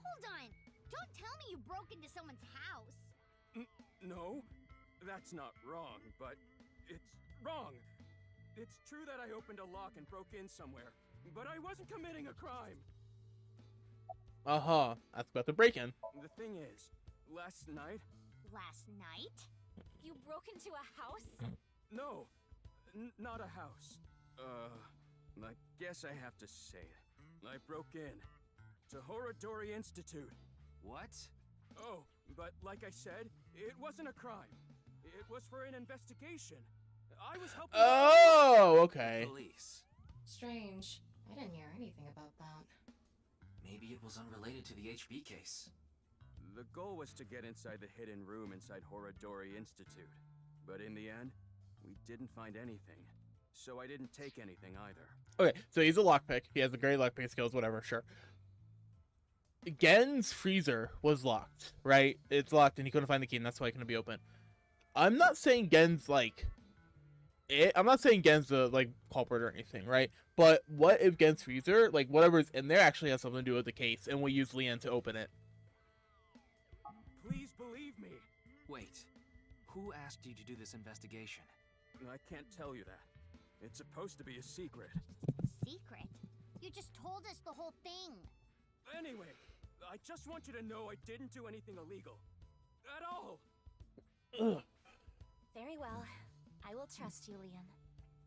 V: hold on. Don't tell me you broke into someone's house.
D: No, that's not wrong, but it's wrong. It's true that I opened a lock and broke in somewhere, but I wasn't committing a crime.
A: That's about to break in.
D: The thing is, last night...
V: Last night?
I: You broke into a house?
D: No, not a house. I guess I have to say it. I broke in to Horadori Institute.
K: What?
D: Oh, but like I said, it wasn't a crime. It was for an investigation. I was helping...
A: Oh, okay.
K: Police.
B: Strange. I didn't hear anything about that.
K: Maybe it was unrelated to the HB case.
D: The goal was to get inside the hidden room inside Horadori Institute. But in the end, we didn't find anything. So I didn't take anything either.
A: Okay, so he's a lockpick. He has a great lockpick skills, whatever, sure. Gen's freezer was locked, right? It's locked and he couldn't find the key and that's why it couldn't be open. I'm not saying Gen's like... I'm not saying Gen's the like culprit or anything, right? But what if Gen's freezer, like whatever's in there, actually has something to do with the case, and we use Lien to open it?
D: Please believe me.
K: Wait, who asked you to do this investigation?
H: I can't tell you that. It's supposed to be a secret.
V: Secret? You just told us the whole thing.
H: Anyway, I just want you to know I didn't do anything illegal. At all!
I: Very well. I will trust you, Leon.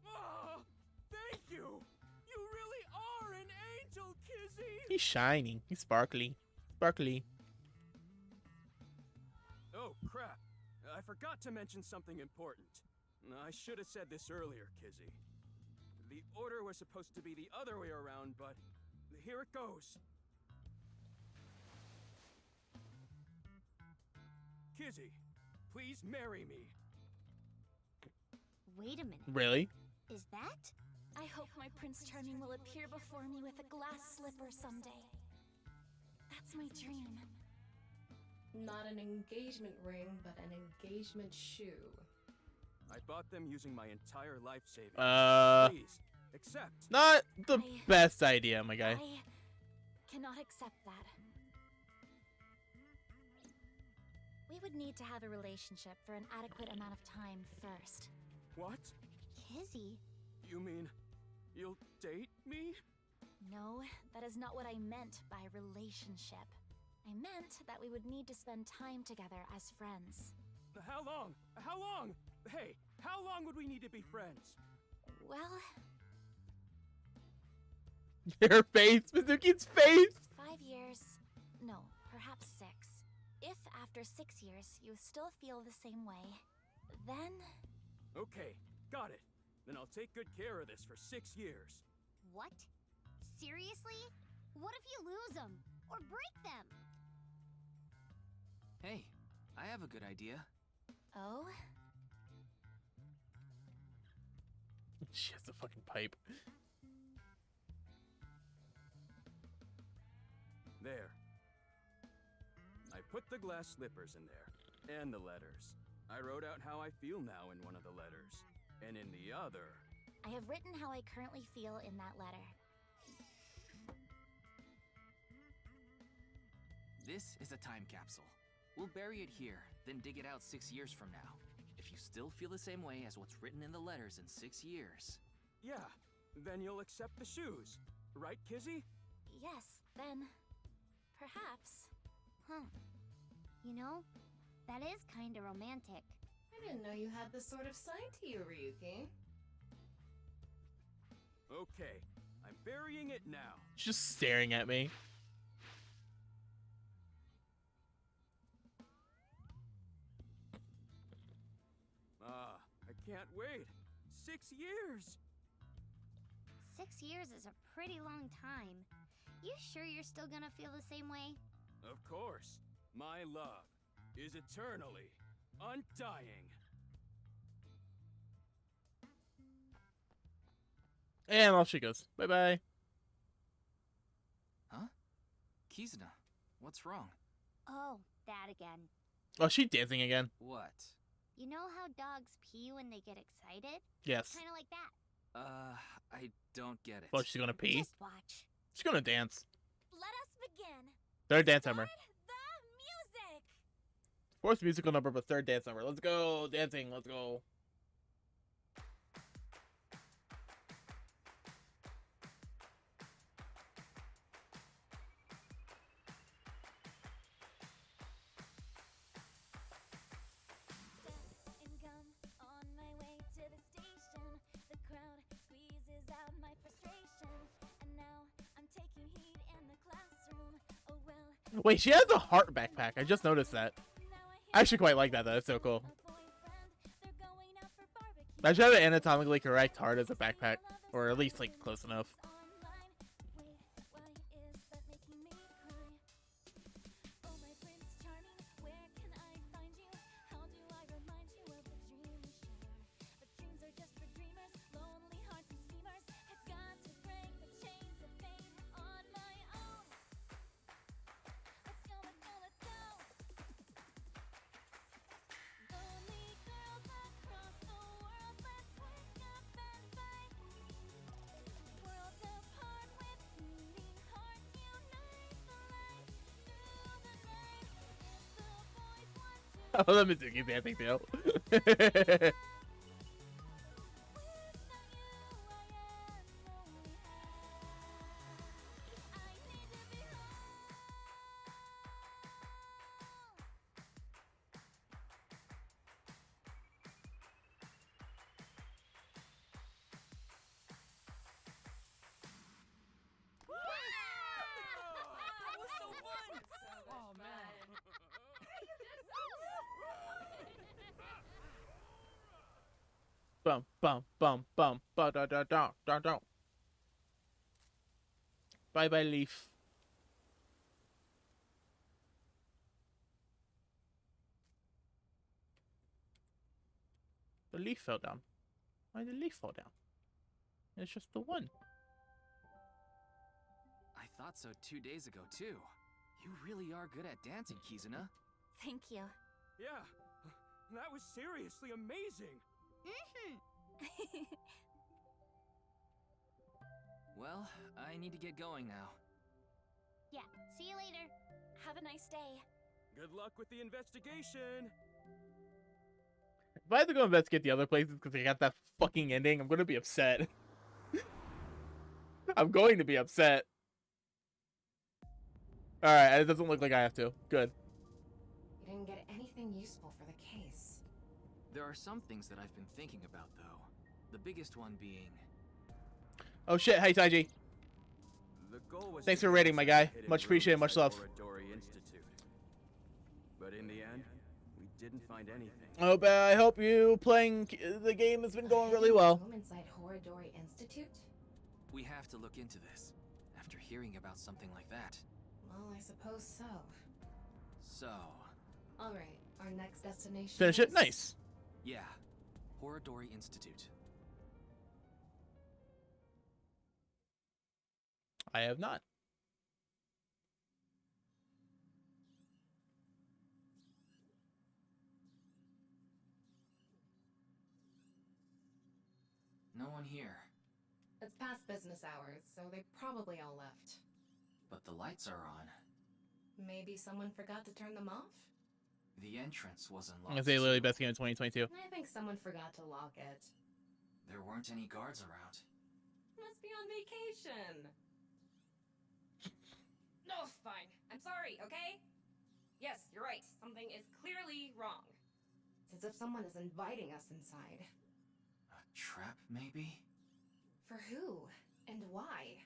H: Oh, thank you! You really are an angel, Kizzy!
A: He's shining. He's sparkly. Sparkly.
H: Oh, crap. I forgot to mention something important. I should have said this earlier, Kizzy. The order was supposed to be the other way around, but here it goes. Kizzy, please marry me.
V: Wait a minute.
A: Really?
V: Is that?
I: I hope my Prince Charming will appear before me with a glass slipper someday. That's my dream.
B: Not an engagement ring, but an engagement shoe.
H: I bought them using my entire life savings. Please, accept.
A: Not the best idea, my guy.
I: I cannot accept that. We would need to have a relationship for an adequate amount of time first.
H: What?
V: Kizzy?
H: You mean you'll date me?
I: No, that is not what I meant by relationship. I meant that we would need to spend time together as friends.
H: How long? How long? Hey, how long would we need to be friends?
I: Well,
A: Your face, Mizuki's face!
I: 5 years. No, perhaps 6. If after 6 years you still feel the same way, then...
H: Okay, got it. Then I'll take good care of this for 6 years.
V: What? Seriously? What if you lose them? Or break them?
K: Hey, I have a good idea.
I: Oh?
A: She has a fucking pipe.
H: There. I put the glass slippers in there, and the letters. I wrote out how I feel now in one of the letters, and in the other...
I: I have written how I currently feel in that letter.
K: This is a time capsule. We'll bury it here, then dig it out 6 years from now. If you still feel the same way as what's written in the letters in 6 years...
H: Yeah, then you'll accept the shoes. Right, Kizzy?
I: Yes, then... perhaps.
V: Huh. You know, that is kinda romantic.
B: I didn't know you had this sort of side to you, Ryuki.
H: Okay, I'm burying it now.
A: She's just staring at me.
H: I can't wait. 6 years!
V: 6 years is a pretty long time. You sure you're still gonna feel the same way?
H: Of course. My love is eternally undying.
A: And off she goes. Bye-bye.
K: Huh? Kizuna, what's wrong?
V: Oh, that again.
A: Oh, she dancing again.
K: What?
V: You know how dogs pee when they get excited?
A: Yes.
V: Kinda like that.
K: I don't get it.
A: Well, she's gonna pee.
V: Just watch.
A: She's gonna dance.
I: Let us begin.
A: Third dance number.
I: The music!
A: Fourth musical number, but third dance number. Let's go. Dancing. Let's go.
I: And gum on my way to the station. The crowd squeezes out my frustration. And now I'm taking heat in the classroom. Oh well.
A: Wait, she has a heart backpack. I just noticed that. I actually quite like that, though. It's so cool. I should have an anatomically correct heart as a backpack. Or at least, like, close enough. Oh, the Mizuki dancing too.
H: That was so fun! Oh man.
A: Bum bum bum bum ba da da da da da. Bye bye leaf. The leaf fell down. Why did the leaf fall down? It's just the one.
K: I thought so 2 days ago, too. You really are good at dancing, Kizuna.
I: Thank you.
R: Yeah, that was seriously amazing.
K: Well, I need to get going now.
I: Yeah, see you later. Have a nice day.
R: Good luck with the investigation.
A: If I have to go investigate the other places because they got that fucking ending, I'm gonna be upset. I'm going to be upset. Alright, it doesn't look like I have to. Good.
B: You didn't get anything useful for the case.
K: There are some things that I've been thinking about, though. The biggest one being...
A: Oh shit, hey Taiji.
U: The goal was
A: Thanks
U: to
A: for rating, my guy.
U: hidden
A: Much appreciated,
U: rooms
A: much
U: at
A: love.
U: Horodori Institute. But in the end, we didn't find anything.
A: I hope you playing the game has been going really well.
B: Room inside Horodori Institute?
K: We have to look into this. After hearing about something like that.
B: Well, I suppose so.
K: So...
B: Alright, our next destination
A: Finish it?
B: is-
A: Nice.
K: Yeah. Horodori Institute.
A: I have not.
K: No one here.
B: It's past business hours, so they probably all left.
K: But the lights are on.
B: Maybe someone forgot to turn them off?
K: The entrance wasn't
A: I'm
K: locked.
A: gonna say literally best game of 2022.
B: I think someone forgot to lock it.
K: There weren't any guards around.
B: Must be on vacation. No, fine. I'm sorry, okay? Yes, you're right. Something is clearly wrong. It's as if someone is inviting us inside.
K: A trap, maybe?
B: For who? And why?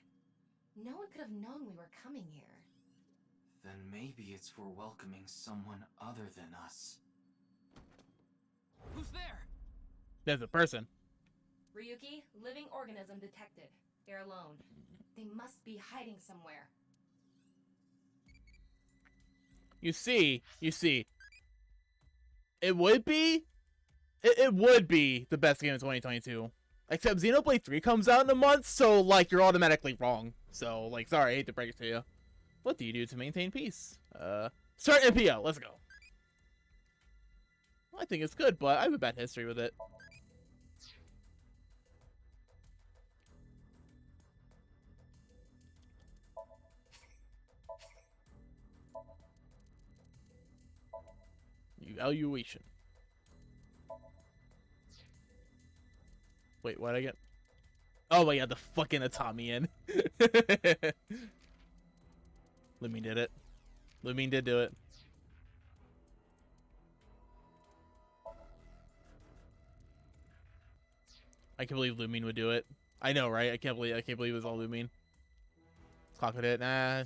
B: No one could have known we were coming here.
K: Then maybe it's for welcoming someone other than us. Who's there?
A: There's a person.
B: Ryuki, living organism detected. They're alone. They must be hiding somewhere.
A: You see, it would be the best game of 2022. Except Xenoblade 3 comes out in a month, so, like, you're automatically wrong. So, like, sorry, I hate to break it to you. What do you do to maintain peace? Start NPO, let's go. Well, I think it's good, but I have a bad history with it. Evaluation. Wait, what'd I get? Oh my god, the fucking Atami in. Lumine did it. Lumine did do it. I can't believe Lumine would do it. I know, right? I can't believe it was all Lumine. Clock with it. Nah.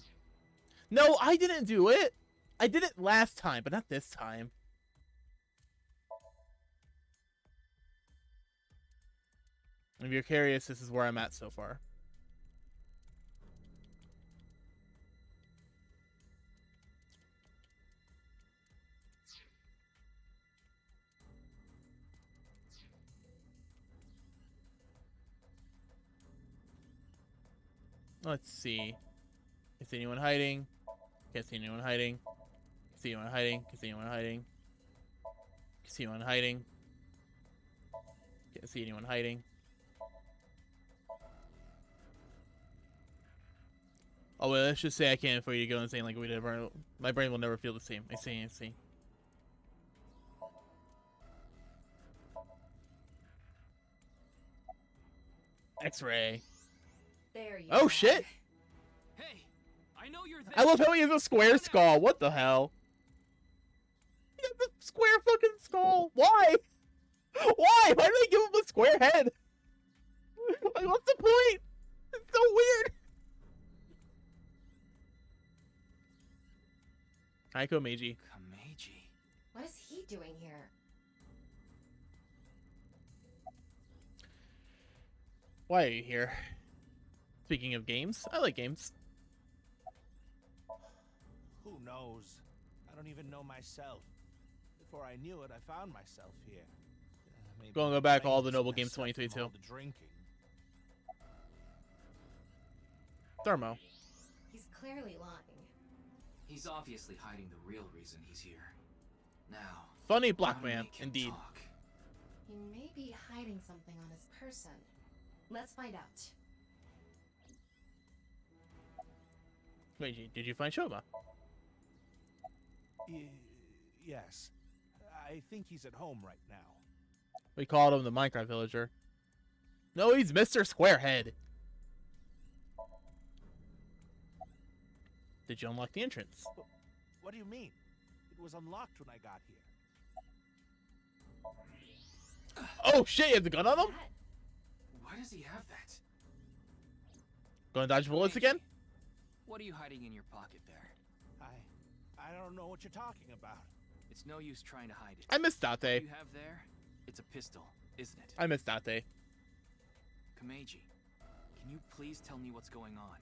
A: No, I didn't do it. I did it last time, but not this time. If you're curious, this is where I'm at so far. Let's see. Can't see anyone hiding. Can't see anyone hiding. Can't see anyone hiding. Can't see anyone hiding. Can't see anyone hiding. Can't see anyone hiding. Oh, well, let's just say I can't for you to go insane like we did. My brain will never feel the same. I see. X-ray.
B: There you
A: Oh
B: are.
A: shit!
D: Hey, I know you're there.
A: I love how he has a square skull. What the hell? He has a square fucking skull. Why? Why? Why do they give him a square head? Like, what's the point? It's so weird. Hi, Komeiji.
D: Komeiji.
B: What is he doing here?
A: Why are you here? Speaking of games, I like games.
L: Who knows? I don't even know myself. Before I knew it, I found myself here. Maybe
A: Gonna go back
L: my
A: all the
L: brain's
A: Noble
L: messed
A: Games
L: up from
A: 2022.
L: all the drinking.
A: Thermo.
B: He's clearly lying.
K: He's obviously hiding the real reason he's here. Now,
A: Funny black
K: gotta
A: man,
K: make him
A: indeed.
K: talk.
B: He may be hiding something on his person. Let's find out.
A: Wait, did you find Shoma?
L: Yes. I think he's at home right now.
A: We called him the Minecraft villager. No, he's Mr. Squarehead. Did you unlock the entrance?
L: What do you mean? It was unlocked when I got here.
A: Oh shit, you have the gun on him?
K: Why does he have that?
A: Gonna dodge bullets again?
D: What are you hiding in your pocket there?
L: I don't know what you're talking about.
D: It's no use trying to hide it.
A: I miss Date.
D: What you have there? It's a pistol, isn't it?
A: I miss Date.
D: Komeiji, can you please tell me what's going on?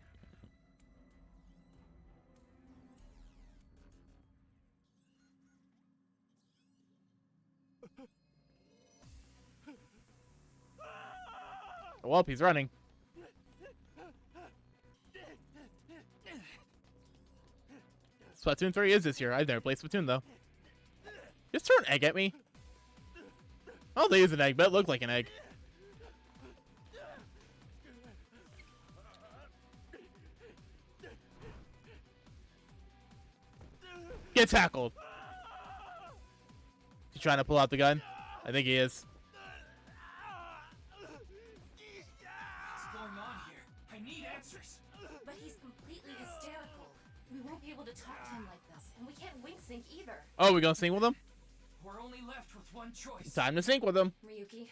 A: Well, he's running. Splatoon 3 is this year. I've never played Splatoon, though. Just throw an egg at me. I don't think it's an egg, but it looked like an egg. Get tackled. He's trying to pull out the gun. I think he is.
K: What's going on here? I need answers.
B: But he's completely hysterical. We won't be able to talk to him like this, and we can't wing sync either.
A: Oh, we gonna sync with him?
K: We're only left with one choice.
A: Time to sync with him.
B: Ryuki,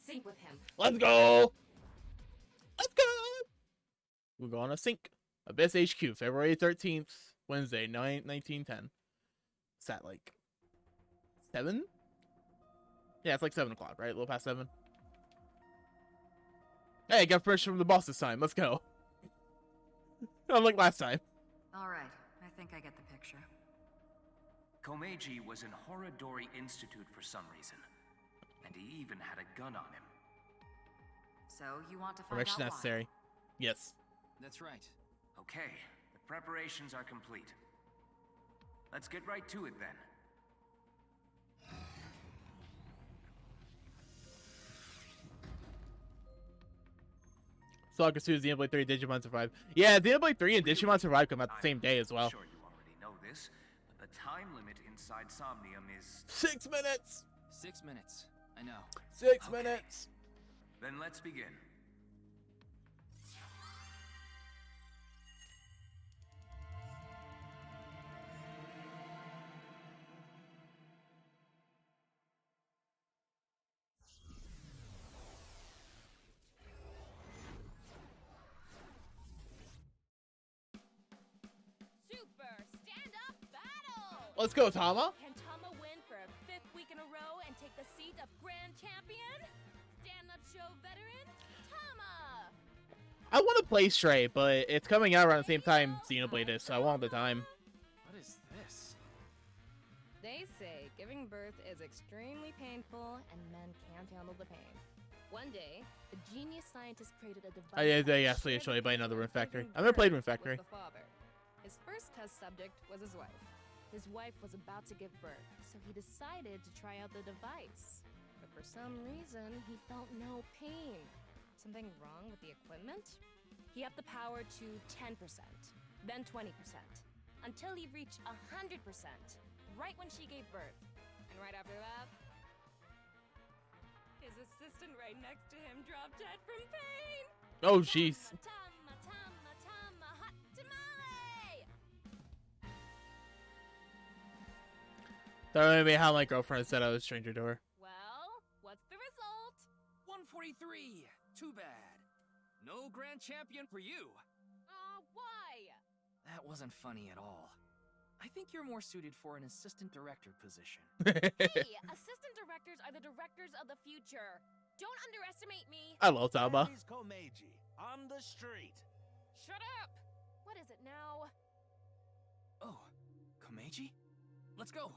B: sync with him.
A: Let's go. Let's go. We're going to sync. Abyss HQ, February 13th, Wednesday, 1910. It's at like 7? Yeah, it's like 7 o'clock, right? A little past 7. Hey, got permission from the boss this time. Let's go. Unlike last time.
E: All right, I think I get the picture. Komeiji was in Horodori Institute for some reason, and he even had a gun on him.
I: So you want to find
A: Permission
I: out
A: necessary. Yes.
D: That's right.
E: Okay, the preparations are complete. Let's get right to it then.
A: Saga Suits, the Xenoblade 3, Digimon Survive. Yeah, the Xenoblade 3 and Digimon Survive come out the same day as well.
E: I'm sure you already know this, but the time limit inside Somnium is
A: 6 minutes.
D: 6 minutes. I know.
A: 6
E: Okay.
A: minutes.
E: Then let's begin.
P: Super stand-up battle!
A: Let's go, Tama.
P: Can Tama win for a 5th week in a row and take the seat of Grand Champion? Stand-up show veteran, Tama!
A: I want to play Stray, but it's coming out around the same time Xenoblade is, so I want the time.
D: What is this?
Q: They say giving birth is extremely painful and men can't handle the pain. One day, a genius scientist created a device.
A: They actually show you by another Rune Factory. I've never played Rune Factory.
Q: The father. His first test subject was his wife. His wife was about to give birth, so he decided to try out the device. But for some reason, he felt no pain. Something wrong with the equipment? He upped the power to 10%, then 20%, until he reached 100%, right when she gave birth. And right after that,
P: His assistant right next to him dropped dead from pain.
A: Oh, jeez.
P: Tama, tama, tama, hot tamale!
A: That reminded me how my girlfriend said I was a stranger to her.
P: Well, what's the result?
D: 143. Too bad. No grand champion for you.
P: Why?
D: That wasn't funny at all. I think you're more suited for an assistant director position.
P: Hey, assistant directors are the directors of the future. Don't underestimate me.
A: I love Tama.
L: That is Komeiji, on the street.
P: Shut up. What is it now?
D: Oh, Komeiji? Let's go.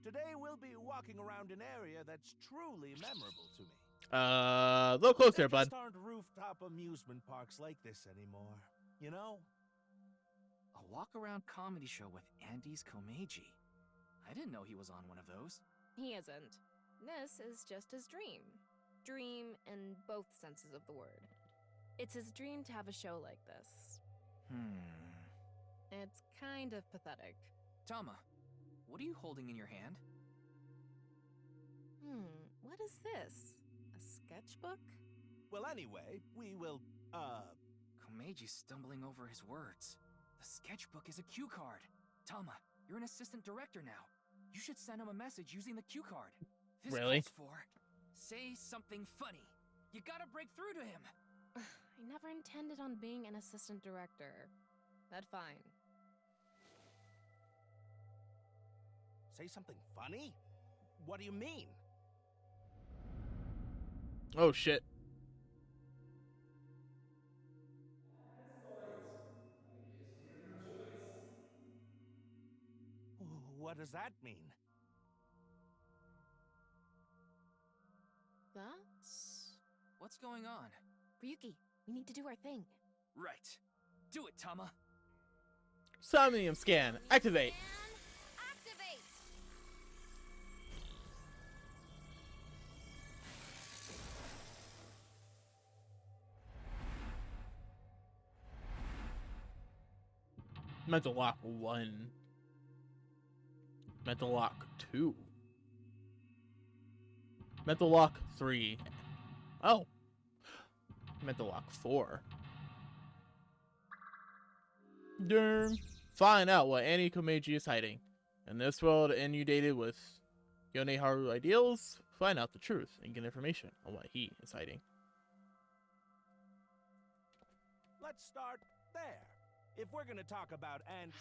L: Today we'll be walking around an area that's truly memorable to me.
A: A little closer,
L: There
A: bud.
L: just aren't rooftop amusement parks like this anymore. You know?
D: A walk-around comedy show with Andy's Komeiji. I didn't know he was on one of those.
Q: He isn't. This is just his dream. Dream in both senses of the word. It's his dream to have a show like this. It's kind of pathetic.
D: Tama, what are you holding in your hand?
Q: What is this? A sketchbook?
L: Well, anyway, we will,
D: Komeji's stumbling over his words. The sketchbook is a cue card. Tama, you're an assistant director now. You should send him a message using the cue card. This
A: Really?
D: calls for, say something funny. You gotta break through to him.
Q: I never intended on being an assistant director. That's fine.
L: say something funny? What do you mean?
A: Oh, shit.
L: What does that mean?
Q: That's...
D: What's going on?
Q: Ryuki, we need to do our thing.
D: Right. Do it, Tama.
A: Somnium scan. Activate.
P: Activate!
A: Mental lock 1. Mental lock 2. Mental lock 3. Oh. Mental lock 4. Darn. Find out what Annie Komeiji is hiding. In this world inundated with Yoneharu ideals, find out the truth and get information on what he is hiding.
L: Let's start there. If we're gonna talk about and...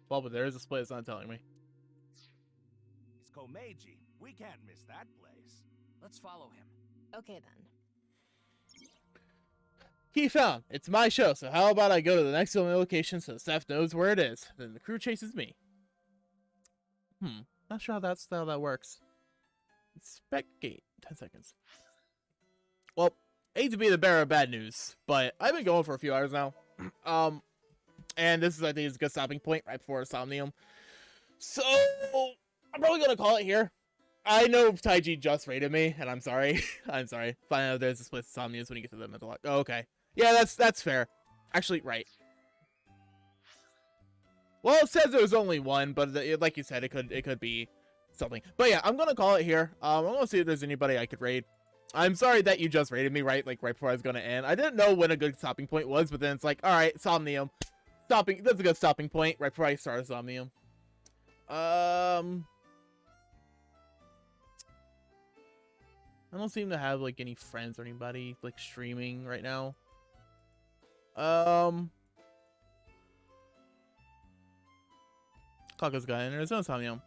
A: Well, but there is a split, it's not telling me.
L: It's Komeiji. We can't miss that place.
D: Let's follow him.
Q: Okay, then.
A: Key found. It's my show, so how about I go to the next location so the staff knows where it is. Then the crew chases me. Not sure how that works. Inspect gate. 10 seconds. Well, I hate to be the bearer of bad news, but I've been going for a few hours now. And this is, I think, is a good stopping point right before Somnium. So, I'm probably going to call it here. I know Taiji just rated me, and I'm sorry. I'm sorry. Find out there's a split Somnium when you get to the mental lock. Oh, okay. Yeah, that's fair. Actually, right. Well, it says there was only one, but like you said, it could be something. But yeah, I'm gonna call it here. I'm gonna see if there's anybody I could raid. I'm sorry that you just raided me right before I was gonna end. I didn't know when a good stopping point was, but then it's like, all right, Somnium, stopping. That's a good stopping point right before I start Somnium. I don't seem to have like any friends or anybody like streaming right now. Clock is gone, and there's no Somnium.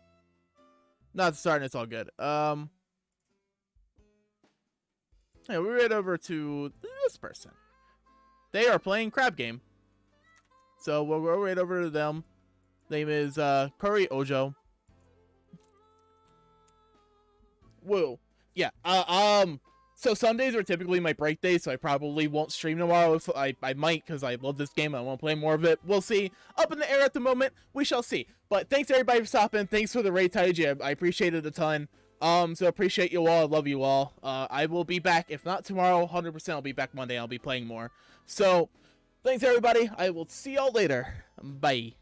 A: Not starting, it's all good. Yeah, we read over to this person. They are playing Crab Game. So we'll go right over to them. Name is Kuri Ojo. Whoa. Yeah. So Sundays are typically my break days, so I probably won't stream tomorrow. If I might, because I love this game and I want to play more of it. We'll see. Up in the air at the moment. We shall see. But thanks everybody for stopping. Thanks for the raid, Taiji. I appreciate it a ton. So appreciate you all. I love you all. I will be back. If not tomorrow, 100% I'll be back Monday. I'll be playing more. So, thanks everybody. I will see y'all later. Bye.